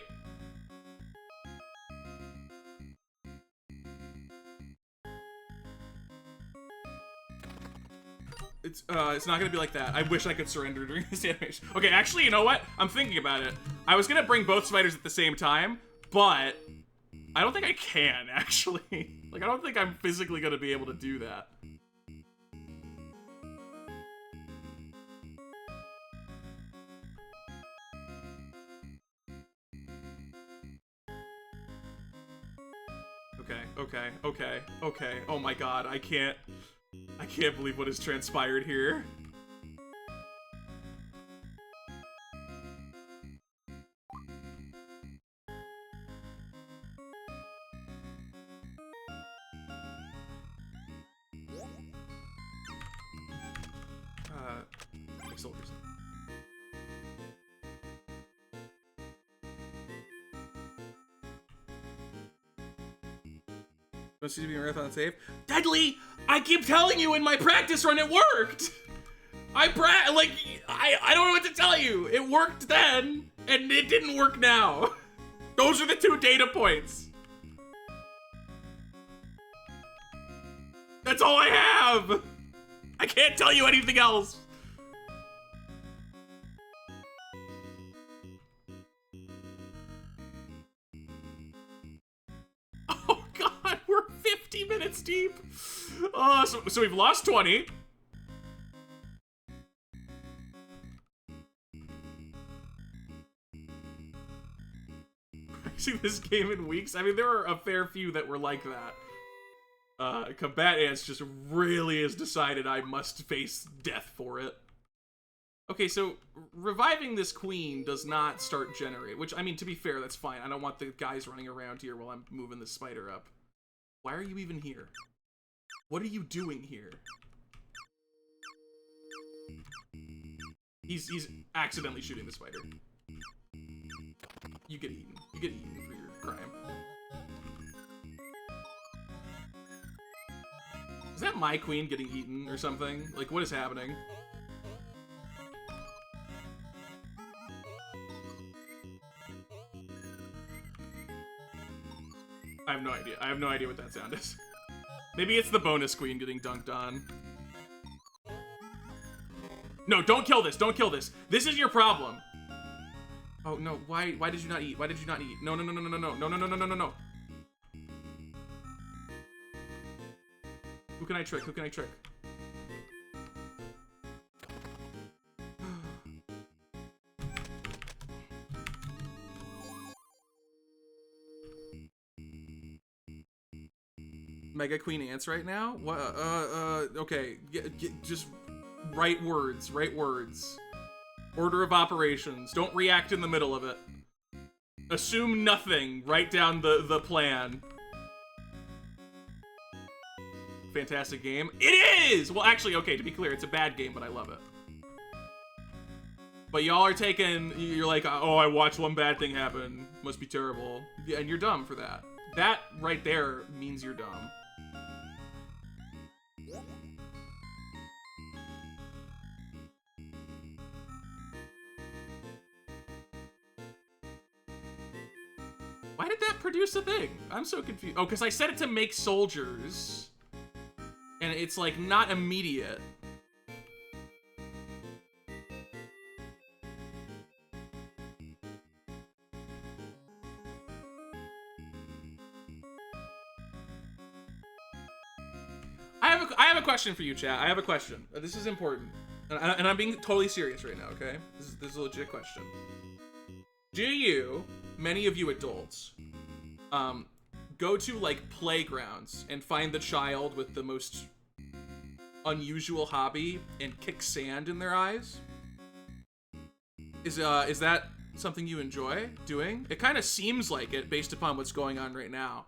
It's not gonna be like that. I wish I could surrender during this animation. Okay, actually, you know what? I'm thinking about it. I was gonna bring both spiders at the same time, but I don't think I can, actually. Like, I don't think I'm physically gonna be able to do that. Okay. Oh my god, I can't believe what has transpired here. Soldiers. Supposed to be a marathon save. Deadly! I keep telling you in my practice run it worked! I don't know what to tell you. It worked then, and it didn't work now. Those are the 2 data points. That's all I have! I can't tell you anything else. Oh god, we're 50 minutes deep. So we've lost 20. Practicing this game in weeks. I mean, there are a fair few that were like that. Combatants just really has decided I must face death for it. Okay, so reviving this queen does not start generate, which, I mean, to be fair, that's fine. I don't want the guys running around here while I'm moving the spider up. Why are you even here? What are you doing here? He's accidentally shooting the spider. You get eaten. You get eaten for your crime. Is that my queen getting eaten or something? Like, what is happening? I have no idea. I have no idea what that sound is. Maybe it's the bonus queen getting dunked on. No, don't kill this. Don't kill this. This is your problem. Oh, no. Why did you not eat? Why did you not eat? No, no, no, no, no, no, no, no, no, no, no, no, no. Who can I trick? Who can I trick? Mega Queen Ants right now? What? Okay. Just write words. Write words. Order of operations. Don't react in the middle of it. Assume nothing. Write down the plan. Fantastic game. It is! Well, actually, okay, to be clear, it's a bad game, but I love it. But y'all are taking... You're like, oh, I watched one bad thing happen. Must be terrible. Yeah, and you're dumb for that. That right there means you're dumb. Why did that produce a thing? I'm so confused. Oh, because I set it to make soldiers. And it's, like, not immediate. I have a question for you, chat. I have a question. This is important. And I'm being totally serious right now, okay? This is a legit question. Do you, many of you adults, go to, like, playgrounds and find the child with the most unusual hobby and kick sand in their eyes? Is that something you enjoy doing? It kind of seems like it based upon what's going on right now.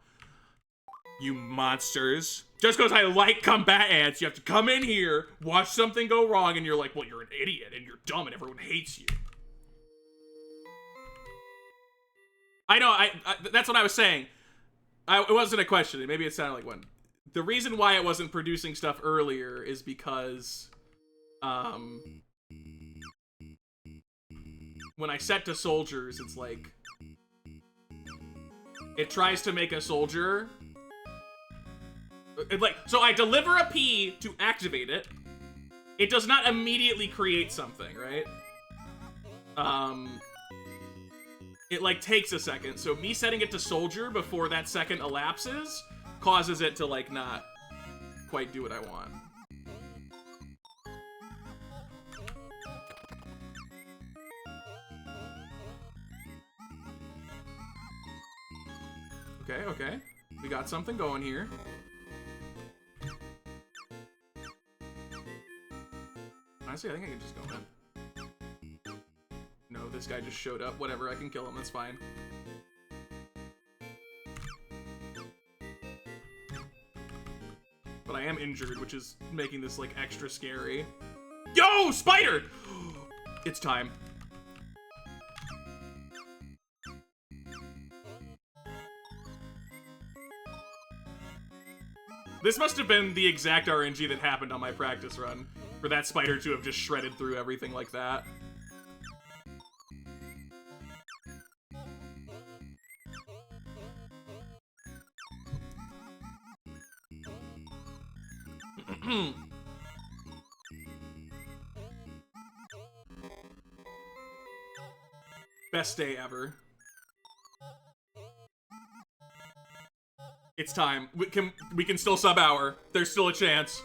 You monsters. Just because I like Combatants, you have to come in here, watch something go wrong, and you're like, well, you're an idiot, and you're dumb, and everyone hates you. I know, that's what I was saying. It wasn't a question. Maybe it sounded like one. The reason why it wasn't producing stuff earlier is because, when I set to soldiers, it's like, it tries to make a soldier. So I deliver a P to activate it. It does not immediately create something, right? It, like, takes a second. So me setting it to soldier before that second elapses causes it to, like, not quite do what I want. Okay, okay. We got something going here. Honestly, I think I can just go in. No, this guy just showed up. Whatever, I can kill him. That's fine. But I am injured, which is making this, like, extra scary. Yo, spider! It's time. This must have been the exact RNG that happened on my practice run, for that spider to have just shredded through everything like that. Best day ever. It's time. We can still sub-hour. There's still a chance.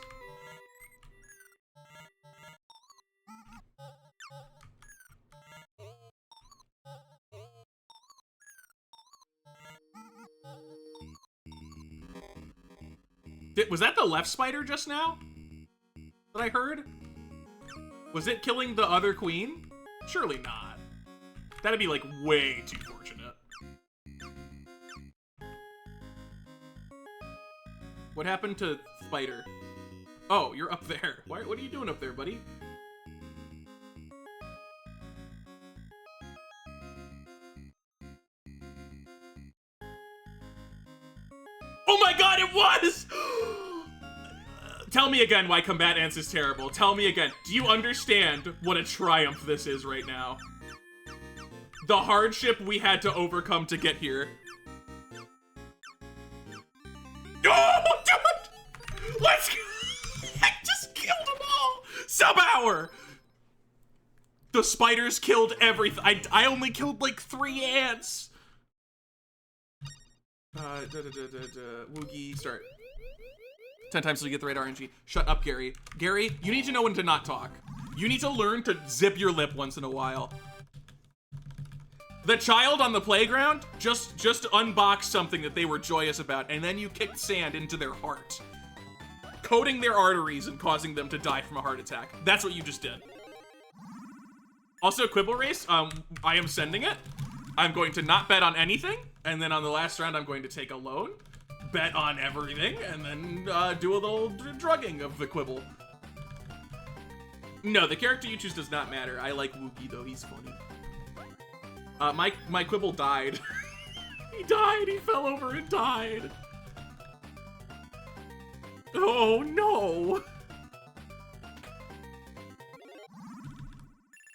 Was that the left spider just now? That I heard? Was it killing the other queen? Surely not. That'd be, like, way too fortunate. What happened to Spider? Oh, you're up there. What are you doing up there, buddy? Oh my god, it was! Tell me again why Combatants is terrible. Tell me again. Do you understand what a triumph this is right now? The hardship we had to overcome to get here. Oh, dude! Let's go! I just killed them all! Sub-hour! The spiders killed everything. I only killed like 3 ants. Woogie, start. 10 times till you get the right RNG. Shut up, Gary. Gary, you need to know when to not talk. You need to learn to zip your lip once in a while. The child on the playground just unboxed something that they were joyous about, and then you kicked sand into their heart, coating their arteries and causing them to die from a heart attack. That's what you just did. Also, Quibble Race, I am sending it. I'm going to not bet on anything, and then on the last round, I'm going to take a loan, bet on everything, and then do a little drugging of the Quibble. No, the character you choose does not matter. I like Wookie, though. He's funny. My Quibble died. He died. He fell over and died. Oh, no.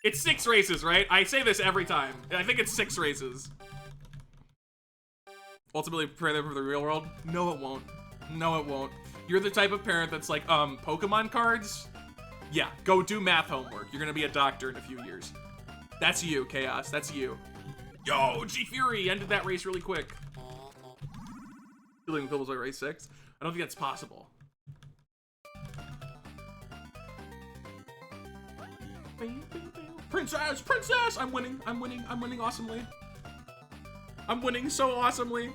It's 6 races, right? I say this every time. I think it's 6 races. Ultimately prepare them for the real world? No, it won't. No, it won't. You're the type of parent that's like, Pokemon cards? Yeah, go do math homework. You're gonna be a doctor in a few years. That's you, Chaos. That's you. Yo, G Fury ended that race really quick. Feeling Quibbles like race 6? I don't think that's possible. Princess! Princess! I'm winning. I'm winning. I'm winning awesomely. I'm winning so awesomely.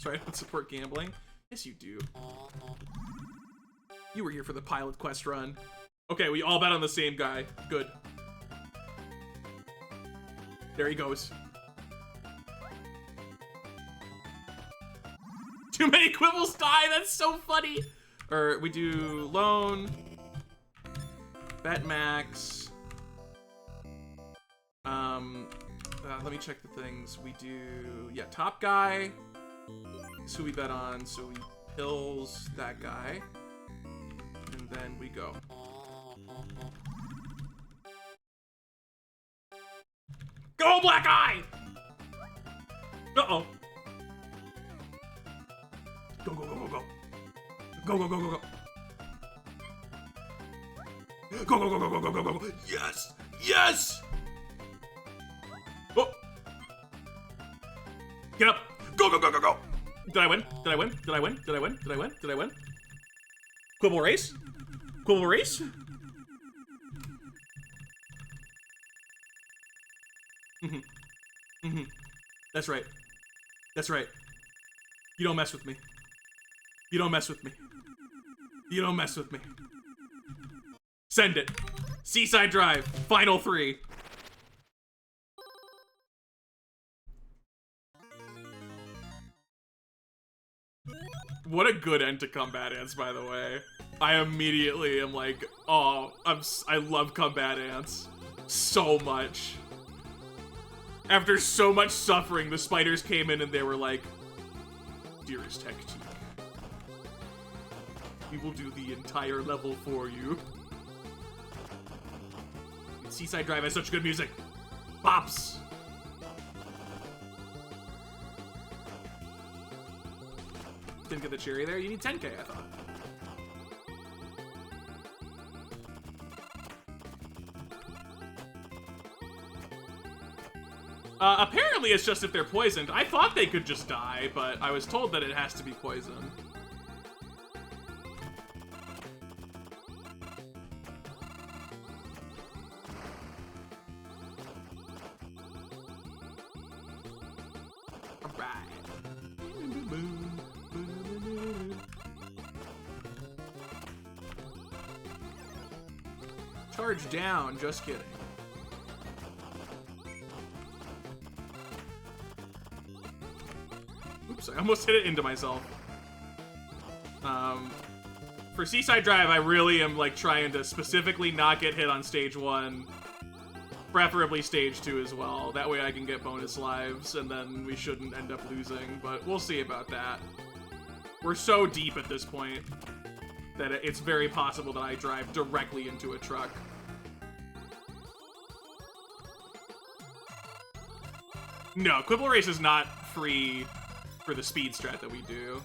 Sorry, I don't support gambling. Yes, you do. You were here for the pilot quest run. Okay, we all bet on the same guy. Good. There he goes. Too many Quibbles die. That's so funny. Or we do loan, bet max. Let me check the things. We do, yeah, top guy. That's who we bet on. So we pills that guy. And then we go. Go, Black Eye! Uh-oh. Go, go, go, go, go. Go, go, go, go, go. Go, go, go, go, go, go, go, go. Yes! Yes! Oh! Get up! Go, go, go, go, go! Did I win? Did I win? Did I win? Did I win? Did I win? Did I win? Quibble Race? Quibble Race? That's right. That's right. You don't mess with me. You don't mess with me. You don't mess with me. Send it. Seaside Drive. Final 3. What a good end to Combatants, by the way. I immediately am like, oh, I love Combatants so much. After so much suffering, the spiders came in and they were like, dearest Hector, we will do the entire level for you. Seaside Drive has such good music. Pops! Didn't get the cherry there. You need 10k, I thought. Apparently it's just if they're poisoned. I thought they could just die, but I was told that it has to be poison. Charge down, just kidding. Oops, I almost hit it into myself. For Seaside Drive, I really am like trying to specifically not get hit on stage 1. Preferably stage 2 as well. That way I can get bonus lives, and then we shouldn't end up losing, but we'll see about that. We're so deep at this point that it's very possible that I drive directly into a truck. No, Quibble Race is not free for the speed strat that we do.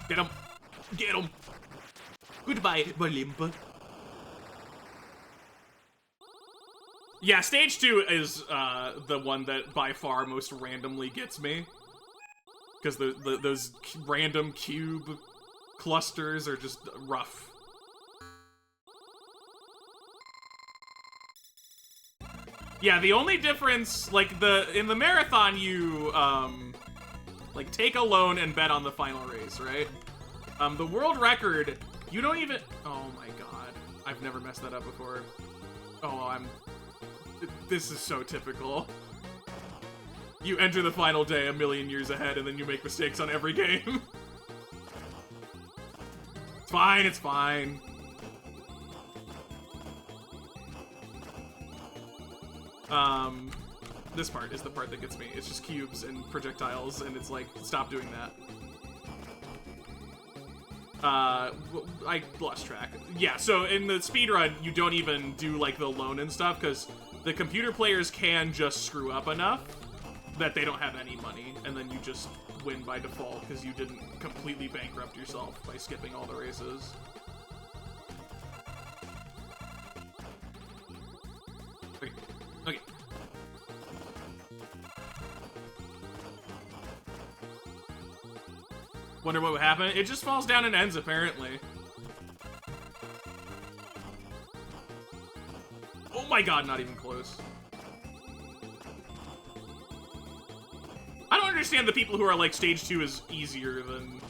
Get him! Get him! Goodbye, Malimba. Yeah, stage 2 is the one that by far most randomly gets me. Because those random cube clusters are just rough. Yeah, the only difference, like, in the marathon, you, like, take a loan and bet on the final race, right? The world record, you don't even... Oh my god. I've never messed that up before. Oh, this is so typical. You enter the final day a million years ahead, and then you make mistakes on every game. It's fine, it's fine. This part is the part that gets me. It's just cubes and projectiles, and it's like, stop doing that. I lost track. Yeah, so in the speedrun, you don't even do, like, the loan and stuff, because the computer players can just screw up enough that they don't have any money, and then you just win by default, because you didn't completely bankrupt yourself by skipping all the races. Okay. Okay. Wonder what would happen? It just falls down and ends, apparently. Oh my god, not even close. I don't understand the people who are like, stage 2 is easier than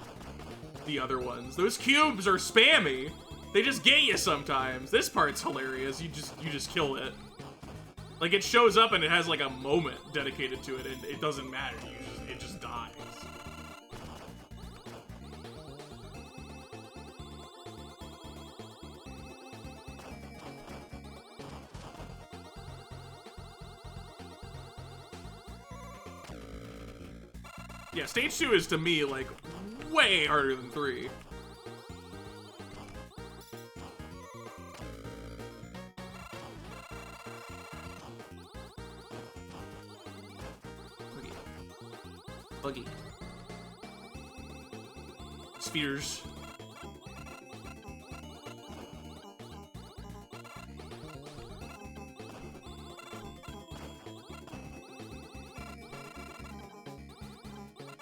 the other ones. Those cubes are spammy. They just get you sometimes. This part's hilarious. You just kill it. Like, it shows up and it has like a moment dedicated to it, and it doesn't matter. It just dies. Yeah, stage 2 is, to me, like, way harder than 3. Buggy. Spheres.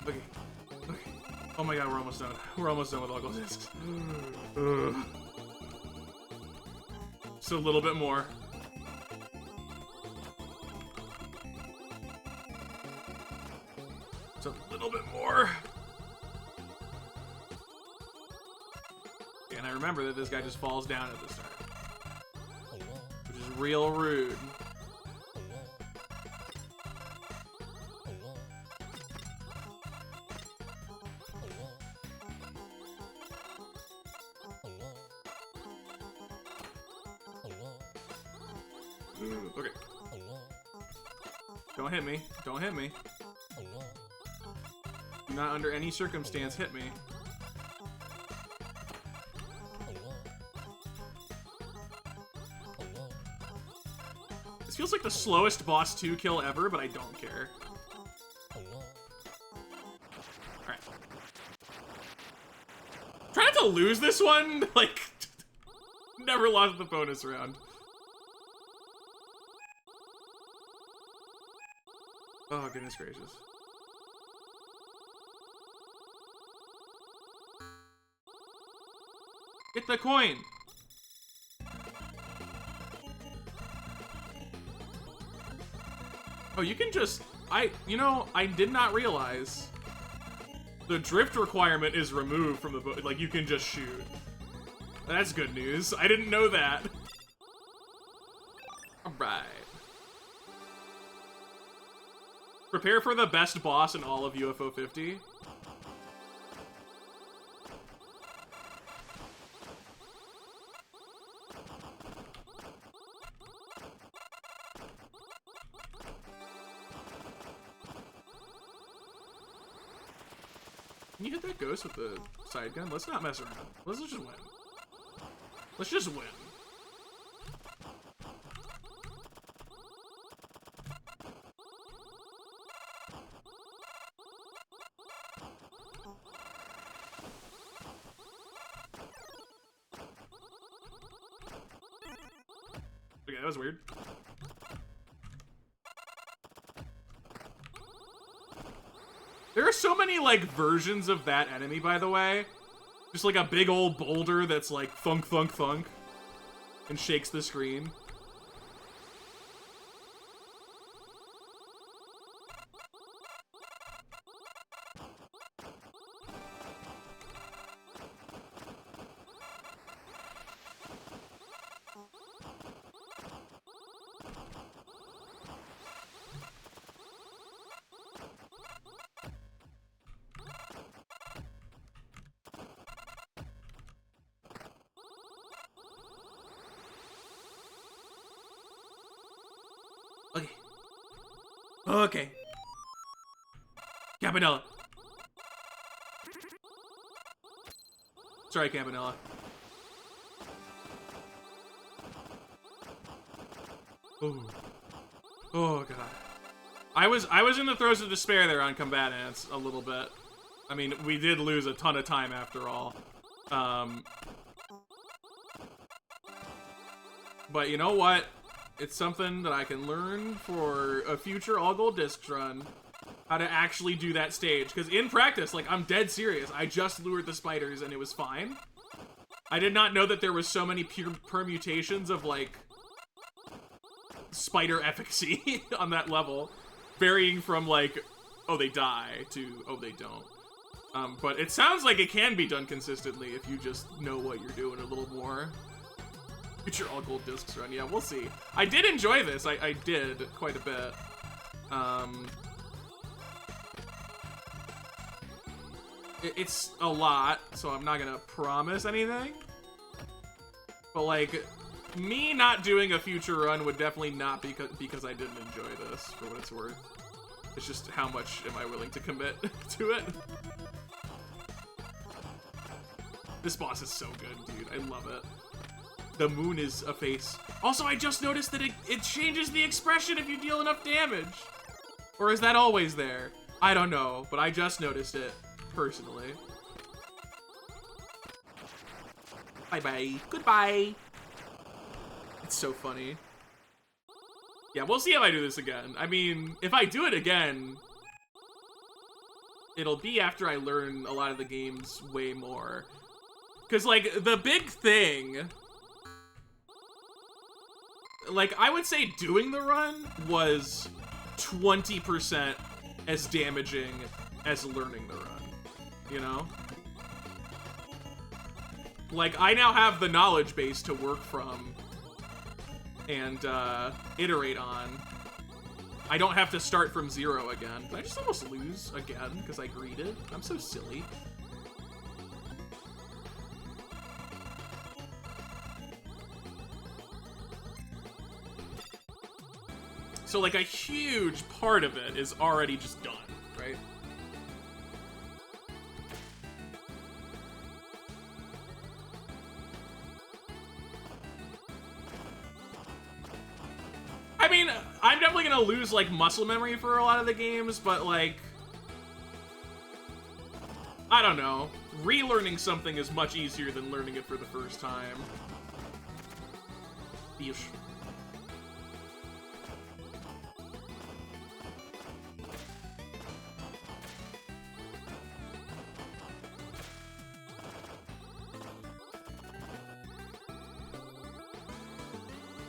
Okay. Okay. Oh my god, we're almost done. We're almost done with all those discs. Just a little bit more. Just a little bit more. And I remember that this guy just falls down at the start. Which is real rude. Okay. Don't hit me. Don't hit me. Do not under any circumstance hit me. This feels like the slowest boss 2 kill ever, but I don't care. Alright. Try not to lose this one! Like, never lost the bonus round. Oh, goodness gracious. Get the coin! Oh, you can just... You know, I did not realize the drift requirement is removed from the boat. Like, you can just shoot. That's good news. I didn't know that. Alright. Prepare for the best boss in all of UFO 50. Can you hit that ghost with the side gun? Let's not mess around. Let's just win. Let's just win. Okay, that was weird. There are so many, like, versions of that enemy, by the way. Just like a big old boulder that's like thunk, thunk, thunk. And shakes the screen. Okay. Okay. Campanella. Sorry, Campanella. Ooh. Oh god. I was in the throes of despair there on Combatants a little bit. I mean, we did lose a ton of time after all. But you know what? It's something that I can learn for a future all gold discs run. How to actually do that stage. Because in practice, like, I'm dead serious. I just lured the spiders and it was fine. I did not know that there was so many permutations of, like, spider efficacy on that level. Varying from, like, oh, they die to, oh, they don't. But it sounds like it can be done consistently if you just know what you're doing a little more. Future all gold discs run, yeah, we'll see. I did enjoy this. I did quite a bit. It's a lot, so I'm not gonna promise anything. But like, me not doing a future run would definitely not be because I didn't enjoy this, for what it's worth. It's just how much am I willing to commit to it. This boss is so good, dude. I love it. The moon is a face. Also, I just noticed that it changes the expression if you deal enough damage. Or is that always there? I don't know, but I just noticed it, personally. Bye-bye. Goodbye. It's so funny. Yeah, we'll see if I do this again. I mean, if I do it again, it'll be after I learn a lot of the games way more. Because, like, the big thing... Like, I would say doing the run was 20% as damaging as learning the run, you know? Like, I now have the knowledge base to work from and iterate on. I don't have to start from zero again. Did I just almost lose again because I greeted? I'm so silly. So, like, a huge part of it is already just done, right? I mean, I'm definitely gonna lose, like, muscle memory for a lot of the games, but, like... I don't know. Relearning something is much easier than learning it for the first time. Yeesh.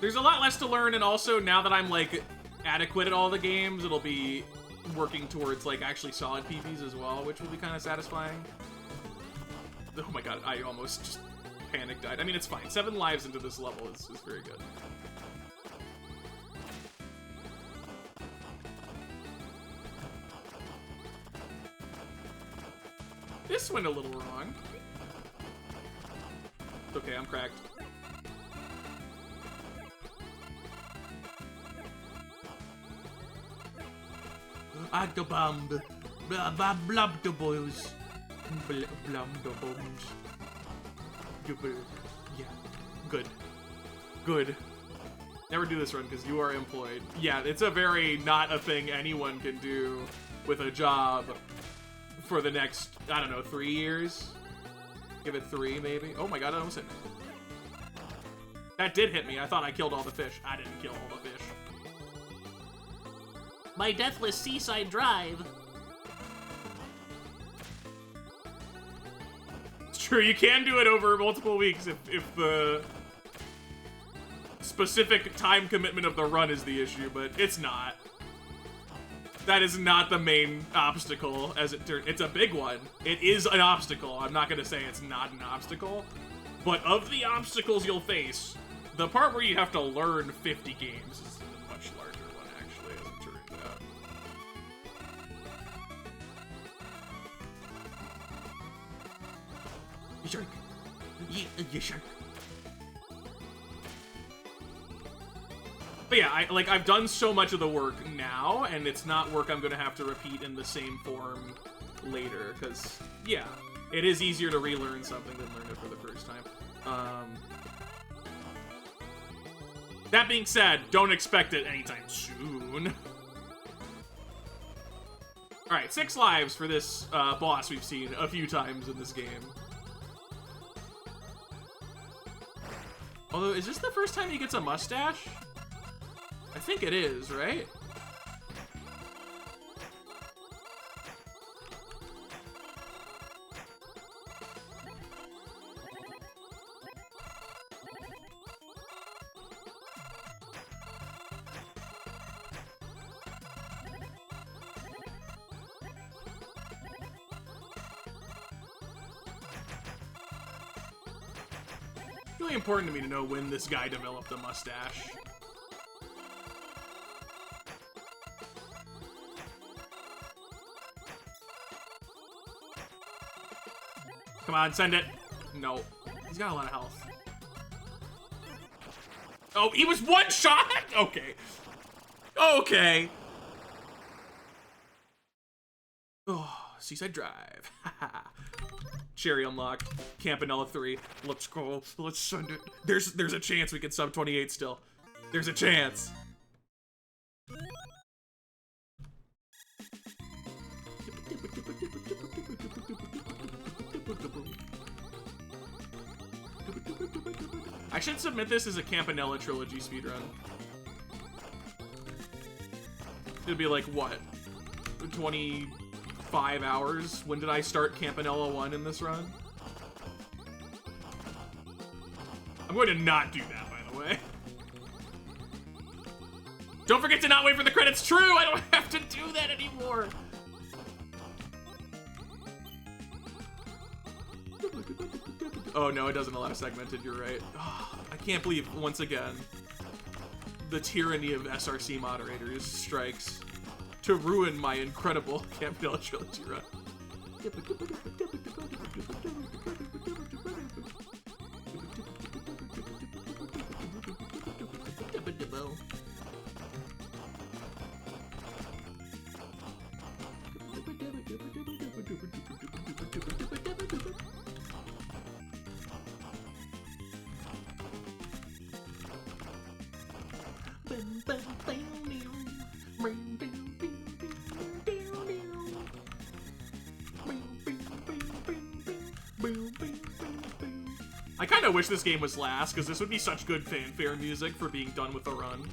There's a lot less to learn, and also now that I'm like adequate at all the games, it'll be working towards like actually solid PBs as well, which will be kind of satisfying. Oh my god, I almost just panic died. I mean, it's fine. 7 lives into this level is very good. This went a little wrong. It's okay, I'm cracked. At the bomb, blub the boys, blum the bones. Yeah, good, good. Never do this run because you are employed. Yeah, it's a very not a thing anyone can do with a job for the next, I don't know, 3 years. Give it 3 maybe. Oh my god, I almost hit me. That did hit me. I thought I killed all the fish. I didn't kill all the fish. My deathless Seaside Drive. It's true, you can do it over multiple weeks if the specific time commitment of the run is the issue, but it's not. That is not the main obstacle, as it turns. It's a big one. It is an obstacle. I'm not gonna say it's not an obstacle, but of the obstacles you'll face, the part where you have to learn 50 games is the much larger one, actually, as it turns out. You shark. You shark. But yeah, I've done so much of the work now, and it's not work I'm gonna have to repeat in the same form later, because, yeah, it is easier to relearn something than learn it for the first time. That being said, don't expect it anytime soon. Alright, 6 lives for this boss we've seen a few times in this game. Although, is this the first time he gets a mustache? I think it is, right? It's really important to me to know when this guy developed a mustache. Come on, send it. No. He's got a lot of health. Oh, he was one shot? Okay. Okay. Oh, Seaside Drive. Cherry unlocked. Campanella 3. Let's go. Let's send it. There's a chance we can sub 28 still. There's a chance. I should submit this as a Campanella trilogy speedrun. It'd be like, what? 25 hours? When did I start Campanella 1 in this run? I'm going to not do that, by the way. Don't forget to not wait for the credits. True, I don't have to do that anymore. Oh no, it doesn't allow segmented, you're right. Oh, I can't believe, once again, the tyranny of SRC moderators strikes to ruin my incredible Campanella trilogy run. I kind of wish this game was last, because this would be such good fanfare music for being done with the run.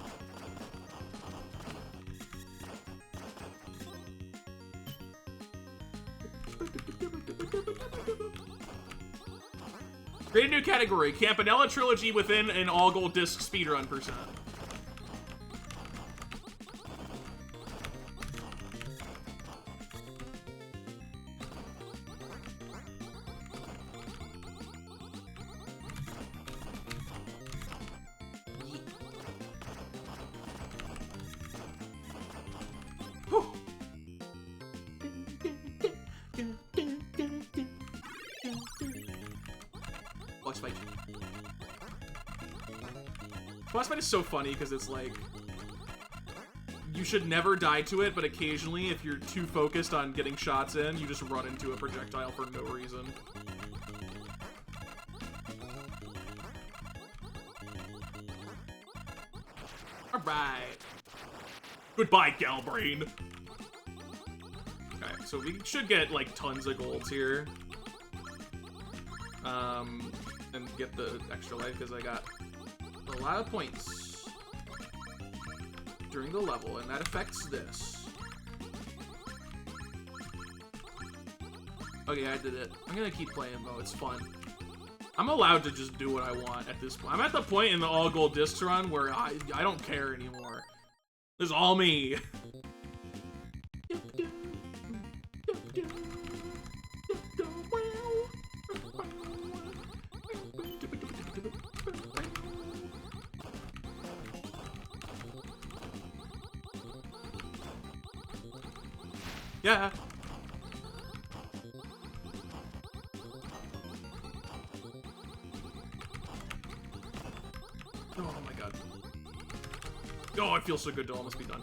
Create a new category, Campanella Trilogy within an all-gold disc speedrun %. Boss fight is so funny because it's like, you should never die to it, but occasionally, if you're too focused on getting shots in, you just run into a projectile for no reason. Alright. Goodbye, Galbrain. Okay, so we should get, like, tons of golds here. And get the extra life, because I got a lot of points during the level, and that affects this. Okay, I did it. I'm gonna keep playing, though. It's fun. I'm allowed to just do what I want at this point. I'm at the point in the all gold discs run where I don't care anymore. It's all me. Yeah. Oh my god. Oh, it feels so good to almost be done.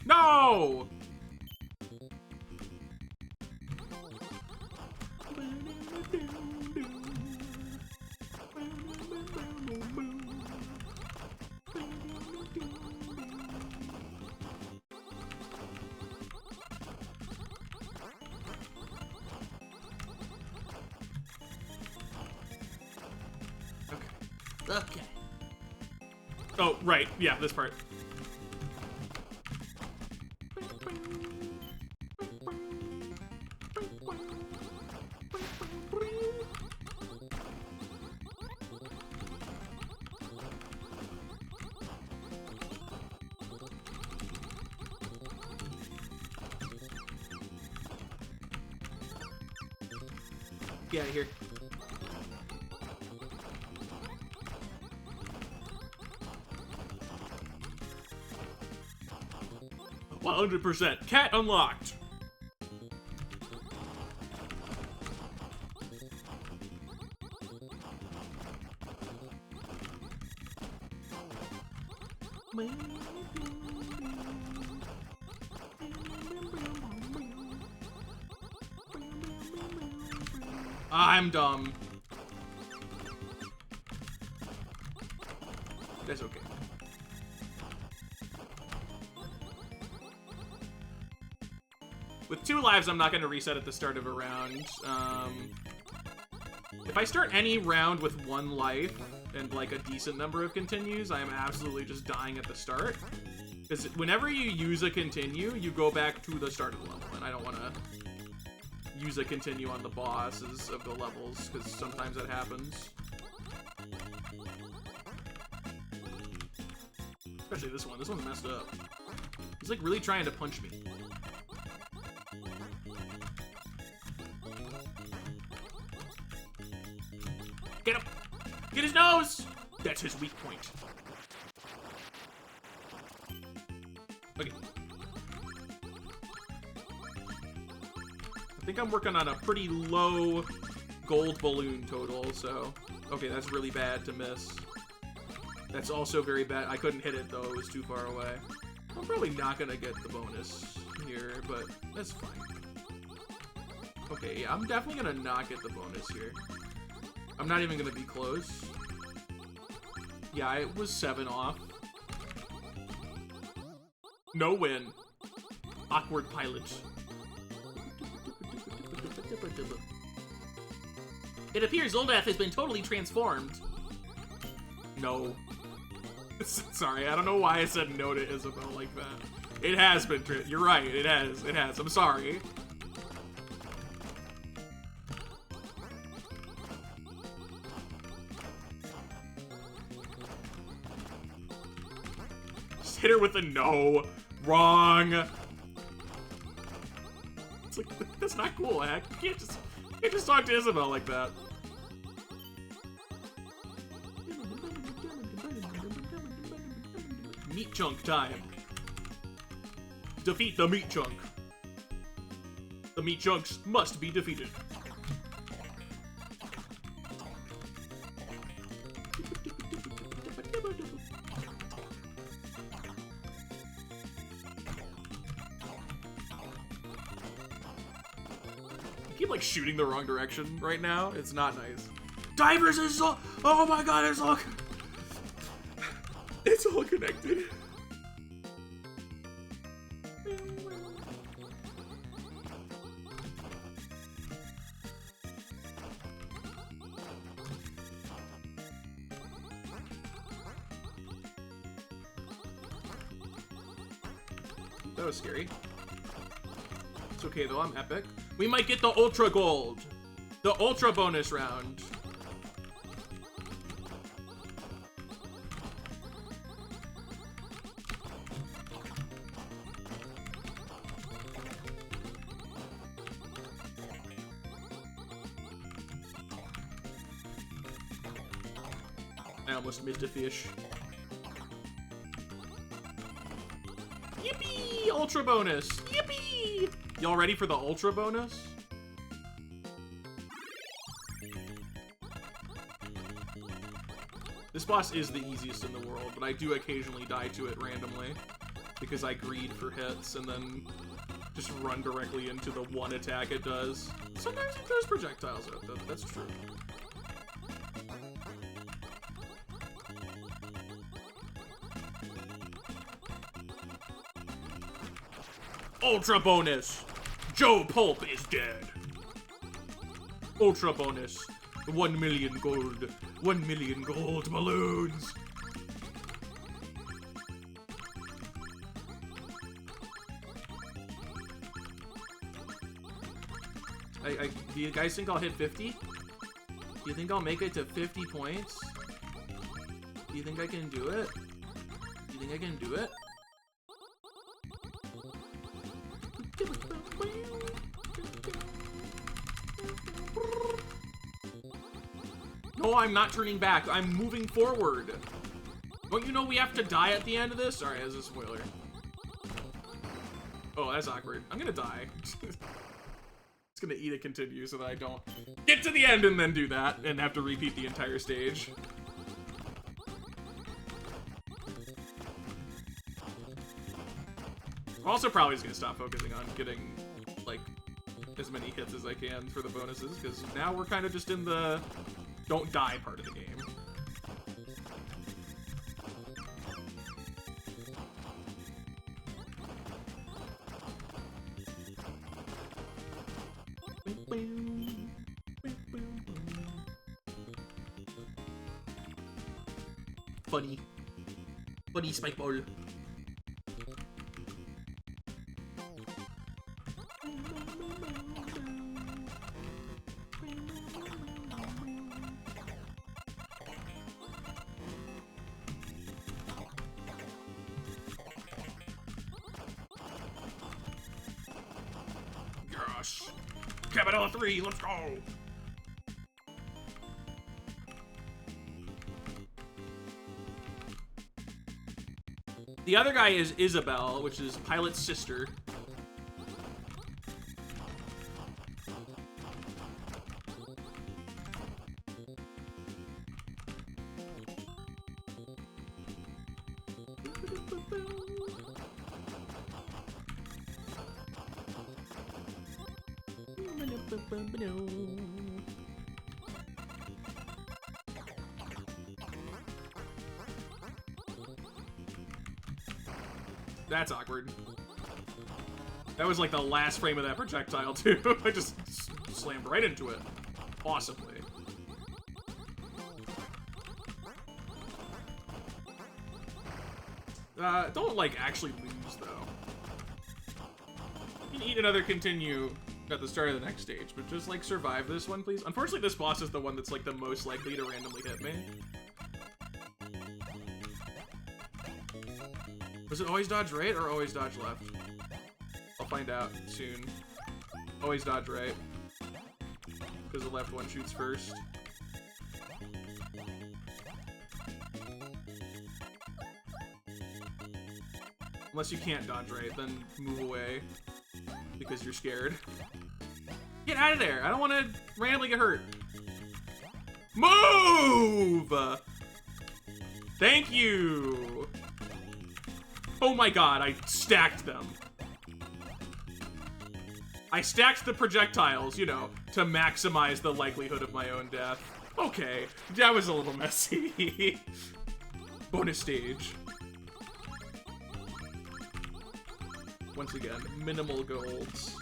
No! Okay. Oh, right. Yeah, this part. Get out of here. 100%. Cat unlocked. I'm dumb. That's okay. With 2 lives, I'm not going to reset at the start of a round. If I start any round with 1 life and like a decent number of continues, I am absolutely just dying at the start. Because whenever you use a continue, you go back to the start of the level, and I don't want to use a continue on the bosses of the levels, because sometimes that happens. Especially this one. This one's messed up. He's like really trying to punch me. Get him! Get his nose! That's his weak point. Okay. I think I'm working on a pretty low gold balloon total, so... Okay, that's really bad to miss. That's also very bad. I couldn't hit it, though. It was too far away. I'm probably not gonna get the bonus here, but that's fine. Okay, yeah, I'm definitely gonna not get the bonus here. I'm not even gonna be close. Yeah, it was 7 off. No win. Awkward pilot. It appears Zoldath has been totally transformed. No. Sorry, I don't know why I said no to Isabel like that. It has been you're right, it has. It has. I'm sorry. Just hit her with a no. Wrong. It's like, that's not cool, Hack. You can't just talk to Isabel like that. Meat chunk time. Defeat the meat chunk. The meat chunks must be defeated. keep like shooting the wrong direction right now. It's not nice. Divers is all, oh my god, it's all connected. That was scary. It's okay though, I'm epic. We might get the ultra gold. The ultra bonus round. I almost missed a fish. Yippee! Ultra bonus! Yippee! Y'all ready for the ultra bonus? This boss is the easiest in the world, but I do occasionally die to it randomly because I greed for hits and then just run directly into the one attack it does. Sometimes it throws projectiles at them, that's true. Ultra bonus! Joe Pulp is dead. Ultra bonus. 1 million gold. 1 million gold balloons. Do you guys think I'll hit 50? Do you think I'll make it to 50 points? Do you think I can do it? Do you think I can do it? No, I'm not turning back. I'm moving forward. Don't you know we have to die at the end of this? Sorry, that's a spoiler. Oh, that's awkward. I'm gonna die. It's gonna eat a continue so that I don't get to the end and then do that and have to repeat the entire stage. I'm also probably just gonna stop focusing on getting, like, as many hits as I can for the bonuses, because now we're kind of just in the don't die part of the game. Funny. Funny spike ball. Gosh. Campanella 3, let's go! The other guy is Isabel, which is Pilot's sister. That's awkward. That was like the last frame of that projectile too. I just slammed right into it. Awesomely. Don't like actually lose though. You can eat another continue at the start of the next stage, but just like survive this one, please. Unfortunately, this boss is the one that's like the most likely to randomly hit me. Was it always dodge right or always dodge left? I'll find out soon. Always dodge right. Because the left one shoots first. Unless you can't dodge right, then move away. Because you're scared. Get out of there! I don't want to randomly get hurt. Move! Thank you! Oh my god, I stacked them. I stacked the projectiles, you know, to maximize the likelihood of my own death. Okay, that was a little messy. Bonus stage. Once again, minimal golds,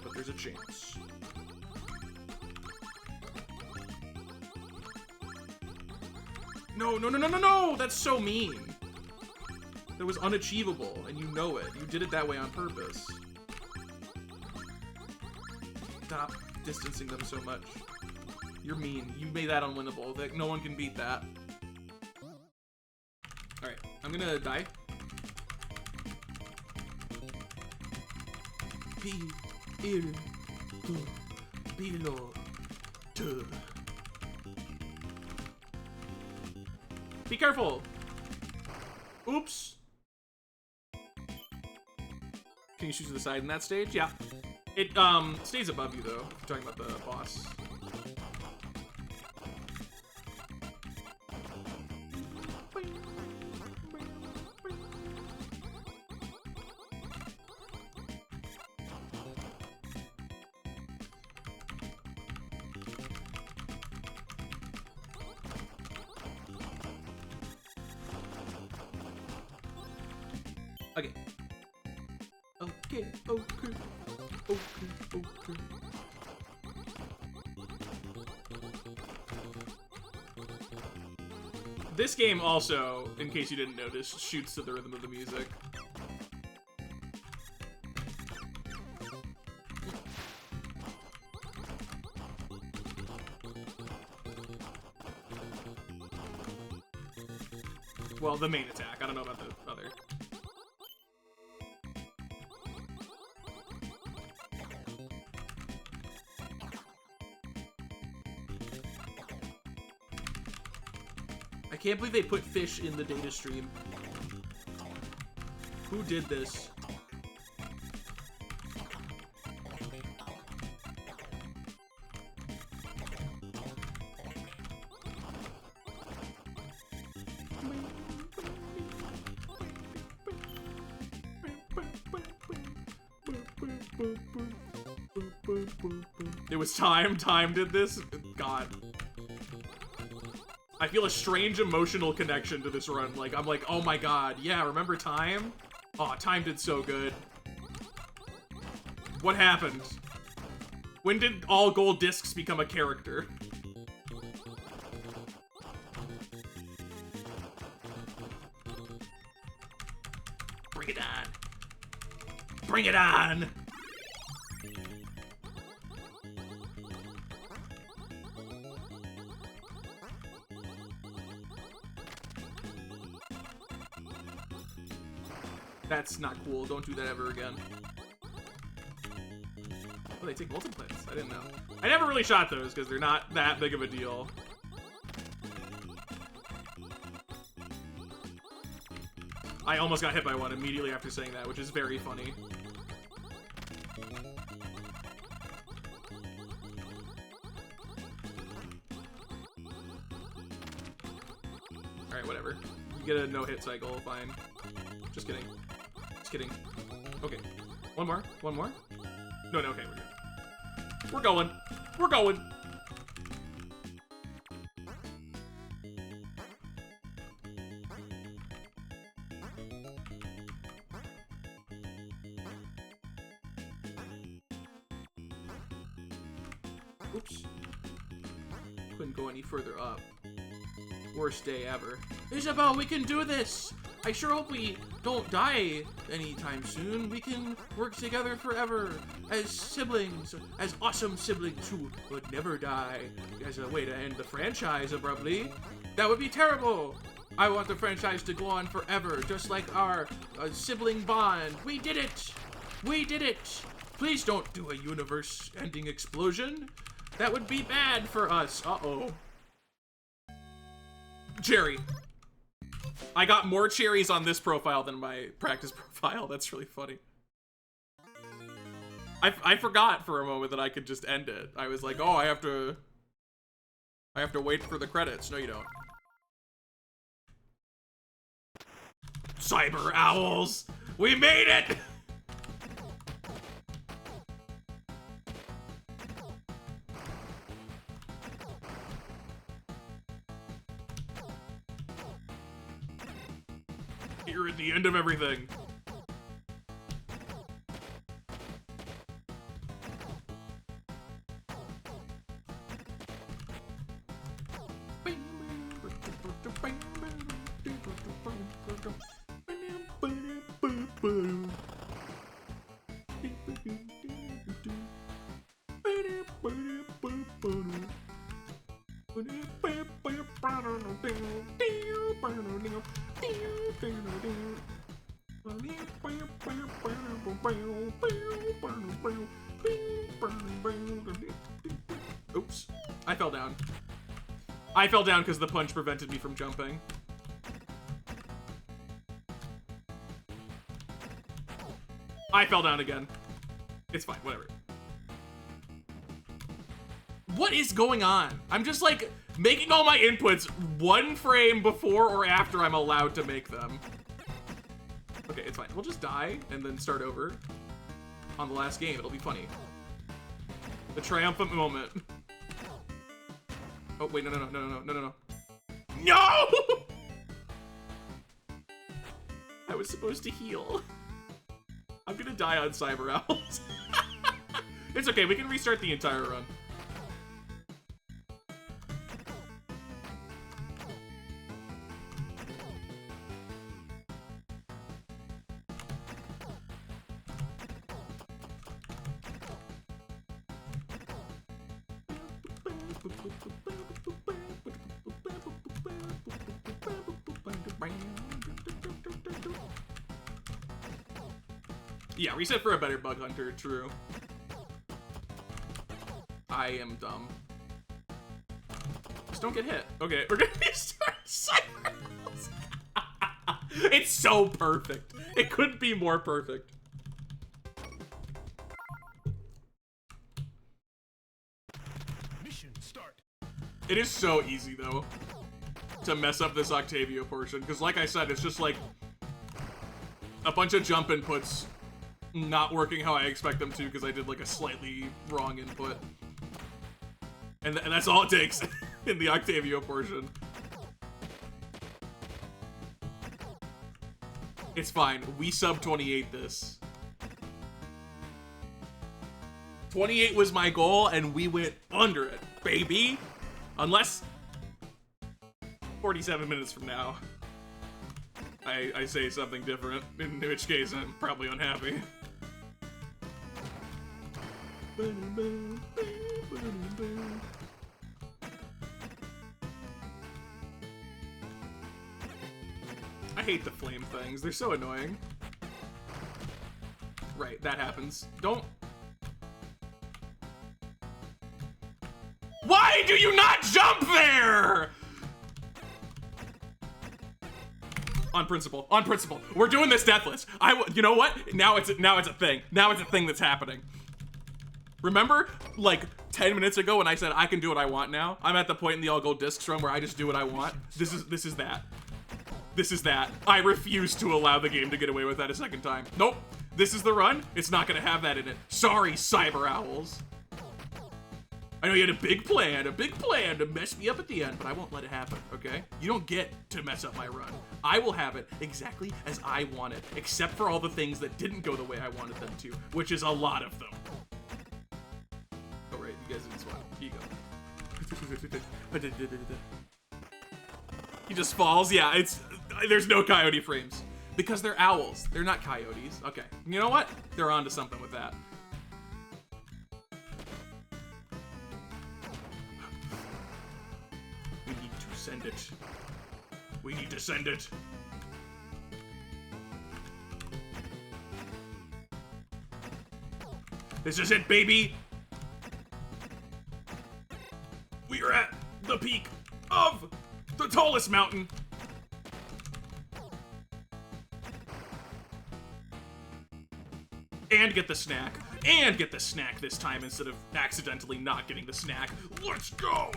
but there's a chance. No, no, no, no, no, no! That's so mean. That was unachievable, and you know it. You did it that way on purpose. Stop distancing them so much. You're mean. You made that unwinnable. No one can beat that. Alright, I'm gonna die. Be careful! Oops! Can you shoot to the side in that stage? Yeah. It stays above you though, if you're talking about the boss. Okay. Okay, okay. Okay. This game also, in case you didn't notice, shoots to the rhythm of the music. Well, the main attack. I don't know about the other. I can't believe they put fish in the data stream. Who did this? It was Time. Time did this? God. I feel a strange emotional connection to this run. Like, I'm like, oh my god, yeah, remember Time? Oh, Time did so good. What happened? When did all gold discs become a character? Bring it on. Bring it on! That's not cool. Don't do that ever again. Oh, they take multiplants. I didn't know. I never really shot those because they're not that big of a deal. I almost got hit by one immediately after saying that, which is very funny. Alright, whatever. You get a no-hit cycle, fine. Just kidding. Just kidding. Okay. One more. One more. No, okay, we're good. We're going. We're going. Oops. Couldn't go any further up. Worst day ever. Isabel, we can do this! I sure hope we don't die anytime soon. We can work together forever as siblings, as awesome siblings who would never die. As a way to end the franchise abruptly. That would be terrible. I want the franchise to go on forever, just like our sibling bond. We did it! We did it! Please don't do a universe-ending explosion. That would be bad for us. Uh-oh. Cherry. I got more cherries on this profile than my practice profile. That's really funny. I forgot for a moment that I could just end it. I was like, oh, I have to wait for the credits. No, you don't. Cyber owls! We made it! You're at the end of everything. Oops. I fell down. I fell down because the punch prevented me from jumping. I fell down again. It's fine, whatever. What is going on? I'm just like making all my inputs one frame before or after I'm allowed to make them. Okay, it's fine. We'll just die and then start over on the last game. It'll be funny. The triumphant moment. Oh, wait, no. No! I was supposed to heal. I'm gonna die on Cyber Owls. It's okay, we can restart the entire run. Yeah, reset for a better bug hunter, true. I am dumb. Just don't get hit. Okay, we're gonna restart Cyber Owls. It's so perfect. It couldn't be more perfect. Mission start. It is so easy, though, to mess up this Octavia portion, because like I said, it's just like a bunch of jump inputs not working how I expect them to because I did like a slightly wrong input. And that's all it takes in the Octavia portion. It's fine. We sub 28 this. 28 was my goal and we went under it, baby. Unless 47 minutes from now I say something different, in which case I'm probably unhappy. I hate the flame things. They're so annoying. Right, that happens. Don't... Why do you not jump there? On principle. On principle. We're doing this deathless. You know what? Now it's a thing. Now it's a thing that's happening. Remember, like 10 minutes ago when I said I can do what I want now? I'm at the point in the All Gold Discs run where I just do what I want. This is that. This is that. I refuse to allow the game to get away with that a second time. Nope. This is the run. It's not gonna have that in it. Sorry, Cyber Owls. I know you had a big plan to mess me up at the end, but I won't let it happen, okay? You don't get to mess up my run. I will have it exactly as I want it, except for all the things that didn't go the way I wanted them to, which is a lot of them. Oh, right, you guys didn't swap. Here you go. He just falls. Yeah, there's no coyote frames. Because they're owls. They're not coyotes. Okay, you know what? They're onto something with that. We need to send it. We need to send it. This is it, baby. We are at the peak of the tallest mountain. And get the snack. And get the snack this time instead of accidentally not getting the snack. Let's go!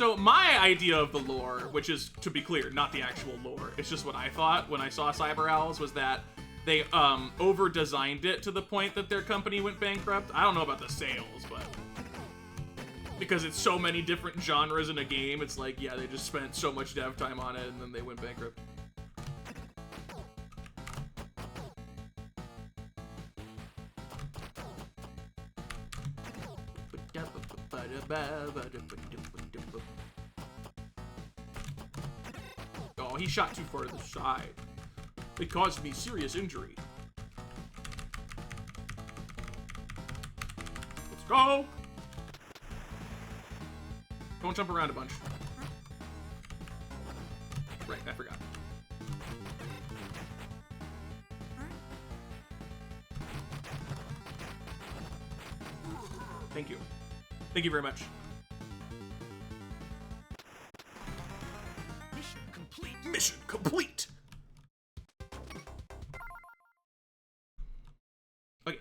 So my idea of the lore, which is, to be clear, not the actual lore, it's just what I thought when I saw Cyber Owls, was that they over-designed it to the point that their company went bankrupt. I don't know about the sales, but because it's so many different genres in a game, it's like, yeah, they just spent so much dev time on it and then they went bankrupt. Oh, he shot too far to the side. It caused me serious injury. Let's go! Don't jump around a bunch. Right, I forgot. Thank you. Thank you very much. Mission complete. Mission complete! Okay.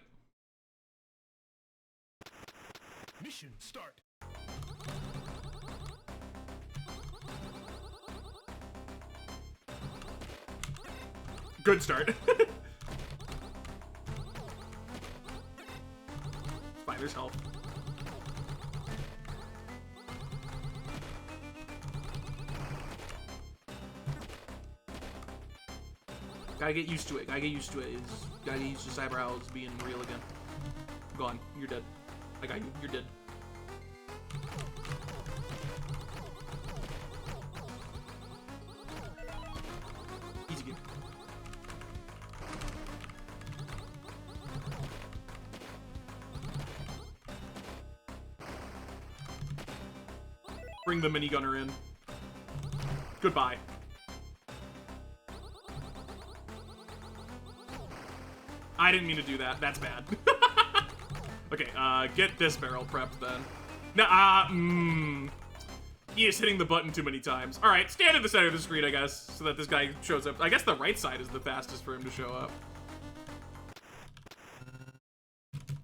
Mission start. Good start. Fine, there's health. Gotta get used to it. Gotta get used to it. Gotta get used to Cyber Owls being real again. Gone. You're dead. I got you. You're dead. Easy game. Bring the minigunner in. Goodbye. I didn't mean to do that. That's bad. Okay, get this barrel prepped then. Nah, he is hitting the button too many times. All right, stand at the center of the screen, I guess, so that this guy shows up. I guess the right side is the fastest for him to show up.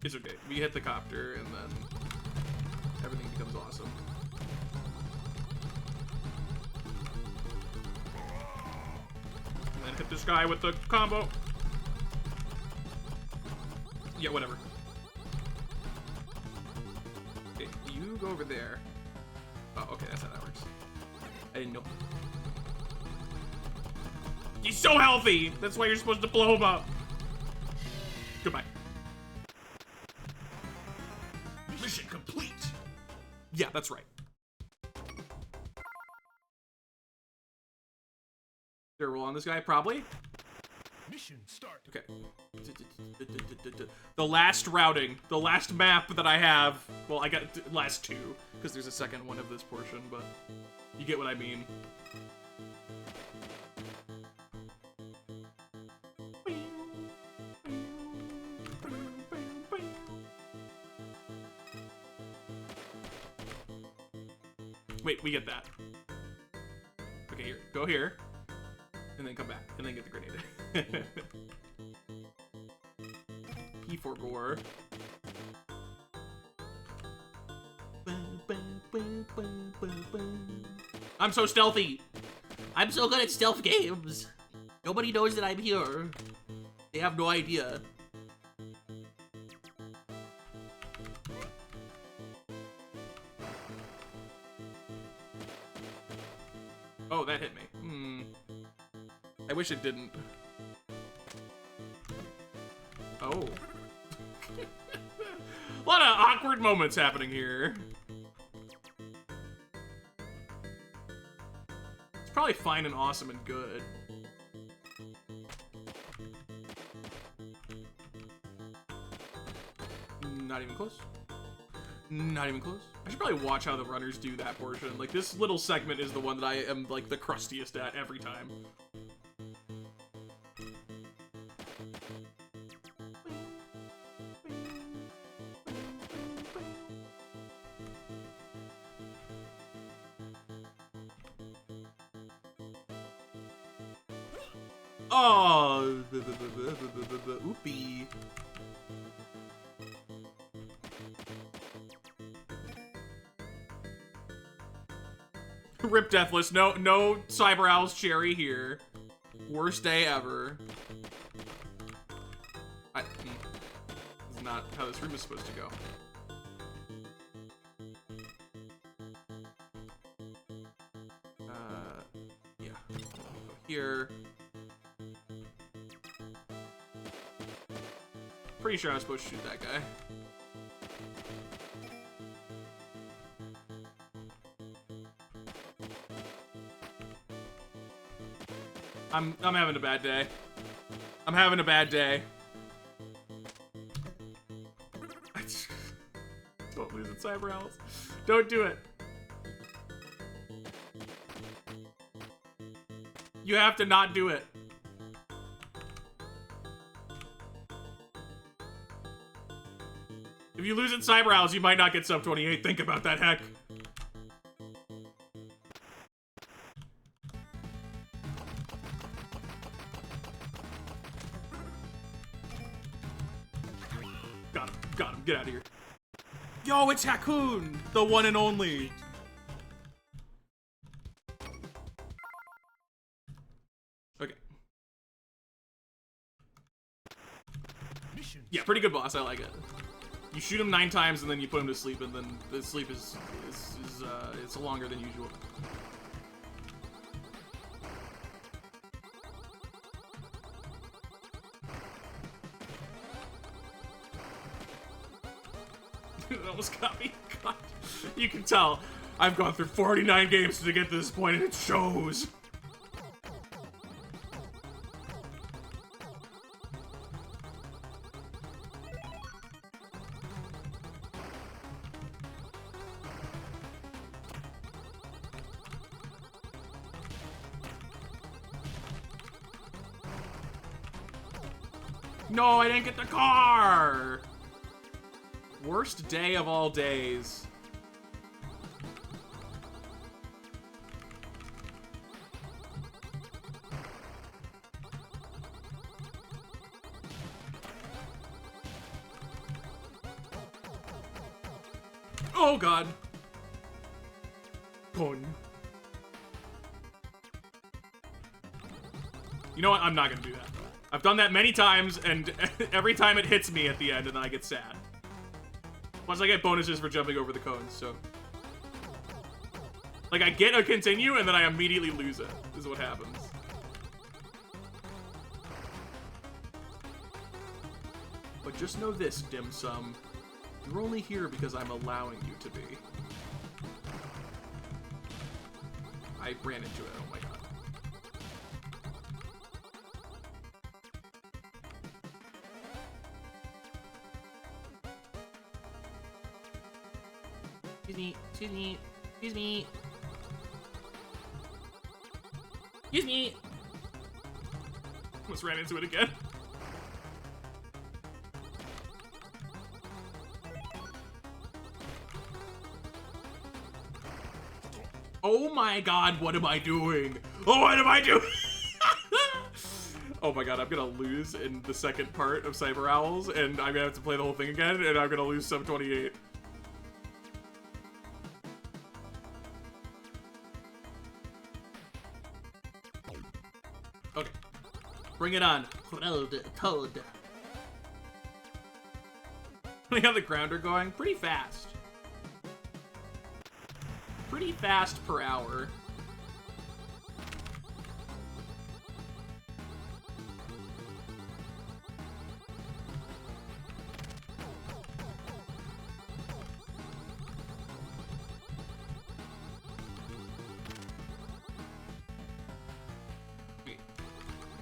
It's okay. We hit the copter, and then everything becomes awesome. And then hit this guy with the combo. Yeah, whatever. Okay, you go over there. Oh, okay, that's how that works. I didn't know. He's so healthy! That's why you're supposed to blow him up. Goodbye. Mission complete! Yeah, that's right. Did I roll on this guy? Probably. Mission start. Okay. The last routing, the last map that I have. Well, I got last two, because there's a second one of this portion, but you get what I mean. Wait, we get that. Okay, here. Go here. And then come back. And then get the grenade. P4 gore. I'm so stealthy. I'm so good at stealth games. Nobody knows that I'm here. They have no idea. Oh, that hit me. I wish it didn't. Oh. A lot of awkward moments happening here. It's probably fine and awesome and good. Not even close. Not even close. I should probably watch how the runners do that portion. Like, this little segment is the one that I am, like, the crustiest at every time. Oh, oopie. Rip Deathless. No Cyber Owl's cherry here. Worst day ever. This is not how this room is supposed to go. Yeah. Go here. Pretty sure I was supposed to shoot that guy. I'm having a bad day. I'm having a bad day. Don't lose it, Cyber Owls. Don't do it. You have to not do it. If you lose it, Cyber Owls, you might not get sub 28. Think about that, heck. Got him. Get out of here. Yo, it's Hakun, the one and only. Okay. Yeah, pretty good boss. I like it. You shoot him 9 times and then you put him to sleep, and then the sleep is it's longer than usual. It almost got me. God. You can tell I've gone through 49 games to get to this point, and it shows. No, I didn't get the car! Worst day of all days. Oh god. Pun. You know what? I'm not gonna do that. I've done that many times, and every time it hits me at the end, and then I get sad. Once I get bonuses for jumping over the cones, so. Like, I get a continue, and then I immediately lose it, is what happens. But just know this, Dim Sum. You're only here because I'm allowing you to be. I ran into it, oh my god. Excuse me. Almost ran into it again. Oh my god, what am I doing? Oh, what am I doing? Oh my god, I'm gonna lose in the second part of Cyber Owls, and I'm gonna have to play the whole thing again, and I'm gonna lose sub 28. Okay. Bring it on. Toad. Look how the grounder going. Pretty fast. Pretty fast per hour.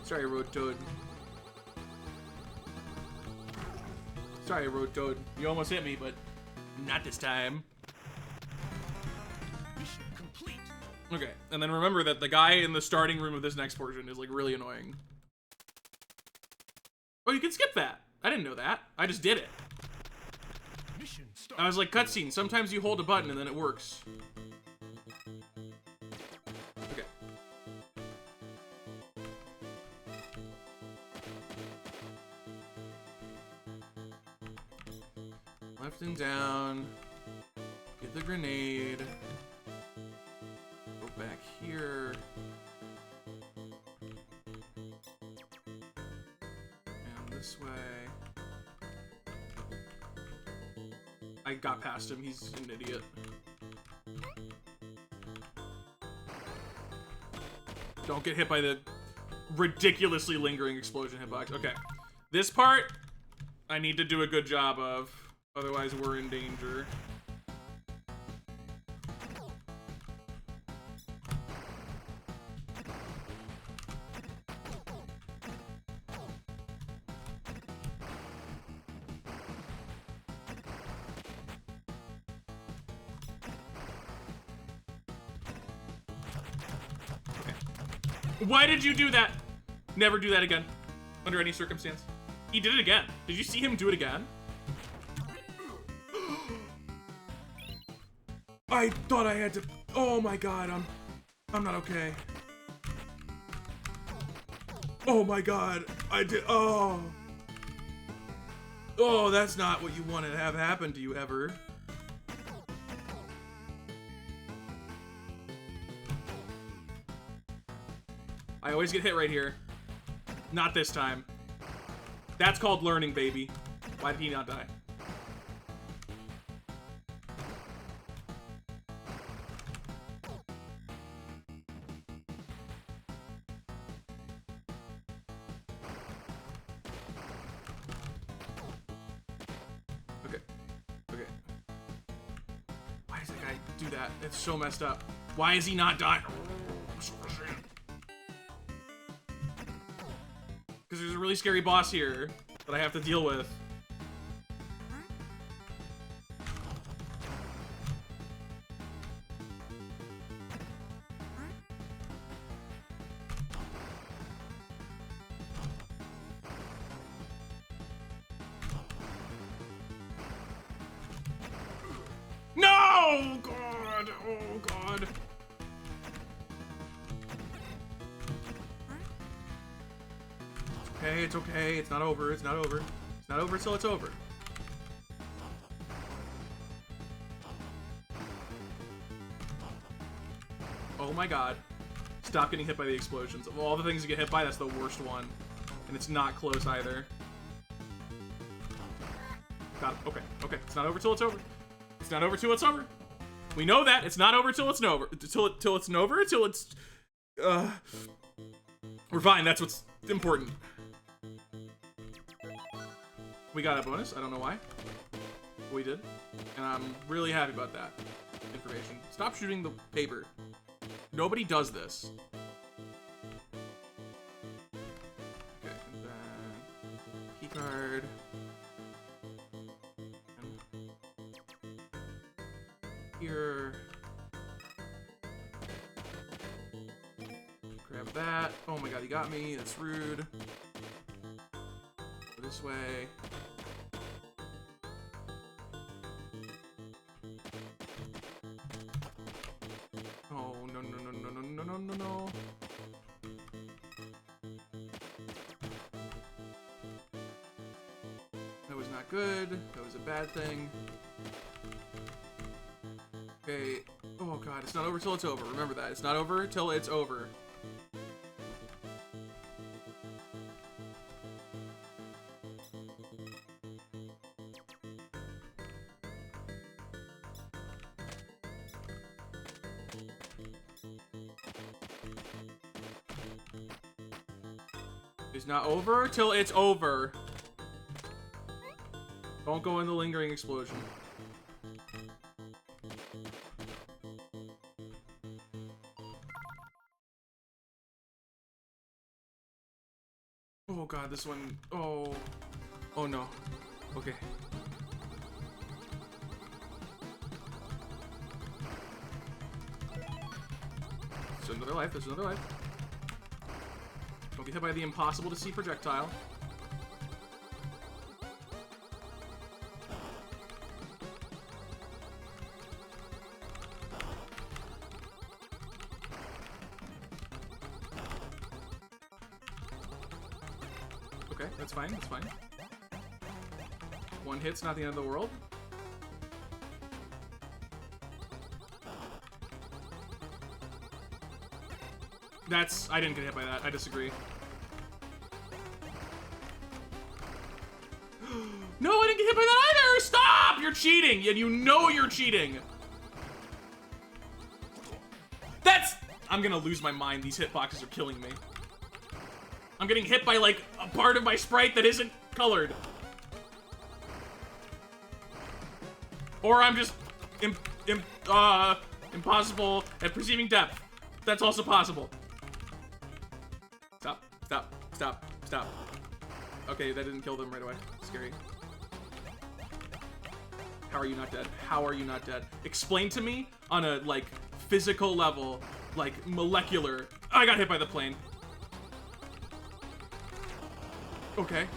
Sorry, Road Toad. Sorry, Road Toad. You almost hit me, but not this time. Mission complete. Okay, and then remember that the guy in the starting room of this next portion is, like, really annoying. Oh, you can skip that. I didn't know that. I just did it. Mission start. I was like, cutscene. Sometimes you hold a button and then it works. Okay. Left and down. Get the grenade. Go here. And this way. I got past him. He's an idiot. Don't get hit by the ridiculously lingering explosion hitbox. Okay. This part, I need to do a good job of. Otherwise, we're in danger. Why did you do that? Never do that again. Under any circumstance. He did it again. Did you see him do it again? I thought I had to... Oh my god, I'm not okay. Oh my god, I did... Oh. Oh, that's not what you wanted to have happen to you ever. I always get hit right here. Not this time. That's called learning, baby. Why did he not die? Okay. Okay. Why does that guy do that? It's so messed up. Why is he not dying? I'm so frustrated. Because there's a really scary boss here that I have to deal with. No! God! Oh, God. Okay, it's okay. It's not over. It's not over. It's not over till it's over. Oh my god. Stop getting hit by the explosions. Of all the things you get hit by, that's the worst one. And it's not close either. Got it. Okay, okay. It's not over till it's over. It's not over till it's over. We know that. It's not over till it's over. Till it's over. Till it's... We're fine. That's what's important. We got a bonus. I don't know why. We did. And I'm really happy about that information. Stop shooting the paper. Nobody does this. Okay, and then key card. And here. Grab that. Oh my god, he got me. That's rude. Go this way. Oh, no, no, no, no, no, no, no, no, no. That was not good. That was a bad thing. Okay. Oh god, it's not over till it's over. Remember that. It's not over till it's over. It's not over till it's over. Don't go in the lingering explosion. Oh god, this one. Oh. Oh no. Okay. There's another life. There's another life. Don't get hit by the impossible to see projectile. Okay, that's fine, that's fine. One hit's not the end of the world. I didn't get hit by that. I disagree. No, I didn't get hit by that either! Stop! You're cheating, and you know you're cheating. I'm gonna lose my mind. These hitboxes are killing me. I'm getting hit by, like, a part of my sprite that isn't colored. Or I'm just impossible at perceiving depth. That's also possible. Stop, stop, stop, stop. Okay, that didn't kill them right away. Scary. How are you not dead? How are you not dead? Explain to me on a, like, physical level, like, molecular. I got hit by the plane. Okay.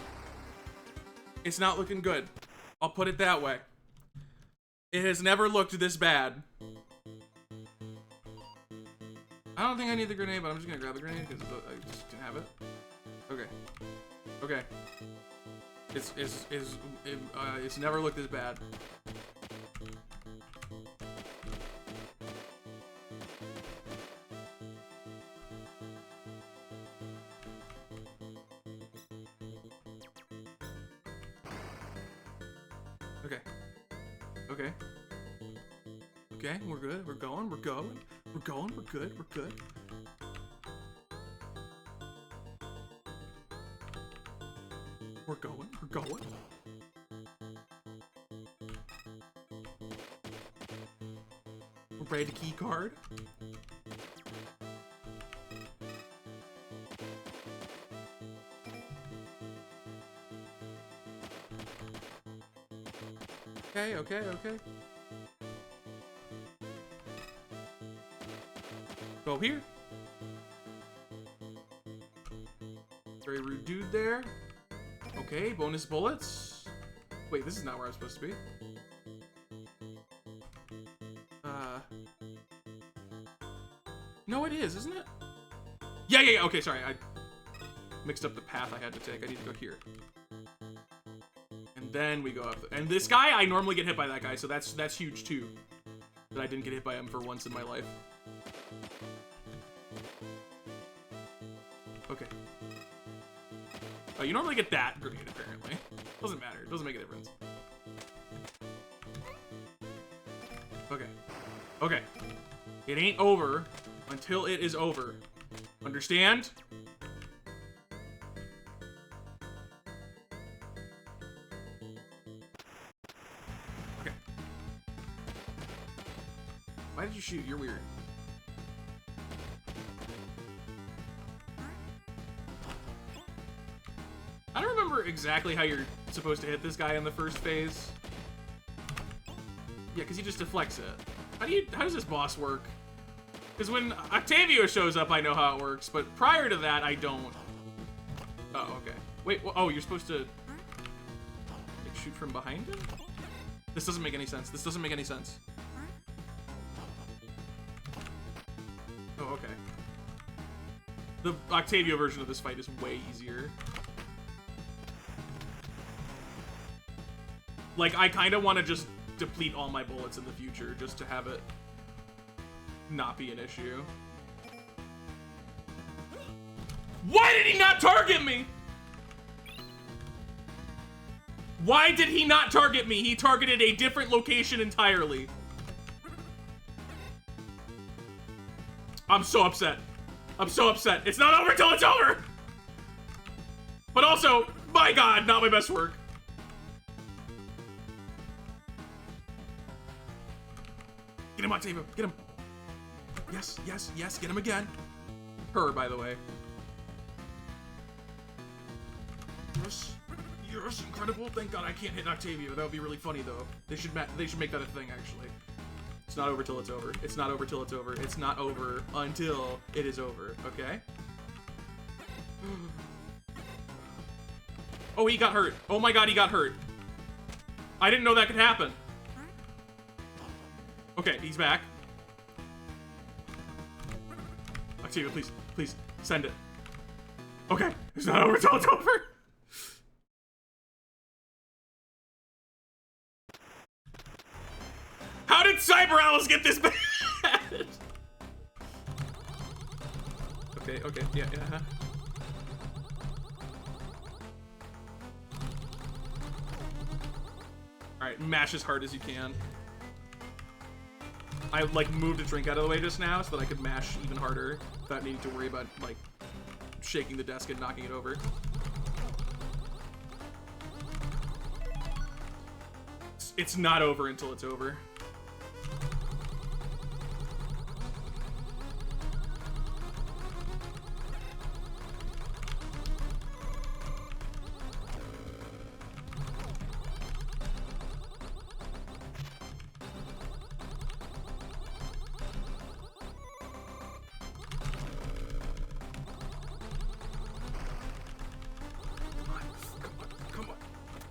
It's not looking good. I'll put it that way. It has never looked this bad. I don't think I need the grenade, but I'm just gonna grab the grenade because I just can have it. Okay. Okay. It's never looked this bad. Okay. Okay. Okay, we're good. We're going. We're going. We're going. We're good. We're good. We're going. We're going. We're ready to key card. Okay, okay, okay. Go here. Very rude dude there. Okay, bonus bullets. Wait, this is not where I'm supposed to be. No, it is, isn't it? Yeah, yeah, yeah. Okay, sorry. I mixed up the path I had to take. I need to go here. And then we go up. And this guy, I normally get hit by that guy, so that's huge too. That I didn't get hit by him for once in my life. Okay. Oh, you normally get that grenade, apparently. Doesn't matter. It doesn't make a difference. Okay. Okay. It ain't over until it is over. Understand? Okay. Why did you shoot? You're weird. I don't remember exactly how you're supposed to hit this guy in the first phase. Yeah, because he just deflects it. How does this boss work? Because when Octavio shows up, I know how it works, but prior to that, I don't. Oh, okay. Wait, oh, you're supposed to like, shoot from behind him? This doesn't make any sense. This doesn't make any sense. Oh, okay. The Octavio version of this fight is way easier. Like, I kind of want to just deplete all my bullets in the future just to have it not be an issue. Why did he not target me? Why did he not target me? He targeted a different location entirely. I'm so upset. I'm so upset. It's not over till it's over. But also, my God, not my best work. Get him, Octavio. Get him. Yes, yes, yes. Get him again. Her, by the way. Yes. Yes, incredible. Thank God I can't hit Octavio. That would be really funny, though. They should make that a thing, actually. It's not over till it's over. It's not over till it's over. It's not over until it is over, okay? Oh, he got hurt. Oh my God, he got hurt. I didn't know that could happen. Okay, he's back. Octavio, please, please, send it. Okay, it's not over till it's over. How did Cyber Alice get this bad? Okay. Okay, yeah. Alright, mash as hard as you can. I, like, moved a drink out of the way just now so that I could mash even harder without needing to worry about, like, shaking the desk and knocking it over. It's not over until it's over.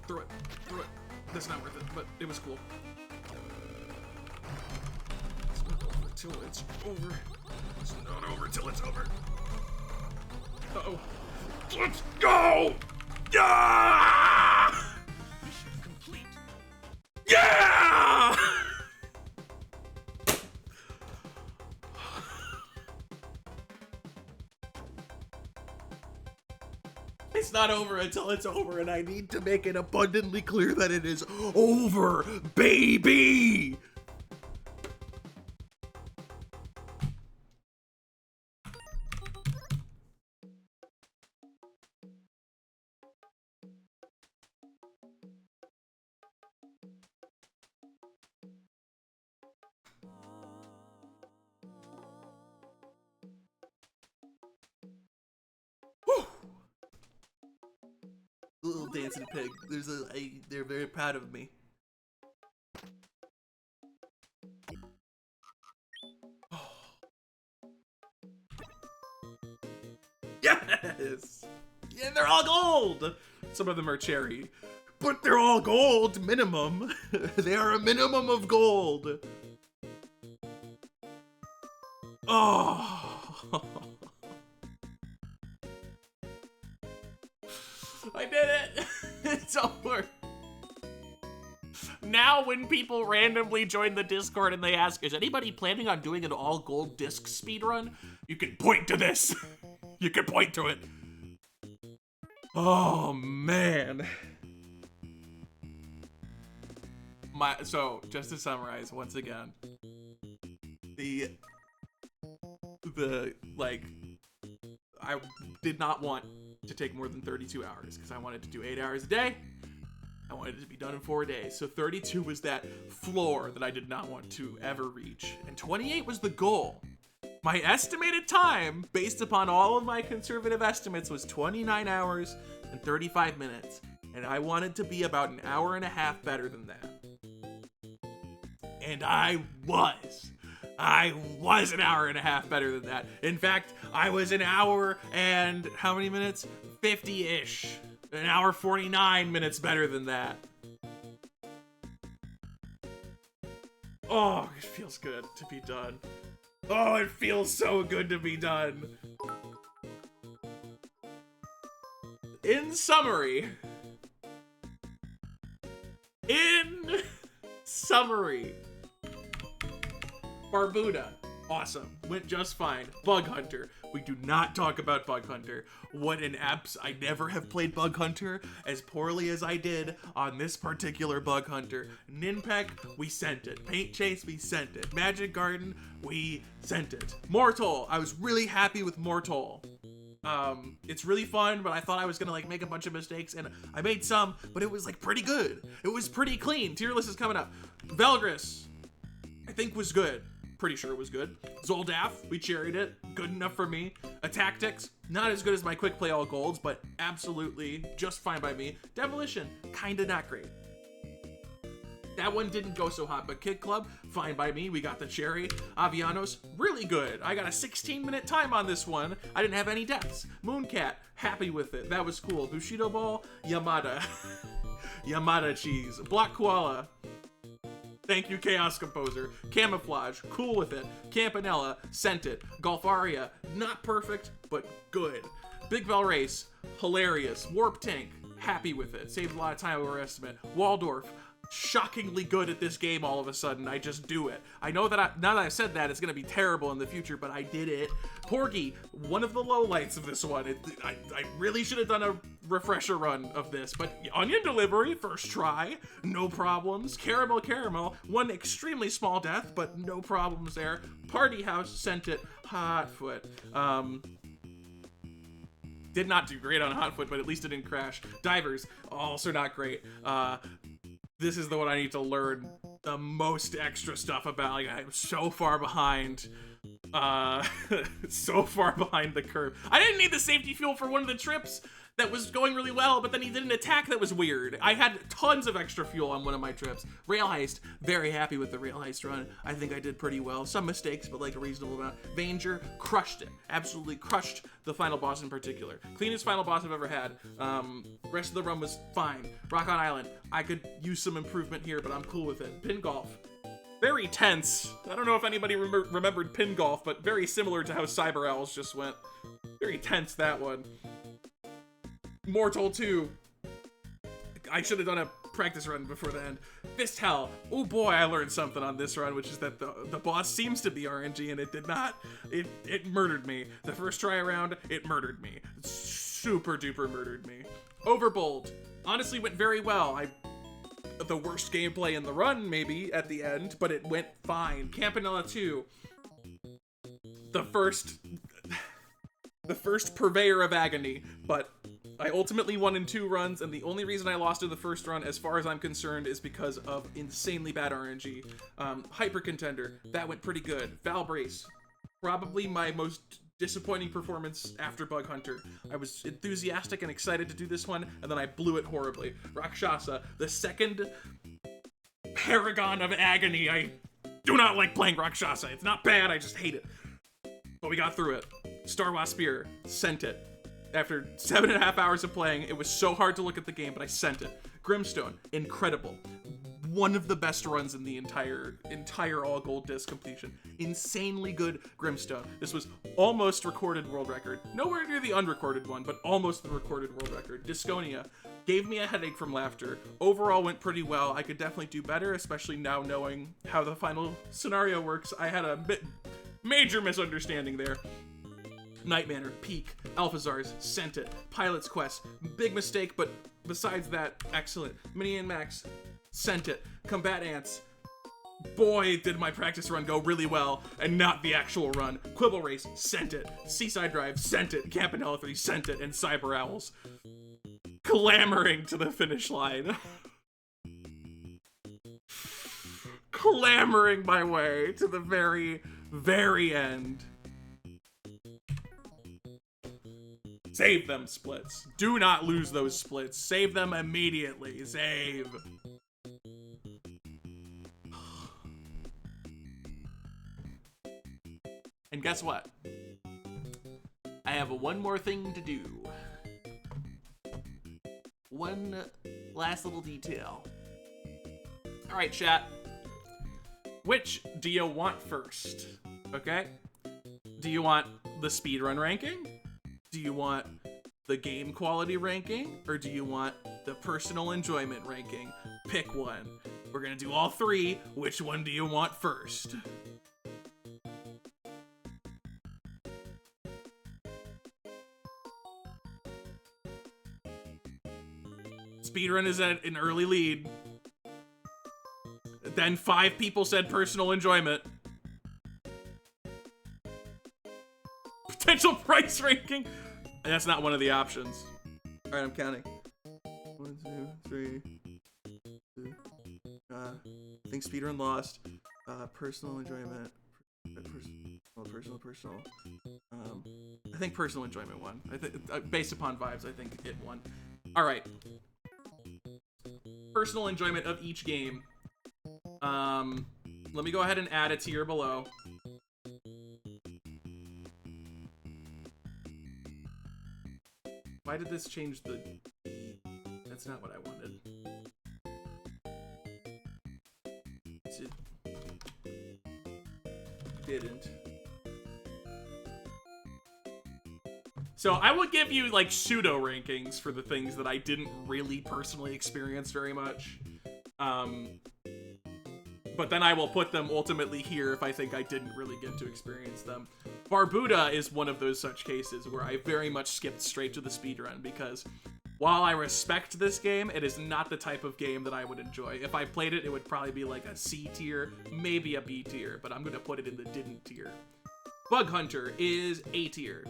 Throw it. That's not worth it, but it was cool. It's not over till it's over. It's not over till it's over. Uh-oh. Let's go! Yeah! Mission complete. Yeah! It's not over until it's over, and I need to make it abundantly clear that it is over, baby! Whew. Little dancing pig. They're very proud of me. Yes! Yeah, they're all gold! Some of them are cherry. But they're all gold, minimum. They are a minimum of gold. Oh. I did it! It's over. Now when people randomly join the Discord and they ask, is anybody planning on doing an all gold disc speedrun? You can point to this. You can point to it. Oh, man. So, just to summarize, once again, I did not want to take more than 32 hours because I wanted to do 8 hours a day. I wanted it to be done in 4 days. So 32 was that floor that I did not want to ever reach. And 28 was the goal. My estimated time, based upon all of my conservative estimates, was 29 hours and 35 minutes. And I wanted to be about an hour and a half better than that. And I was an hour and a half better than that. In fact, I was an hour and how many minutes? 50-ish. An hour 49 minutes better than that. Oh, it feels good to be done. Oh, it feels so good to be done. In summary, Barbuda, awesome, went just fine. Bug Hunter, we do not talk about Bug Hunter. What an I never have played Bug Hunter as poorly as I did on this particular Bug Hunter. Ninpeck, we sent it. Paint Chase, we sent it. Magic Garden, we sent it. Mortal, I was really happy with Mortal. It's really fun, but I thought I was gonna like make a bunch of mistakes, and I made some, but it was like pretty good. It was pretty clean. Tier list is coming up. Velgris, I think was good. Pretty sure it was good. Zoldaf, we cherried it. Good enough for me. Tactics, not as good as my quick play all golds, but absolutely just fine by me. Demolition, kinda not great. That one didn't go so hot, but Kid Club, fine by me. We got the cherry. Avianos, really good. I got a 16-minute time on this one. I didn't have any deaths. Mooncat, happy with it. That was cool. Bushido Ball, Yamada. Yamada cheese. Black Koala. Thank you, Chaos Composer. Camouflage, cool with it. Campanella, sent it. Golfaria, not perfect, but good. Big Bell Race, hilarious. Warp Tank, happy with it. Saved a lot of time over estimate. Waldorf, shockingly good at this game all of a sudden. I just do it. I know that now that I've said that, it's going to be terrible in the future, but I did it. Porgy, one of the lowlights of this one. I really should have done a refresher run of this, but onion delivery, first try, no problems. Caramel, one extremely small death, but no problems there. Party house, sent it. Hotfoot. Did not do great on Hotfoot, but at least it didn't crash. Divers, also not great. This is the one I need to learn the most extra stuff about. Like, I'm so far behind. So far behind the curve. I didn't need the safety fuel for one of the trips that was going really well, but then he did an attack that was weird. I had tons of extra fuel on one of my trips. Rail Heist, very happy with the Rail Heist run. I think I did pretty well. Some mistakes, but like a reasonable amount. Vanger, crushed it. Absolutely crushed the final boss in particular. Cleanest final boss I've ever had. Rest of the run was fine. Rock on Island, I could use some improvement here, but I'm cool with it. Pin Golf, very tense. I don't know if anybody remembered Pin Golf, but very similar to how Cyber Owls just went. Very tense, that one. Mortal 2. I should have done a practice run before the end. Fist Hell. Oh boy, I learned something on this run, which is that the boss seems to be RNG, and it did not. It murdered me. The first try around, it murdered me. Super duper murdered me. Overbold. Honestly went very well. The worst gameplay in the run, maybe, at the end, but it went fine. Campanella 2. The first purveyor of agony, but I ultimately won in 2 runs, and the only reason I lost in the first run, as far as I'm concerned, is because of insanely bad RNG. Hyper Contender, that went pretty good. Valve Race, probably my most disappointing performance after Bug Hunter. I was enthusiastic and excited to do this one, and then I blew it horribly. Rakshasa, the second paragon of agony. I do not like playing Rakshasa. It's not bad, I just hate it. But we got through it. Star Wars Spear, sent it. After 7.5 hours of playing, it was so hard to look at the game, but I sent it. Grimstone, incredible. One of the best runs in the entire all gold disc completion. Insanely good Grimstone. This was almost recorded world record. Nowhere near the unrecorded one, but almost the recorded world record. Disconia gave me a headache from laughter. Overall went pretty well. I could definitely do better, especially now knowing how the final scenario works. I had a major misunderstanding there. Night Manor, Peak, Alphazars, sent it. Pilot's Quest, big mistake, but besides that, excellent. Mini and Max, sent it. Combatants, boy, did my practice run go really well, and not the actual run. Quibble Race, sent it. Seaside Drive, sent it. Campanella 3, sent it. And Cyber Owls, clamoring to the finish line. Clamoring my way to the very, very end. Save them, splits. Do not lose those splits. Save them immediately. Save. And guess what? I have one more thing to do. One last little detail. All right, chat. Which do you want first? Okay? Do you want the speedrun ranking? Do you want the game quality ranking? Or do you want the personal enjoyment ranking? Pick one. We're gonna do all 3. Which one do you want first? Speedrun is at an early lead. Then 5 people said personal enjoyment. Potential price ranking. And that's not one of the options. All right, I'm counting. 1, 2, 3. I think speedrun lost. Personal enjoyment. Personal. I think personal enjoyment won. Based upon vibes, I think it won. All right. Personal enjoyment of each game. Let me go ahead and add a tier below. Why did this change the... That's not what I wanted. It didn't. So I will give you like pseudo rankings for the things that I didn't really personally experience very much. but then I will put them ultimately here if I think I didn't really get to experience them. Barbuda is one of those such cases where I very much skipped straight to the speedrun, because while I respect this game, it is not the type of game that I would enjoy. If I played it, it would probably be like a C tier, maybe a B tier, but I'm gonna put it in the didn't tier. Bug Hunter is A tier.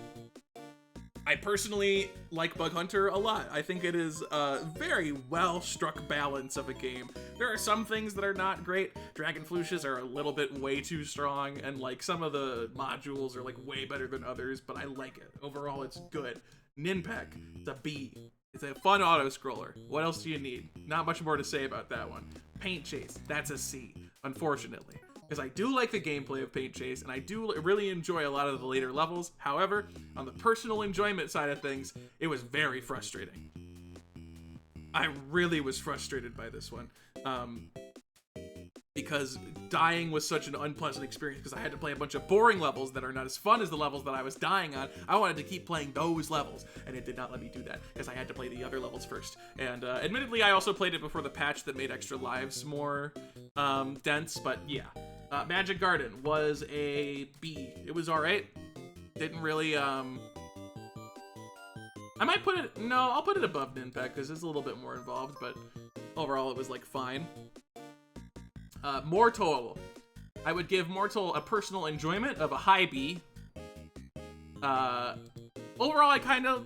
I personally like Bug Hunter a lot. I think it is a very well struck balance of a game. There are some things that are not great. Dragon Flushes are a little bit way too strong, and like some of the modules are like way better than others, but I like it. Overall, it's good. Ninpek, it's a B. It's a fun auto-scroller. What else do you need? Not much more to say about that one. Paint Chase, that's a C, unfortunately. Because I do like the gameplay of Paint Chase, and I do really enjoy a lot of the later levels. However, on the personal enjoyment side of things, it was very frustrating. I really was frustrated by this one. Because dying was such an unpleasant experience, because I had to play a bunch of boring levels that are not as fun as the levels that I was dying on. I wanted to keep playing those levels, and it did not let me do that, because I had to play the other levels first. And admittedly, I also played it before the patch that made extra lives more dense, but yeah. Magic Garden was a B. It was alright. Didn't really, I might put it, no, I'll put it above Ninpek, because it's a little bit more involved, but overall it was, like, fine. Mortal. I would give Mortal a personal enjoyment of a high B. Overall, I kind of,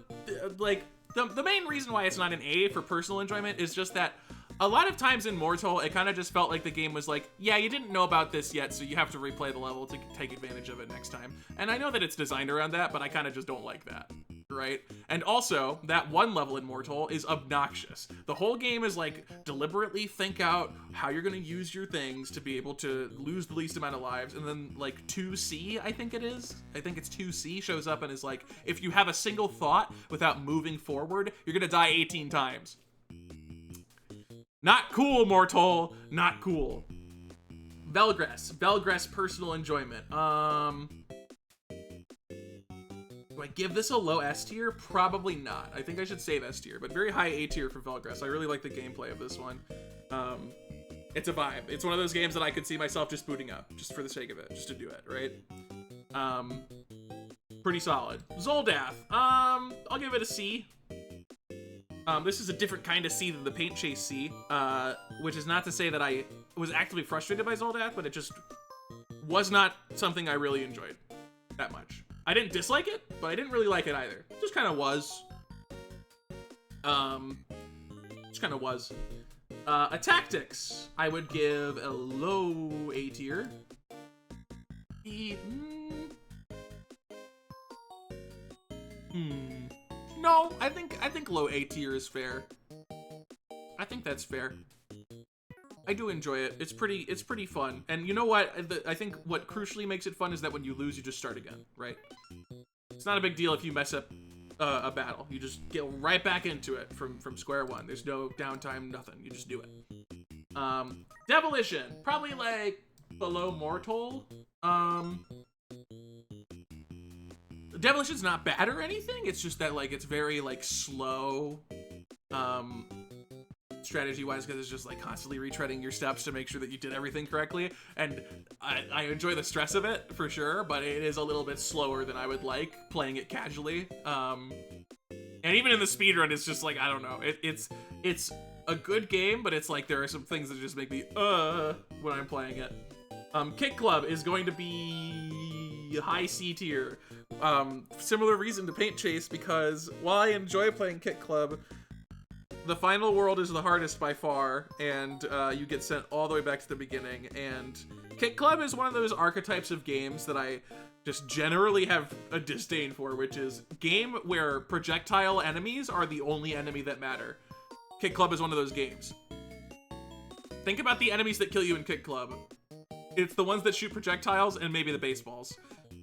like, the main reason why it's not an A for personal enjoyment is just that a lot of times in Mortal, it kind of just felt like the game was like, yeah, you didn't know about this yet, so you have to replay the level to take advantage of it next time. And I know that it's designed around that, but I kind of just don't like that, right? And also, that one level in Mortal is obnoxious. The whole game is like, deliberately think out how you're going to use your things to be able to lose the least amount of lives, and then like 2C, I think it is, I think it's 2C, shows up and is like, if you have a single thought without moving forward, you're going to die 18 times. Not cool, Mortal. Not cool. Velgress. Velgress personal enjoyment. Do I give this a low S tier? Probably not. I think I should save S tier, but very high A tier for Velgress. I really like the gameplay of this one. It's a vibe. It's one of those games that I could see myself just booting up, just for the sake of it, just to do it, right? Pretty solid. Zoldath. I'll give it a C. This is a different kind of C than the Paint Chase C, which is not to say that I was actively frustrated by Zoldath, but it just was not something I really enjoyed that much. I didn't dislike it, but I didn't really like it either. Just kind of was. Just kind of was. A Tactics, I would give a low A tier. No, I think low A tier is fair. I think that's fair. I do enjoy it. It's pretty fun. And you know what? I think what crucially makes it fun is that when you lose, you just start again, right? It's not a big deal if you mess up a battle. You just get right back into it from square one. There's no downtime, nothing. You just do it. Demolition, probably like below Mortal. Demolition's not bad or anything. It's just that like it's very like slow, strategy-wise, because it's just like constantly retreading your steps to make sure that you did everything correctly. And I enjoy the stress of it for sure, but it is a little bit slower than I would like playing it casually. And even in the speedrun, it's just like I don't know. It's a good game, but it's like there are some things that just make me when I'm playing it. Kick Club is going to be high C tier. Similar reason to Paint Chase, because while I enjoy playing Kick Club, the final world is the hardest by far, and you get sent all the way back to the beginning. And Kick Club is one of those archetypes of games that I just generally have a disdain for, which is game where projectile enemies are the only enemy that matter. Kick Club is one of those games. Think about the enemies that kill you in Kick Club. It's the ones that shoot projectiles and maybe the baseballs.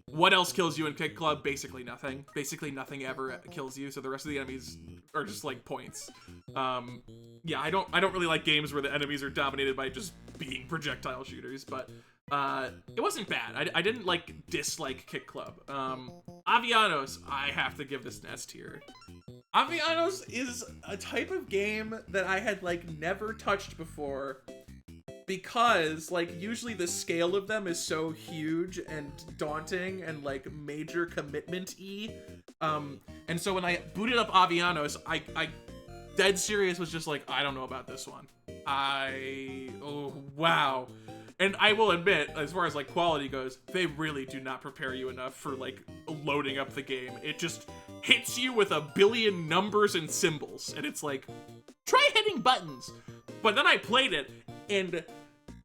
What else kills you in Kick Club? Basically nothing. Basically nothing ever kills you, so the rest of the enemies are just like points. Yeah, I don't really like games where the enemies are dominated by just being projectile shooters, but it wasn't bad. I didn't like dislike Kick Club. Avianos, I have to give this an S tier. Avianos is a type of game that I had like never touched before, because like usually the scale of them is so huge and daunting and like major commitment-y. And so when I booted up Avianos, I dead serious was just like, I don't know about this one. Oh wow. And I will admit, as far as like quality goes, they really do not prepare you enough for like loading up the game. It just hits you with a billion numbers and symbols, and it's like, try hitting buttons. But then I played it, and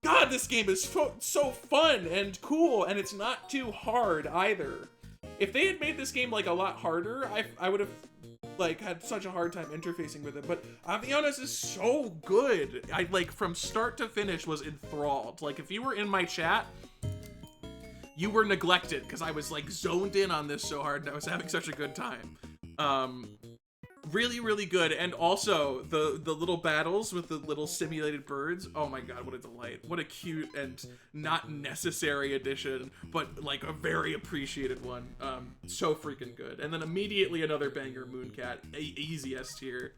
God, this game is so fun and cool, and it's not too hard either. If they had made this game like a lot harder, I would have like had such a hard time interfacing with it. But Avianos is so good. I like from start to finish was enthralled. Like if you were in my chat, you were neglected because I was like zoned in on this so hard and I was having such a good time. Really, really good. And also the little battles with the little simulated birds. Oh my God, what a delight. What a cute and not necessary addition, but like a very appreciated one. So freaking good. And then immediately another banger, Mooncat, easy S tier.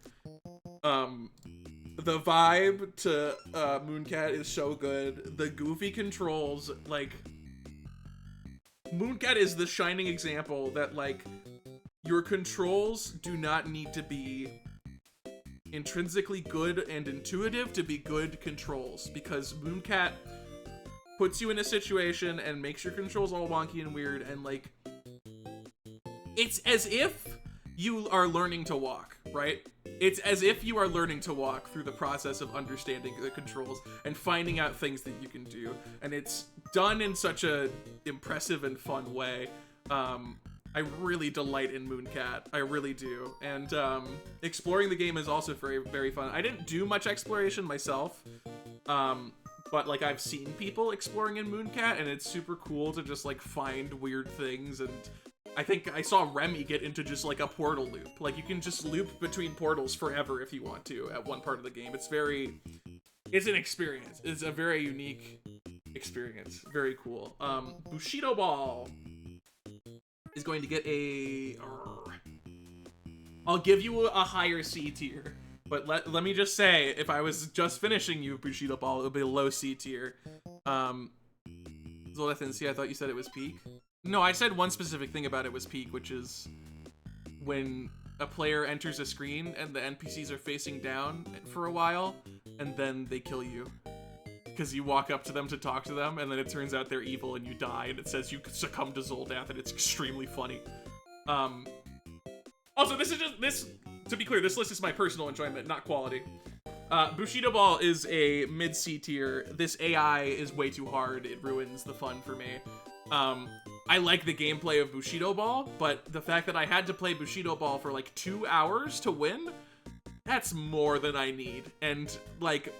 The vibe to Mooncat is so good. The goofy controls, like Mooncat is the shining example that like your controls do not need to be intrinsically good and intuitive to be good controls, because Mooncat puts you in a situation and makes your controls all wonky and weird, and like it's as if you are learning to walk, right? It's as if you are learning to walk through the process of understanding the controls and finding out things that you can do, and it's done in such a impressive and fun way. I really delight in Mooncat. I really do. And exploring the game is also very, very fun. I didn't do much exploration myself, but like I've seen people exploring in Mooncat, and it's super cool to just like find weird things. And I think I saw Remy get into just like a portal loop. Like you can just loop between portals forever if you want to at one part of the game. It's an experience. It's a very unique experience. Very cool. Bushido Ball is going to get a... I'll give you a higher C tier, but let me just say, if I was just finishing you Bushido Ball, it would be a low C tier. Zolethancy, I thought you said it was peak. No, I said one specific thing about it was peak, which is when a player enters a screen and the NPCs are facing down for a while, and then they kill you. Because you walk up to them to talk to them, and then it turns out they're evil and you die, and it says you succumb to Zoldath, and it's extremely funny. Also, to be clear, this list is my personal enjoyment, not quality. Bushido Ball is a mid-C tier. This AI is way too hard. It ruins the fun for me. I like the gameplay of Bushido Ball, but the fact that I had to play Bushido Ball for like 2 hours to win, that's more than I need. And like,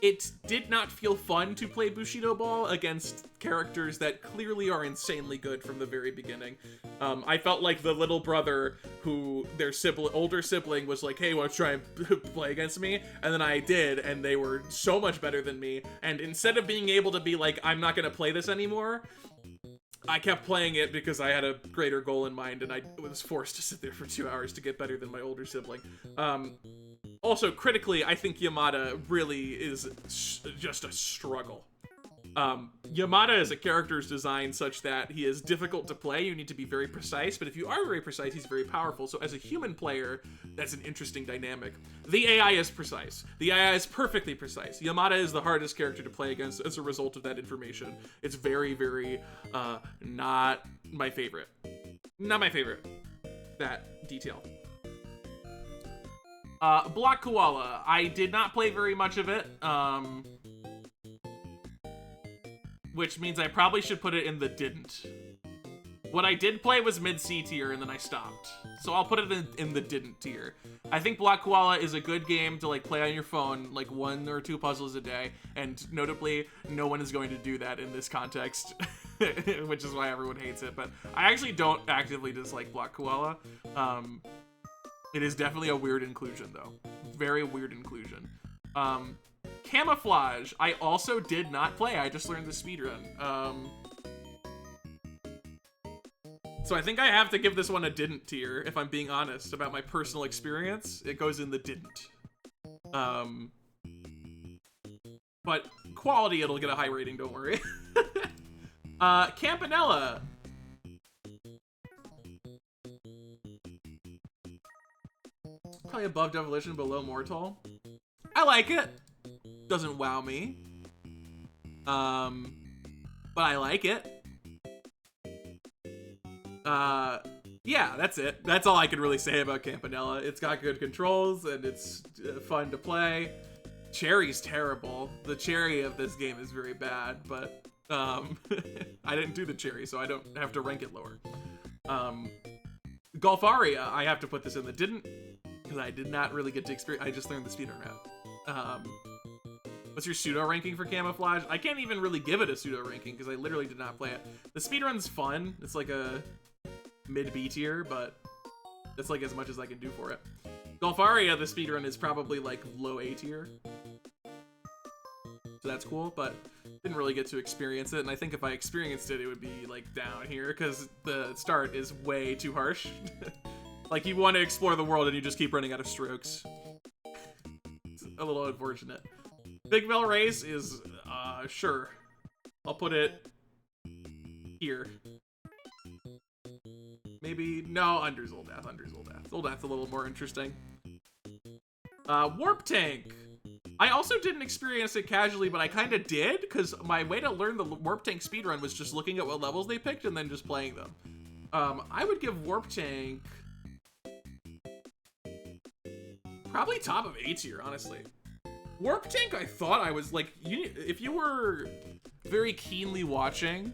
it did not feel fun to play Bushido Ball against characters that clearly are insanely good from the very beginning. I felt like the little brother who their older sibling was like, hey, want to try and play against me? And then I did, and they were so much better than me. And instead of being able to be like, I'm not going to play this anymore, I kept playing it because I had a greater goal in mind, and I was forced to sit there for 2 hours to get better than my older sibling. Also, critically, I think Yamada really is just a struggle. Yamada as a character is designed such that he is difficult to play. You need to be very precise, but if you are very precise, he's very powerful. So as a human player, that's an interesting dynamic. The AI is precise. The AI is perfectly precise. Yamada is the hardest character to play against as a result of that information. It's very, very, not my favorite. Not my favorite. That detail. Black Koala. I did not play very much of it, which means I probably should put it in the didn't. What I did play was mid-C tier, and then I stopped. So I'll put it in the didn't tier. I think Black Koala is a good game to like play on your phone, like 1 or 2 puzzles a day, and notably, no one is going to do that in this context, which is why everyone hates it. But I actually don't actively dislike Black Koala. It is definitely a weird inclusion, though. Very weird inclusion. Camouflage, I also did not play. I just learned the speedrun. So I think I have to give this one a didn't tier, if I'm being honest about my personal experience. It goes in the didn't. But quality, it'll get a high rating, don't worry. Campanella. Probably above Devolution, below Mortal. I like it. Doesn't wow me. But I like it. Yeah, that's it. That's all I can really say about Campanella. It's got good controls, and it's fun to play. Cherry's terrible. The cherry of this game is very bad, but I didn't do the cherry, so I don't have to rank it lower. Golfaria, I have to put this in the didn't, because I did not really get to experience. I just learned the speedrun route. What's your pseudo ranking for Camouflage? I can't even really give it a pseudo ranking because I literally did not play it. The speedrun's fun. It's like a mid B tier, but that's like as much as I can do for it. Golfaria, the speedrun is probably like low A tier. So that's cool, but didn't really get to experience it. And I think if I experienced it, it would be like down here because the start is way too harsh. Like you want to explore the world and you just keep running out of strokes. It's a little unfortunate. Quibble Race is, sure. I'll put it here. Maybe, no, under Zoldath, under Zoldath. Zoldath's a little more interesting. Warp Tank. I also didn't experience it casually, but I kind of did, because my way to learn the Warp Tank speedrun was just looking at what levels they picked and then just playing them. I would give Warp Tank probably top of A tier, honestly. Warp Tank, I thought I was like, if you were very keenly watching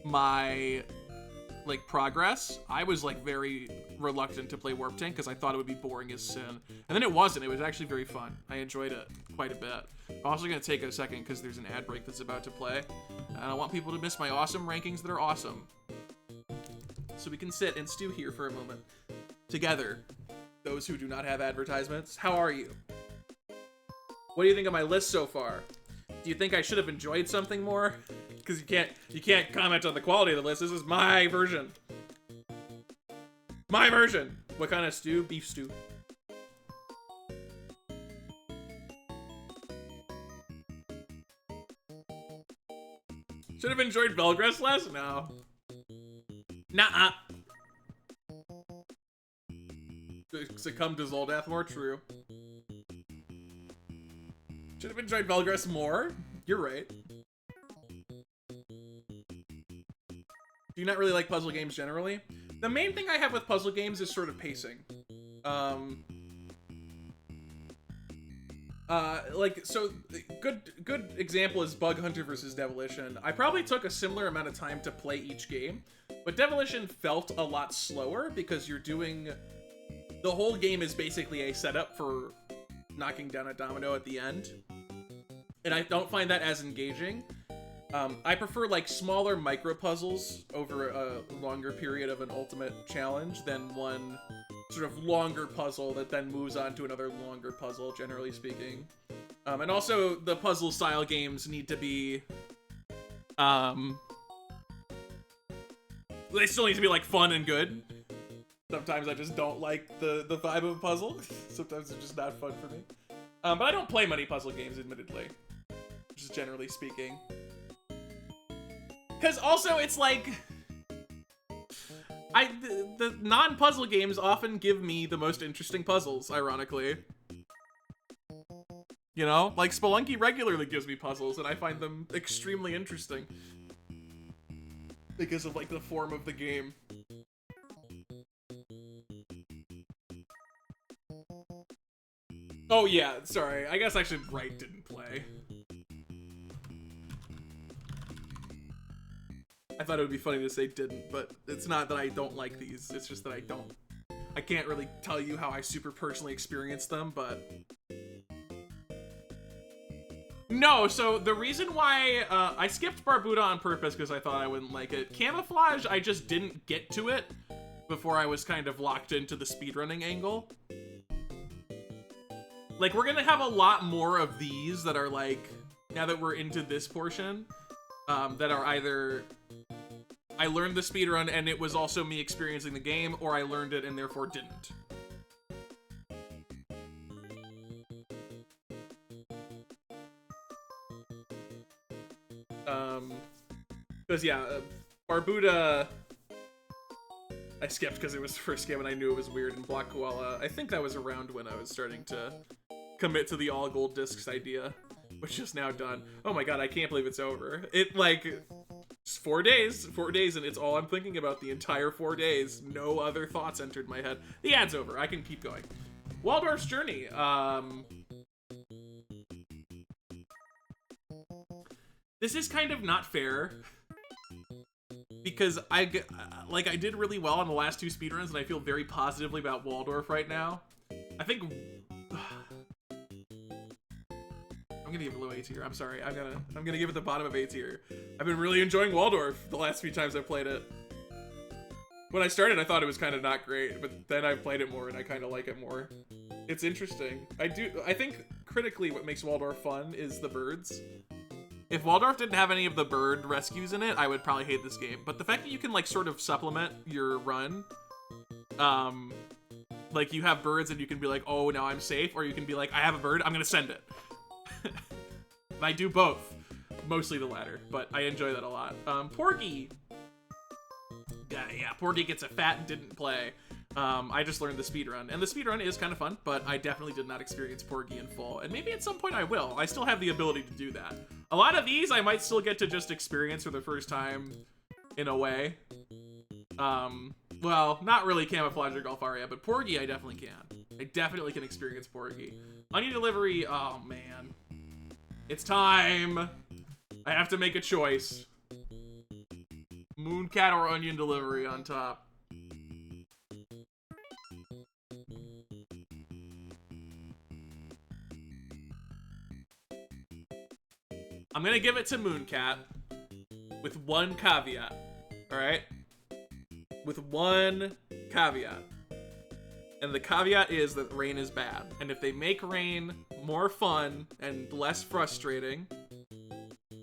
my like progress, I was like very reluctant to play Warp Tank because I thought it would be boring as sin. And then it wasn't. It was actually very fun. I enjoyed it quite a bit. I'm also going to take a second because there's an ad break that's about to play. And I want people to miss my awesome rankings that are awesome. So we can sit and stew here for a moment together. Those who do not have advertisements, how are you? What do you think of my list so far? Do you think I should have enjoyed something more? Because you can't comment on the quality of the list. This is my version. My version. What kind of stew? Beef stew. Should have enjoyed Belgress less? No. Nuh-uh. Succumb to Zoldath more? True. Should have enjoyed Belgress more? You're right. Do you not really like puzzle games generally? The main thing I have with puzzle games is sort of pacing. So good example is Bug Hunter versus Devolution. I probably took a similar amount of time to play each game, but Devolution felt a lot slower because you're doing... The whole game is basically a setup for knocking down a domino at the end. And I don't find that as engaging. I prefer like smaller micro puzzles over a longer period of an ultimate challenge than one sort of longer puzzle that then moves on to another longer puzzle, generally speaking. And also the puzzle style games need to be, they still need to be like fun and good. Sometimes I just don't like the vibe of a puzzle. Sometimes it's just not fun for me. But I don't play many puzzle games, admittedly. Just generally speaking. Because also, it's like... The non-puzzle games often give me the most interesting puzzles, ironically. You know? Like, Spelunky regularly gives me puzzles, and I find them extremely interesting. Because of, like, the form of the game. Oh yeah, sorry. I guess I should write didn't play. I thought it would be funny to say didn't, but it's not that I don't like these. It's just that I can't really tell you how I super personally experienced them, but... No, so the reason why I skipped Barbuda on purpose because I thought I wouldn't like it. Camouflage, I just didn't get to it before I was kind of locked into the speedrunning angle. Like, we're gonna have a lot more of these that are like, now that we're into this portion, that are either I learned the speedrun and it was also me experiencing the game, or I learned it and therefore didn't. Because, yeah, Barbuda... I skipped because it was the first game and I knew it was weird. And Black Koala, I think that was around when I was starting to commit to the all gold discs idea, which is now done. Oh my god, I can't believe it's over. It, like, it's 4 days, and it's all I'm thinking about the entire 4 days. No other thoughts entered my head. The ad's over. I can keep going. Waldorf's Journey. This is kind of not fair. Because I did really well on the last 2 speedruns, and I feel very positively about Waldorf right now. I think I'm gonna give it low A tier. I'm sorry. I'm gonna give it the bottom of A tier. I've been really enjoying Waldorf the last few times I've played it. When I started, I thought it was kind of not great, but then I've played it more and I kind of like it more. It's interesting. I think critically what makes Waldorf fun is the birds. If Waldorf didn't have any of the bird rescues in it, I would probably hate this game. But the fact that you can, like, sort of supplement your run, like, you have birds and you can be like, oh, now I'm safe, or you can be like, I have a bird, I'm gonna send it. And I do both. Mostly the latter, but I enjoy that a lot. Porgy. Yeah, Porgy gets a fat and didn't play. I just learned the speedrun, and the speedrun is kind of fun, but I definitely did not experience Porgy in full, and maybe at some point I will. I still have the ability to do that. A lot of these I might still get to just experience for the first time, in a way. Well, not really Camouflage or Golf Aria, but Porgy I definitely can. I definitely can experience Porgy. Onion Delivery, oh man. It's time! I have to make a choice. Mooncat or Onion Delivery on top. I'm gonna give it to Mooncat with one caveat, alright? With one caveat. And the caveat is that rain is bad. And if they make rain more fun and less frustrating,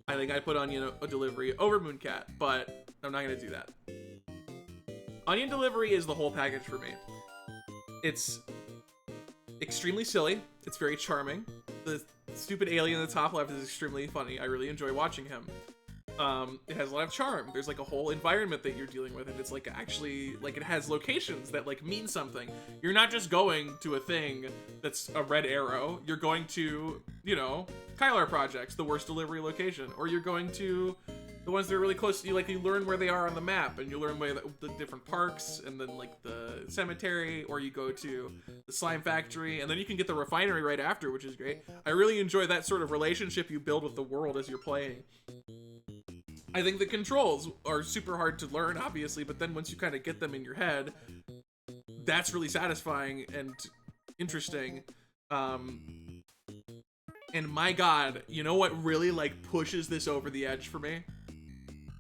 I think I'd put Onion Delivery over Mooncat, but I'm not gonna do that. Onion Delivery is the whole package for me. It's extremely silly. It's very charming. The stupid alien in the top left is extremely funny. I really enjoy watching him. It has a lot of charm. There's like a whole environment that you're dealing with, and it's like actually like it has locations that like mean something. You're not just going to a thing that's a red arrow. You're going to, you know, Kylar Projects, the worst delivery location, or you're going to the ones that are really close to you. Like you learn where they are on the map, and you learn where the different parks, and then like the cemetery, or you go to the slime factory, and then you can get the refinery right after, which is great. I really enjoy that sort of relationship you build with the world as you're playing. I think the controls are super hard to learn, obviously, but then once you kind of get them in your head, that's really satisfying and interesting. And my god, you know what really like pushes this over the edge for me?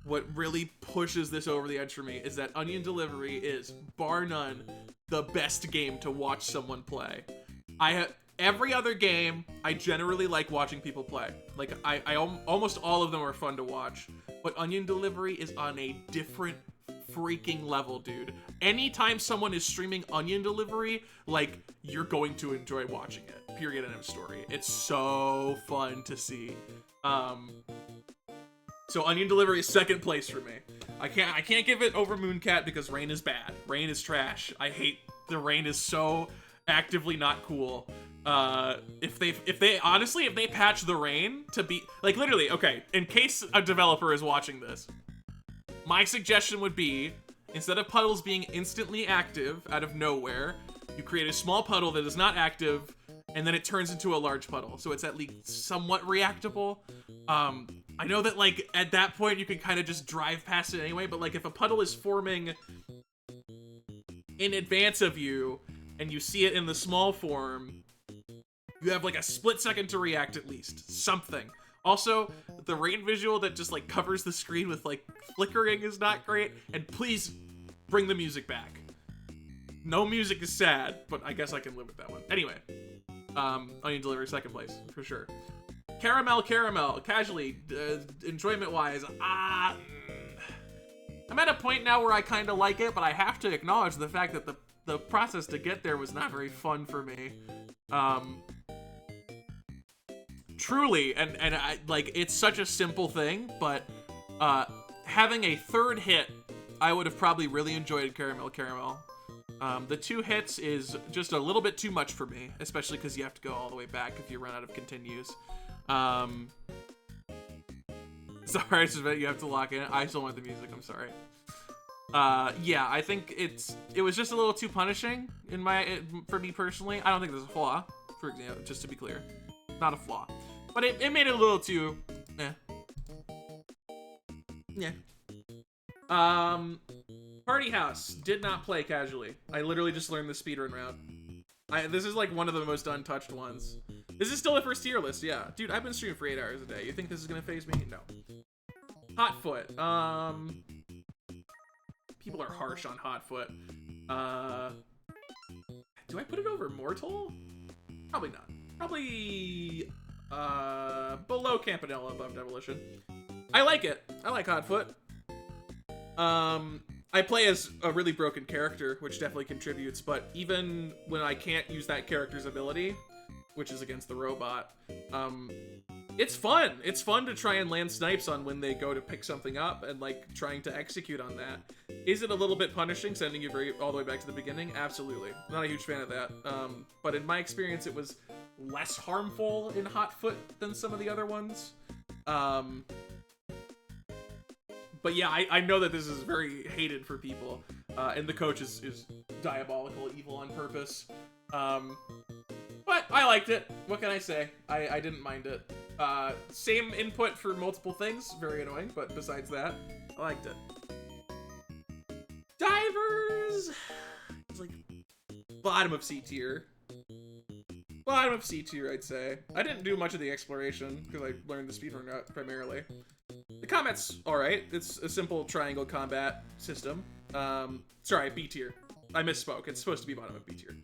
What really pushes this over the edge for me is that Onion Delivery is, bar none, the best game to watch someone play. Every other game, I generally like watching people play. Like, almost all of them are fun to watch. But Onion Delivery is on a different freaking level, dude. Anytime someone is streaming Onion Delivery, like, you're going to enjoy watching it. Period, end of story. It's so fun to see. So Onion Delivery is second place for me. I can't give it over Mooncat because rain is bad. Rain is trash. I hate the rain is so actively not cool. If they patch the rain to be like literally, okay, in case a developer is watching this, my suggestion would be instead of puddles being instantly active out of nowhere, you create a small puddle that is not active and then it turns into a large puddle, so it's at least somewhat reactable. I know that like at that point you can kind of just drive past it anyway, but like if a puddle is forming in advance of you and you see it in the small form, you have like a split second to react at least. Something. Also, the rain visual that just like covers the screen with like flickering is not great. And please bring the music back. No music is sad, but I guess I can live with that one. Anyway, Onion Delivery second place for sure. Caramel, casually, enjoyment-wise, I'm at a point now where I kind of like it, but I have to acknowledge the fact that the process to get there was not very fun for me. Truly, and I, like, it's such a simple thing, but having a third hit, I would have probably really enjoyed Caramel Caramel. The 2 hits is just a little bit too much for me, especially because you have to go all the way back if you run out of continues. Sorry, I suspect you have to lock in. I still want the music, I'm sorry. Yeah, I think it was just a little too punishing for me personally. I don't think there's a flaw, for example, just to be clear. Not a flaw. But it made it a little too, Yeah. Party House. Did not play casually. I literally just learned the speedrun route. This is like one of the most untouched ones. This is still the first tier list, yeah. Dude, I've been streaming for 8 hours a day. You think this is gonna phase me? No. Hotfoot. People are harsh on Hotfoot. Do I put it over Mortal? Probably not. Probably below Campanella, above Demolition. I like it. I like Hotfoot. I play as a really broken character, which definitely contributes, but even when I can't use that character's ability, which is against the robot, it's fun. It's fun to try and land snipes on when they go to pick something up and like trying to execute on that. Is it a little bit punishing, sending you all the way back to the beginning? Absolutely. Not a huge fan of that. But in my experience, it was less harmful in Hotfoot than some of the other ones. But yeah, I know that this is very hated for people, and the coach is diabolical, evil on purpose. But I liked it. What can I say? I didn't mind it. Same input for multiple things, very annoying, but besides that, I liked it. Divers! It's like bottom of C tier. Bottom of C tier, I'd say. I didn't do much of the exploration, because I learned the speedrun route primarily. The combat's alright. It's a simple triangle combat system. Sorry, B tier. I misspoke. It's supposed to be bottom of B tier.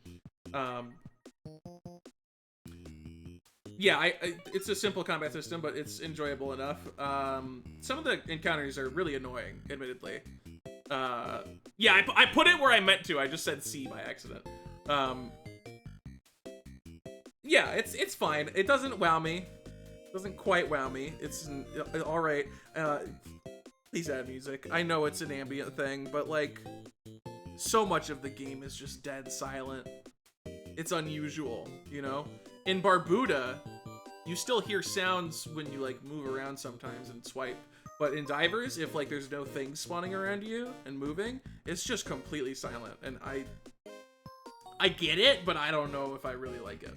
Yeah, it's a simple combat system, but it's enjoyable enough. Some of the encounters are really annoying, admittedly. Yeah, I put it where I meant to. I just said C by accident. Yeah, it's fine. It doesn't wow me. Doesn't quite wow me. It's alright. Please add music. I know it's an ambient thing, but like, so much of the game is just dead silent. It's unusual, you know? In Barbuda, you still hear sounds when you like move around sometimes and swipe. But in Divers, if like there's no things spawning around you and moving, it's just completely silent. And I get it, but I don't know if I really like it.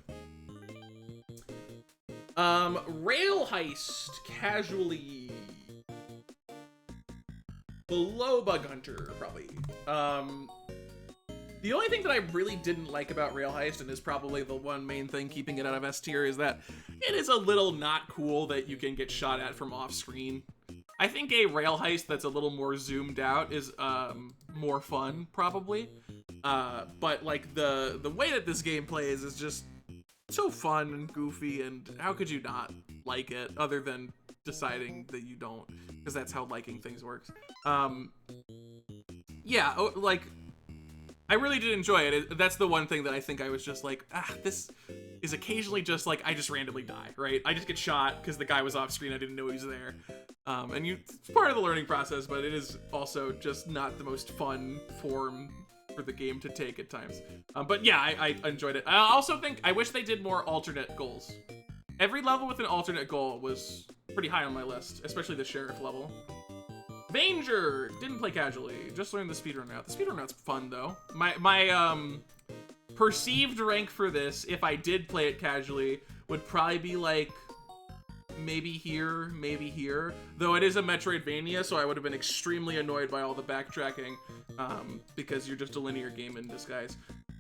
Rail Heist, casually below Bug Hunter, probably. The only thing that I really didn't like about Rail Heist, and is probably the one main thing keeping it out of S tier, is that it is a little not cool that you can get shot at from off screen. I think a Rail Heist that's a little more zoomed out is more fun, probably. But like the way that this game plays is just so fun and goofy, and how could you not like it other than deciding that you don't, because that's how liking things works. Yeah, like, I really did enjoy it. That's the one thing that I think I was just like, this is occasionally just like, I just randomly die, right? I just get shot because the guy was off screen, I didn't know he was there. And it's part of the learning process, but it is also just not the most fun form for the game to take at times. But yeah, I enjoyed it. I also think, I wish they did more alternate goals. Every level with an alternate goal was pretty high on my list, especially the sheriff level. Vanger! Didn't play casually, just learned the speedrun route. The speedrun route's fun though. My perceived rank for this, if I did play it casually, would probably be like, maybe here, maybe here. Though it is a Metroidvania, so I would have been extremely annoyed by all the backtracking, because you're just a linear game in disguise.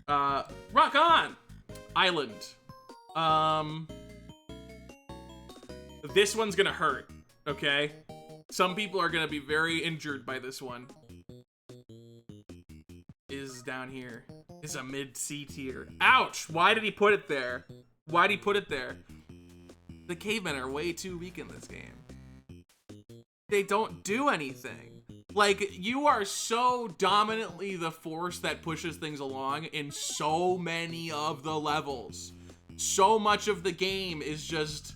Rock On! Island. This one's gonna hurt, okay? Some people are gonna be very injured by this one. Is down here. Is a mid C tier. Ouch! Why did he put it there? Why'd he put it there? The cavemen are way too weak in this game. They don't do anything. Like, you are so dominantly the force that pushes things along in so many of the levels. So much of the game is just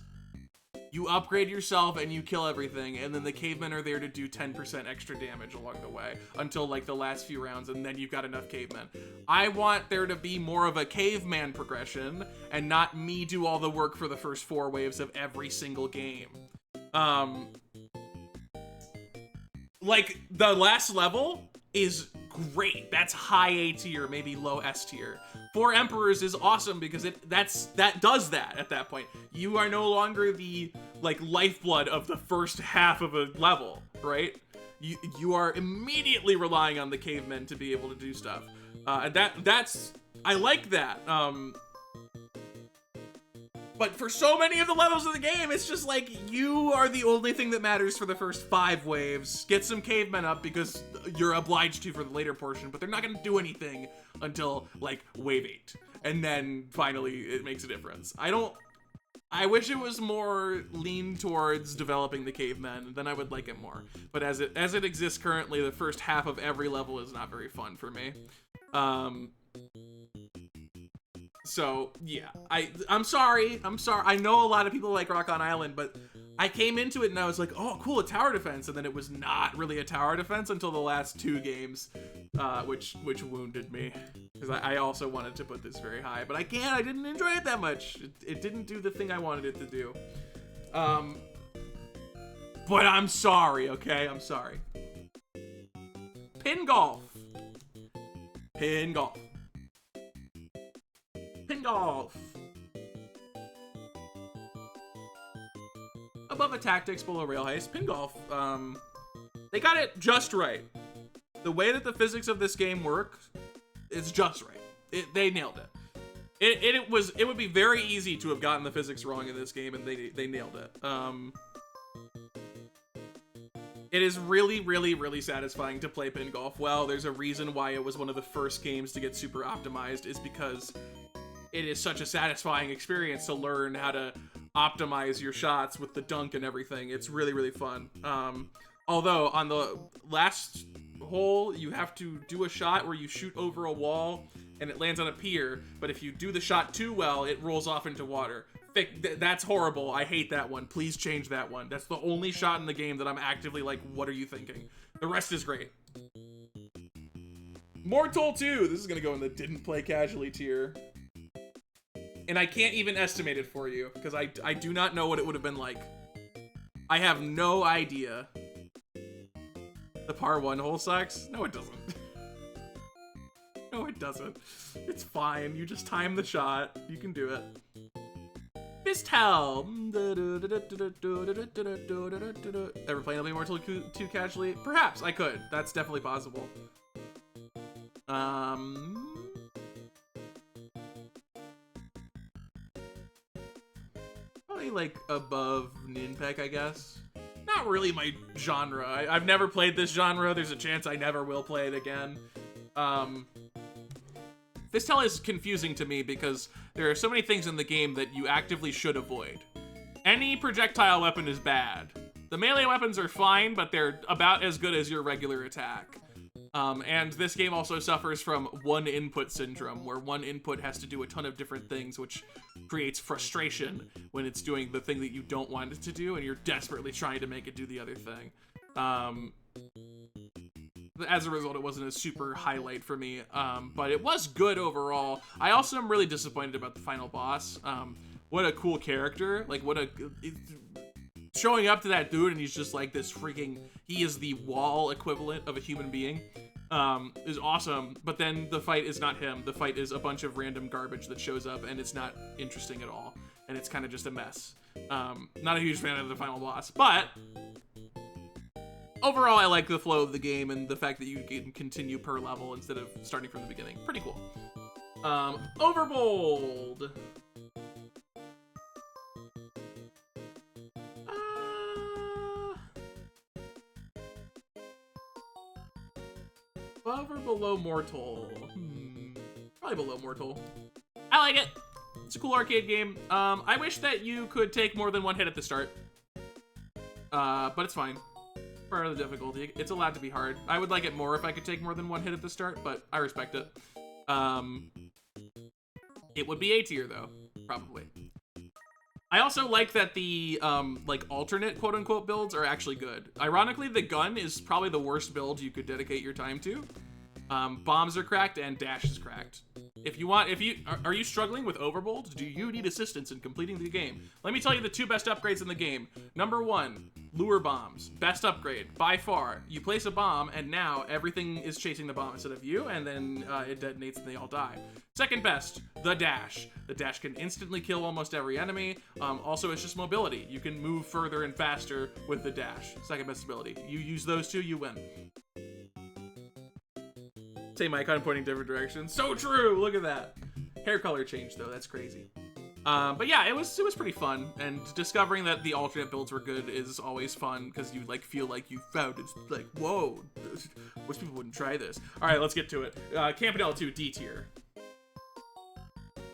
You upgrade yourself and you kill everything, and then the cavemen are there to do 10% extra damage along the way until like the last few rounds, and then you've got enough cavemen. I want there to be more of a caveman progression and not me do all the work for the first 4 waves of every single game. Like the last level is great. That's high A tier, maybe low S tier. 4 Emperors is awesome because that does that at that point. You are no longer the like lifeblood of the first half of a level, right? You are immediately relying on the cavemen to be able to do stuff. And that's I like that. But for so many of the levels of the game, it's just like, you are the only thing that matters for the first 5 waves. Get some cavemen up because you're obliged to for the later portion, but they're not gonna do anything until like wave 8. And then finally it makes a difference. I wish it was more lean towards developing the cavemen, then I would like it more. But as it exists currently, the first half of every level is not very fun for me. So yeah, I'm sorry. I know a lot of people like Rock on Island, but I came into it and I was like, oh cool, a tower defense, and then it was not really a tower defense until the last 2 games, which wounded me, because I also wanted to put this very high, but I can't. I didn't enjoy it that much. It didn't do the thing I wanted it to do. But I'm sorry, okay? I'm sorry. Pin golf. Pin golf. Pin golf. Above a tactics, below rail heist. Pin golf. They got it just right. The way that the physics of this game work, it's just right. They nailed it. It would be very easy to have gotten the physics wrong in this game, and they nailed it. It is really, really, really satisfying to play pin golf well. There's a reason why it was one of the first games to get super optimized, is because it is such a satisfying experience to learn how to optimize your shots with the dunk and everything. It's really, really fun. Although on the last hole, you have to do a shot where you shoot over a wall and it lands on a pier, but if you do the shot too well, it rolls off into water. That's horrible. I hate that one. Please change that one. That's the only shot in the game that I'm actively like, what are you thinking? The rest is great. Mortal 2. This is gonna go in the didn't play casually tier. And I can't even estimate it for you, because I do not know what it would have been like. I have no idea. The par 1 hole sucks? No, it doesn't. No, it doesn't. It's fine. You just time the shot. You can do it. Fistel. Ever playing LB Mortal 2 casually? Perhaps. I could. That's definitely possible. Probably like above Ninpek, I guess. Not really my genre. I've never played this genre. There's a chance I never will play it again. Fistel is confusing to me because there are so many things in the game that you actively should avoid. Any projectile weapon is bad. The melee weapons are fine, but they're about as good as your regular attack. And this game also suffers from one input syndrome, where one input has to do a ton of different things, which creates frustration when it's doing the thing that you don't want it to do, and you're desperately trying to make it do the other thing. As a result, it wasn't a super highlight for me, but it was good overall. I also am really disappointed about the final boss. What a cool character. Like, showing up to that dude and he's just like this freaking, he is the wall equivalent of a human being, is awesome. But then the fight is not him. The fight is a bunch of random garbage that shows up, and it's not interesting at all. And it's kind of just a mess. Not a huge fan of the final boss, but overall, I like the flow of the game and the fact that you can continue per level instead of starting from the beginning. Pretty cool. Overbold. Above or below Mortal? Probably below Mortal. I like it. It's a cool arcade game. I wish that you could take more than one hit at the start. But it's fine. Part of the difficulty. It's allowed to be hard. I would like it more if I could take more than one hit at the start, but I respect it. It would be A tier though, probably. I also like that the like alternate quote unquote builds are actually good. Ironically, the gun is probably the worst build you could dedicate your time to. Bombs are cracked and dash is cracked. Are you struggling with overbold? Do you need assistance in completing the game? Let me tell you the 2 best upgrades in the game. Number 1, lure bombs. Best upgrade by far. You place a bomb and now everything is chasing the bomb instead of you, and then it detonates and they all die. Second best, the dash. The dash can instantly kill almost every enemy. Also, it's just mobility. You can move further and faster with the dash. Second best ability. You use those 2, you win. Same icon pointing different directions. So true. Look at that. Hair color change though. That's crazy. But yeah, it was pretty fun. And discovering that the alternate builds were good is always fun because you like feel like you found it. Like, whoa, most people wouldn't try this. All right, let's get to it. Campanella 2 D tier.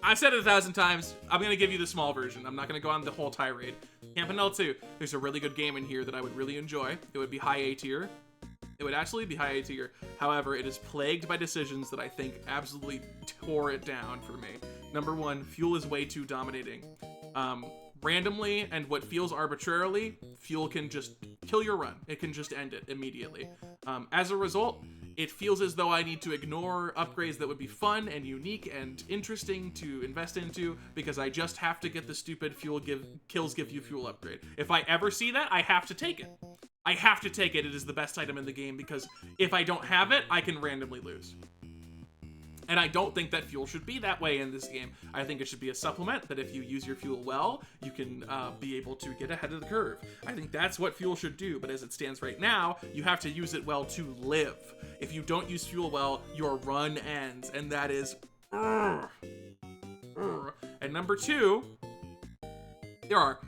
I've said it 1,000 times. I'm gonna give you the small version. I'm not gonna go on the whole tirade. Campanella 2. There's a really good game in here that I would really enjoy. It would be high A tier. It would actually be high A tier. However, it is plagued by decisions that I think absolutely tore it down for me. Number 1, fuel is way too dominating. Randomly and what feels arbitrarily, fuel can just kill your run. It can just end it immediately. As a result, it feels as though I need to ignore upgrades that would be fun and unique and interesting to invest into because I just have to get the stupid kills give you fuel upgrade. If I ever see that, I have to take it. I have to take it. It is the best item in the game because if I don't have it, I can randomly lose. And I don't think that fuel should be that way in this game. I think it should be a supplement that if you use your fuel well, you can be able to get ahead of the curve. I think that's what fuel should do, but as it stands right now, you have to use it well to live. If you don't use fuel well, your run ends, and that is... And number 2, there are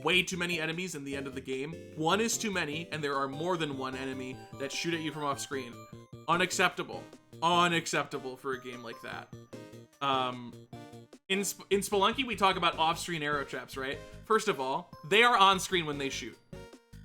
way too many enemies in the end of the game. 1 is too many, and there are more than 1 enemy that shoot at you from off screen. Unacceptable. Unacceptable for a game like that. In Spelunky, we talk about off-screen arrow traps, right? First of all, they are on screen when they shoot.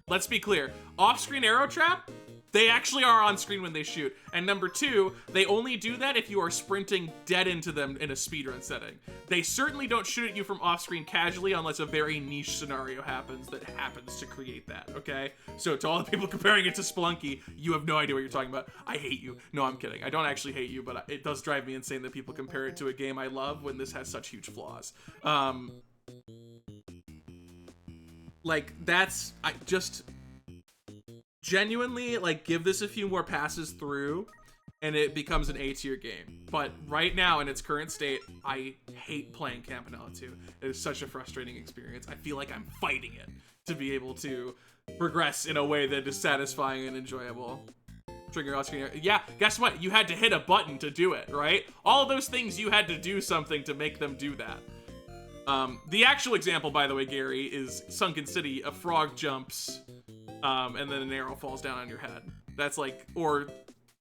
Let's be clear. Off-screen arrow trap, they actually are on screen when they shoot. And number 2, they only do that if you are sprinting dead into them in a speedrun setting. They certainly don't shoot at you from off-screen casually unless a very niche scenario happens that happens to create that, okay? So to all the people comparing it to Spelunky, you have no idea what you're talking about. I hate you. No, I'm kidding. I don't actually hate you, but it does drive me insane that people compare it to a game I love when this has such huge flaws. Like, that's... I just... genuinely, like, give this a few more passes through and it becomes an A tier game. But right now in its current state, I hate playing Campanella 2. It is such a frustrating experience. I feel like I'm fighting it to be able to progress in a way that is satisfying and enjoyable. Trigger off screen. Yeah, guess what? You had to hit a button to do it, right? All of those things, you had to do something to make them do that. The actual example, by the way, Gary, is Sunken City. A frog jumps and then an arrow falls down on your head. That's like, or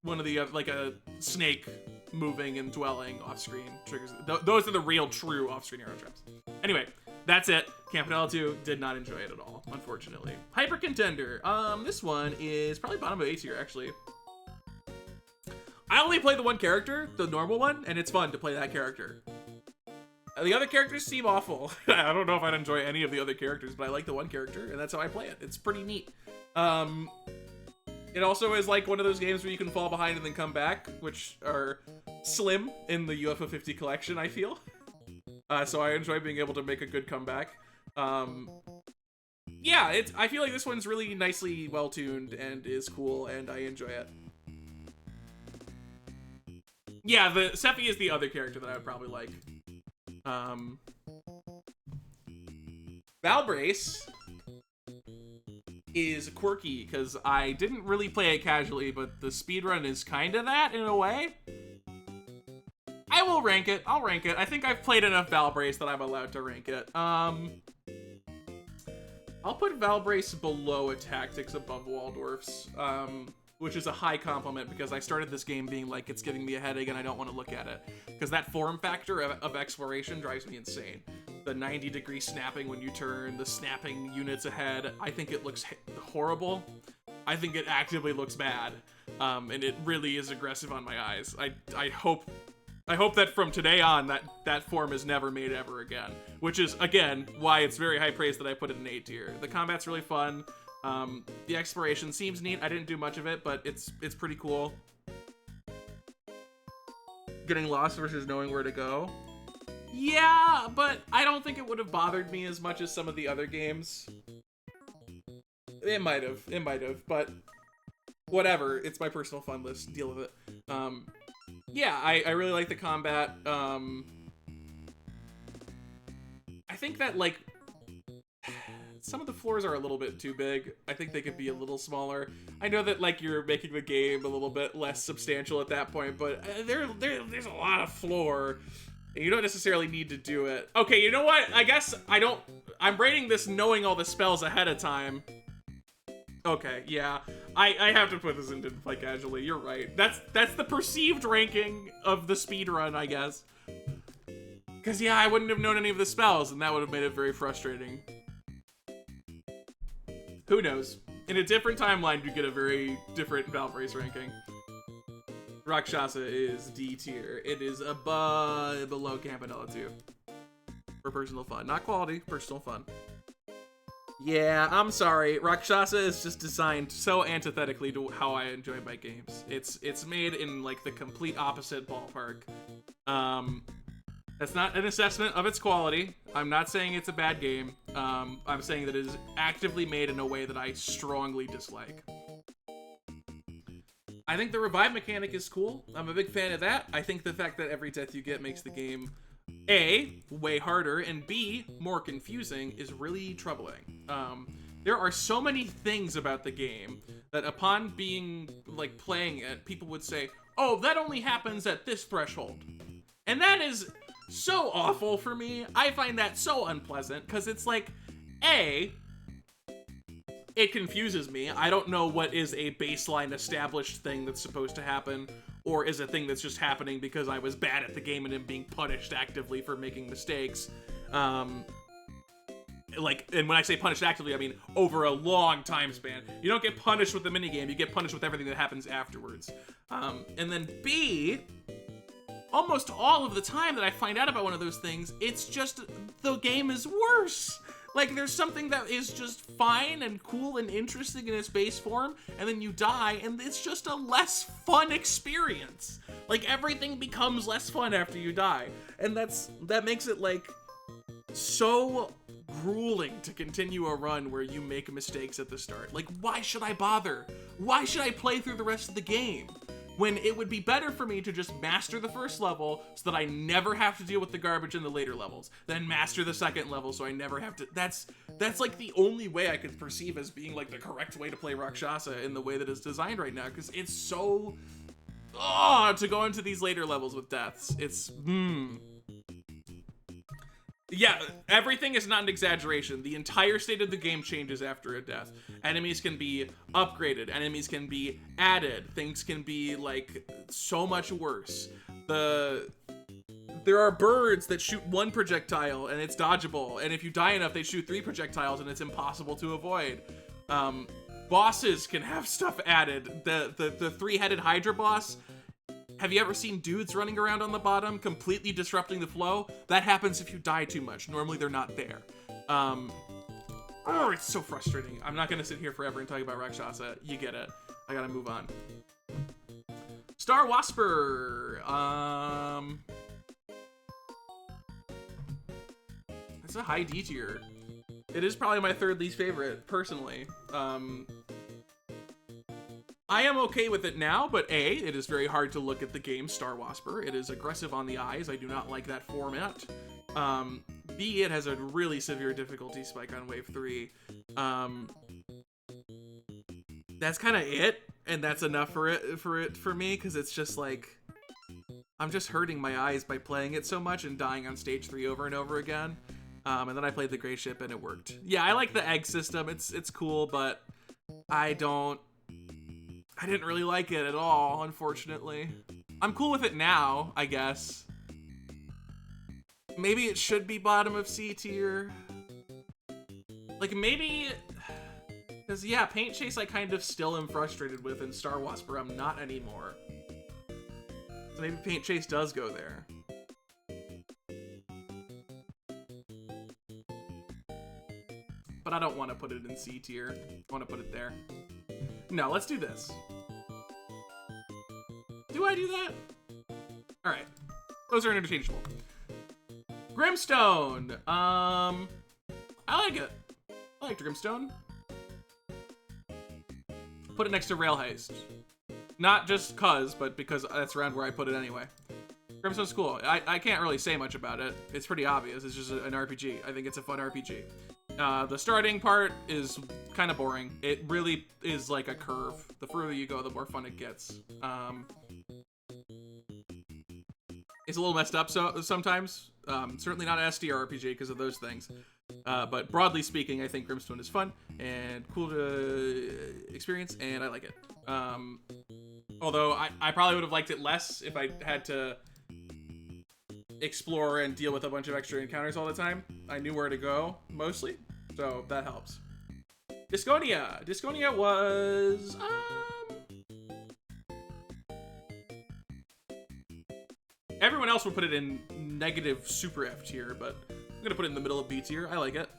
one of the, like a snake moving and dwelling off screen triggers. Those are the real true off screen arrow traps. Anyway, that's it. Campanella 2, did not enjoy it at all, unfortunately. Hyper Contender. This one is probably bottom of A tier, actually. I only play the one character, the normal one, and it's fun to play that character. The other characters seem awful. I don't know if I'd enjoy any of the other characters, but I like the one character, and that's how I play it. It's pretty neat. It also is like one of those games where you can fall behind and then come back, which are slim in the UFO 50 collection, I feel. So I enjoy being able to make a good comeback. Yeah, I feel like this one's really nicely well-tuned and is cool, and I enjoy it. Yeah, the Sephi is the other character that I would probably like. Valbrace is quirky because I didn't really play it casually, but the speedrun is kind of that in a way. I will rank it. I'll rank it. I think I've played enough Valbrace that I'm allowed to rank it. I'll put Valbrace below a Tactics above Waldorf's, which is a high compliment because I started this game being like, it's giving me a headache and I don't want to look at it. Because that form factor of exploration drives me insane. The 90-degree snapping when you turn, the snapping units ahead, I think it looks horrible. I think it actively looks bad. And it really is aggressive on my eyes. I hope I hope that from today on, that form is never made ever again. Which is, again, why it's very high praise that I put it in A tier. The combat's really fun. The exploration seems neat. I didn't do much of it, but it's pretty cool. Getting lost versus knowing where to go. Yeah, but I don't think it would have bothered me as much as some of the other games. It might have, but whatever. It's my personal fun list. Deal with it. Yeah, I really like the combat. I think that, like, some of the floors are a little bit too big. I think they could be a little smaller. I know that, like, you're making the game a little bit less substantial at that point, but there's a lot of floor. And you don't necessarily need to do it. Okay, you know what? I guess I'm rating this knowing all the spells ahead of time. Okay, yeah. I have to put this in Didn't Play Casually. You're right. That's the perceived ranking of the speedrun, I guess. Because, yeah, I wouldn't have known any of the spells, and that would have made it very frustrating. Who knows? In a different timeline, you get a very different Valve Race ranking. Rakshasa is D tier. It is below Campanella 2. For personal fun. Not quality, personal fun. Yeah, I'm sorry. Rakshasa is just designed so antithetically to how I enjoy my games. It's made in, like, the complete opposite ballpark. That's not an assessment of its quality. I'm not saying it's a bad game. I'm saying that it is actively made in a way that I strongly dislike. I think the revive mechanic is cool. I'm a big fan of that. I think the fact that every death you get makes the game A, way harder, and B, more confusing is really troubling. There are so many things about the game that upon being, like, playing it, people would say, oh, that only happens at this threshold. And that is so awful for me. I find that so unpleasant, because it's like, A, it confuses me. I don't know what is a baseline established thing that's supposed to happen, or is a thing that's just happening because I was bad at the game and am being punished actively for making mistakes. Like, and when I say punished actively, I mean over a long time span. You don't get punished with the minigame, you get punished with everything that happens afterwards. And then B, almost all of the time that I find out about one of those things, it's just the game is worse. Like, there's something that is just fine and cool and interesting in its base form, and then you die, and it's just a less fun experience. Like, everything becomes less fun after you die. And that makes it, like, so grueling to continue a run where you make mistakes at the start. Like, why should I bother? Why should I play through the rest of the game? When it would be better for me to just master the first level so that I never have to deal with the garbage in the later levels, then master the second level so I never have to. That's like the only way I could perceive as being, like, the correct way to play Rakshasa in the way that it's designed right now, because it's so to go into these later levels with deaths. It's yeah, everything is not an exaggeration. The entire state of the game changes after a death. Enemies can be upgraded. Enemies can be added. Things can be, like, so much worse. There are birds that shoot one projectile and it's dodgeable. And if you die enough, they shoot 3 projectiles and it's impossible to avoid. Bosses can have stuff added. The 3-headed Hydra boss, have you ever seen dudes running around on the bottom, completely disrupting the flow? That happens if you die too much. Normally, they're not there. It's so frustrating. I'm not gonna sit here forever and talk about Rakshasa. You get it. I gotta move on. Star Wasper. It's a high D tier. It is probably my 3rd least favorite, personally. I am okay with it now, but A, it is very hard to look at the game Star Wasper. It is aggressive on the eyes. I do not like that format. B, it has a really severe difficulty spike on Wave 3. That's kind of it, and that's enough for me, because it's just like, I'm just hurting my eyes by playing it so much and dying on stage 3 over and over again. And then I played the Gray Ship and it worked. Yeah, I like the egg system. It's cool, but I didn't really like it at all, unfortunately. I'm cool with it now, I guess. Maybe it should be bottom of C tier. Like, maybe... Because, yeah, Paint Chase I kind of still am frustrated with, and Star Wasper I'm not anymore. So maybe Paint Chase does go there. But I don't want to put it in C tier. I want to put it there. No, let's do this. Do I do that? All right. Those are interchangeable. Grimstone. I like it. I like Grimstone. Put it next to Rail Heist. Not just cause, but because that's around where I put it anyway. Grimstone's cool. I can't really say much about it. It's pretty obvious. It's just an RPG. I think it's a fun RPG. The starting part is kind of boring. It really is like a curve. The further you go, the more fun it gets. It's a little messed up sometimes. Certainly not an SDR RPG because of those things. But broadly speaking, I think Grimstone is fun and cool to experience, and I like it. Although I probably would have liked it less if I had to explore and deal with a bunch of extra encounters all the time. I knew where to go, mostly, so that helps. Disconia. Disconia was... Everyone else would put it in negative super F tier, but I'm gonna put it in the middle of B tier. I like it.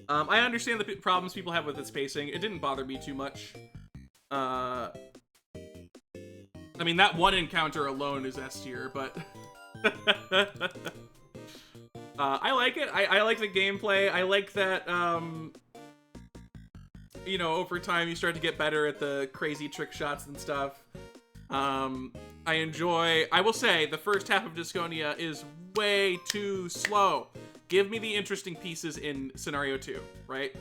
I understand the problems people have with its pacing. It didn't bother me too much. I mean, that one encounter alone is S tier, but... I like it. I like the gameplay. I like that, you know, over time you start to get better at the crazy trick shots and stuff. I will say, the first half of Disconia is way too slow. Give me the interesting pieces in Scenario 2, right?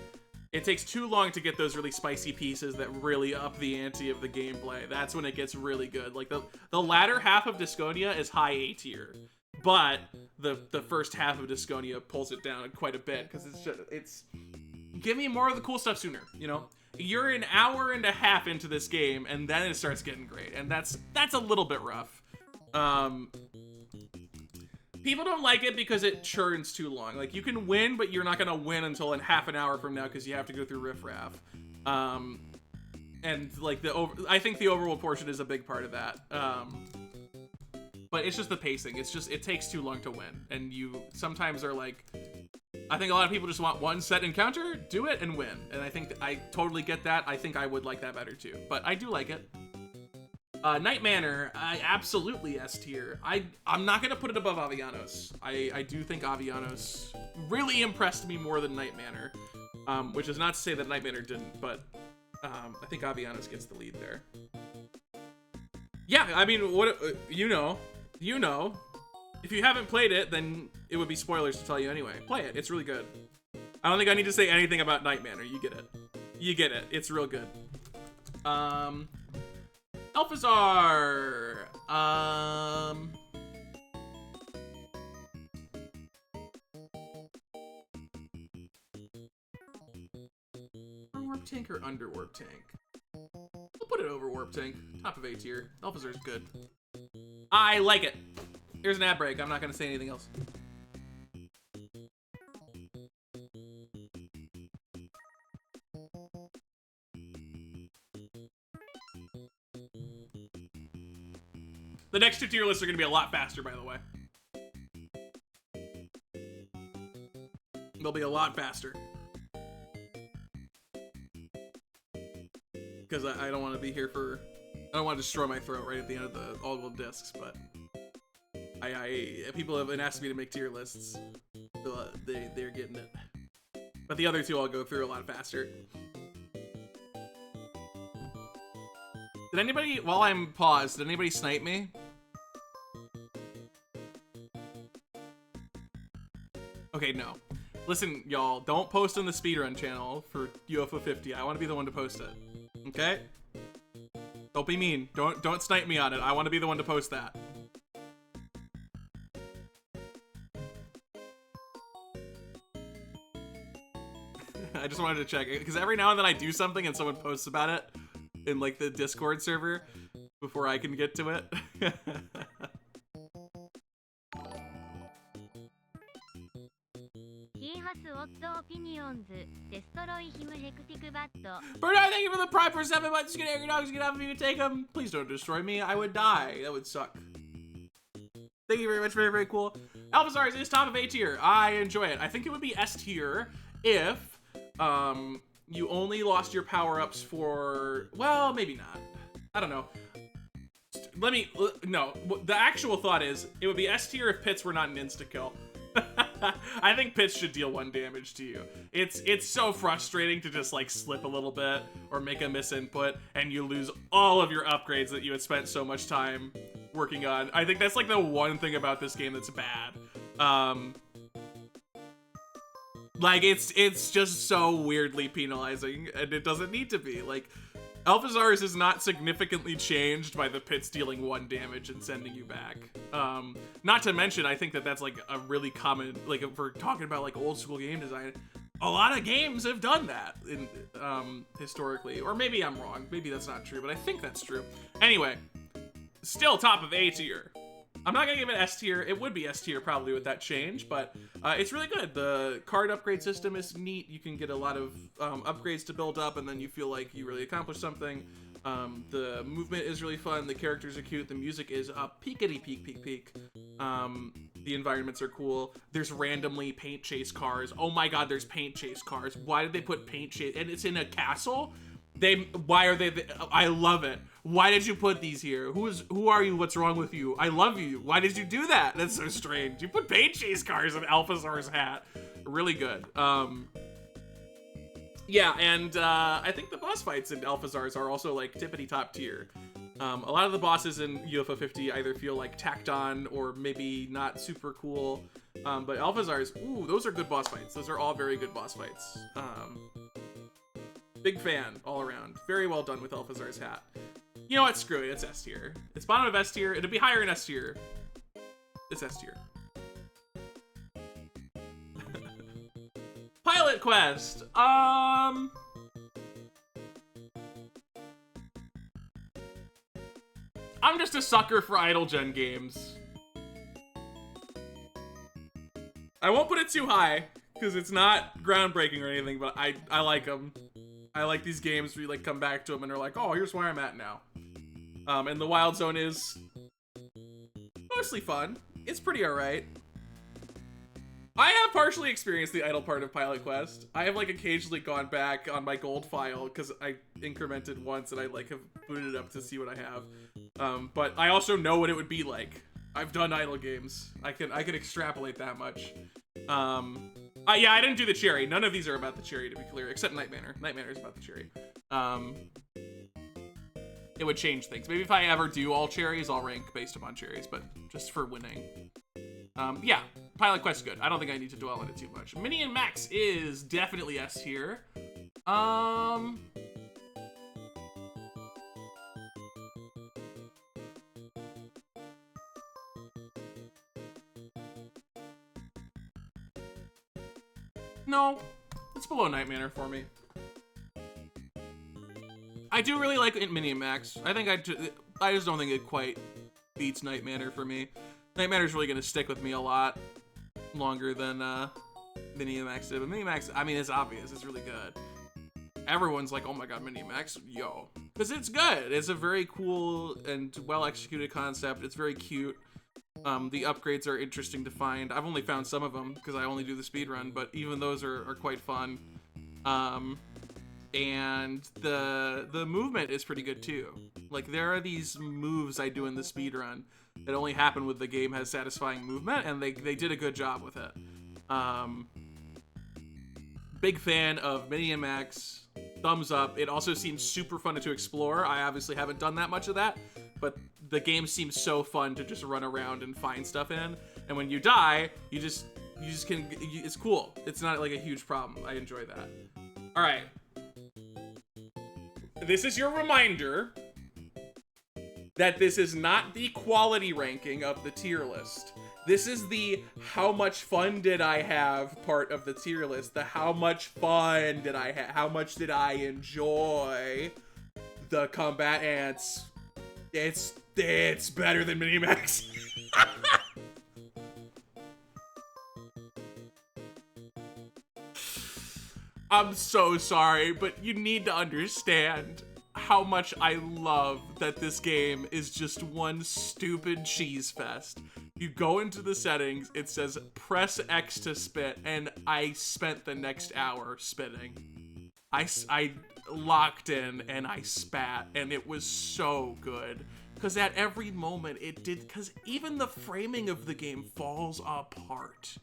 It takes too long to get those really spicy pieces that really up the ante of the gameplay. That's when it gets really good. Like, the latter half of Disconia is high A tier. But the first half of Disconia pulls it down quite a bit, because it's give me more of the cool stuff sooner, you know? You're an hour and a half into this game, and then it starts getting great, and that's a little bit rough. People don't like it because it churns too long. Like, you can win, but you're not gonna win until in half an hour from now because you have to go through Riff Raff. And like I think the overworld portion is a big part of that. But it's just the pacing. It takes too long to win, and you sometimes are like. I think a lot of people just want one set encounter, do it, and win. And I think I totally get that. I think I would like that better too. But I do like it. Night Manor, I absolutely S tier. I'm not gonna put it above Avellanos. I do think Avellanos really impressed me more than Night Manor. Which is not to say that Night Manor didn't, but I think Avellanos gets the lead there. Yeah, I mean, what you know. If you haven't played it, then it would be spoilers to tell you anyway. Play it. It's really good. I don't think I need to say anything about Night Manor. You get it. You get it. It's real good. Alphazar. Warp Tank or Under Warp Tank? I'll put it over Warp Tank. Top of A tier. Alphazar's good. I like it. Here's an ad break. I'm not going to say anything else. The next two tier lists are going to be a lot faster, by the way. They'll be a lot faster. Because I don't want to be here for... I don't want to destroy my throat right at the end of the all gold discs, but... people have been asking me to make tier lists. So, they're getting it. But the other two I'll go through a lot faster. Did anybody, while I'm paused, did anybody snipe me? Okay, no. Listen, y'all, don't post on the Speedrun channel for UFO 50. I want to be the one to post it. Okay? Don't be mean. Don't snipe me on it. I want to be the one to post that. I just wanted to check, because every now and then I do something and someone posts about it in like the Discord server before I can get to it. Bernard, thank you for the prime for 7 months. Get your dogs, get off of me to take them. Please don't destroy me. I would die. That would suck. Thank you very much. Very, very cool. Alphazars is top of A tier. I enjoy it. I think it would be S tier if you only lost your power-ups for, well, maybe not. I don't know. No, the actual thought is it would be S tier if Pits were not an insta-kill. I think Pits should deal 1 damage to you. It's so frustrating to just like slip a little bit or make a misinput and you lose all of your upgrades that you had spent so much time working on. I think that's like the one thing about this game that's bad. Like it's just so weirdly penalizing and it doesn't need to be. Like Alphazars is not significantly changed by the Pits dealing 1 damage and sending you back. Not to mention, I think that that's like a really common, like if we're talking about like old school game design, a lot of games have done that in, historically. Or maybe I'm wrong, maybe that's not true, but I think that's true. Anyway, still top of A tier. I'm not gonna give it S tier. It would be S tier probably with that change, but it's really good. The card upgrade system is neat. You can get a lot of upgrades to build up, and then you feel like you really accomplished something. The movement is really fun. The characters are cute. The music is up peakity peak. The environments are cool. There's randomly paint chase cars. Oh my god, there's paint chase cars. Why did they put paint chase? And it's in a castle? Why are they? I love it. Why did you put these here? Who are you? What's wrong with you? I love you. Why did you do that? That's so strange. You put paint chase cars in Alphazar's hat. Really good. Yeah, and I think the boss fights in Alphazar's are also like tippity top tier. A lot of the bosses in UFO 50 either feel like tacked on or maybe not super cool. But Alphazar's, ooh, those are good boss fights. Those are all very good boss fights. Big fan all around. Very well done with Alphazar's hat. You know what? Screw it. It's S tier. It's bottom of S tier. It'd be higher in S tier. It's S tier. Pilot Quest. I'm just a sucker for idle gen games. I won't put it too high because it's not groundbreaking or anything, but I like them. I like these games where you like come back to them and they're like, oh, here's where I'm at now. And the Wild Zone is mostly fun. It's pretty alright. I have partially experienced the idle part of Pilot Quest. I have like occasionally gone back on my gold file because I incremented once and I like have booted it up to see what I have. But I also know what it would be like. I've done idle games. I can extrapolate that much. Yeah, I didn't do the cherry. None of these are about the cherry, to be clear, except Night Manor. Night Manor is about the cherry. It would change things. Maybe if I ever do all cherries, I'll rank based upon cherries, but just for winning. Yeah, Pilot Quest's good. I don't think I need to dwell on it too much. Mini and Max is definitely S tier. No, it's below Night Manor for me. I do really like Mini and Max. I think I just don't think it quite beats Night Manor for me. Night Manor's really gonna stick with me a lot longer than Mini and Max did. But Mini and Max, I mean, it's obvious. It's really good. Everyone's like, oh my god, Mini and Max, yo. Because it's good. It's a very cool and well-executed concept. It's very cute. The upgrades are interesting to find. I've only found some of them because I only do the speedrun, but even those are quite fun. And the movement is pretty good too. Like there are these moves I do in the speedrun that only happen when the game has satisfying movement, and they did a good job with it. Big fan of Mini and Max. Thumbs up. It also seems super fun to explore. I obviously haven't done that much of that, but the game seems so fun to just run around and find stuff in. And when you die, you just can, it's cool. It's not like a huge problem. I enjoy that. All right. This is your reminder that this is not the quality ranking of the tier list. This is the how much fun did I have part of the tier list. The how much fun did I have, how much did I enjoy the Combatants. It's better than Minimax. I'm so sorry, but you need to understand how much I love that this game is just one stupid cheese fest. You go into the settings, it says press X to spit, and I spent the next hour spitting. I locked in and I spat, and it was so good. Because at every moment it did, because even the framing of the game falls apart.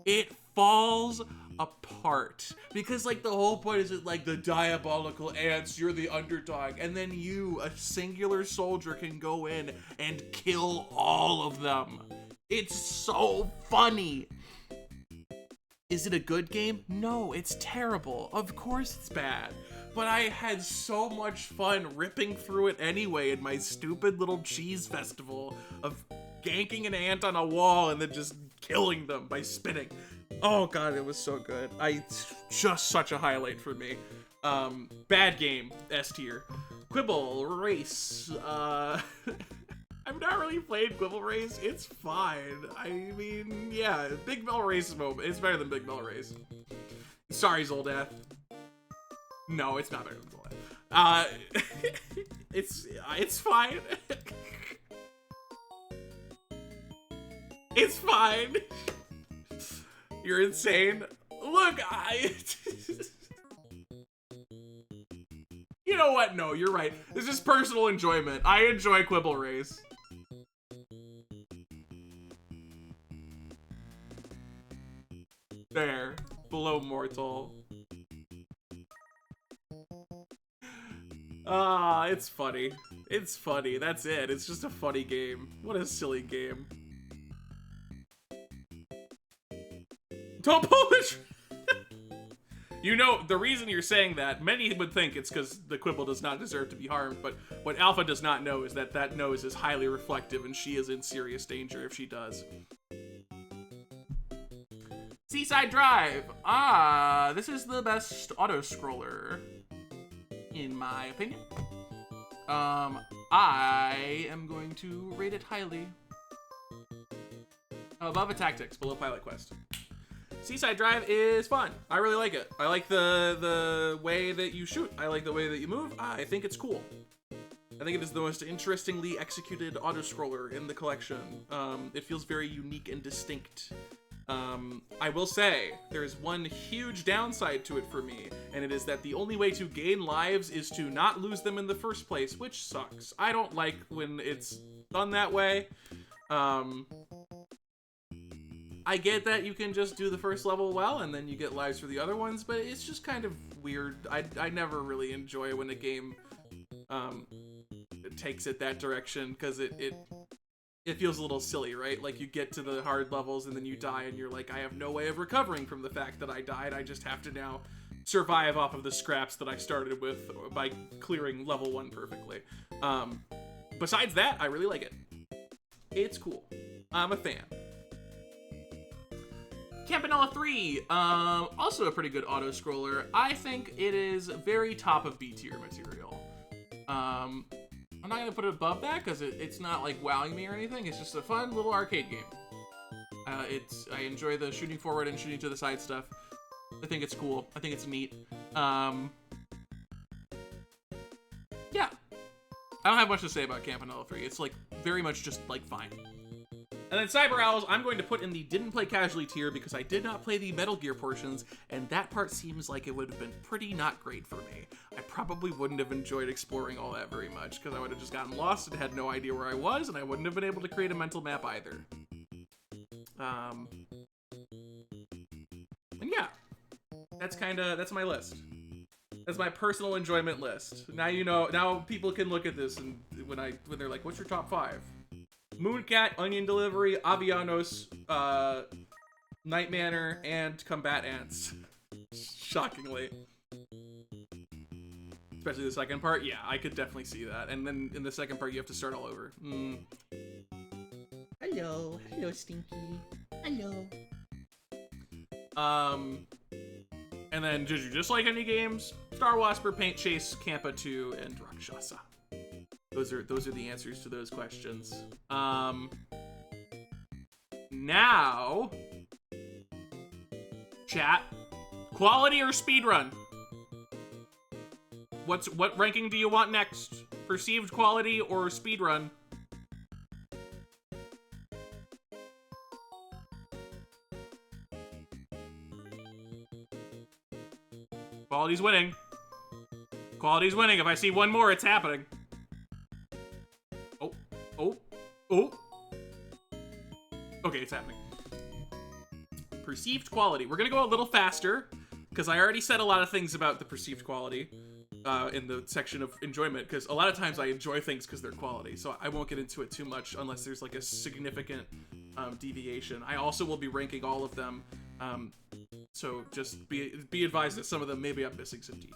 It falls apart. Because, like, the whole point is that, like, the diabolical ants, you're the underdog, and then you, a singular soldier, can go in and kill all of them. It's so funny. Is it a good game? No, it's terrible. Of course it's bad. But I had so much fun ripping through it anyway in my stupid little cheese festival of ganking an ant on a wall and then just killing them by spitting. Oh god, it was so good. Just such a highlight for me. Bad game, S tier. Quibble Race. I've not really played Quibble Race. It's fine. I mean, yeah, Big Bell Race moment. It's better than Big Bell Race. Sorry, Zoldath. No, it's not better than Zoldath. It's fine. It's fine. You're insane. Look, you know what? No, you're right. This is personal enjoyment. I enjoy Quibble Race. There. Below mortal. It's funny. It's funny. That's it. It's just a funny game. What a silly game. Don't pull the You know, the reason you're saying that, many would think it's because the Quibble does not deserve to be harmed, but what Alpha does not know is that that nose is highly reflective and she is in serious danger if she does. Seaside Drive. This is the best auto-scroller, in my opinion. I am going to rate it highly. Above Attack Tactics, below Pilot Quest. Seaside Drive is fun. I really like it. I like the way that you shoot. I like the way that you move. I think it's cool. I think it is the most interestingly executed auto-scroller in the collection. It feels very unique and distinct. I will say, there is one huge downside to it for me, and it is that the only way to gain lives is to not lose them in the first place, which sucks. I don't like when it's done that way. I get that you can just do the first level well, and then you get lives for the other ones, but it's just kind of weird. I never really enjoy when a game takes it that direction, because it feels a little silly, right? Like, you get to the hard levels, and then you die, and you're like, I have no way of recovering from the fact that I died. I just have to now survive off of the scraps that I started with by clearing level 1 perfectly. Besides that, I really like it. It's cool. I'm a fan. Campanella 3, also a pretty good auto-scroller. I think it is very top of B-tier material. I'm not going to put it above that because it's not like wowing me or anything. It's just a fun little arcade game. I enjoy the shooting forward and shooting to the side stuff. I think it's cool. I think it's neat. Yeah. I don't have much to say about Campanella 3. It's like very much just like fine. And then Cyber Owls, I'm going to put in the didn't play casually tier because I did not play the Metal Gear portions, and that part seems like it would have been pretty not great for me. I probably wouldn't have enjoyed exploring all that very much because I would have just gotten lost and had no idea where I was, and I wouldn't have been able to create a mental map either. And yeah, that's my list. That's my personal enjoyment list. Now you know. Now people can look at this and when they're like, "What's your top 5?" Mooncat, Onion Delivery, Avianos, Night Manor, and Combatants. Shockingly. Especially the second part. Yeah, I could definitely see that. And then in the second part, you have to start all over. Hello. Hello, Stinky. Hello. And then, did you just like any games? Star Whisper, Paint Chase, Campa 2, and Rakshasa. Those are the answers to those questions. Now, chat, Quality or speedrun? What ranking do you want next? Perceived quality or speedrun? Quality's winning. Quality's winning. If I see one more, it's happening. Oh. Oh. Oh. Okay, it's happening. Perceived quality. We're gonna go a little faster, because I already said a lot of things about the perceived quality in the section of enjoyment, because a lot of times I enjoy things because they're quality, so I won't get into it too much unless there's like a significant deviation. I also will be ranking all of them, so just be advised that some of them maybe I'm missing some detail.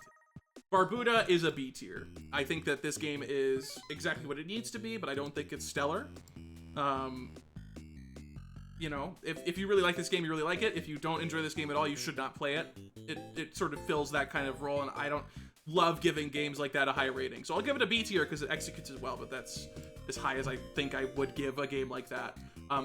Barbuda is a B tier. I think that this game is exactly what it needs to be, but I don't think it's stellar. You know, if you really like this game, you really like it. If you don't enjoy this game at all, you should not play it. It sort of fills that kind of role, and I don't love giving games like that a high rating. So I'll give it a B tier because it executes as well, but that's as high as I think I would give a game like that.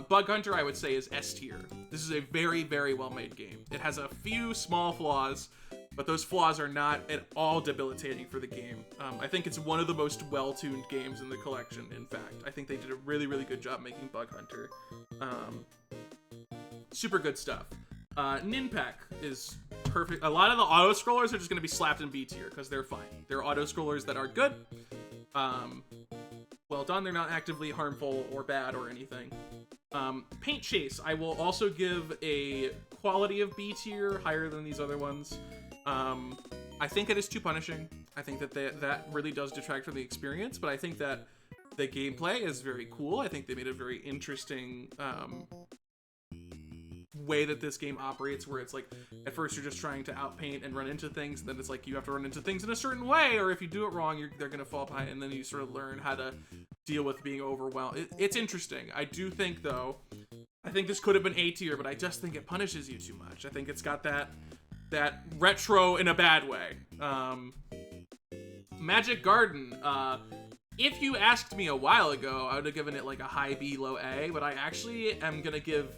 Bug Hunter, I would say, is S tier. This is a very, very well-made game. It has a few small flaws, but those flaws are not at all debilitating for the game. I think it's one of the most well-tuned games in the collection, in fact. I think they did a really, really good job making Bug Hunter. Super good stuff. Ninpak is perfect. A lot of the auto-scrollers are just going to be slapped in B tier, because they're fine. They're auto-scrollers that are good. Well done, they're not actively harmful or bad or anything. Paint Chase, I will also give a quality of B tier, higher than these other ones. I think it is too punishing. I think that that really does detract from the experience, but I think that the gameplay is very cool. I think they made a very interesting way that this game operates, where it's like, at first you're just trying to outpaint and run into things, and then it's like you have to run into things in a certain way, or if you do it wrong, they're gonna fall behind, and then you sort of learn how to deal with being overwhelmed. It's interesting. I do think, though, I think this could have been A tier, but I just think it punishes you too much. I think it's got that retro in a bad way. Magic Garden. If you asked me a while ago, I would have given it like a high B, low A, but I actually am gonna give...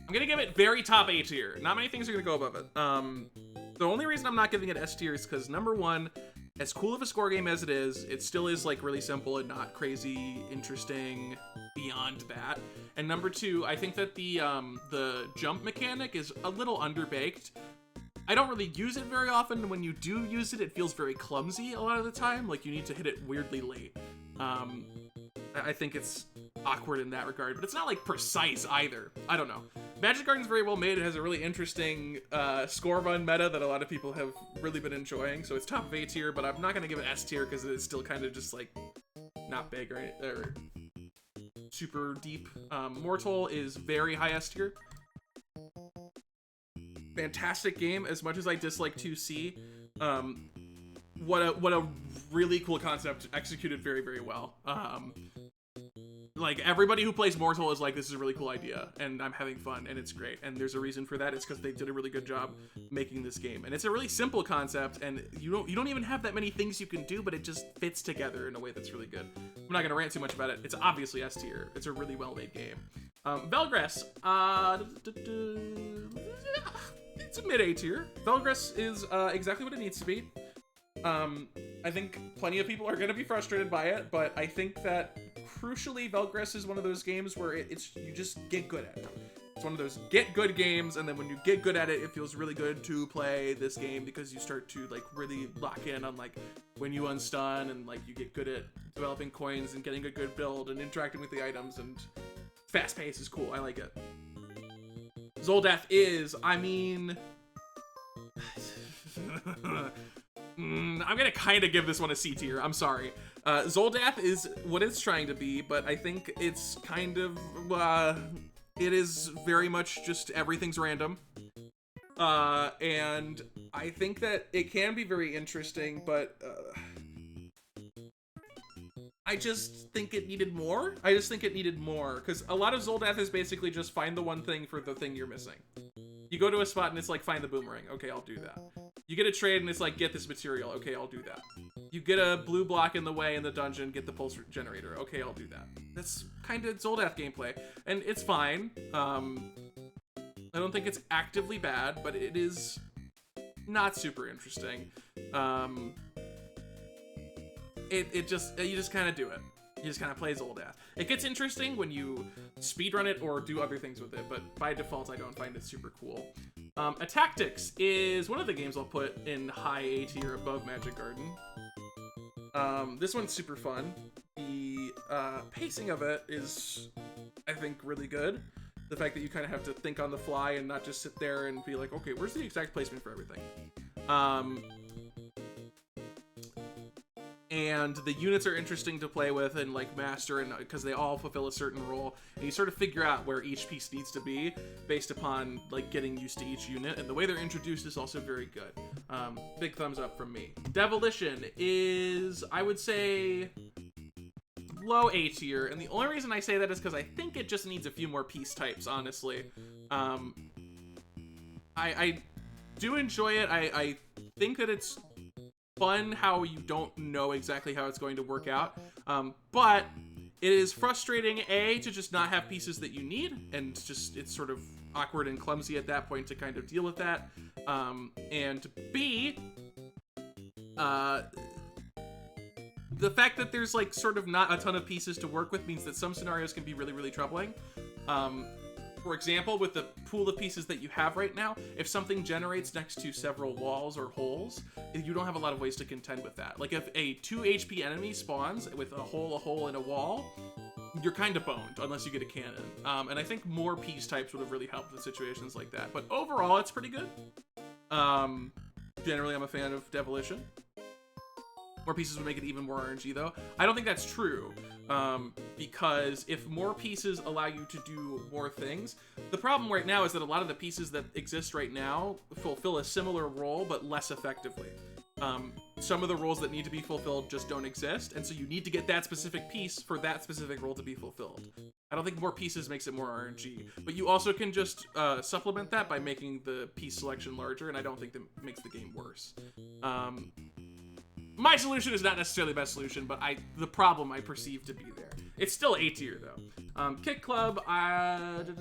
I'm gonna give it very top A tier. Not many things are gonna go above it. The only reason I'm not giving it S tier is because, number one, as cool of a score game as it still is like really simple and not crazy interesting beyond that. And number two, I think that the jump mechanic is a little underbaked. I don't really use it very often. When you do use it, it feels very clumsy a lot of the time. Like you need to hit it weirdly late. I think it's awkward in that regard, but it's not like precise either. I don't know. Magic Garden's very well made. It has a really interesting score run meta that a lot of people have really been enjoying. So it's top of A tier, but I'm not gonna give it S tier because it's still kind of just like not big or super deep. Mortal is very high S tier. Fantastic game. As much as I dislike 2C, what a really cool concept, executed very, very well. Like, everybody who plays Mortal is like, this is a really cool idea, and I'm having fun, and it's great. And there's a reason for that. It's because they did a really good job making this game. And it's a really simple concept, and you don't even have that many things you can do, but it just fits together in a way that's really good. I'm not gonna rant too much about it. It's obviously S tier. It's a really well-made game. Velgress, it's a mid-A tier. Velgress is exactly what it needs to be. I think plenty of people are going to be frustrated by it, but I think that crucially, Velgress is one of those games where you just get good at it. It's one of those get good games, and then when you get good at it, it feels really good to play this game because you start to like really lock in on like when you unstun, and like you get good at developing coins and getting a good build and interacting with the items, and fast pace is cool. I like it. Zoldath is, I mean... I'm gonna kind of give this one a C tier. I'm sorry. Zoldath is what it's trying to be, but I think it's kind of, it is very much just everything's random. And I think that it can be very interesting, but I just think it needed more. Because a lot of Zoldath is basically just find the one thing for the thing you're missing. You go to a spot and it's like, find the boomerang. Okay, I'll do that. You get a trade and it's like, get this material. Okay, I'll do that. You get a blue block in the way in the dungeon, get the pulse generator. Okay, I'll do that. That's kind of Zoldath gameplay. And it's fine. I don't think it's actively bad, but it is not super interesting. You just kind of do it. You just kind of play as old ass. It gets interesting when you speedrun it or do other things with it, but by default, I don't find it super cool. Tactics is one of the games I'll put in high A tier above Magic Garden. This one's super fun. The pacing of it is, I think, really good. The fact that you kind of have to think on the fly and not just sit there and be like, okay, where's the exact placement for everything? And the units are interesting to play with and like master, and because they all fulfill a certain role, and you sort of figure out where each piece needs to be based upon like getting used to each unit, and the way they're introduced is also very good. Big thumbs up from me. Demolition is, I would say, low A tier, and the only reason I say that is because I think it just needs a few more piece types, honestly. I do enjoy it. I think that it's fun how you don't know exactly how it's going to work out, but it is frustrating, A, to just not have pieces that you need, and just it's sort of awkward and clumsy at that point to kind of deal with that, and B, the fact that there's like sort of not a ton of pieces to work with means that some scenarios can be really, really troubling. For example, with the pool of pieces that you have right now, if something generates next to several walls or holes, you don't have a lot of ways to contend with that. Like if a 2 HP enemy spawns with a hole, and a wall, you're kind of boned unless you get a cannon. And I think more piece types would have really helped in situations like that. But overall, it's pretty good. Generally, I'm a fan of Demolition. More pieces would make it even more RNG, though. I don't think that's true, because if more pieces allow you to do more things, the problem right now is that a lot of the pieces that exist right now fulfill a similar role, but less effectively. Some of the roles that need to be fulfilled just don't exist, and so you need to get that specific piece for that specific role to be fulfilled. I don't think more pieces makes it more RNG, but you also can just supplement that by making the piece selection larger, and I don't think that makes the game worse. My solution is not necessarily the best solution, but the problem I perceive to be there. It's still A tier, though. Kick Club, I'll give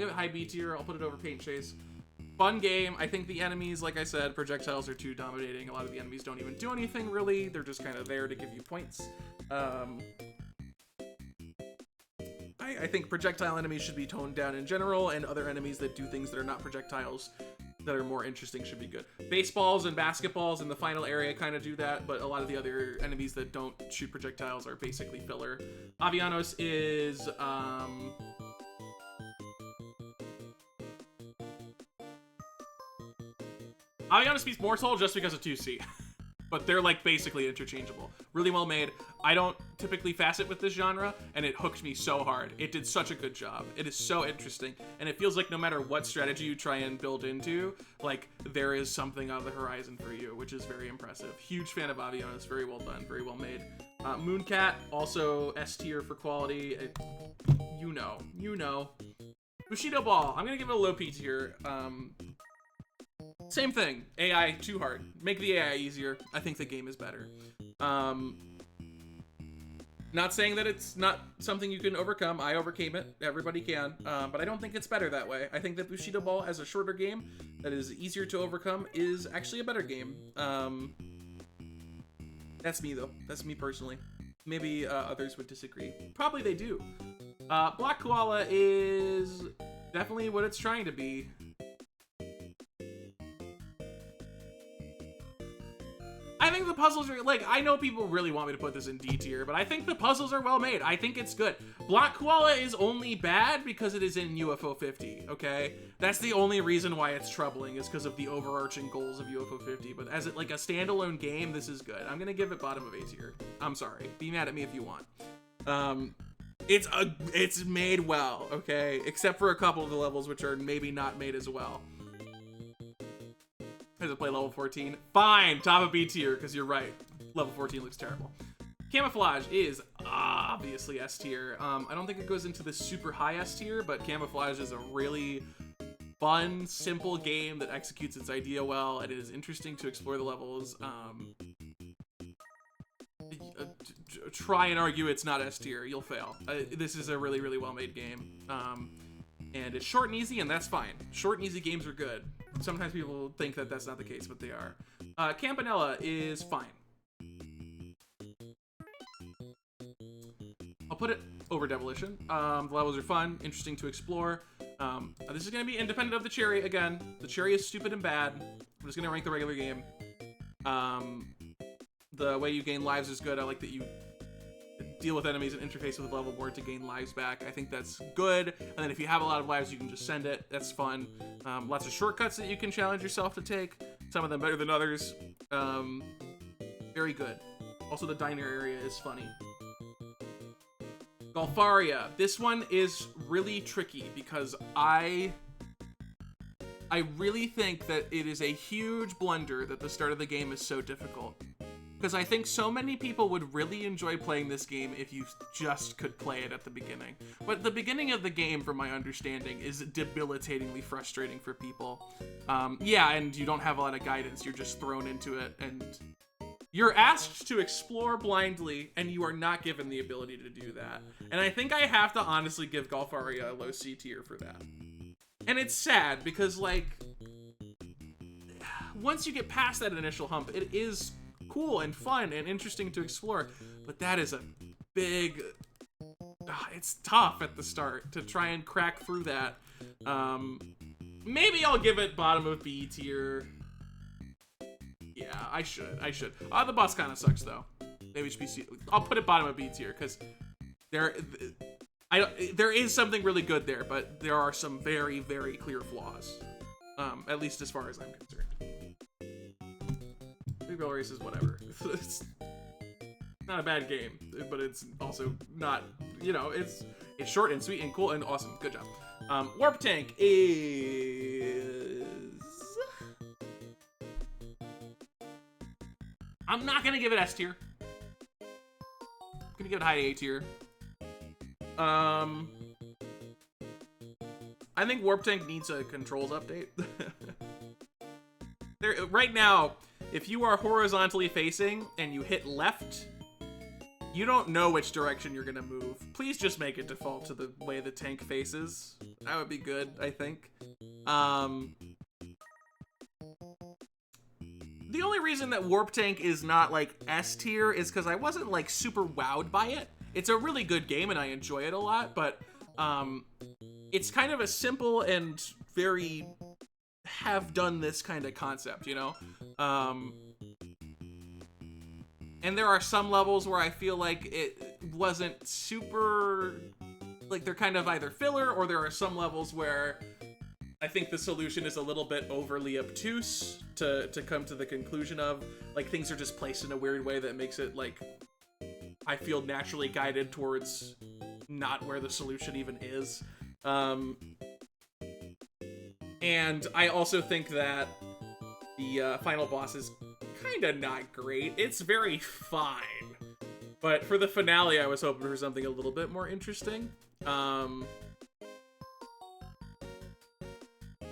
it high B tier. I'll put it over Paint Chase. Fun game. I think the enemies, like I said, projectiles are too dominating. A lot of the enemies don't even do anything, really. They're just kind of there to give you points. I think projectile enemies should be toned down in general, and other enemies that do things that are not projectiles that are more interesting should be good. Baseballs and basketballs in the final area kind of do that, but a lot of the other enemies that don't shoot projectiles are basically filler. Avianos is, Avianos beats Mortal just because of 2C. But they're like basically interchangeable. Really well made. I don't typically facet with this genre, and it hooked me so hard. It did such a good job. It is so interesting, and it feels like no matter what strategy you try and build into, like there is something on the horizon for you, which is very impressive. Huge fan of Avianos. Very well done. Very well made. Mooncat, also S tier for quality. You know. Bushido Ball. I'm gonna give it a low P tier. Same thing. AI, too hard. Make the AI easier. I think the game is better. Not saying that it's not something you can overcome. I overcame it. Everybody can. But I don't think it's better that way. I think that Bushido Ball, as a shorter game that is easier to overcome, is actually a better game. That's me, though. That's me personally. Maybe others would disagree. Probably they do. Black Koala is definitely what it's trying to be. I think the puzzles are, like, I know people really want me to put this in D tier, but I think the puzzles are well made. I think it's good. Black Koala is only bad because it is in UFO 50, okay? That's the only reason why it's troubling, is because of the overarching goals of UFO 50, but as like a standalone game, this is good. I'm gonna give it bottom of A tier. I'm sorry. Be mad at me if you want. It's made well, okay? Except for a couple of the levels which are maybe not made as well. Has to play level 14. Fine, top of B tier, because you're right. Level 14 looks terrible. Camouflage is obviously S tier. I don't think it goes into the super high S tier, but Camouflage is a really fun, simple game that executes its idea well, and it is interesting to explore the levels. try and argue it's not S tier, you'll fail. This is a really, really well-made game. And it's short and easy, and that's fine. Short and easy games are good. Sometimes people think that that's not the case, but they are. Campanella is fine. I'll put it over Demolition. The levels are fun, interesting to explore. This is going to be independent of the cherry again. The cherry is stupid and bad. I'm just going to rank the regular game. The way you gain lives is good. I like that you deal with enemies and interface with the level board to gain lives back. I think that's good. And then if you have a lot of lives, you can just send it. That's fun. Lots of shortcuts that you can challenge yourself to take. Some of them better than others. Very good. Also, the diner area is funny. Golfaria. This one is really tricky because I really think that it is a huge blunder that the start of the game is so difficult. Because I think so many people would really enjoy playing this game if you just could play it at the beginning. But the beginning of the game, from my understanding, is debilitatingly frustrating for people. Yeah, and you don't have a lot of guidance. You're just thrown into it, and you're asked to explore blindly, and you are not given the ability to do that. And I think I have to honestly give Golfaria a low C tier for that. And it's sad, because, like, once you get past that initial hump, it is cool and fun and interesting to explore, but that is a big, it's tough at the start to try and crack through that. Maybe I'll give it bottom of B tier. Yeah, I should. The boss kind of sucks though. Maybe it should be I'll put it bottom of B tier because there is something really good there, but there are some very, very clear flaws. At least as far as I'm concerned. Quibble Race is whatever. It's not a bad game, but it's also not, you know, it's short and sweet and cool and awesome. Good job. Warp Tank is... I'm not gonna give it S tier. I'm gonna give it high A tier. I think Warp Tank needs a controls update. Right now, if you are horizontally facing and you hit left, you don't know which direction you're gonna move. Please just make it default to the way the tank faces. That would be good, I think. The only reason that Warp Tank is not like S tier is because I wasn't like super wowed by it. It's a really good game and I enjoy it a lot, but it's kind of a simple and very have done this kind of concept, you know? And there are some levels where I feel like it wasn't super, like they're kind of either filler, or there are some levels where I think the solution is a little bit overly obtuse to come to the conclusion of, like, things are just placed in a weird way that makes it, like, I feel naturally guided towards not where the solution even is. And I also think that the final boss is kind of not great. It's very fine. But for the finale, I was hoping for something a little bit more interesting.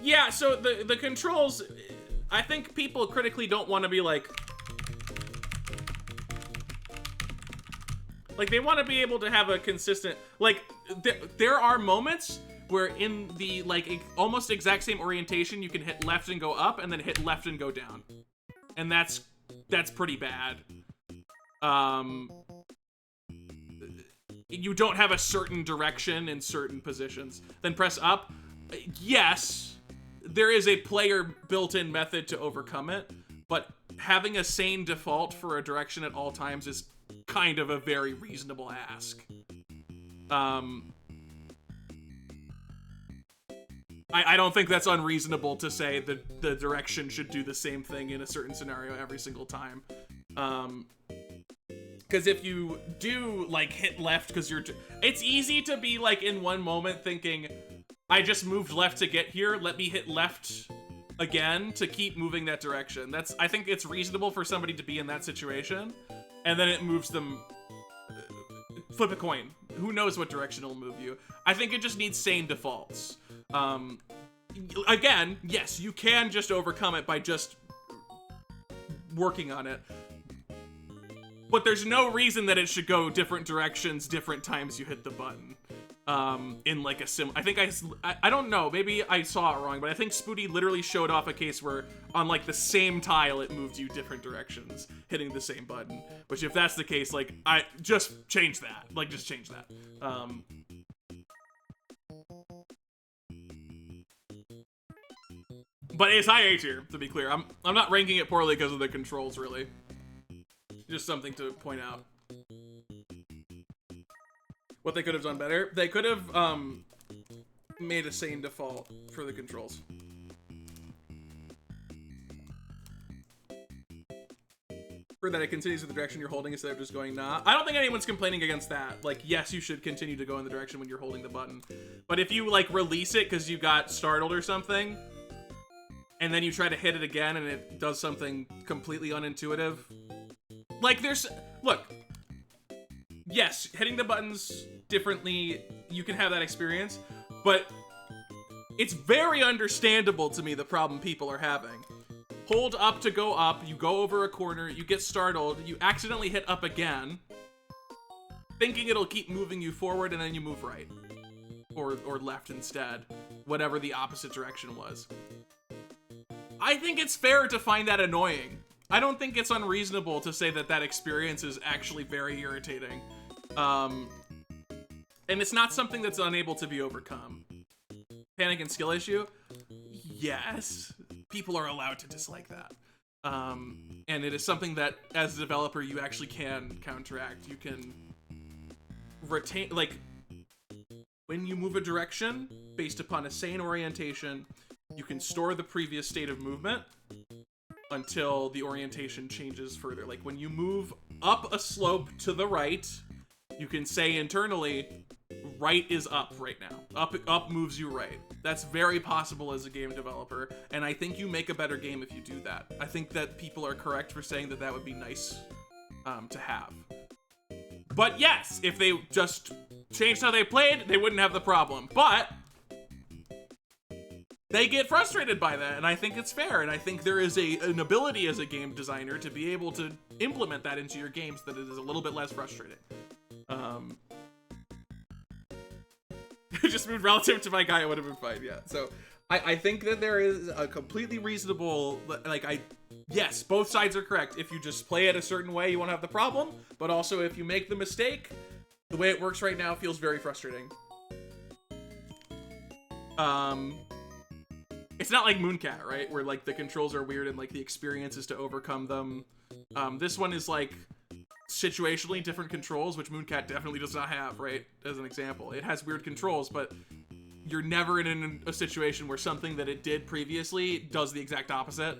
Yeah, so the controls, I think people critically don't want to be like they want to be able to have a consistent, like, there are moments where in the, like, almost exact same orientation, you can hit left and go up, and then hit left and go down. And that's pretty bad. You don't have a certain direction in certain positions. Then press up. Yes, there is a player built-in method to overcome it, but having a sane default for a direction at all times is kind of a very reasonable ask. I don't think that's unreasonable to say that the direction should do the same thing in a certain scenario every single time. Because if you do, like, hit left because it's easy to be, like, in one moment thinking, I just moved left to get here, let me hit left again to keep moving that direction. I think it's reasonable for somebody to be in that situation, and then it moves them, flip a coin. Who knows what direction it'll move you. I think it just needs sane defaults. Again, yes, you can just overcome it by just working on it. but there's no reason that it should go different directions, different times you hit the button. In like a I think I don't know, maybe I saw it wrong, but I think Spoody literally showed off a case where on like the same tile it moved you different directions, hitting the same button. Which if that's the case, like I just change that. Like just change that. But it's high A tier, to be clear. I'm not ranking it poorly because of the controls, really. Just something to point out. What they could have done better? They could have made a sane default for the controls. For that it continues in the direction you're holding instead of just going nah. I don't think anyone's complaining against that. Like, yes, you should continue to go in the direction when you're holding the button. But if you, like, release it because you got startled or something, and then you try to hit it again and it does something completely unintuitive. Like, look. Yes, hitting the buttons differently, you can have that experience, but it's very understandable to me the problem people are having. Hold up to go up, you go over a corner, you get startled, you accidentally hit up again, thinking it'll keep moving you forward, and then you move right. Or left instead, whatever the opposite direction was. I think it's fair to find that annoying. I don't think it's unreasonable to say that that experience is actually very irritating. And it's not something that's unable to be overcome. Panic and skill issue? Yes. People are allowed to dislike that. And it is something that, as a developer, you actually can counteract. You can retain, like, when you move a direction based upon a sane orientation, you can store the previous state of movement until the orientation changes further. Like, when you move up a slope to the right, you can say internally, right is up right now. Up moves you right. That's very possible as a game developer, and I think you make a better game if you do that. I think that people are correct for saying that that would be nice to have. But yes, if they just changed how they played, they wouldn't have the problem. But they get frustrated by that, and I think it's fair, and I think there is an ability as a game designer to be able to implement that into your games that it is a little bit less frustrating. Just moved relative to my guy, it would have been fine, yeah. So I think that there is a completely reasonable, like, yes, both sides are correct. If you just play it a certain way, you won't have the problem, but also if you make the mistake, the way it works right now feels very frustrating. It's not like Mooncat, right? Where, like, the controls are weird and, like, the experience is to overcome them. This one is, like, situationally different controls, which Mooncat definitely does not have, right? As an example. It has weird controls, but you're never in a situation where something that it did previously does the exact opposite,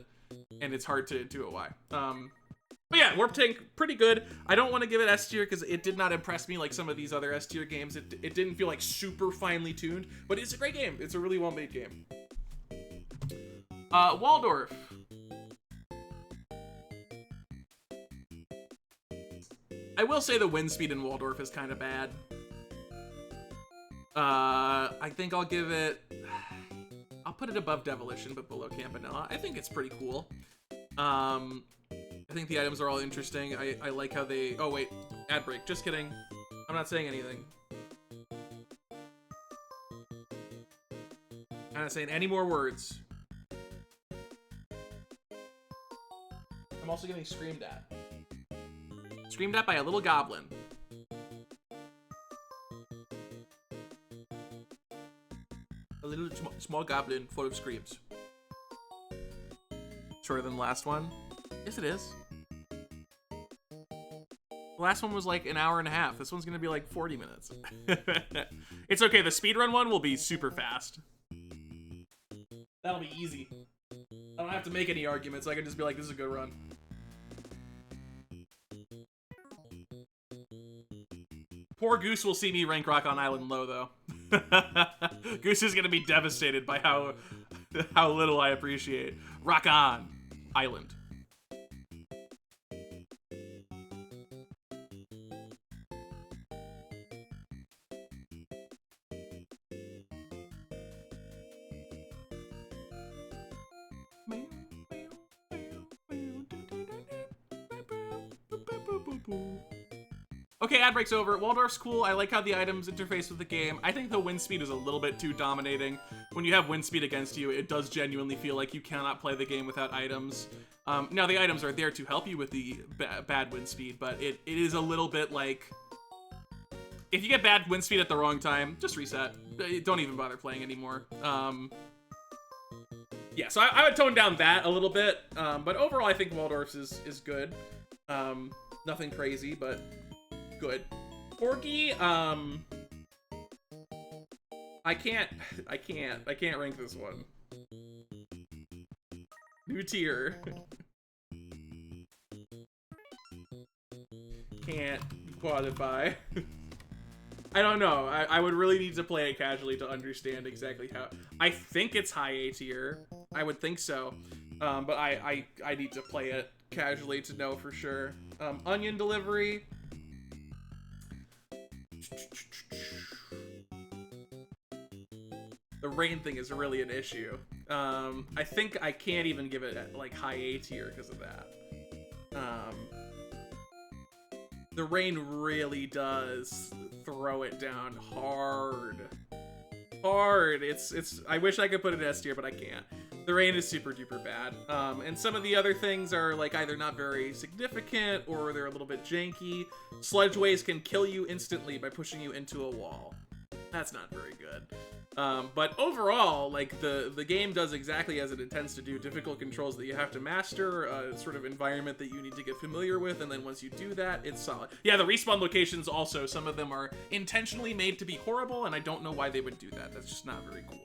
and it's hard to intuit why. But yeah, Warp Tank, pretty good. I don't want to give it S tier because it did not impress me like some of these other S tier games. It didn't feel like super finely tuned, but it's a great game. It's a really well-made game. Waldorf. I will say the wind speed in Waldorf is kind of bad. I think I'll give it... I'll put it above Devilition, but below Campanella. I think it's pretty cool. I think the items are all interesting. I like how they... Oh, wait. Ad break. Just kidding. I'm not saying anything. I'm not saying any more words. I'm also getting screamed at. Screamed at by a little goblin. A little small goblin full of screams. Shorter than the last one? Yes, it is. The last one was like an hour and a half. This one's gonna be like 40 minutes. It's okay, the speedrun one will be super fast. That'll be easy. I don't have to make any arguments. I can just be like, this is a good run. Poor Goose will see me rank Rock on Island low, though. Goose is gonna be devastated by how little I appreciate Rock on Island. Okay, ad break's over. Waldorf's cool. I like how the items interface with the game. I think the wind speed is a little bit too dominating. When you have wind speed against you, it does genuinely feel like you cannot play the game without items. Now, the items are there to help you with the bad wind speed, but it is a little bit like... If you get bad wind speed at the wrong time, just reset. Don't even bother playing anymore. Yeah, so I would tone down that a little bit. But overall, I think Waldorf's is good. Nothing crazy, but good. Porgy, I can't rank this one. New tier. Can't quantify. I don't know. I would really need to play it casually to understand exactly how. I think it's high A tier. I would think so. But I need to play it casually to know for sure. Onion delivery. The rain thing is really an issue. I think I can't even give it like high A tier because of that. The rain really does throw it down hard. It's I wish I could put it in S tier, but I can't. The rain is super duper bad. And some of the other things are like either not very significant or they're a little bit janky. Sludgeways can kill you instantly by pushing you into a wall. That's not very good. But overall, like the game does exactly as it intends to do. Difficult controls that you have to master, sort of environment that you need to get familiar with, and then once you do that, it's solid. Yeah, the respawn locations also, some of them are intentionally made to be horrible, and I don't know why they would do that. That's just not very cool.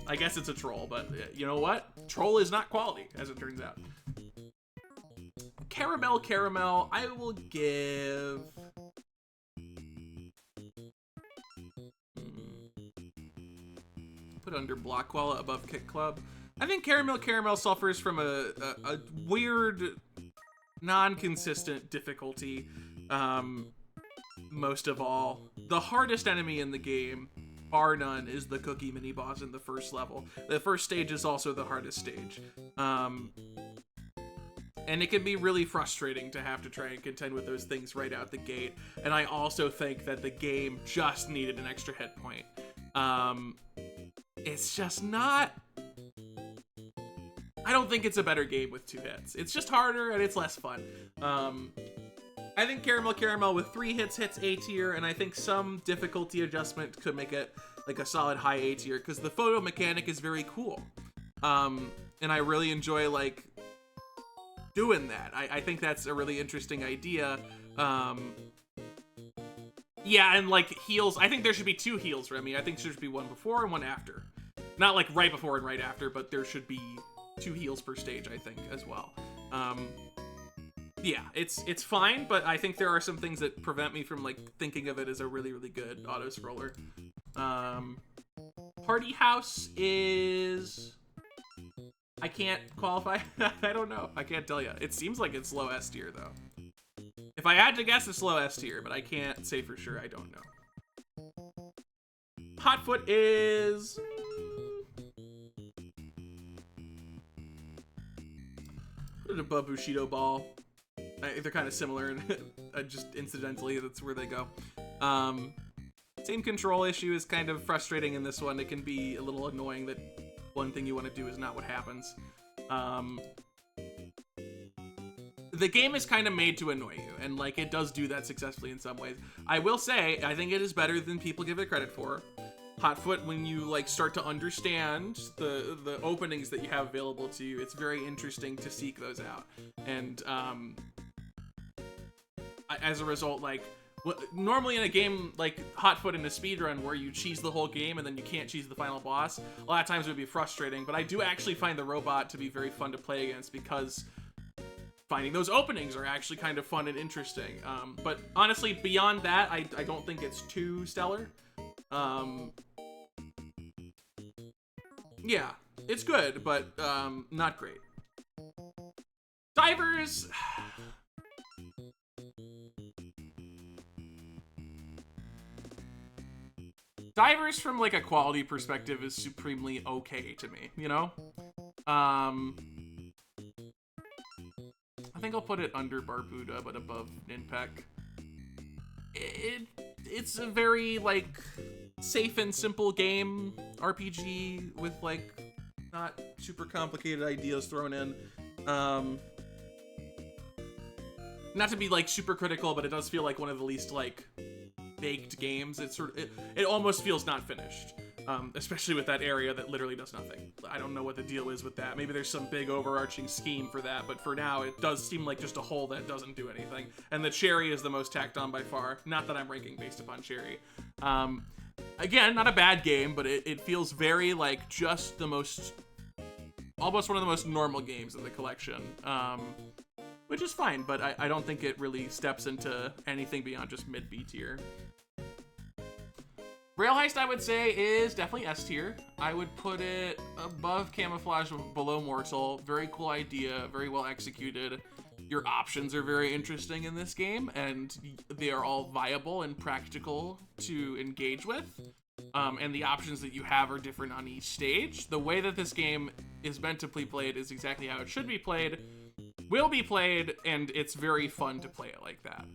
I guess it's a troll, but you know what? Troll is not quality, as it turns out. Caramel, I will give... Put under Block Koala above Kick Club. I think Caramel suffers from a weird, non-consistent difficulty. Most of all, the hardest enemy in the game, bar none, is the cookie mini boss in the first level. The first stage is also the hardest stage. And it can be really frustrating to have to try and contend with those things right out the gate. And I also think that the game just needed an extra hit point. It's just not... I don't think it's a better game with 2 hits. It's just harder and it's less fun. I think Caramel with 3 hits hits A tier, and I think some difficulty adjustment could make it like a solid high A tier, because the photo mechanic is very cool. And I really enjoy like doing that. I think that's a really interesting idea. Yeah, and like heals, I think there should be 2 heals, Remy. I think there should be one before and one after. Not like right before and right after, but there should be 2 heals per stage, I think, as well. Yeah, it's fine, but I think there are some things that prevent me from like thinking of it as a really, really good auto-scroller. Party House is... I can't qualify. I don't know. I can't tell you. It seems like it's low S tier, though. If I had to guess, it's low S tier, but I can't say for sure. I don't know. Hotfoot is... Put it above Bushido Ball. They're kind of similar, and just incidentally, that's where they go. Same control issue is kind of frustrating in this one. It can be a little annoying that one thing you want to do is not what happens. The game is kind of made to annoy you, and like it does do that successfully in some ways. I will say, I think it is better than people give it credit for. Hotfoot, when you like start to understand the openings that you have available to you, it's very interesting to seek those out. And as a result, like normally in a game like Hotfoot in a speedrun where you cheese the whole game and then you can't cheese the final boss, a lot of times it would be frustrating. But I do actually find the robot to be very fun to play against, because finding those openings are actually kind of fun and interesting. But honestly, beyond that, I don't think it's too stellar. Yeah, it's good, but not great. Divers... Divers from like a quality perspective is supremely okay to me, you know? I think I'll put it under Barbuda, but above Ninpek. It's a very, like, safe and simple game, RPG, with, like, not super complicated ideas thrown in. Not to be, like, super critical, but it does feel like one of the least, like, baked games. It almost feels not finished. Especially with that area that literally does nothing. I don't know what the deal is with that. Maybe there's some big overarching scheme for that, but for now, it does seem like just a hole that doesn't do anything. And the cherry is the most tacked on by far. Not that I'm ranking based upon cherry. Again, not a bad game, but it feels very like just the most, almost one of the most normal games in the collection. Which is fine, but I don't think it really steps into anything beyond just mid-B tier. Rail Heist, I would say, is definitely S tier. I would put it above Camouflage, below Mortal. Very cool idea, very well executed. Your options are very interesting in this game, and they are all viable and practical to engage with. And the options that you have are different on each stage. The way that this game is meant to be played is exactly how it should be played, will be played, and it's very fun to play it like that.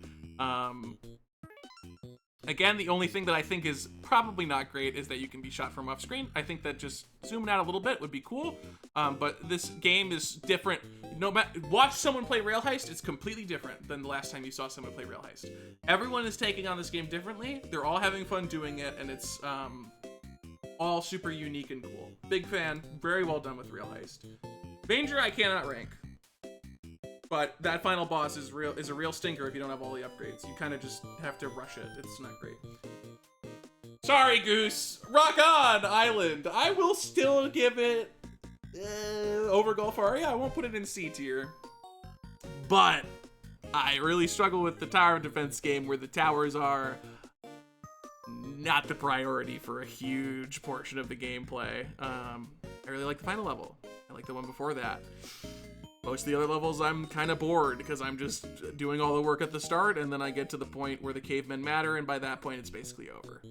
Again, the only thing that I think is probably not great is that you can be shot from off screen. I think that just zooming out a little bit would be cool. But this game is different. No matter, watch someone play Rail Heist, it's completely different than the last time you saw someone play Rail Heist. Everyone is taking on this game differently. They're all having fun doing it, and it's all super unique and cool. Big fan. Very well done with Rail Heist. Danger, I cannot rank. But that final boss is a real stinker if you don't have all the upgrades. You kind of just have to rush it. It's not great. Sorry, Goose. Rock on, Island. I will still give it over Golfaria. I won't put it in C tier. But I really struggle with the tower defense game where the towers are not the priority for a huge portion of the gameplay. I really like the final level. I like the one before that. Most of the other levels, I'm kind of bored because I'm just doing all the work at the start, and then I get to the point where the cavemen matter, and by that point, it's basically over.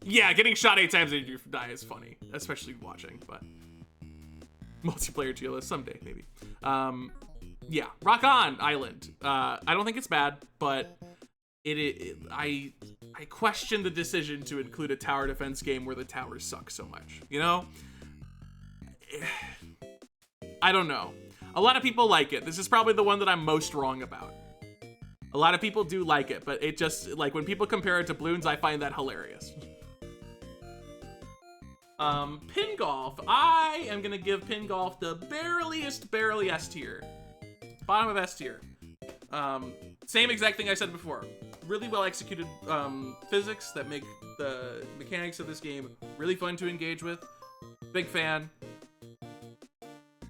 Yeah, getting shot 8 times and you die is funny, especially watching, but multiplayer tier list someday, maybe. Yeah, rock on, Island. I don't think it's bad, but I question the decision to include a tower defense game where the towers suck so much, you know? I don't know. A lot of people like it. This is probably the one that I'm most wrong about. A lot of people do like it, but it just, like, when people compare it to Bloons, I find that hilarious. Pin Golf. I am gonna give Pin Golf the barely S tier. Bottom of S tier. Same exact thing I said before. Really well executed physics that make the mechanics of this game really fun to engage with. Big fan.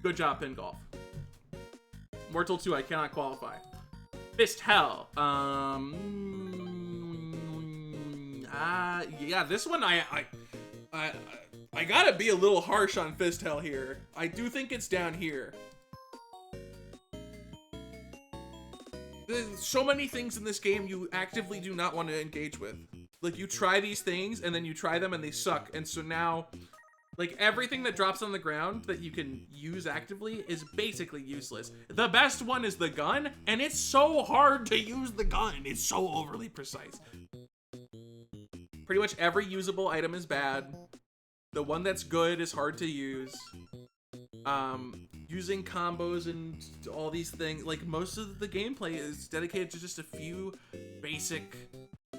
Good job, Pin Golf. Mortal 2, I cannot qualify. Fist Hell. Yeah, this one I gotta be a little harsh on Fist Hell here. I do think it's down here. There's so many things in this game you actively do not want to engage with. Like, you try these things, and then you try them, and they suck. And so now, like, everything that drops on the ground that you can use actively is basically useless. The best one is the gun, and it's so hard to use the gun. It's so overly precise. Pretty much every usable item is bad. The one that's good is hard to use. Using combos and all these things, like, most of the gameplay is dedicated to just a few basic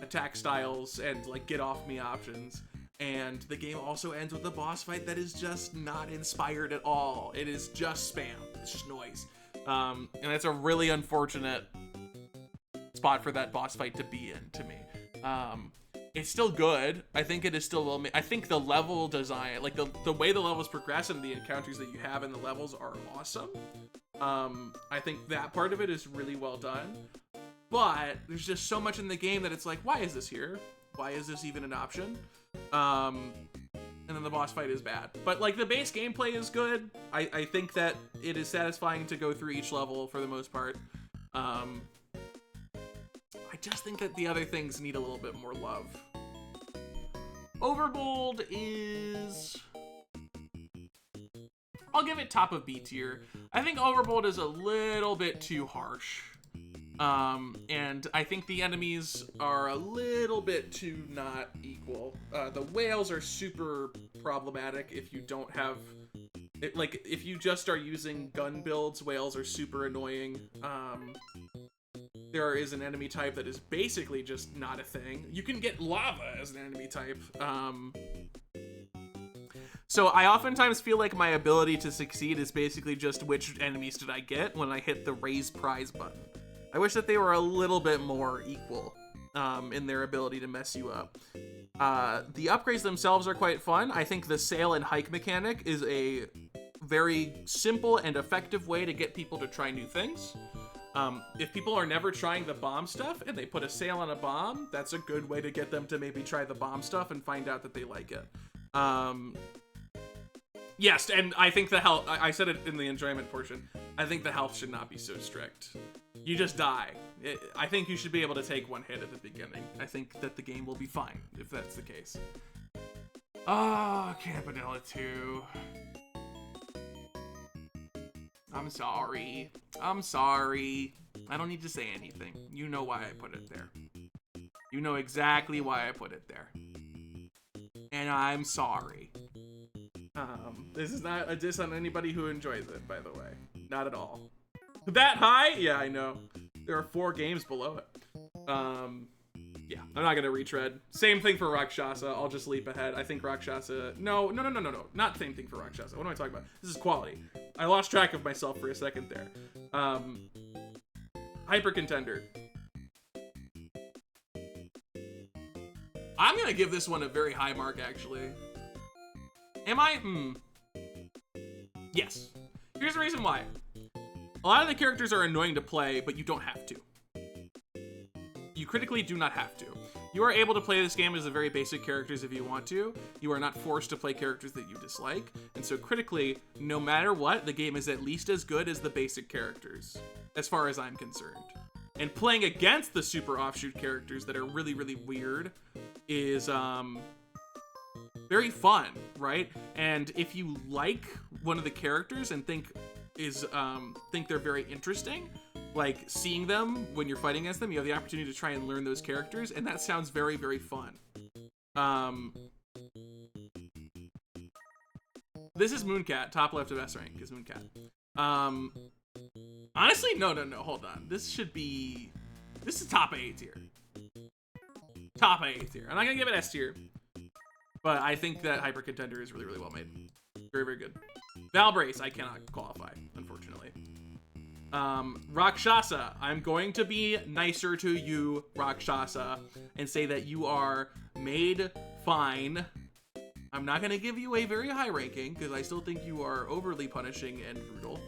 attack styles and, like, get off me options. And the game also ends with a boss fight that is just not inspired at all. It is just spam. It's just noise. And that's a really unfortunate spot for that boss fight to be in, to me. It's still good. I think it is still well made. I think the level design, like the way the levels progress and the encounters that you have in the levels are awesome. I think that part of it is really well done. But there's just so much in the game that it's like, why is this here? Why is this even an option? And then the boss fight is bad. But, like, the base gameplay is good. I think that it is satisfying to go through each level for the most part. I just think that the other things need a little bit more love. Overbold is I'll give it top of B tier. I think Overbold is a little bit too harsh. And I think the enemies are a little bit too not equal. The whales are super problematic if you don't have... like, if you just are using gun builds, whales are super annoying. There is an enemy type that is basically just not a thing. You can get lava as an enemy type. So I oftentimes feel like my ability to succeed is basically just which enemies did I get when I hit the raise prize button. I wish that they were a little bit more equal in their ability to mess you up. The upgrades themselves are quite fun. I think the sail and hike mechanic is a very simple and effective way to get people to try new things. If people are never trying the bomb stuff and they put a sail on a bomb, that's a good way to get them to maybe try the bomb stuff and find out that they like it. Yes, and I think the health, I said it in the enjoyment portion, I think the health should not be so strict. You just die. I think you should be able to take one hit at the beginning. I think that the game will be fine if that's the case. Oh, Campanella 2. I'm sorry. I'm sorry. I don't need to say anything. You know why I put it there. You know exactly why I put it there. And I'm sorry. This is not a diss on anybody who enjoys it, by the way. Not at all. That high? Yeah, I know. There are 4 games below it. Yeah, I'm not gonna retread. Same thing for Rakshasa. I'll just leap ahead. I think Rakshasa... No. Not same thing for Rakshasa. What am I talking about? This is quality. I lost track of myself for a second there. Hyper Contender. I'm gonna give this one a very high mark, actually. Am I? Yes. Here's the reason why. A lot of the characters are annoying to play, but you don't have to. You critically do not have to. You are able to play this game as the very basic characters if you want to. You are not forced to play characters that you dislike. And so critically, no matter what, the game is at least as good as the basic characters, as far as I'm concerned. And playing against the super offshoot characters that are really, really weird is very fun, right? And if you like one of the characters and think they're very interesting, like seeing them when you're fighting against them, you have the opportunity to try and learn those characters, and that sounds very, very fun. This is Mooncat. Top left of S rank is Mooncat. Honestly, no, hold on. This is top A tier. Top A tier. I'm not gonna give it S tier, but I think that Hyper Contender is really, really well made. Very, very good. Valbrace, I cannot qualify, unfortunately. Rakshasa, I'm going to be nicer to you, Rakshasa, and say that you are made fine. I'm not going to give you a very high ranking, because I still think you are overly punishing and brutal,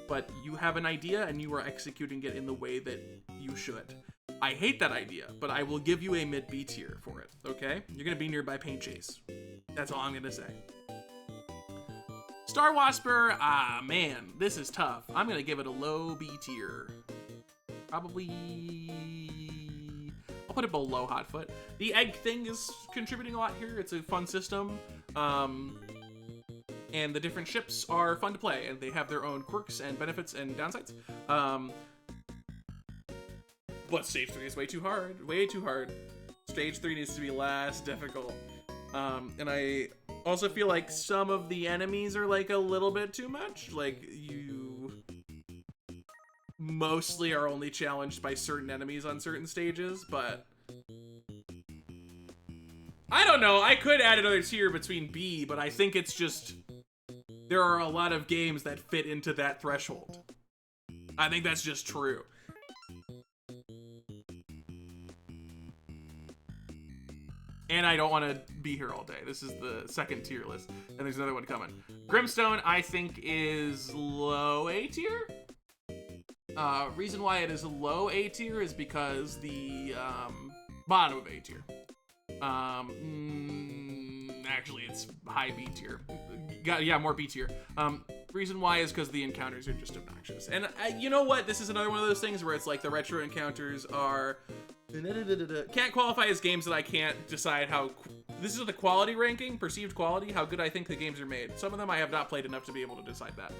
but you have an idea, and you are executing it in the way that you should. I hate that idea, but I will give you a mid B tier for it, okay? You're going to be nearby Paint Chase. That's all I'm going to say. Star Wasper, man, this is tough. I'm gonna give it a low B tier. Probably, I'll put it below Hotfoot. The egg thing is contributing a lot here. It's a fun system. And the different ships are fun to play, and they have their own quirks and benefits and downsides. But stage 3 is way too hard. Way too hard. Stage 3 needs to be less difficult. And I also feel like some of the enemies are like a little bit too much. Like you mostly are only challenged by certain enemies on certain stages, but I don't know. I could add another tier between B, but I think it's just there are a lot of games that fit into that threshold. I think that's just true. And I don't want to be here all day. This is the second tier list, and there's another one coming. Grimstone, I think, is low A tier. Reason why it is low A tier is because the bottom of A tier. Actually, it's high B tier. Yeah, more B tier. Reason why is because the encounters are just obnoxious. And you know what? This is another one of those things where it's like the retro encounters are... Can't qualify as games that I can't decide how... This is the quality ranking, perceived quality, how good I think the games are made. Some of them I have not played enough to be able to decide that.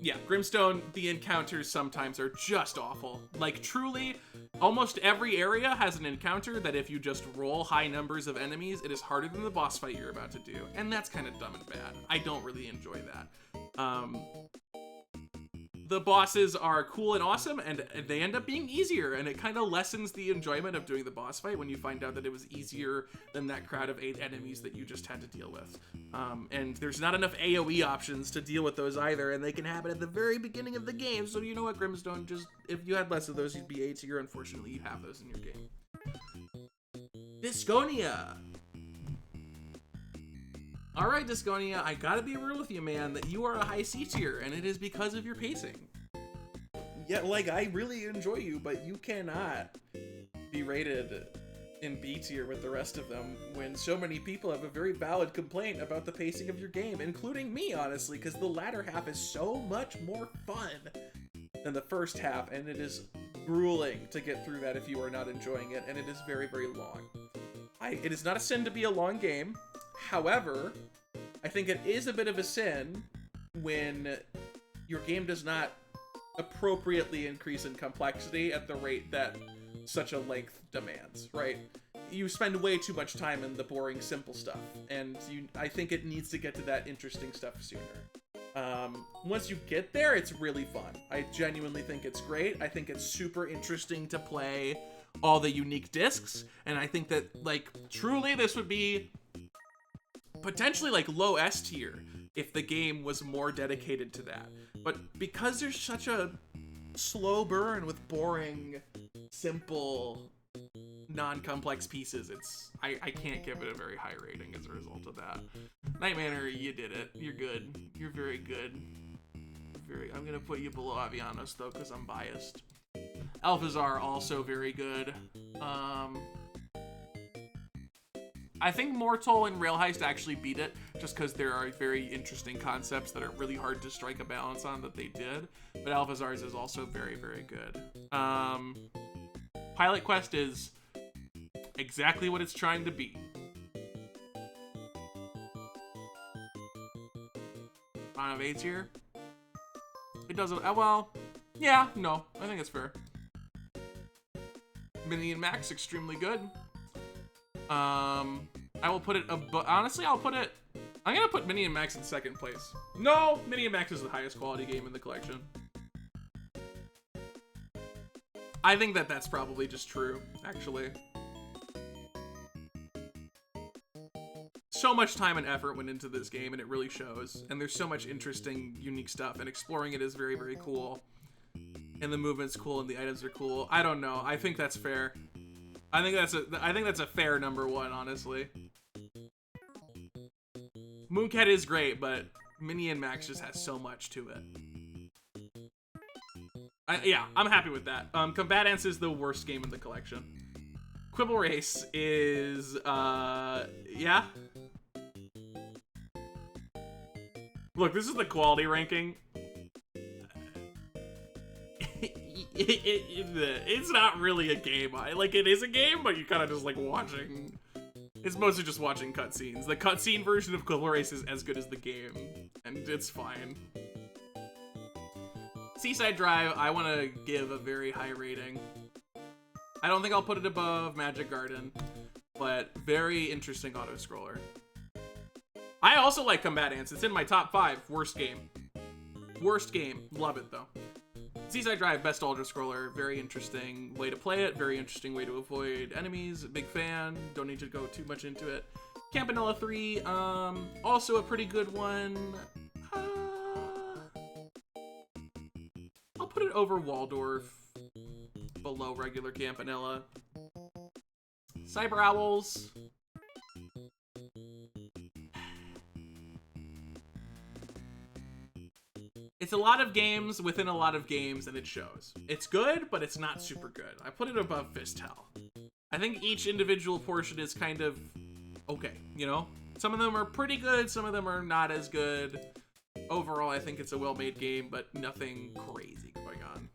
Yeah, Grimstone, the encounters sometimes are just awful. Like, truly, almost every area has an encounter that if you just roll high numbers of enemies, it is harder than the boss fight you're about to do. And that's kind of dumb and bad. I don't really enjoy that. The bosses are cool and awesome, and they end up being easier, and it kind of lessens the enjoyment of doing the boss fight when you find out that it was easier than that crowd of 8 enemies that you just had to deal with. And there's not enough AoE options to deal with those either, and they can happen at the very beginning of the game, so you know what, Grimstone, just if you had less of those, you'd be A tier. Unfortunately, you have those in your game. Disconia! Alright, Disconia, I gotta be real with you, man, that you are a high C tier, and it is because of your pacing. Yeah, like, I really enjoy you, but you cannot be rated in B tier with the rest of them when so many people have a very valid complaint about the pacing of your game, including me, honestly, because the latter half is so much more fun than the first half, and it is grueling to get through that if you are not enjoying it, and it is very, very long. It is not a sin to be a long game. However, I think it is a bit of a sin when your game does not appropriately increase in complexity at the rate that such a length demands, right? You spend way too much time in the boring, simple stuff, and I think it needs to get to that interesting stuff sooner. Once you get there, it's really fun. I genuinely think it's great. I think it's super interesting to play all the unique discs, and I think that, like, truly this would be potentially like low S tier if the game was more dedicated to that. But because there's such a slow burn with boring, simple, non-complex pieces, I can't give it a very high rating as a result of that. Night Manor, you did it. You're good. You're very good. I'm gonna put you below Avianos though, because I'm biased. Alphazar, also very good. I think Mortal and Rail Heist actually beat it, just because there are very interesting concepts that are really hard to strike a balance on that they did. But Alphazar's is also very, very good. Pilot Quest is exactly what it's trying to be. On of A tier? It doesn't, well, yeah, no, I think it's fair. Mini and Max, extremely good. I will put it honestly, I'm gonna put Mini and Max in second place. No, Mini and Max is the highest quality game in the collection. I think that that's probably just true, actually. So much time and effort went into this game, and it really shows. And there's so much interesting, unique stuff, and exploring it is very, very cool. And the movement's cool, and the items are cool. I don't know. I think that's fair. I think that's a fair number one, honestly. Mooncat is great, but Mini and Max just has so much to it. Yeah, I'm happy with that. Combatants is the worst game in the collection. Quibble Race is, yeah. Look, this is the quality ranking. It's not really a game. Like, it is a game, but you kind of just like watching. It's mostly just watching cutscenes. The cutscene version of Quibble Race is as good as the game, and it's fine. Seaside Drive, I want to give a very high rating. I don't think I'll put it above Magic Garden, but very interesting auto-scroller. I also like Combatants. It's in my top 5. Worst game. Worst game. Love it, though. Seaside Drive, best auto-scroller. Very interesting way to play it. Very interesting way to avoid enemies. Big fan. Don't need to go too much into it. Campanella 3, also a pretty good one. I'll put it over Waldorf. Below regular Campanella. Cyber Owls. It's a lot of games within a lot of games, and it shows. It's good, but it's not super good. I put it above Fist Hell. I think each individual portion is kind of okay, you know? Some of them are pretty good, some of them are not as good. Overall, I think it's a well-made game, but nothing crazy going on.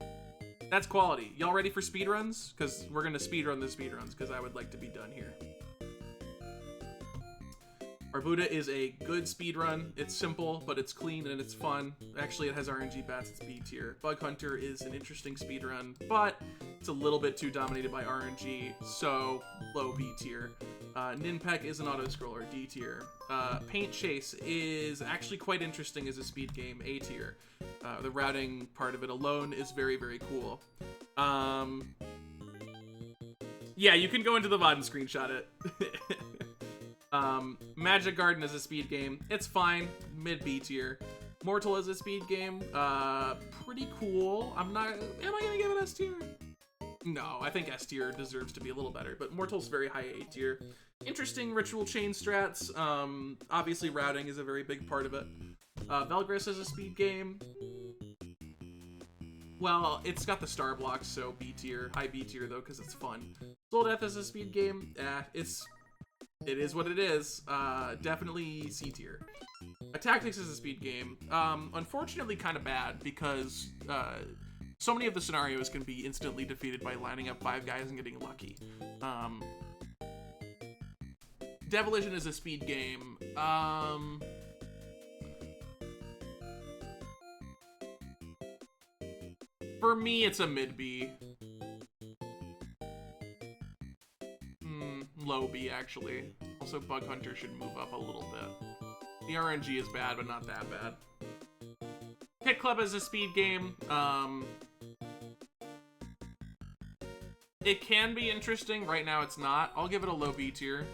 That's quality. Y'all ready for speedruns? Because we're going to speedrun the speedruns, because I would like to be done here. Arbuda is a good speedrun. It's simple, but it's clean and it's fun. Actually, it has RNG bats, it's B tier. Bug Hunter is an interesting speedrun, but it's a little bit too dominated by RNG, so low B tier. Ninpeck is an auto-scroller, D tier. Paint Chase is actually quite interesting as a speed game, A tier. The routing part of it alone is very, very cool. Yeah, you can go into the VOD and screenshot it. Magic Garden is a speed game. It's fine, mid B tier. Mortal is a speed game. Pretty cool. Am I gonna give it S tier? No, I think S tier deserves to be a little better, but Mortal's very high A tier. Interesting ritual chain strats. Obviously routing is a very big part of it. Velgris is a speed game. Well, it's got the star blocks, so B tier. High B tier though, because it's fun. Soul Death is a speed game. It is what it is. Definitely C tier. Tactics is a speed game. Unfortunately kind of bad because so many of the scenarios can be instantly defeated by lining up 5 guys and getting lucky. Devolution is a speed game. For me, it's a mid B. Low B, actually. Also, Bug Hunter should move up a little bit. The RNG is bad, but not that bad. Pit Club is a speed game. It can be interesting. Right now, it's not. I'll give it a low B tier.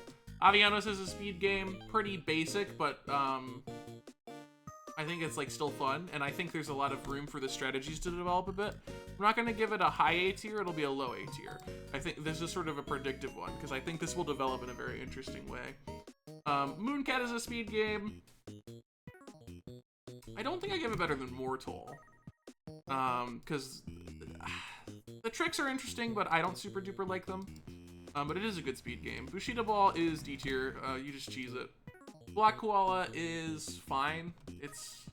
Avianos is a speed game. Pretty basic, but I think it's like still fun, and I think there's a lot of room for the strategies to develop a bit. I'm not gonna give it a high A tier, it'll be a low A tier. I think this is sort of a predictive one, because I think this will develop in a very interesting way. Mooncat is a speed game. I don't think I give it better than Mortal. Because the tricks are interesting, but I don't super duper like them. But it is a good speed game. Bushido Ball is D tier, you just cheese it. Black Koala is fine. It's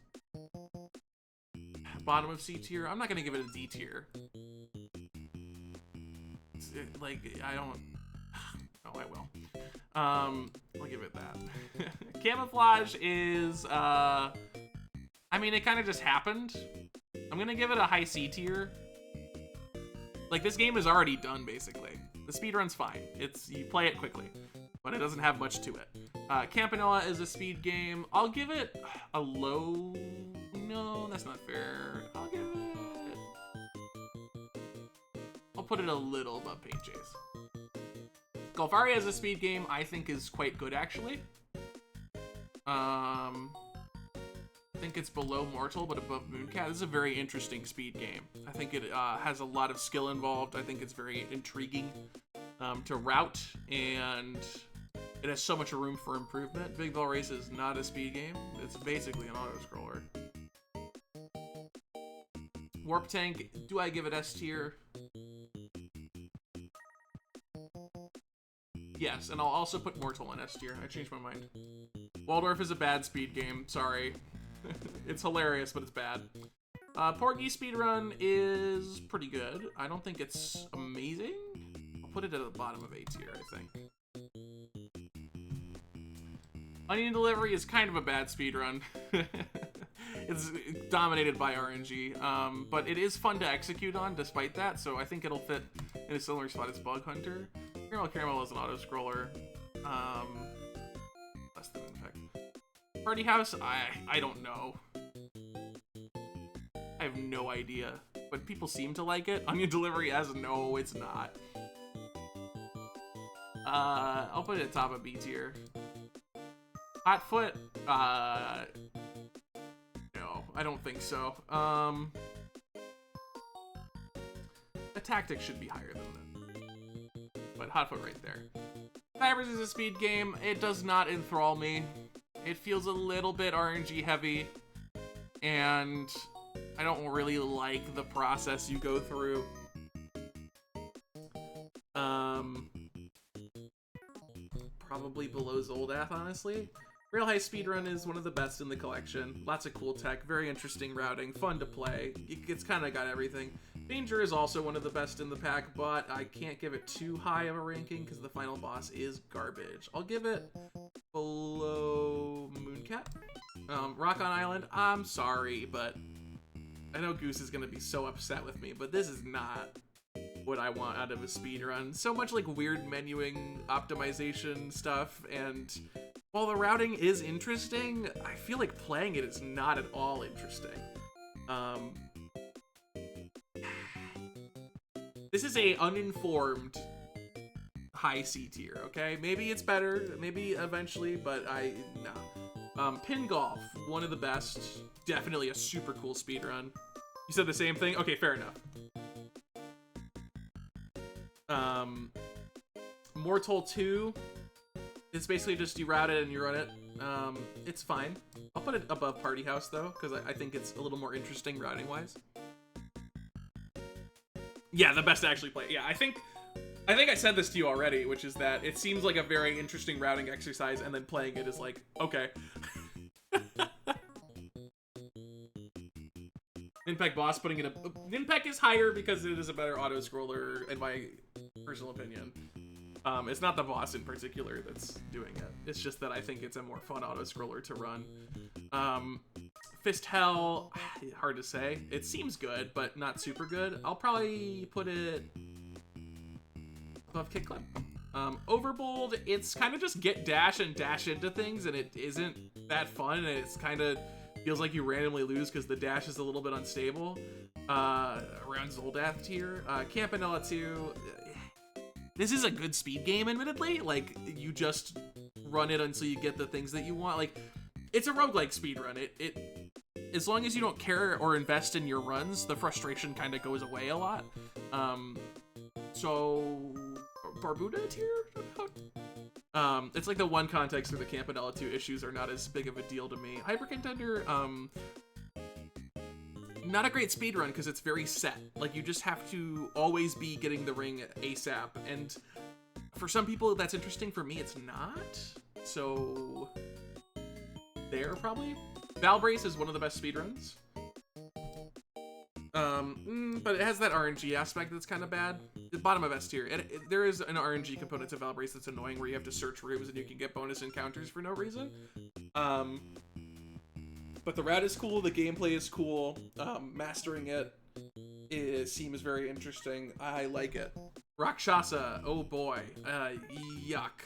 bottom of C tier. I'm not gonna give it a D tier. Like, I don't... Oh, I will. I'll give it that. Camouflage is, I mean, it kind of just happened. I'm gonna give it a high C tier. Like, this game is already done, basically. The speedrun's fine. You play it quickly, but it doesn't have much to it. Campanella is a speed game. I'll give it a low... No, that's not fair. I'll give it... I'll put it a little above Paint Chase. Golfaria is a speed game I think is quite good, actually. I think it's below Mortal, but above Mooncat. This is a very interesting speed game. I think it has a lot of skill involved. I think it's very intriguing to route, and it has so much room for improvement. Big Ball Race is not a speed game. It's basically an auto-scroller. Warp Tank, do I give it S tier? Yes, and I'll also put Mortal in S tier. I changed my mind. Waldorf is a bad speed game. Sorry. It's hilarious, but it's bad. Porgy Speedrun is pretty good. I don't think it's amazing. I'll put it at the bottom of A tier, I think. Onion Delivery is kind of a bad speedrun. It's dominated by RNG, but it is fun to execute on despite that, so I think it'll fit in a similar spot as Bug Hunter. Caramel is an auto-scroller. Less than Infect. Party House, I don't know. I have no idea, but people seem to like it. Onion Delivery as no, it's not. I'll put it at top of B tier. Hotfoot, no, I don't think so. The tactics should be higher than that. But Hotfoot right there. Fibers is a speed game. It does not enthrall me. It feels a little bit RNG heavy, and I don't really like the process you go through. Probably below Zoldath, honestly. Rail High Speedrun is one of the best in the collection. Lots of cool tech, very interesting routing, fun to play. It's kind of got everything. Danger is also one of the best in the pack, but I can't give it too high of a ranking because the final boss is garbage. I'll give it below Mooncat. Rock on Island, I'm sorry, but I know Goose is going to be so upset with me, but this is not what I want out of a speedrun. So much like weird menuing optimization stuff, and while the routing is interesting, I feel like playing it is not at all interesting. This is a uninformed high C tier, okay? Maybe it's better, maybe eventually, but no. Pin Golf, one of the best. Definitely a super cool speedrun. You said the same thing? Okay, fair enough. Mortal 2, it's basically just you route it and you run it. It's fine. I'll put it above Party House though, because I think it's a little more interesting routing wise. Yeah, the best to actually play. Yeah, I think I said this to you already, which is that it seems like a very interesting routing exercise, and then playing it is like, okay. Ninpek Boss, putting it up. Ninpek is higher because it is a better auto-scroller, in my personal opinion. It's not the boss in particular that's doing it. It's just that I think it's a more fun auto-scroller to run. Fist Hell, hard to say. It seems good, but not super good. I'll probably put it above Kick Clip. Overbold, it's kind of just get dash and dash into things, and it isn't that fun, and it's kind of feels like you randomly lose because the dash is a little bit unstable. Around Zoldath tier. Campanella 2, this is a good speed game, admittedly. Like, you just run it until you get the things that you want. Like, it's a roguelike speedrun. It as long as you don't care or invest in your runs, the frustration kind of goes away a lot. So Barbuda tier? It's like the one context where the Campanella 2 issues are not as big of a deal to me. Hyper Contender, not a great speedrun because it's very set. Like, you just have to always be getting the ring ASAP, and for some people that's interesting. For me, it's not. So there, probably. Valve Race is one of the best speedruns. But it has that RNG aspect that's kind of bad. The bottom of S tier. There is an RNG component to Valve Race that's annoying, where you have to search rooms and you can get bonus encounters for no reason. But the route is cool, the gameplay is cool, mastering it seems very interesting. I like it. Rakshasa, oh boy, yuck.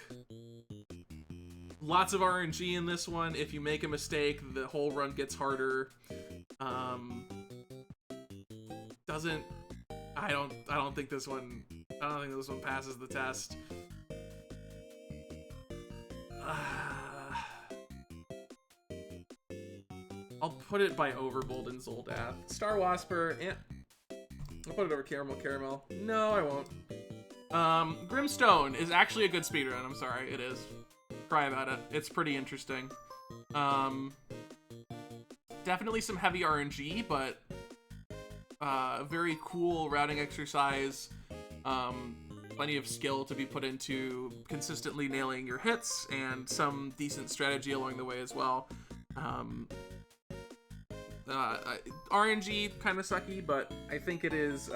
Lots of RNG in this one. If you make a mistake, the whole run gets harder. I don't think this one passes the test. I'll put it by Overbold and Zoldath. Star Wasper, I'll put it over Caramel. No, I won't. Grimstone is actually a good speedrun. I'm sorry, it is. Cry about it. It's pretty interesting. Definitely some heavy RNG, but very cool routing exercise. Plenty of skill to be put into consistently nailing your hits, and some decent strategy along the way as well. RNG kind of sucky, but I think it is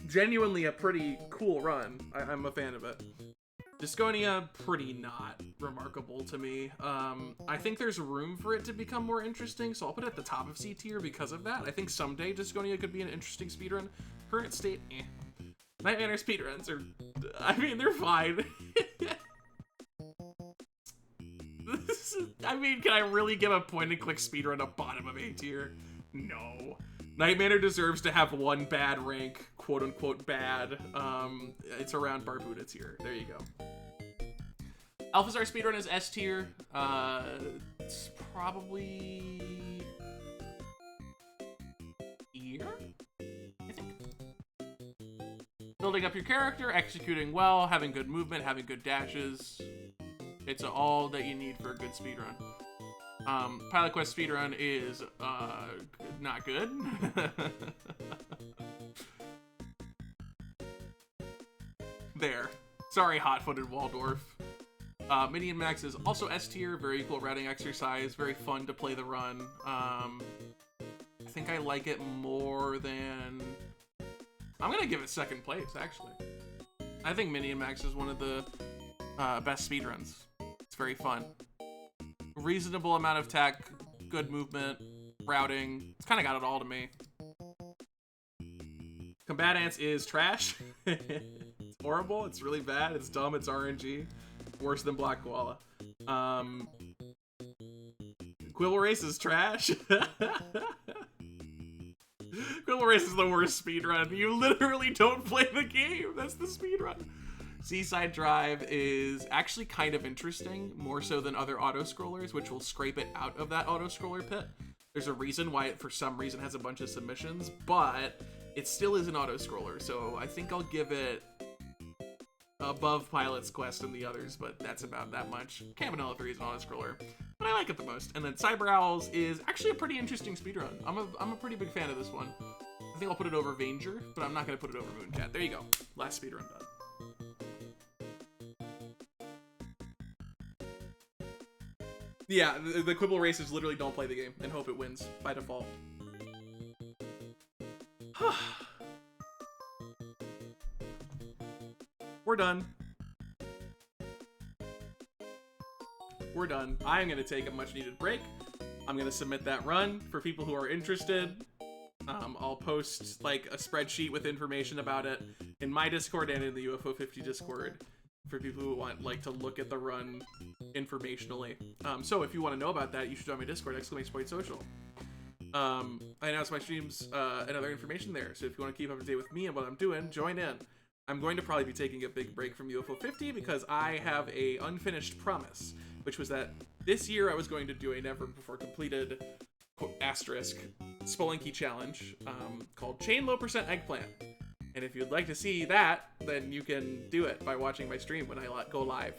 genuinely a pretty cool run. I'm a fan of it. Disconia, pretty not remarkable to me. I think there's room for it to become more interesting, so I'll put it at the top of C tier because of that. I think someday Disconia could be an interesting speedrun. Current state, eh. Night Manor speedruns are, I mean, they're fine. I mean, can I really give a point-and-click speedrun a bottom of A tier? No. Night Manor deserves to have one bad rank, quote-unquote bad. It's around Barbuda tier. There you go. Alphazar speedrun is S tier. It's probably here, I think. Building up your character, executing well, having good movement, having good dashes. It's all that you need for a good speedrun. Pilot Quest speedrun is not good. There. Sorry, hot-footed Waldorf. Minion Max is also S tier, very cool routing exercise, very fun to play the run. I think I like it more than... I'm gonna give it second place, actually. I think Minion Max is one of the best speedruns. It's very fun. Reasonable amount of tech, good movement, routing. It's kind of got it all to me. Combatants is trash. It's horrible. It's really bad. It's dumb. It's RNG. Worse than Black Koala. Quibble Race is trash. Quibble Race is the worst speedrun. You literally don't play the game. That's the speedrun. Seaside Drive is actually kind of interesting, more so than other auto-scrollers, which will scrape it out of that auto-scroller pit. There's a reason why it, for some reason, has a bunch of submissions, but it still is an auto-scroller, so I think I'll give it above Pilot's Quest and the others, but that's about that much. Campanella 3 is an auto-scroller, but I like it the most. And then Cyber Owls is actually a pretty interesting speedrun. I'm a pretty big fan of this one. I think I'll put it over Vanger, but I'm not going to put it over Mooncat. There you go. Last speedrun done. Yeah, the Quibble Race is literally don't play the game and hope it wins by default. We're done. We're done. I'm going to take a much needed break. I'm going to submit that run for people who are interested. I'll post like a spreadsheet with information about it in my Discord and in the UFO 50 Discord for people who want like to look at the run informationally. So if you want to know about that, you should join my Discord, !social. I announce my streams and other information there. So if you want to keep up to date with me and what I'm doing, join in. I'm going to probably be taking a big break from UFO 50 because I have a unfinished promise, which was that this year I was going to do a never before completed asterisk Spelunky challenge called Chain Low Percent Eggplant. And if you'd like to see that, then you can do it by watching my stream when I go live.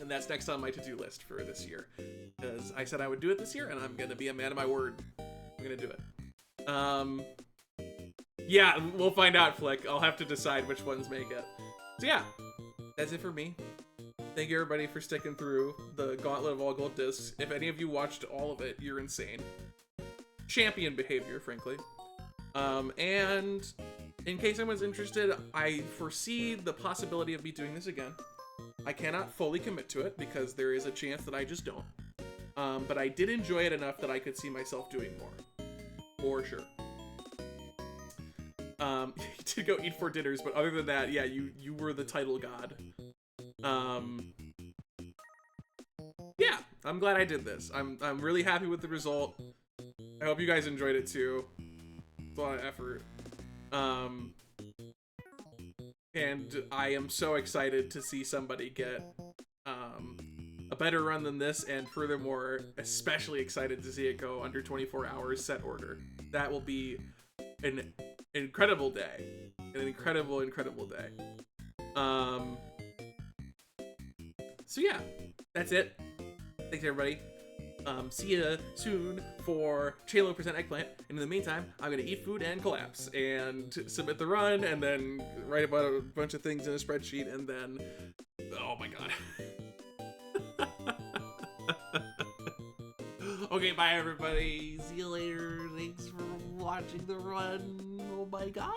And that's next on my to-do list for this year. Because I said I would do it this year, and I'm going to be a man of my word. I'm going to do it. Yeah, we'll find out, Flick. I'll have to decide which ones make it. So yeah, that's it for me. Thank you everybody for sticking through the Gauntlet of All Gold Discs. If any of you watched all of it, you're insane. Champion behavior, frankly. And in case anyone's interested, I foresee the possibility of me doing this again. I cannot fully commit to it because there is a chance that I just don't. But I did enjoy it enough that I could see myself doing more. For sure. You did go eat 4 dinners, but other than that, yeah, you were the title god. Yeah, I'm glad I did this. I'm really happy with the result. I hope you guys enjoyed it too. It's a lot of effort. And I am so excited to see somebody get a better run than this, and furthermore, especially excited to see it go under 24 hours set order. That will be an incredible day. An incredible, incredible day. So yeah, that's it. Thanks everybody. See you soon for Chain Low Percent Eggplant. And in the meantime, I'm gonna eat food and collapse and submit the run and then write about a bunch of things in a spreadsheet and then, oh my god. Okay, bye everybody. See you later. Thanks for watching the run. Oh my god.